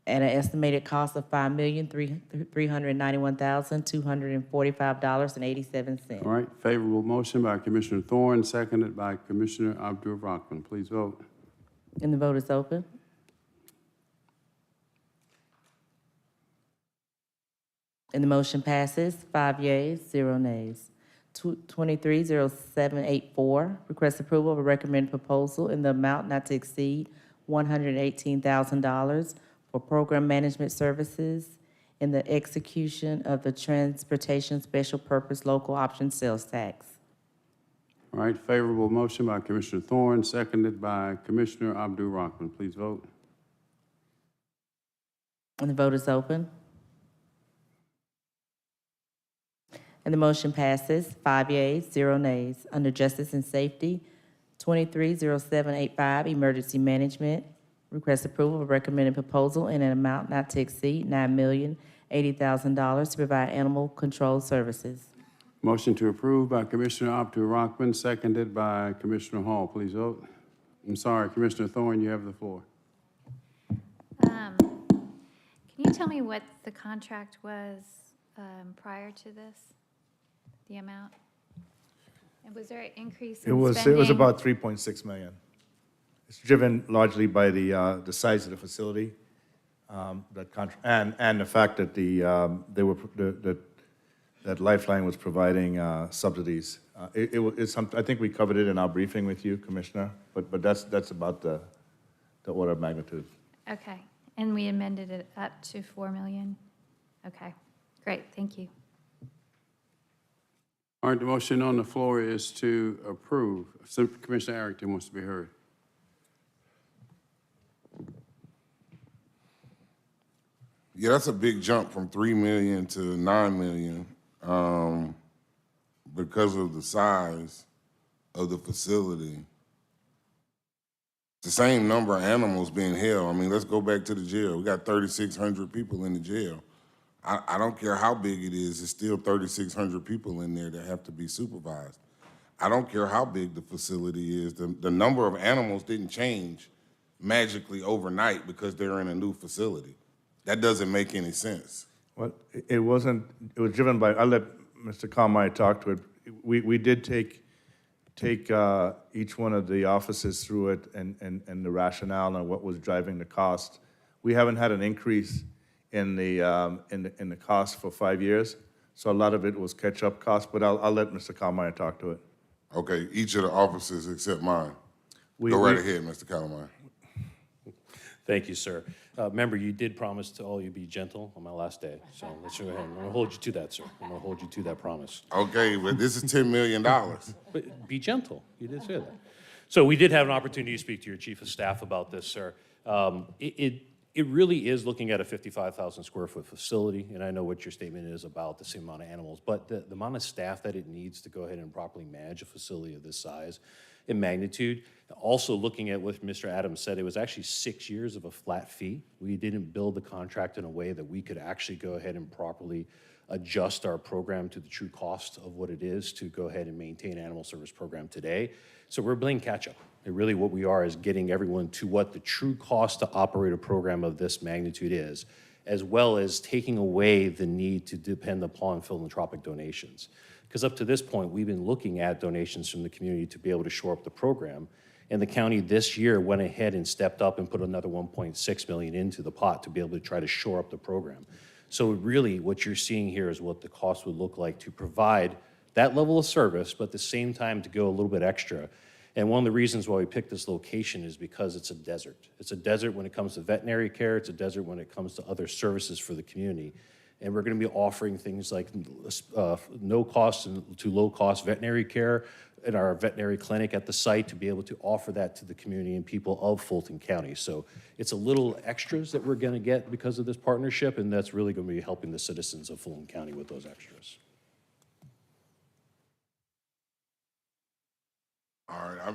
at an estimated cost of $5,391,245.87. All right, favorable motion by Commissioner Thorne, seconded by Commissioner Abdul-Rahman. Please vote. And the vote is open. And the motion passes, 5 yeas, 0 nays. 230784, request approval of a recommended proposal in the amount not to exceed $118,000 for program management services in the execution of the Transportation Special Purpose Local Option Sales Tax. All right, favorable motion by Commissioner Thorne, seconded by Commissioner Abdul-Rahman. Please vote. And the vote is open. And the motion passes, 5 yeas, 0 nays. Under Justice and Safety, 230785, Emergency Management, request approval of a recommended proposal in an amount not to exceed $9,080,000 to provide animal control services. Motion to approve by Commissioner Abdul-Rahman, seconded by Commissioner Hall. Please vote. I'm sorry, Commissioner Thorne, you have the floor. Can you tell me what the contract was prior to this? The amount? And was there an increase in spending? It was about 3.6 million. It's driven largely by the size of the facility, and the fact that that Lifeline was providing subsidies. It's I think we covered it in our briefing with you, Commissioner, but that's about the order of magnitude. Okay, and we amended it up to 4 million? Okay, great, thank you. All right, the motion on the floor is to approve. Commissioner Arrington wants to be heard. Yeah, that's a big jump from 3 million to 9 million because of the size of the facility. It's the same number of animals being held. I mean, let's go back to the jail. We got 3,600 people in the jail. I don't care how big it is, it's still 3,600 people in there that have to be supervised. I don't care how big the facility is. The number of animals didn't change magically overnight because they're in a new facility. That doesn't make any sense. Well, it wasn't, it was driven by, I'll let Mr. Carmine talk to it. We did take each one of the offices through it and the rationale and what was driving the cost. We haven't had an increase in the cost for 5 years, so a lot of it was catch-up cost, but I'll let Mr. Carmine talk to it. Okay, each of the offices except mine. Go right ahead, Mr. Calamine. Thank you, sir. Remember, you did promise to all you be gentle on my last day, so let's go ahead. I'm going to hold you to that, sir. I'm going to hold you to that promise. Okay, but this is $10 million. But be gentle. You did say that. So we did have an opportunity to speak to your chief of staff about this, sir. It really is looking at a 55,000 square foot facility, and I know what your statement is about the same amount of animals, but the amount of staff that it needs to go ahead and properly manage a facility of this size and magnitude. Also looking at what Mr. Adams said, it was actually 6 years of a flat fee. We didn't build the contract in a way that we could actually go ahead and properly adjust our program to the true cost of what it is to go ahead and maintain animal service program today. So we're playing catch up. And really what we are is getting everyone to what the true cost to operate a program of this magnitude is, as well as taking away the need to depend upon philanthropic donations. Because up to this point, we've been looking at donations from the community to be able to shore up the program. And the county this year went ahead and stepped up and put another $1.6 million into the pot to be able to try to shore up the program. So really what you're seeing here is what the cost would look like to provide that level of service, but at the same time to go a little bit extra And one of the reasons why we picked this location is because it's a desert. It's a desert when it comes to veterinary care. It's a desert when it comes to other services for the community. And we're going to be offering things like no cost to low cost veterinary care in our veterinary clinic at the site to be able to offer that to the community and people of Fulton County. So it's a little extras that we're going to get because of this partnership, and that's really going to be helping the citizens of Fulton County with those extras. All right,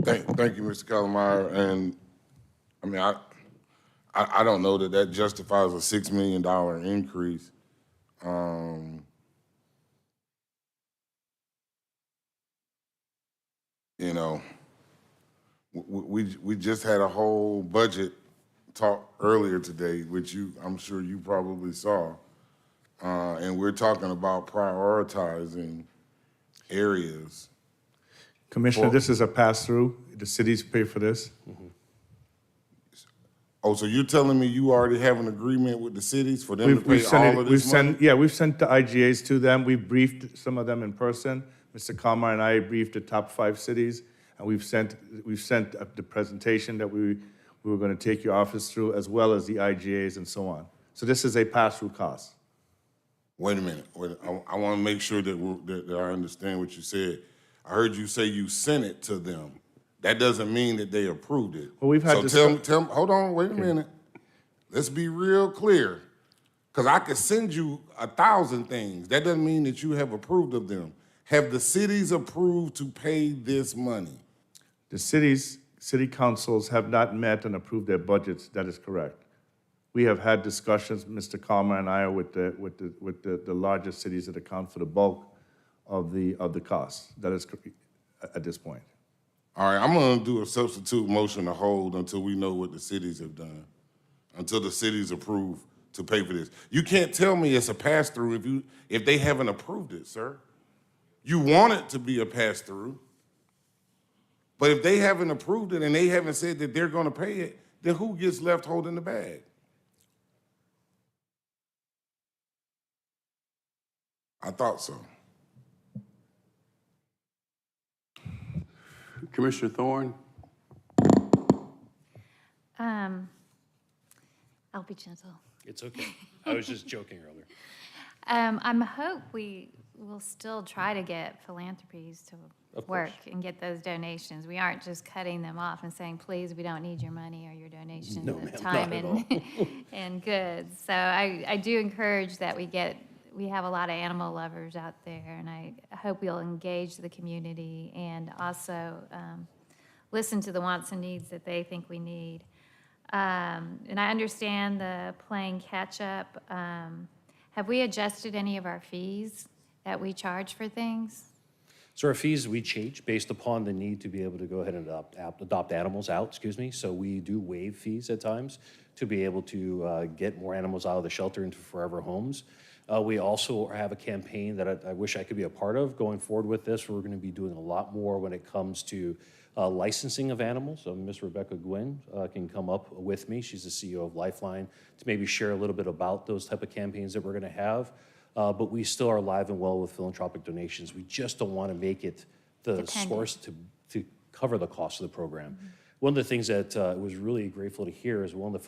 thank you, Mr. Callamire. And I mean, I don't know that justifies a $6 million increase. You know, we just had a whole budget talk earlier today, which I'm sure you probably saw, and we're talking about prioritizing areas. Commissioner, this is a pass-through. The cities pay for this. Oh, so you're telling me you already have an agreement with the cities for them to pay all of this money? We've sent the IGAs to them. We've briefed some of them in person. Mr. Kalmar and I briefed the top 5 cities, and we've sent the presentation that we were going to take your office through, as well as the IGAs and so on. So this is a pass-through cost. Wait a minute. I want to make sure that I understand what you said. I heard you say you sent it to them. That doesn't mean that they approved it. Well, we've had so tell me, hold on, wait a minute. Let's be real clear. Because I could send you 1,000 things. That doesn't mean that you have approved of them. Have the cities approved to pay this money? The city councils have not met and approved their budgets. That is correct. We have had discussions, Mr. Kalmar and I, with the largest cities that account for the bulk of the costs. That is at this point. All right, I'm going to do a substitute motion to hold until we know what the cities have done, until the cities approve to pay for this. You can't tell me it's a pass-through if they haven't approved it, sir. You want it to be a pass-through, but if they haven't approved it and they haven't said that they're going to pay it, then who gets left holding the bag? I thought so. Commissioner Thorne? I'll be gentle. It's okay. I was just joking earlier. I hope we will still try to get philanthropies to work and get those donations. We aren't just cutting them off and saying, please, we don't need your money or your donations of time and goods. So I do encourage that we have a lot of animal lovers out there, and I hope we'll engage the community and also listen to the wants and needs that they think we need. And I understand the playing catch-up. Have we adjusted any of our fees that we charge for things? So our fees, we change based upon the need to be able to go ahead and adopt animals out, So we do waive fees at times to be able to get more animals out of the shelter into forever homes. We also have a campaign that I wish I could be a part of going forward with this. We're going to be doing a lot more when it comes to licensing of animals. So Ms. Rebecca Gwynn can come up with me. She's the CEO of Lifeline to maybe share a little bit about those type of campaigns that we're going to have. But we still are alive and well with philanthropic donations. We just don't want to make it the source to cover the cost of the program. Mm-hmm. One of the things that was really grateful to hear is one of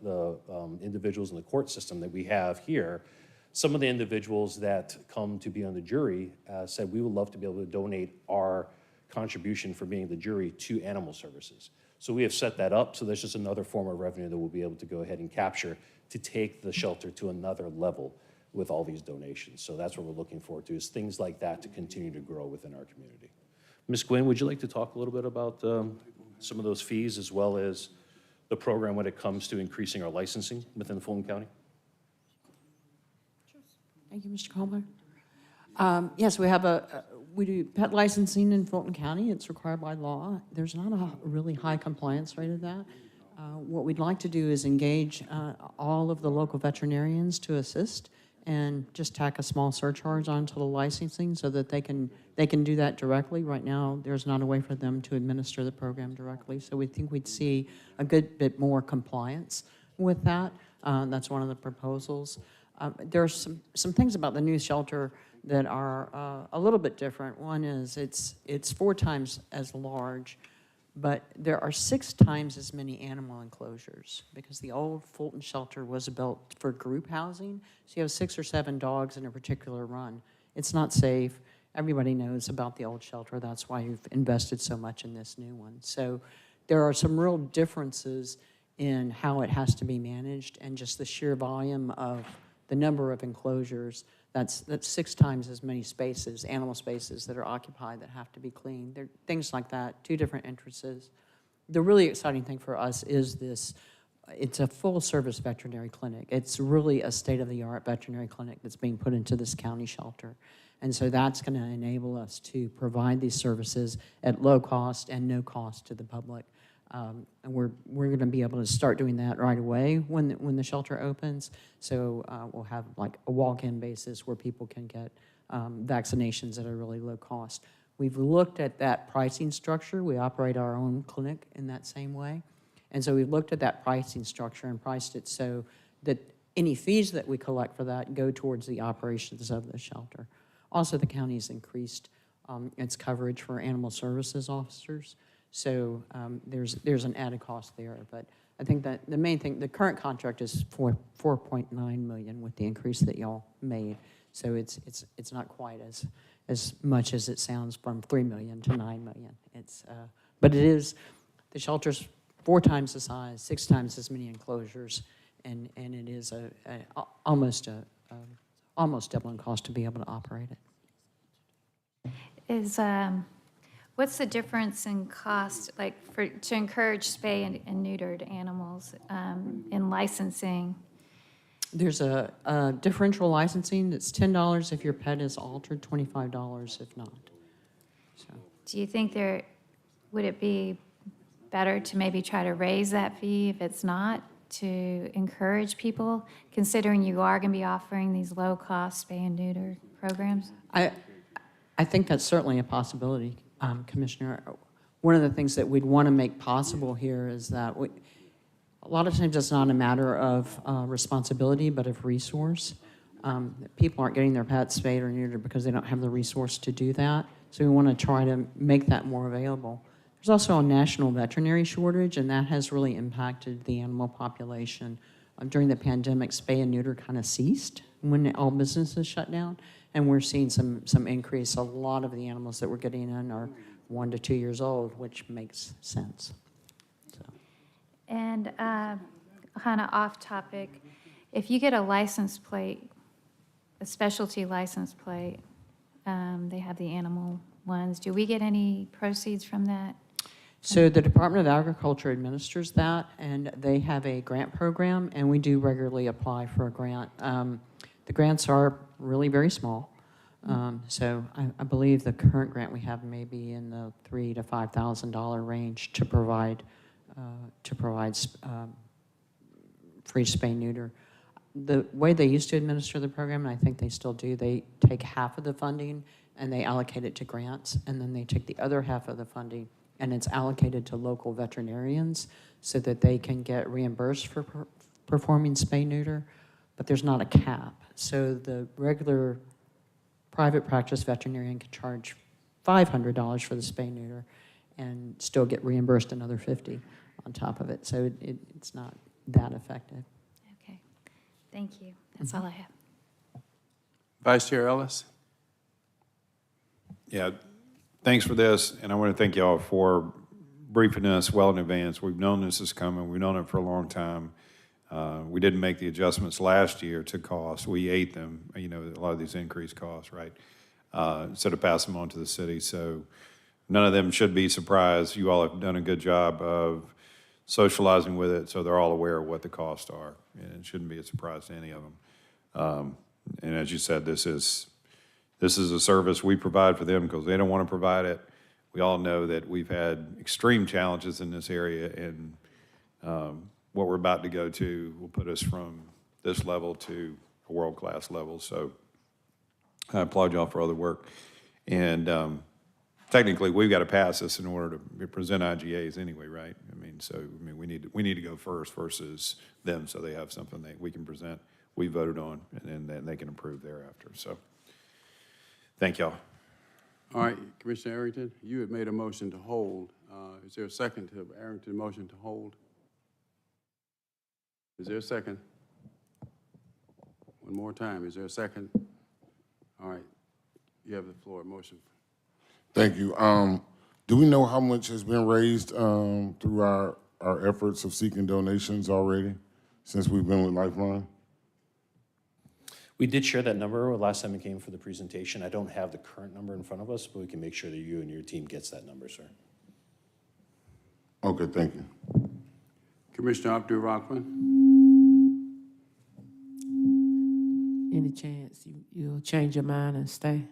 the individuals in the court system that we have here, some of the individuals that come to be on the jury said, we would love to be able to donate our contribution for being the jury to animal services. So we have set that up, so that's just another form of revenue that we'll be able to go ahead and capture to take the shelter to another level with all these donations. So that's what we're looking forward to, is things like that to continue to grow within our community. Ms. Gwynn, would you like to talk a little bit about some of those fees as well as the program when it comes to increasing our licensing within Fulton County? Thank you, Mr. Calmer. Yes, we do pet licensing in Fulton County. It's required by law. There's not a really high compliance rate of that. What we'd like to do is engage all of the local veterinarians to assist and just tack a small surcharge onto the licensing so that they can do that directly. Right now, there's not a way for them to administer the program directly. So we think we'd see a good bit more compliance with that. That's one of the proposals. There are some things about the new shelter that are a little bit different. One is it's 4 times as large, but there are 6 times as many animal enclosures because the old Fulton shelter was built for group housing. So you have 6 or 7 dogs in a particular run. It's not safe. Everybody knows about the old shelter. That's why you've invested so much in this new one. So there are some real differences in how it has to be managed and just the sheer volume of the number of enclosures. That's 6 times as many spaces, animal spaces that are occupied that have to be cleaned. There are things like that, 2 different entrances. The really exciting thing for us is this, it's a full-service veterinary clinic. It's really a state-of-the-art veterinary clinic that's being put into this county shelter. And so that's going to enable us to provide these services at low cost and no cost to the public. And we're going to be able to start doing that right away when the shelter opens. So we'll have like a walk-in basis where people can get vaccinations at a really low cost. We've looked at that pricing structure. We operate our own clinic in that same way. And so we've looked at that pricing structure and priced it so that any fees that we collect for that go towards the operations of the shelter. Also, the county's increased its coverage for animal services officers. So there's an added cost there. But I think that the main thing, the current contract is for $4.9 million with the increase that y'all made. So it's not quite as much as it sounds from $3 million to $9 million. But it is, the shelter's 4 times the size, 6 times as many enclosures, and it is almost double in cost to be able to operate it. What's the difference in cost, like to encourage spay and neutered animals in licensing? There's a differential licensing that's $10 if your pet is altered, $25 if not. So. Do you think would it be better to maybe try to raise that fee if it's not, to encourage people, considering you are going to be offering these low-cost spay and neuter programs? I think that's certainly a possibility, Commissioner. One of the things that we'd want to make possible here is that a lot of times it's not a matter of responsibility, but of resource. People aren't getting their pets spayed or neutered because they don't have the resource to do that. So we want to try to make that more available. There's also a national veterinary shortage, and that has really impacted the animal population. During the pandemic, spay and neuter kind of ceased when all businesses shut down, and we're seeing some increase. A lot of the animals that we're getting in are 1 to 2 years old, which makes sense. So. And kind of off topic, if you get a license plate, a specialty license plate, they have the animal ones, do we get any proceeds from that? So the Department of Agriculture administers that, and they have a grant program, and we do regularly apply for a grant. The grants are really very small. So I believe the current grant we have may be in the $3,000 to $5,000 range to provide free spay neuter. The way they used to administer the program, and I think they still do, they take half of the funding and they allocate it to grants, and then they take the other half of the funding and it's allocated to local veterinarians so that they can get reimbursed for performing spay neuter, but there's not a cap. So the regular private practice veterinarian can charge $500 for the spay neuter and still get reimbursed another $50 on top of it. So it's not that effective. Okay, thank you. That's all I have. Vice Chair Ellis. Yeah, thanks for this, and I want to thank y'all for briefing us well in advance. We've known this is coming. We've known it for a long time. We didn't make the adjustments last year to costs. We ate them, a lot of these increased costs, right, instead of passing them on to the city. So none of them should be surprised. You all have done a good job of socializing with it, so they're all aware of what the costs are, and it shouldn't be a surprise to any of them. And as you said, this is a service we provide for them because they don't want to provide it. We all know that we've had extreme challenges in this area, and what we're about to go to will put us from this level to a world-class level. So I applaud y'all for all the work. And technically, we've got to pass this in order to present IGAs anyway, right? We need to go first versus them, so they have something that we can present, we voted on, and then they can approve thereafter. So Thank y'all. All right, Commissioner Arrington, you had made a motion to hold. Is there a second to Arrington's motion to hold? Is there a second? One more time, is there a second? All right, you have the floor, motion. Thank you. Do we know how much has been raised through our efforts of seeking donations already since we've been with Lifeline? We did share that number last time it came for the presentation. I don't have the current number in front of us, but we can make sure that you and your team gets that number, sir. Okay, thank you. Commissioner Abdul Rahman? Any chance you'll change your mind and stay?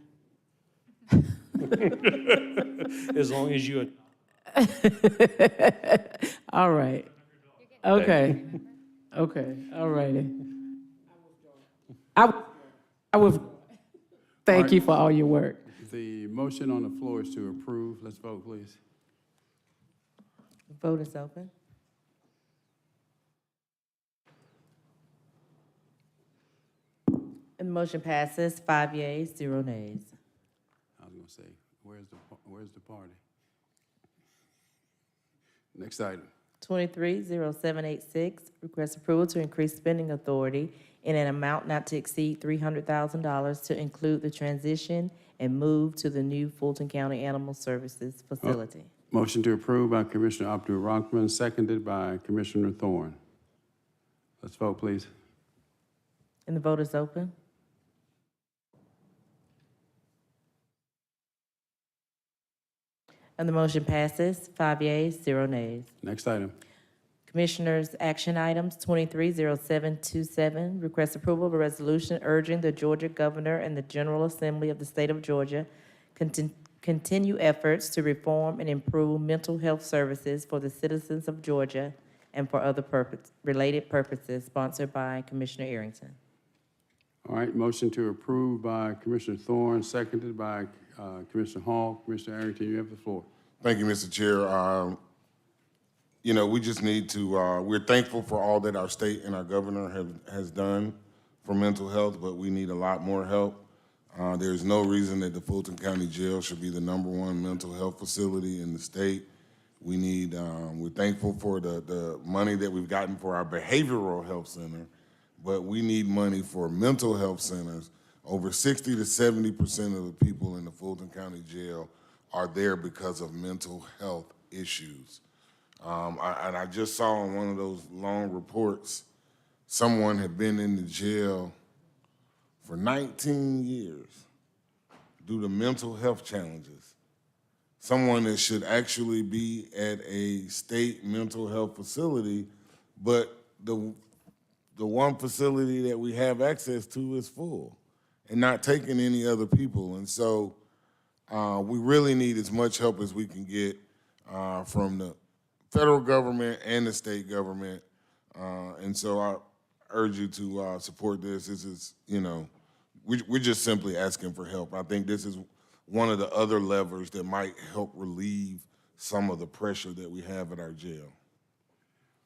As long as you. All right. Okay. Okay. All righty. I would thank you for all your work. The motion on the floor is to approve. Let's vote, please. Vote is open. And the motion passes 5 yeas, 0 nays. I was gonna say, where's the party? Next item. 230786, request approval to increase spending authority in an amount not to exceed $300,000 to include the transition and move to the new Fulton County Animal Services facility. Motion to approve by Commissioner Abdul Rahman, seconded by Commissioner Thorne. Let's vote, please. And the vote is open. And the motion passes 5 yeas, 0 nays. Next item. Commissioners' action items, 230727, request approval of a resolution urging the Georgia Governor and the General Assembly of the State of Georgia continue efforts to reform and improve mental health services for the citizens of Georgia and for other related purposes, sponsored by Commissioner Arrington. All right, motion to approve by Commissioner Thorne, seconded by Commissioner Hall. Commissioner Arrington, you have the floor. Thank you, Mr. Chair. You know, we just need to, we're thankful for all that our state and our governor has done for mental health, but we need a lot more help. There's no reason that the Fulton County Jail should be the #1 mental health facility in the state. We need, we're thankful for the money that we've gotten for our behavioral health center, but we need money for mental health centers. Over 60 to 70% of the people in the Fulton County Jail are there because of mental health issues. And I just saw in one of those long reports, someone had been in the jail for 19 years due to mental health challenges. Someone that should actually be at a state mental health facility, but the one facility that we have access to is full and not taking any other people. And so we really need as much help as we can get from the federal government and the state government. And so I urge you to support this. This is, you know, we're just simply asking for help. I think this is one of the other levers that might help relieve some of the pressure that we have at our jail.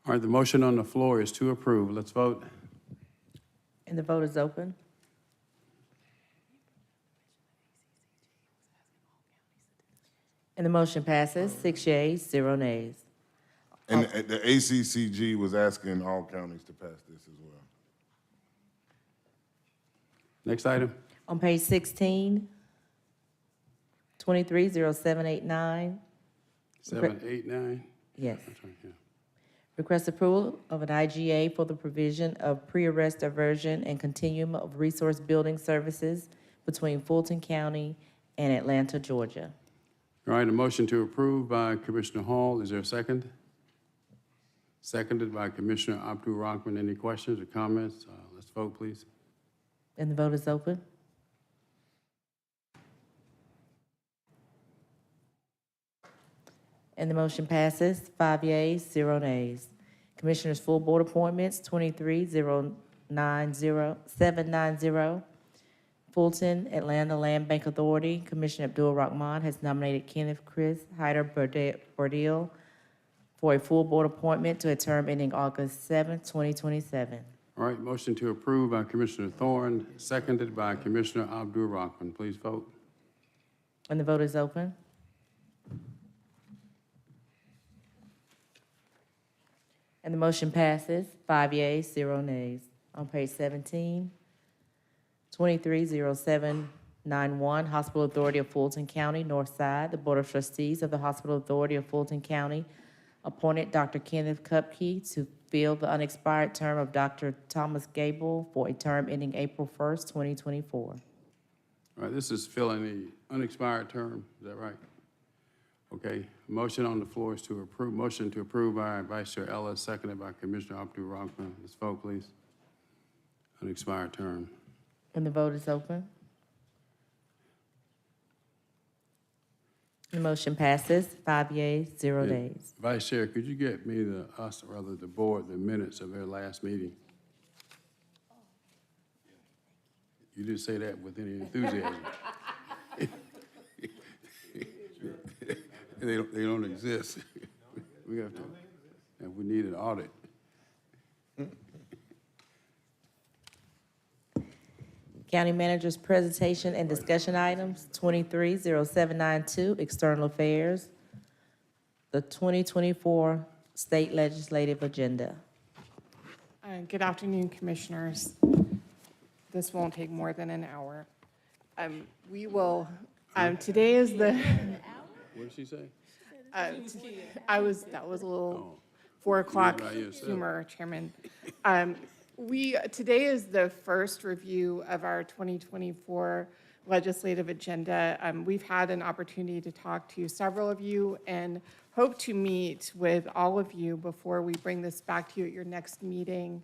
All right, the motion on the floor is to approve. Let's vote. And the vote is open. And the motion passes 6 yeas, 0 nays. And the ACCG was asking all counties to pass this as well. Next item. On page 16, 230789. 789? Yes. That's right, yeah. Request approval of an IGA for the provision of pre-arrest diversion and continuum of resource building services between Fulton County and Atlanta, Georgia. All right, a motion to approve by Commissioner Hall. Is there a second? Seconded by Commissioner Abdul Rahman. Any questions or comments? Let's vote, please. And the vote is open. And the motion passes 5 yeas, 0 nays. Commissioners' full board appointments, 230790. Fulton Atlanta Land Bank Authority, Commissioner Abdul Rahman has nominated Kenneth Chris Hyder Burdell for a full board appointment to a term ending August 7th, 2027. All right, motion to approve by Commissioner Thorne, seconded by Commissioner Abdul Rahman. Please vote. And the vote is open. And the motion passes, 5 yeas, 0 nays. On page 17, 230791, Hospital Authority of Fulton County, North Side. The Board of Trustees of the Hospital Authority of Fulton County appointed Dr. Kenneth Kupke to fill the unexpired term of Dr. Thomas Gable for a term ending April 1st, 2024. All right, this is filling the unexpired term, is that right? Okay, motion on the floor is to approve. Motion to approve by Vice Chair Ellis, seconded by Commissioner Abdul-Rahman. Let's vote, please. Unexpired term. And the vote is open. The motion passes, 5 yeas, 0 Yeah. nays. Vice Chair, could you get me the board, the minutes of their last meeting? You didn't say that with any enthusiasm. They don't exist. We have to, and we need an audit. County Manager's presentation and discussion items, 230792, External Affairs, the 2024 State Legislative Agenda. Good afternoon, Commissioners. This won't take more than an hour. We will, today is the... What did she say? that was a little 4 o'clock humor, Chairman. Today is the first review of our 2024 legislative agenda. We've had an opportunity to talk to several of you and hope to meet with all of you before we bring this back to you at your next meeting.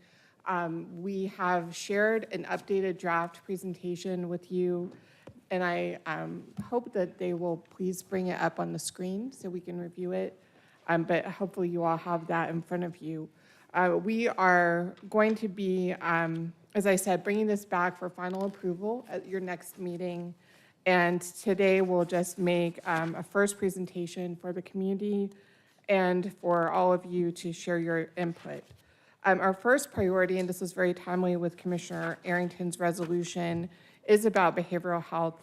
We have shared an updated draft presentation with you, and I hope that they will please bring it up on the screen so we can review it. But hopefully you all have that in front of you. We are going to be, as I said, bringing this back for final approval at your next meeting. And today we'll just make a first presentation for the community and for all of you to share your input. Our first priority, and this is very timely with Commissioner Arrington's resolution, is about behavioral health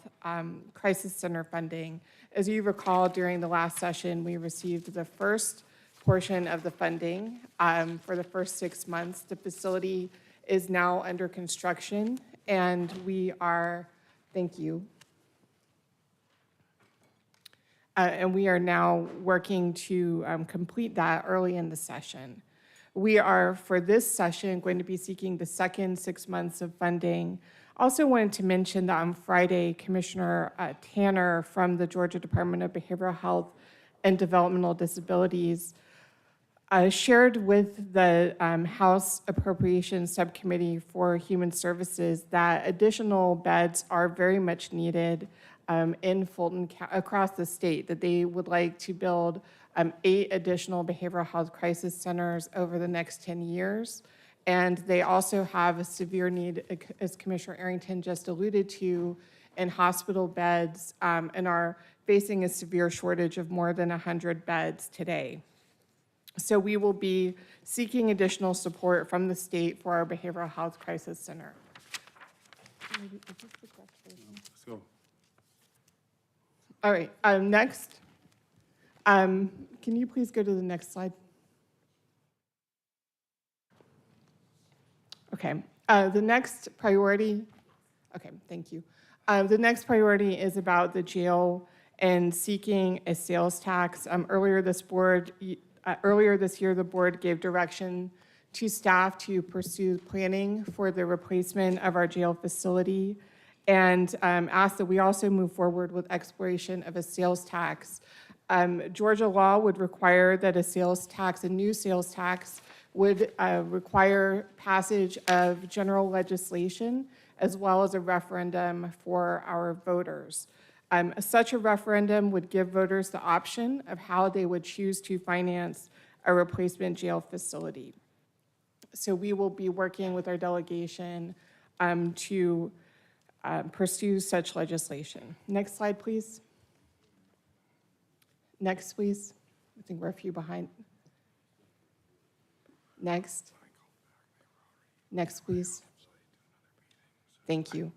crisis center funding. As you recall, during the last session, we received the first portion of the funding for the first 6 months. The facility is now under construction, and we are, thank you. And we are now working to complete that early in the session. We are, for this session, going to be seeking the second 6 months of funding. Also wanted to mention that on Friday, Commissioner Tanner from the Georgia Department of Behavioral Health and Developmental Disabilities shared with the House Appropriations Subcommittee for Human Services that additional beds are very much needed in Fulton, across the state, that they would like to build 8 additional behavioral health crisis centers over the next 10 years. And they also have a severe need, as Commissioner Arrington just alluded to, in hospital beds and are facing a severe shortage of more than 100 beds today. So we will be seeking additional support from the state for our behavioral health crisis center. Let's go. All right, next. Can you please go to the next slide? Okay, the next priority, okay, thank you. The next priority is about the jail and seeking a sales tax. Earlier this year, the board gave direction to staff to pursue planning for the replacement of our jail facility and asked that we also move forward with exploration of a sales tax. Georgia law would require that a new sales tax would require passage of general legislation as well as a referendum for our voters. Such a referendum would give voters the option of how they would choose to finance a replacement jail facility. So we will be working with our delegation to pursue such legislation. Next slide, please. Next, please. I think we're a few behind. Next. Next, please. Thank you.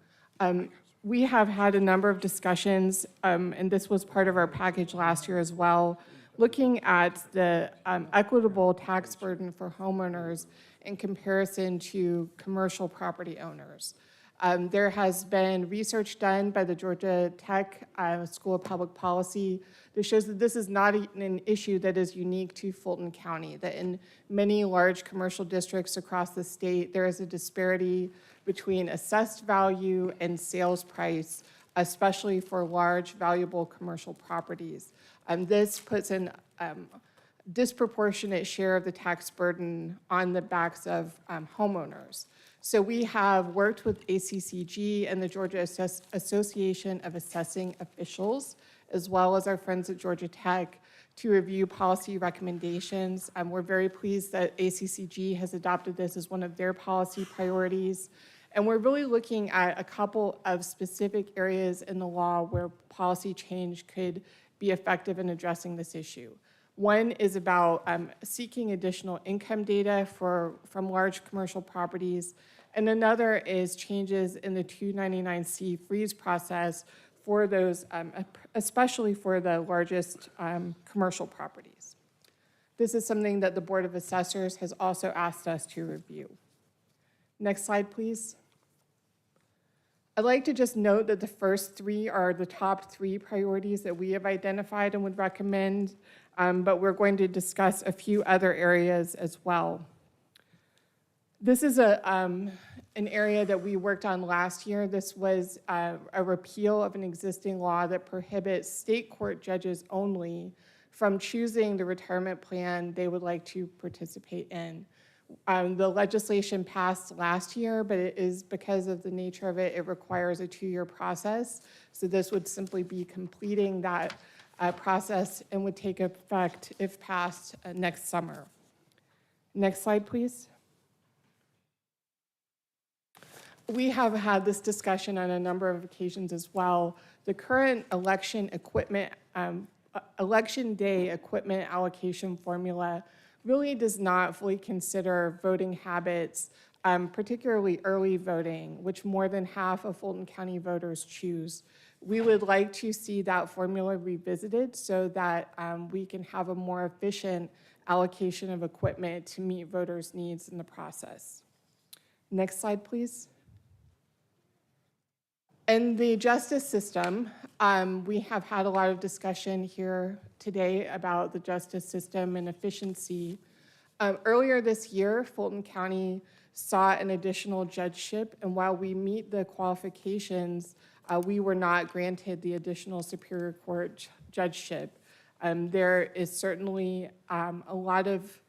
We have had a number of discussions, and this was part of our package last year as well, looking at the equitable tax burden for homeowners in comparison to commercial property owners. There has been research done by the Georgia Tech School of Public Policy that shows that this is not an issue that is unique to Fulton County, that in many large commercial districts across the state, there is a disparity between assessed value and sales price, especially for large, valuable commercial properties. This puts an disproportionate share of the tax burden on the backs of homeowners. So we have worked with ACCG and the Georgia Association of Assessing Officials, as well as our friends at Georgia Tech, to review policy recommendations. We're very pleased that ACCG has adopted this as one of their policy priorities. And we're really looking at a couple of specific areas in the law where policy change could be effective in addressing this issue. One is about seeking additional income data from large commercial properties, and another is changes in the 299C freeze process for those, especially for the largest commercial properties. This is something that the Board of Assessors has also asked us to review. Next slide, please. I'd like to just note that the first three are the top three priorities that we have identified and would recommend, but we're going to discuss a few other areas as well. This is an area that we worked on last year. This was a repeal of an existing law that prohibits state court judges only from choosing the retirement plan they would like to participate in. The legislation passed last year, but it is because of the nature of it, it requires a 2-year process. So this would simply be completing that process and would take effect if passed next summer. Next slide, please. We have had this discussion on a number of occasions as well. The current election day equipment allocation formula really does not fully consider voting habits, particularly early voting, which more than half of Fulton County voters choose. We would like to see that formula revisited so that we can have a more efficient allocation of equipment to meet voters' needs in the process. Next slide, please. In the justice system, we have had a lot of discussion here today about the justice system and efficiency. Earlier this year, Fulton County sought an additional judgeship, and while we meet the qualifications, we were not granted the additional Superior Court judgeship. There is certainly a lot of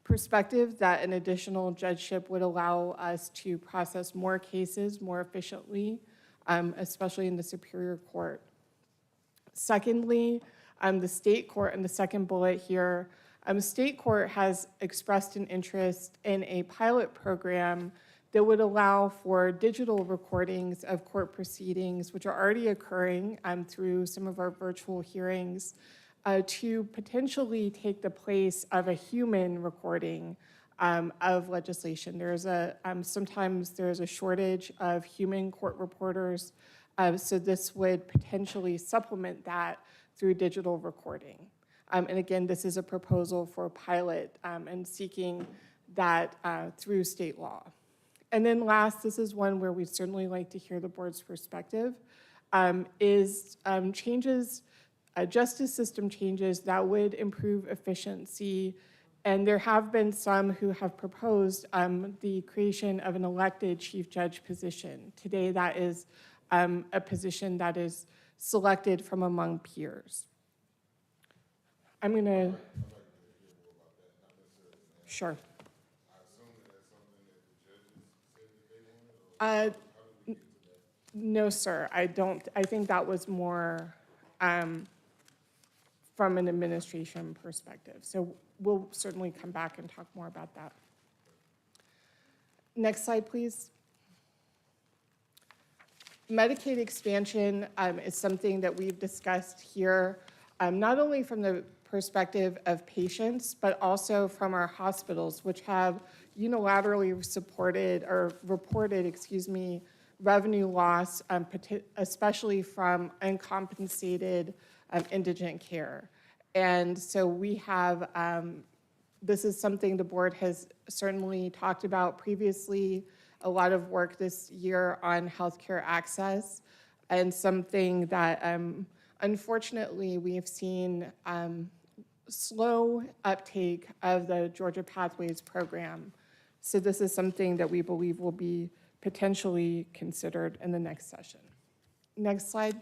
perspective that an additional judgeship would allow us to process more cases more efficiently, especially in the Superior Court. Secondly, the state court, and the second bullet here, state court has expressed an interest in a pilot program that would allow for digital recordings of court proceedings, which are already occurring through some of our virtual hearings, to potentially take the place of a human recording of legislation. Sometimes there's a shortage of human court reporters, so this would potentially supplement that through digital recording. And again, this is a proposal for a pilot and seeking that through state law. And then last, this is one where we'd certainly like to hear the board's perspective, is justice system changes that would improve efficiency. And there have been some who have proposed the creation of an elected chief judge position. Today, that is a position that is selected from among peers. I'm going to... Sure. No, sir, I don't. I think that was more from an administration perspective. So we'll certainly come back and talk more about that. Next slide, please. Medicaid expansion is something that we've discussed here, not only from the perspective of patients, but also from our hospitals, which have unilaterally reported revenue loss, especially from uncompensated indigent care. And so we have, this is something the board has certainly talked about previously, a lot of work this year on healthcare access, and something that unfortunately we've seen slow uptake of the Georgia Pathways program. So this is something that we believe will be potentially considered in the next session. Next slide.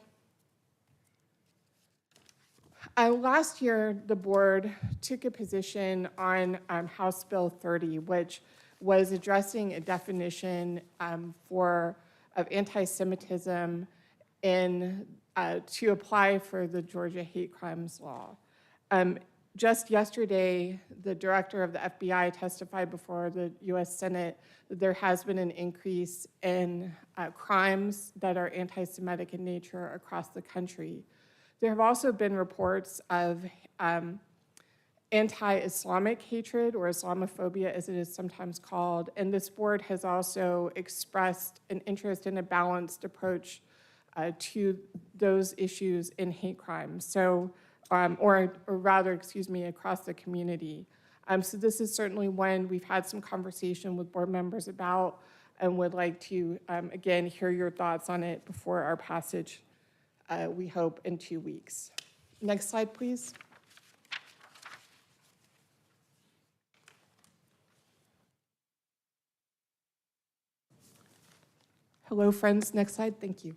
Last year, the board took a position on House Bill 30, which was addressing a definition of anti-Semitism to apply for the Georgia hate crimes law. Just yesterday, the director of the FBI testified before the U.S. Senate that there has been an increase in crimes that are anti-Semitic in nature across the country. There have also been reports of anti-Islamic hatred, or Islamophobia as it is sometimes called, and this board has also expressed an interest in a balanced approach to those issues in hate crimes. So, or rather, excuse me, across the community. So this is certainly one we've had some conversation with board members about and would like to, again, hear your thoughts on it before our passage, we hope, in 2 weeks. Next slide, please. Hello, friends. Next slide. Thank you.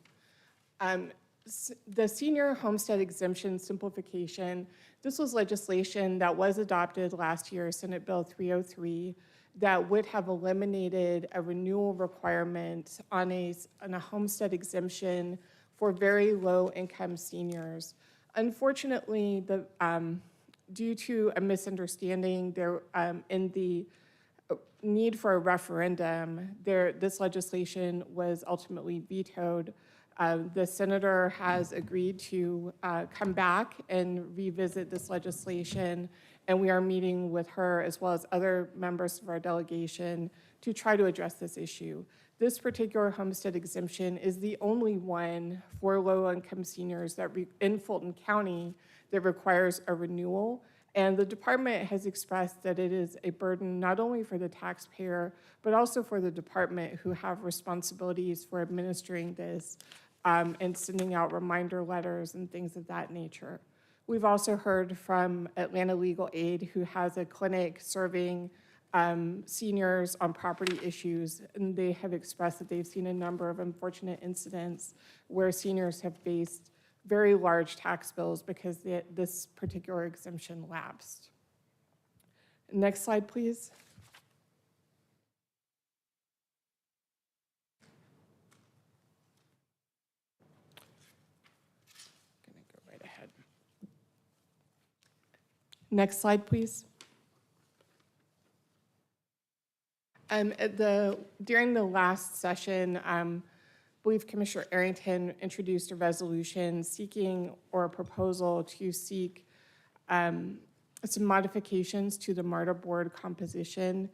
The senior homestead exemption simplification, this was legislation that was adopted last year, Senate Bill 303, that would have eliminated a renewal requirement on a homestead exemption for very low-income seniors. Unfortunately, due to a misunderstanding there in the need for a referendum, this legislation was ultimately vetoed. The senator has agreed to come back and revisit this legislation, and we are meeting with her as well as other members of our delegation to try to address this issue. This particular homestead exemption is the only one for low-income seniors in Fulton County that requires a renewal. And the department has expressed that it is a burden not only for the taxpayer, but also for the department who have responsibilities for administering this and sending out reminder letters and things of that nature. We've also heard from Atlanta Legal Aid, who has a clinic serving seniors on property issues, and they have expressed that they've seen a number of unfortunate incidents where seniors have faced very large tax bills because this particular exemption lapsed. Next slide, please. I'm gonna go right ahead. Next slide, please. During the last session, I believe Commissioner Arrington introduced a resolution seeking, or a proposal to seek some modifications to the MARTA board composition.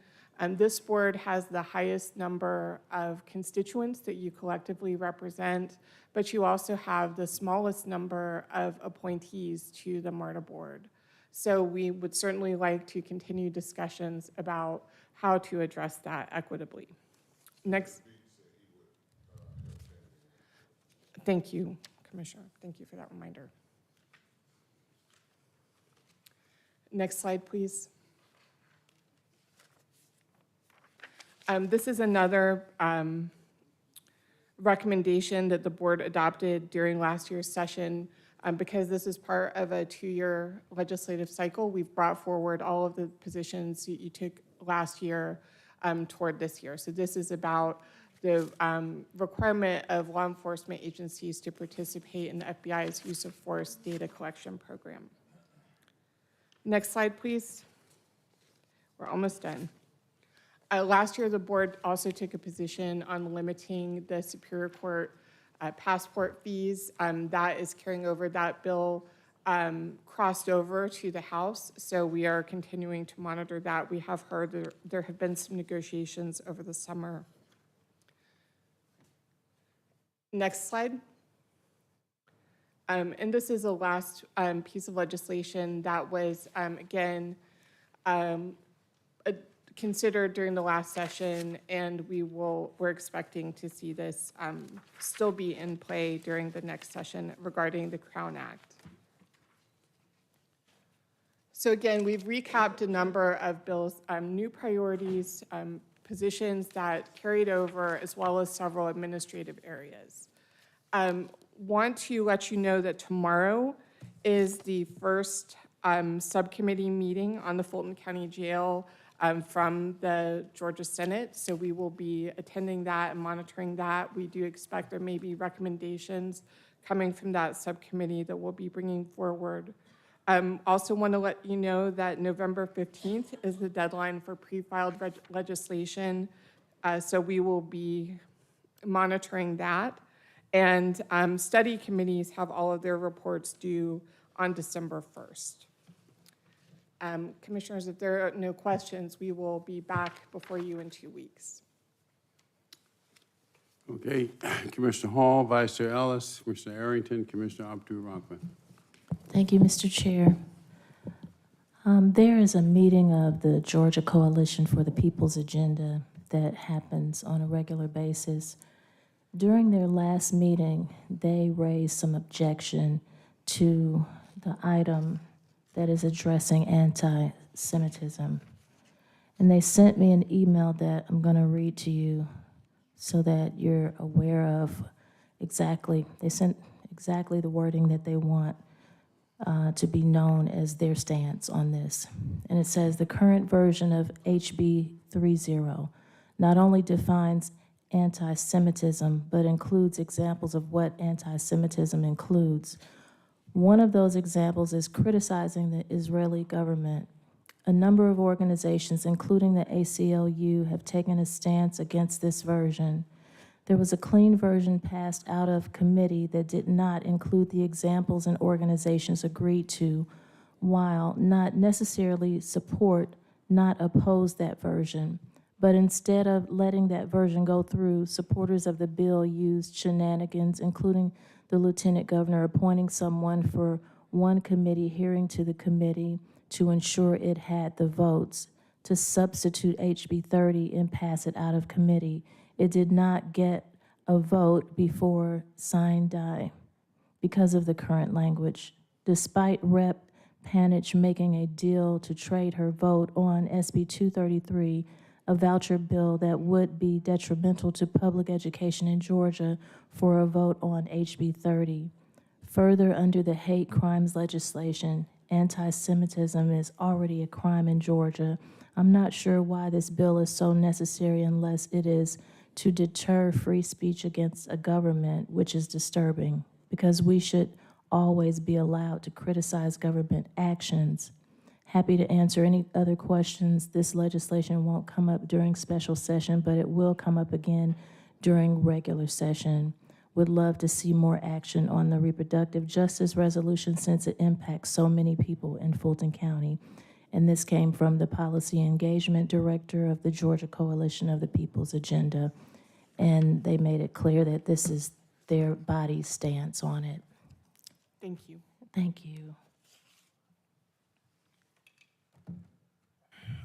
This board has the highest number of constituents that you collectively represent, but you also have the smallest number of appointees to the MARTA board. So we would certainly like to continue discussions about how to address that equitably. Next. Thank you, Commissioner. Thank you for that reminder. Next slide, please. This is another recommendation that the board adopted during last year's session. Because this is part of a 2-year legislative cycle, we've brought forward all of the positions you took last year toward this year. So this is about the requirement of law enforcement agencies to participate in the FBI's use of force data collection program. Next slide, please. We're almost done. Last year, the board also took a position on limiting the Superior Court passport fees. That is carrying over. That bill crossed over to the House, so we are continuing to monitor that. We have heard there have been some negotiations over the summer. Next slide. And this is the last piece of legislation that was, again, considered during the last session, and we're expecting to see this still be in play during the next session regarding the Crown Act. So again, we've recapped a number of Bill's new priorities, positions that carried over, as well as several administrative areas. Want to let you know that tomorrow is the first subcommittee meeting on the Fulton County Jail from the Georgia Senate. So we will be attending that and monitoring that. We do expect there may be recommendations coming from that subcommittee that we'll be bringing forward. Also want to let you know that November 15th is the deadline for pre-filed legislation. So we will be monitoring that. And study committees have all of their reports due on December 1st. Commissioners, if there are no questions, we will be back before you in 2 weeks. Okay, Commissioner Hall, Vice Chair Ellis, Commissioner Arrington, Commissioner Abdul-Rahman. Thank you, Mr. Chair. There is a meeting of the Georgia Coalition for the People's Agenda that happens on a regular basis. During their last meeting, they raised some objection to the item that is addressing anti-Semitism. And they sent me an email that I'm going to read to you so that you're aware of exactly, they sent exactly the wording that they want to be known as their stance on this. And it says, the current version of HB 30 not only defines anti-Semitism, but includes examples of what anti-Semitism includes. One of those examples is criticizing the Israeli government. A number of organizations, including the ACLU, have taken a stance against this version. There was a clean version passed out of committee that did not include the examples and organizations agreed to, while not necessarily support, not oppose that version. But instead of letting that version go through, supporters of the bill used shenanigans, including the lieutenant governor appointing someone for one committee hearing to the committee to ensure it had the votes to substitute HB 30 and pass it out of committee. It did not get a vote before sign die because of the current language. Despite Rep. Panich making a deal to trade her vote on SB 233, a voucher bill that would be detrimental to public education in Georgia, for a vote on HB 30. Further, under the hate crimes legislation, anti-Semitism is already a crime in Georgia. I'm not sure why this bill is so necessary unless it is to deter free speech against a government, which is disturbing, because we should always be allowed to criticize government actions. Happy to answer any other questions. This legislation won't come up during special session, but it will come up again during regular session. Would love to see more action on the reproductive justice resolution since it impacts so many people in Fulton County. And this came from the Policy Engagement Director of the Georgia Coalition of the People's Agenda. And they made it clear that this is their body's stance on it. Thank you. Thank you.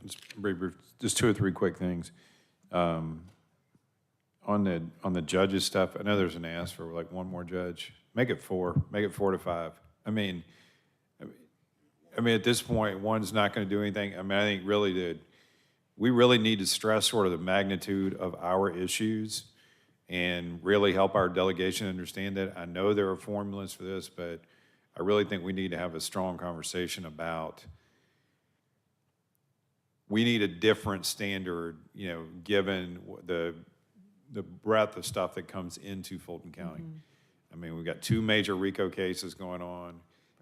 Just very brief, just 2 or 3 quick things. On the judges stuff, I know there's an ask for like one more judge. Make it 4. Make it 4 to 5. I mean, at this point, one's not going to do anything. I mean, I think really we really need to stress sort of the magnitude of our issues and really help our delegation understand that. I know there are formulas for this, but I really think we need to have a strong conversation about we need a different standard, you know, given the breadth of stuff that comes into Fulton County. Mm-hmm. I mean, we've got 2 major RICO cases going on,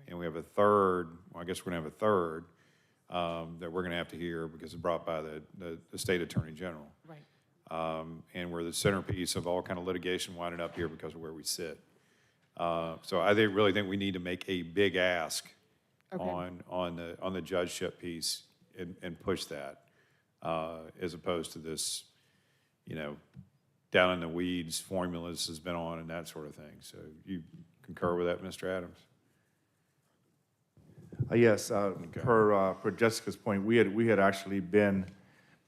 and we have a third, well, I guess we're gonna have a third that we're gonna have to hear because it's brought by the state attorney general. Right. And we're the centerpiece of all kind of litigation winding up here because of where we sit. So I really think we need to make a big ask on the judgeship piece and push that as opposed to this, you know, down in the weeds formulas has been on and that sort of thing. So you concur with that, Mr. Adams? Yes, per Jessica's point, we had actually been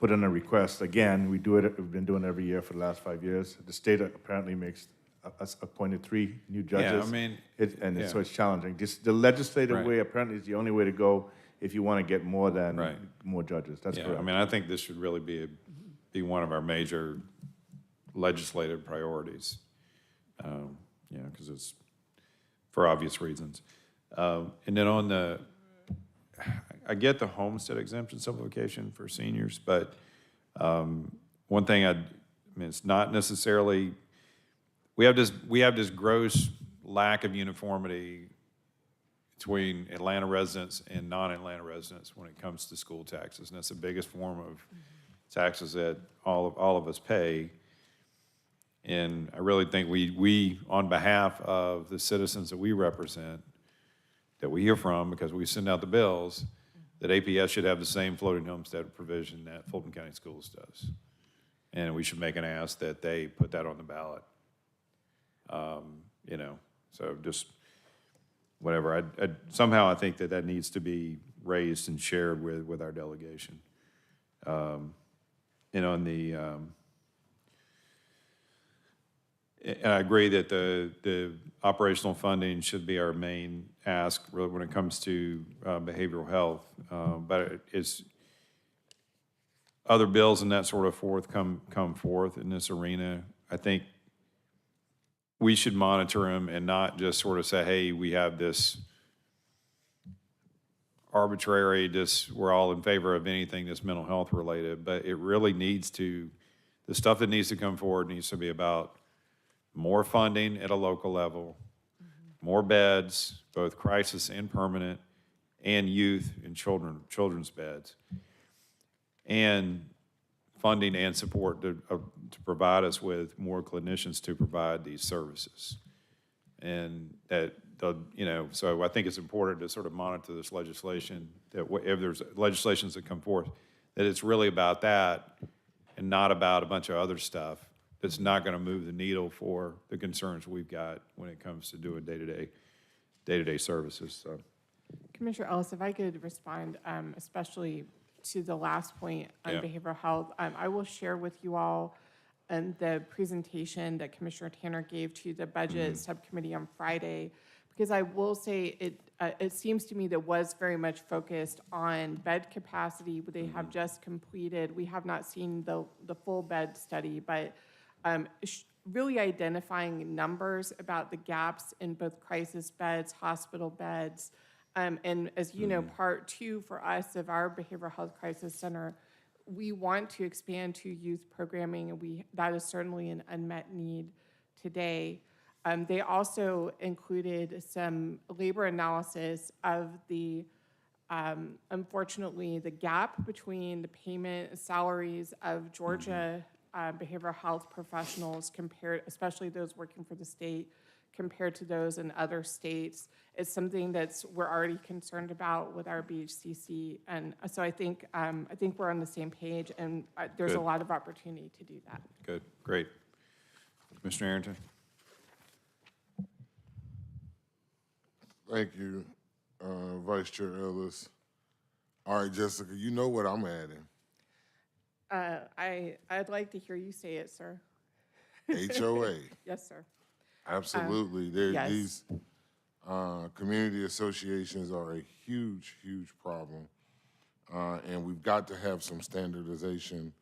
put in a request. Again, we've been doing it every year for the last 5 years. The state apparently appointed 3 new judges. Yeah, I mean, So it's challenging. Just the legislative Right. way apparently is the only way to go if you want to get more judges. That's Yeah, correct. I mean, I think this should really be one of our major legislative priorities, because it's for obvious reasons. And then I get the homestead exemption simplification for seniors, but one thing I mean, it's not necessarily, we have this gross lack of uniformity between Atlanta residents and non-Atlanta residents when it comes to school taxes, and that's the biggest form of taxes that all of us pay. And I really think we, on behalf of the citizens that we represent, that we hear from because we send out the bills, that APS should have the same floating homestead provision that Fulton County Schools does. And we should make an ask that they put that on the ballot. So just whatever. Somehow I think that needs to be raised and shared with our delegation. And on the, and I agree that the operational funding should be our main ask really when it comes to behavioral health. But it's other bills and that sort of come forth in this arena. I think we should monitor them and not just sort of say, hey, we have this arbitrary, we're all in favor of anything that's mental health related, but it really needs to, the stuff that needs to come forward needs to be about more funding at a local level, more beds, both crisis and permanent, and youth and children's beds, and funding and support to provide us with more clinicians to provide these services. And so I think it's important to sort of monitor this legislation, that if there's legislations that come forth, that it's really about that and not about a bunch of other stuff that's not going to move the needle for the concerns we've got when it comes to doing day-to-day services. So, Commissioner Ellis, if I could respond, especially to the last point on behavioral health, I will share with you all the presentation that Commissioner Tanner gave to the Budget Subcommittee on Friday, because I will say it seems to me that was very much focused on bed capacity. They have just completed, we have not seen the full bed study, but really identifying numbers about the gaps in both crisis beds, hospital beds, and as you know, part 2 for us of our Behavioral Health Crisis Center, we want to expand to youth programming, and that is certainly an unmet need today. They also included some labor analysis of the, unfortunately, the gap between the payment salaries of Georgia behavioral health professionals compared, especially those working for the state, compared to those in other states. It's something we're already concerned about with our BHCC, and so I think we're on the same page, and there's a lot of opportunity to do that. good, great. Commissioner Arrington? Thank you, Vice Chair Ellis. All right, Jessica, you know what I'm adding. I'd like to hear you say it, sir. HOA. Yes, sir. Absolutely. Yes. These community associations are a huge, huge problem. And we've got to have some standardization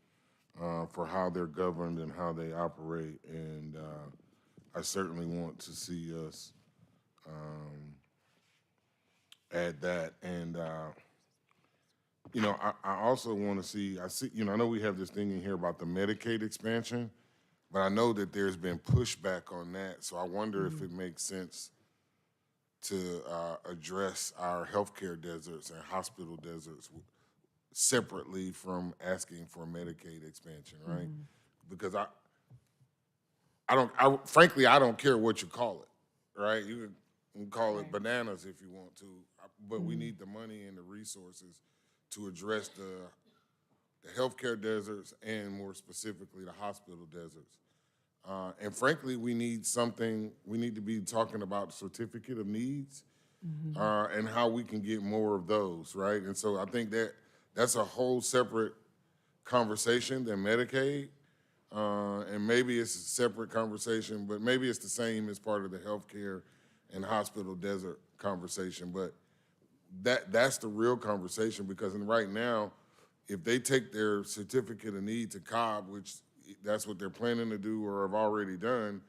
for how they're governed and how they operate. And I certainly want to see us add that. And, I also want to see, I know we have this thing in here about the Medicaid expansion, but I know that there's been pushback on that. So I wonder if it makes sense to address our healthcare deserts and hospital deserts separately from asking for Medicaid expansion, right? Because frankly, I don't care what you call it, right? You can call it bananas if you want to, but we need the money and the resources to address the healthcare deserts and more specifically the hospital deserts. And frankly, we need to be talking about certificate of needs and how we can get more of those, right? And so I think that's a whole separate conversation than Medicaid. And maybe it's a separate conversation, but maybe it's the same as part of the healthcare and hospital desert conversation. But that's the real conversation, because right now, if they take their certificate of need to Cobb, which that's what they're planning to do or have already done,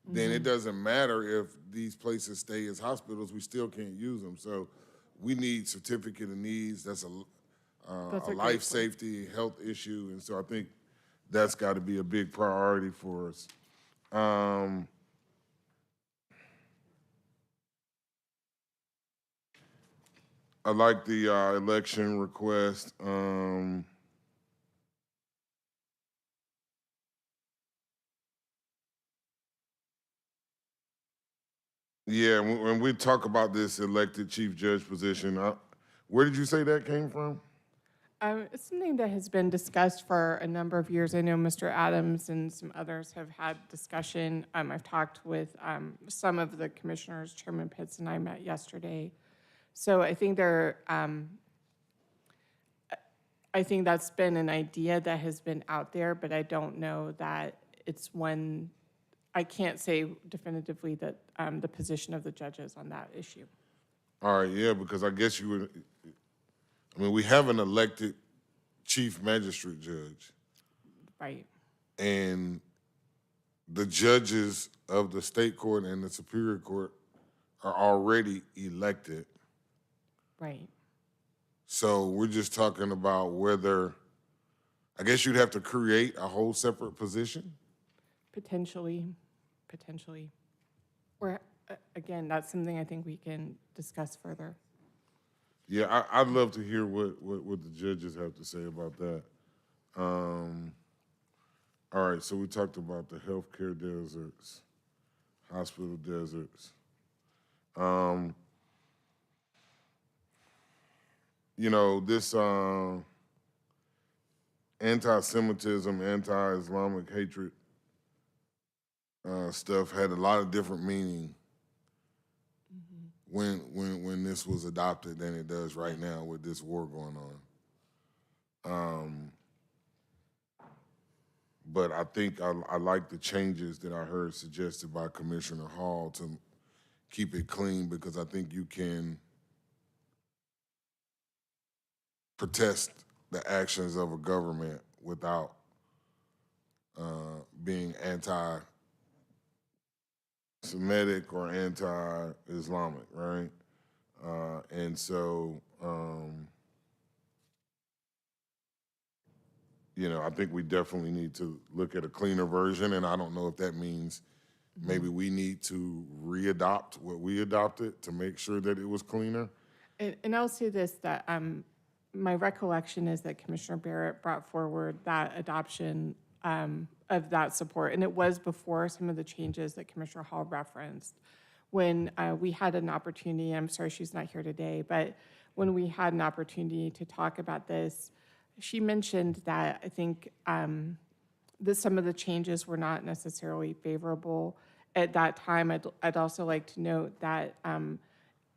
then it doesn't matter if these places stay as hospitals, we still can't use them. So we need certificate of needs. That's a great life point. safety, health issue. And so I think that's got to be a big priority for us. I like the election request. Yeah, when we talk about this elected chief judge position, where did you say that came from? It's something that has been discussed for a number of years. I know Mr. Adams and some others have had discussion. I've talked with some of the commissioners. Chairman Pitts and I met yesterday. So I think I think that's been an idea that has been out there, but I don't know that it's one. I can't say definitively that the position of the judges on that issue. All right, yeah, because I guess you would. I mean, we have an elected chief magistrate judge, Right. and the judges of the state court and the superior court are already elected. Right. So we're just talking about whether, I guess you'd have to create a whole separate position? Potentially. Or, again, that's something I think we can discuss further. Yeah, I'd love to hear what the judges have to say about that. All right, so we talked about the healthcare deserts, hospital deserts. You know, this anti-Semitism, anti-Islamic hatred stuff had a lot of different meaning when this was adopted than it does right now with this war going on. But I think I like the changes that I heard suggested by Commissioner Hall to keep it clean, because I think you can protest the actions of a government without being anti-Semitic or anti-Islamic, right? And so, you know, I think we definitely need to look at a cleaner version, and I don't know if that means maybe we need to re-adopt what we adopted to make sure that it was cleaner. And I'll say this, that my recollection is that Commissioner Barrett brought forward that adoption of that support, and it was before some of the changes that Commissioner Hall referenced. When we had an opportunity, I'm sorry she's not here today, but when we had an opportunity to talk about this, she mentioned that I think that some of the changes were not necessarily favorable at that time. I'd also like to note that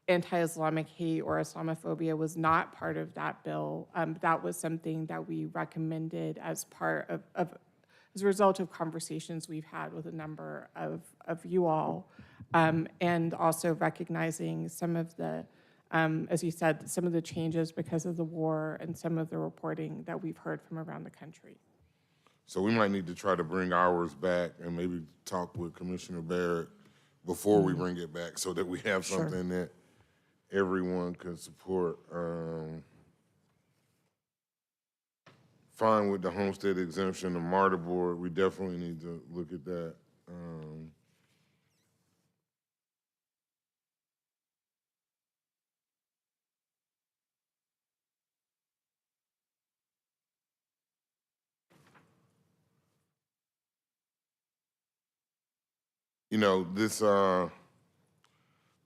anti-Islamic hate or Islamophobia was not part of that bill. That was something that we recommended as part of as a result of conversations we've had with a number of you all, and also recognizing some of the, as you said, some of the changes because of the war and some of the reporting that we've heard from around the country. So we might need to try to bring ours back and maybe talk with Commissioner Barrett before we bring it back, so that we have something that everyone can support. Fine with the homestead exemption, the MARTA board, we definitely need to look at that. You know, this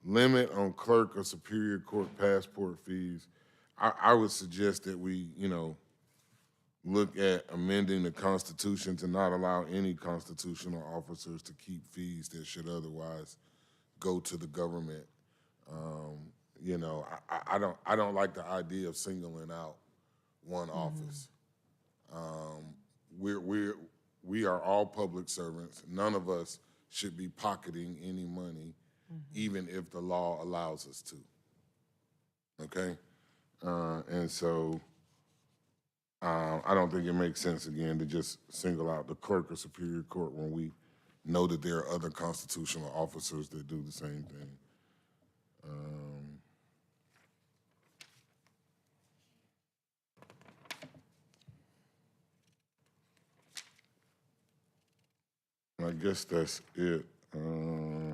limit on clerk or superior court passport fees, I would suggest that we, you know, look at amending the Constitution to not allow any constitutional officers to keep fees that should otherwise go to the government. You know, I don't like the idea of singling out one office. We are all public servants. None of us should be pocketing any money, even if the law allows us to. Okay? And so I don't think it makes sense, again, to just single out the clerk of Superior Court when we know that there are other constitutional officers that do the same thing. I guess that's it. I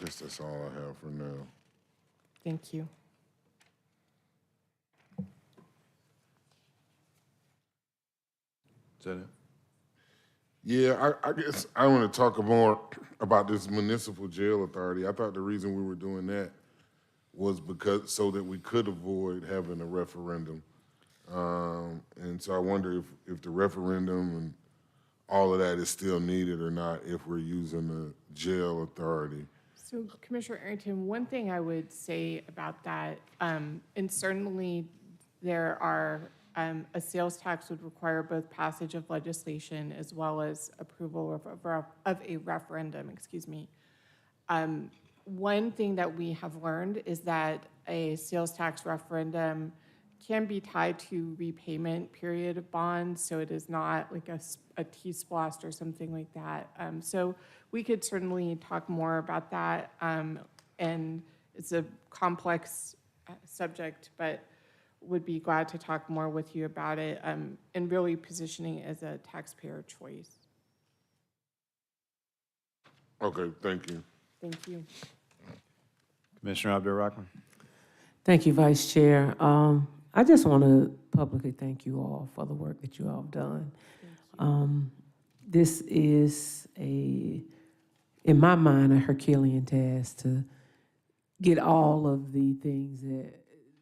guess that's all I have for now. Thank you. Is that it? Yeah, I guess I want to talk more about this municipal jail authority. I thought the reason we were doing that was because so that we could avoid having a referendum. And so I wonder if the referendum and all of that is still needed or not if we're using the jail authority. So Commissioner Arrington, one thing I would say about that, and certainly there are, a sales tax would require both passage of legislation as well as approval of a referendum, excuse me. One thing that we have learned is that a sales tax referendum can be tied to repayment period of bonds, so it is not like a T-splost or something like that. So we could certainly talk more about that, and it's a complex subject, but would be glad to talk more with you about it, and really positioning it as a taxpayer choice. Okay, thank you. Thank you. Commissioner Abdul-Rahman. Thank you, Vice Chair. I just want to publicly thank you all for the work that you all have done. This is in my mind, a Herculean task to get all of the things that,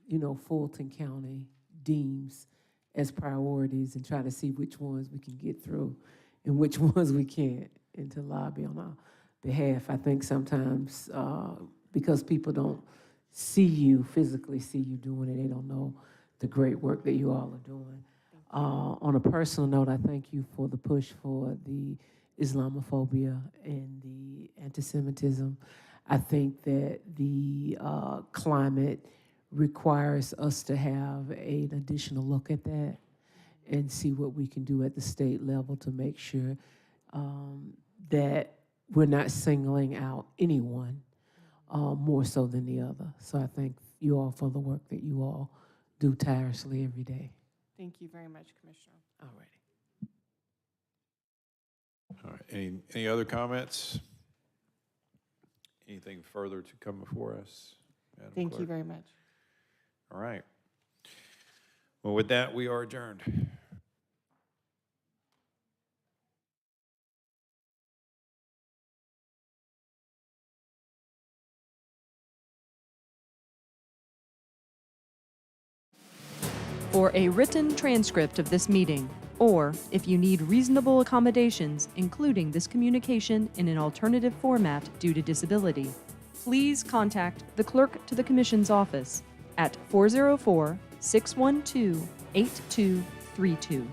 you know, Fulton County deems as priorities and try to see which ones we can get through and which ones we can't, and to lobby on our behalf. I think sometimes because people don't physically see you doing it, they don't know the great work that you all are doing. On a personal note, I thank you for the push for the Islamophobia and the anti-Semitism. I think that the climate requires us to have an additional look at that and see what we can do at the state level to make sure that we're not singling out anyone more so than the other. So I thank you all for the work that you all do tirelessly every day. Thank you very much, Commissioner. All righty. All right, any other comments? Anything further to come before us? Madam Thank you Clerk? very much. All right. Well, with that, we are adjourned. For a written transcript of this meeting, or if you need reasonable accommodations, including this communication in an alternative format due to disability, please contact the Clerk to the Commission's office at 404-612-8232.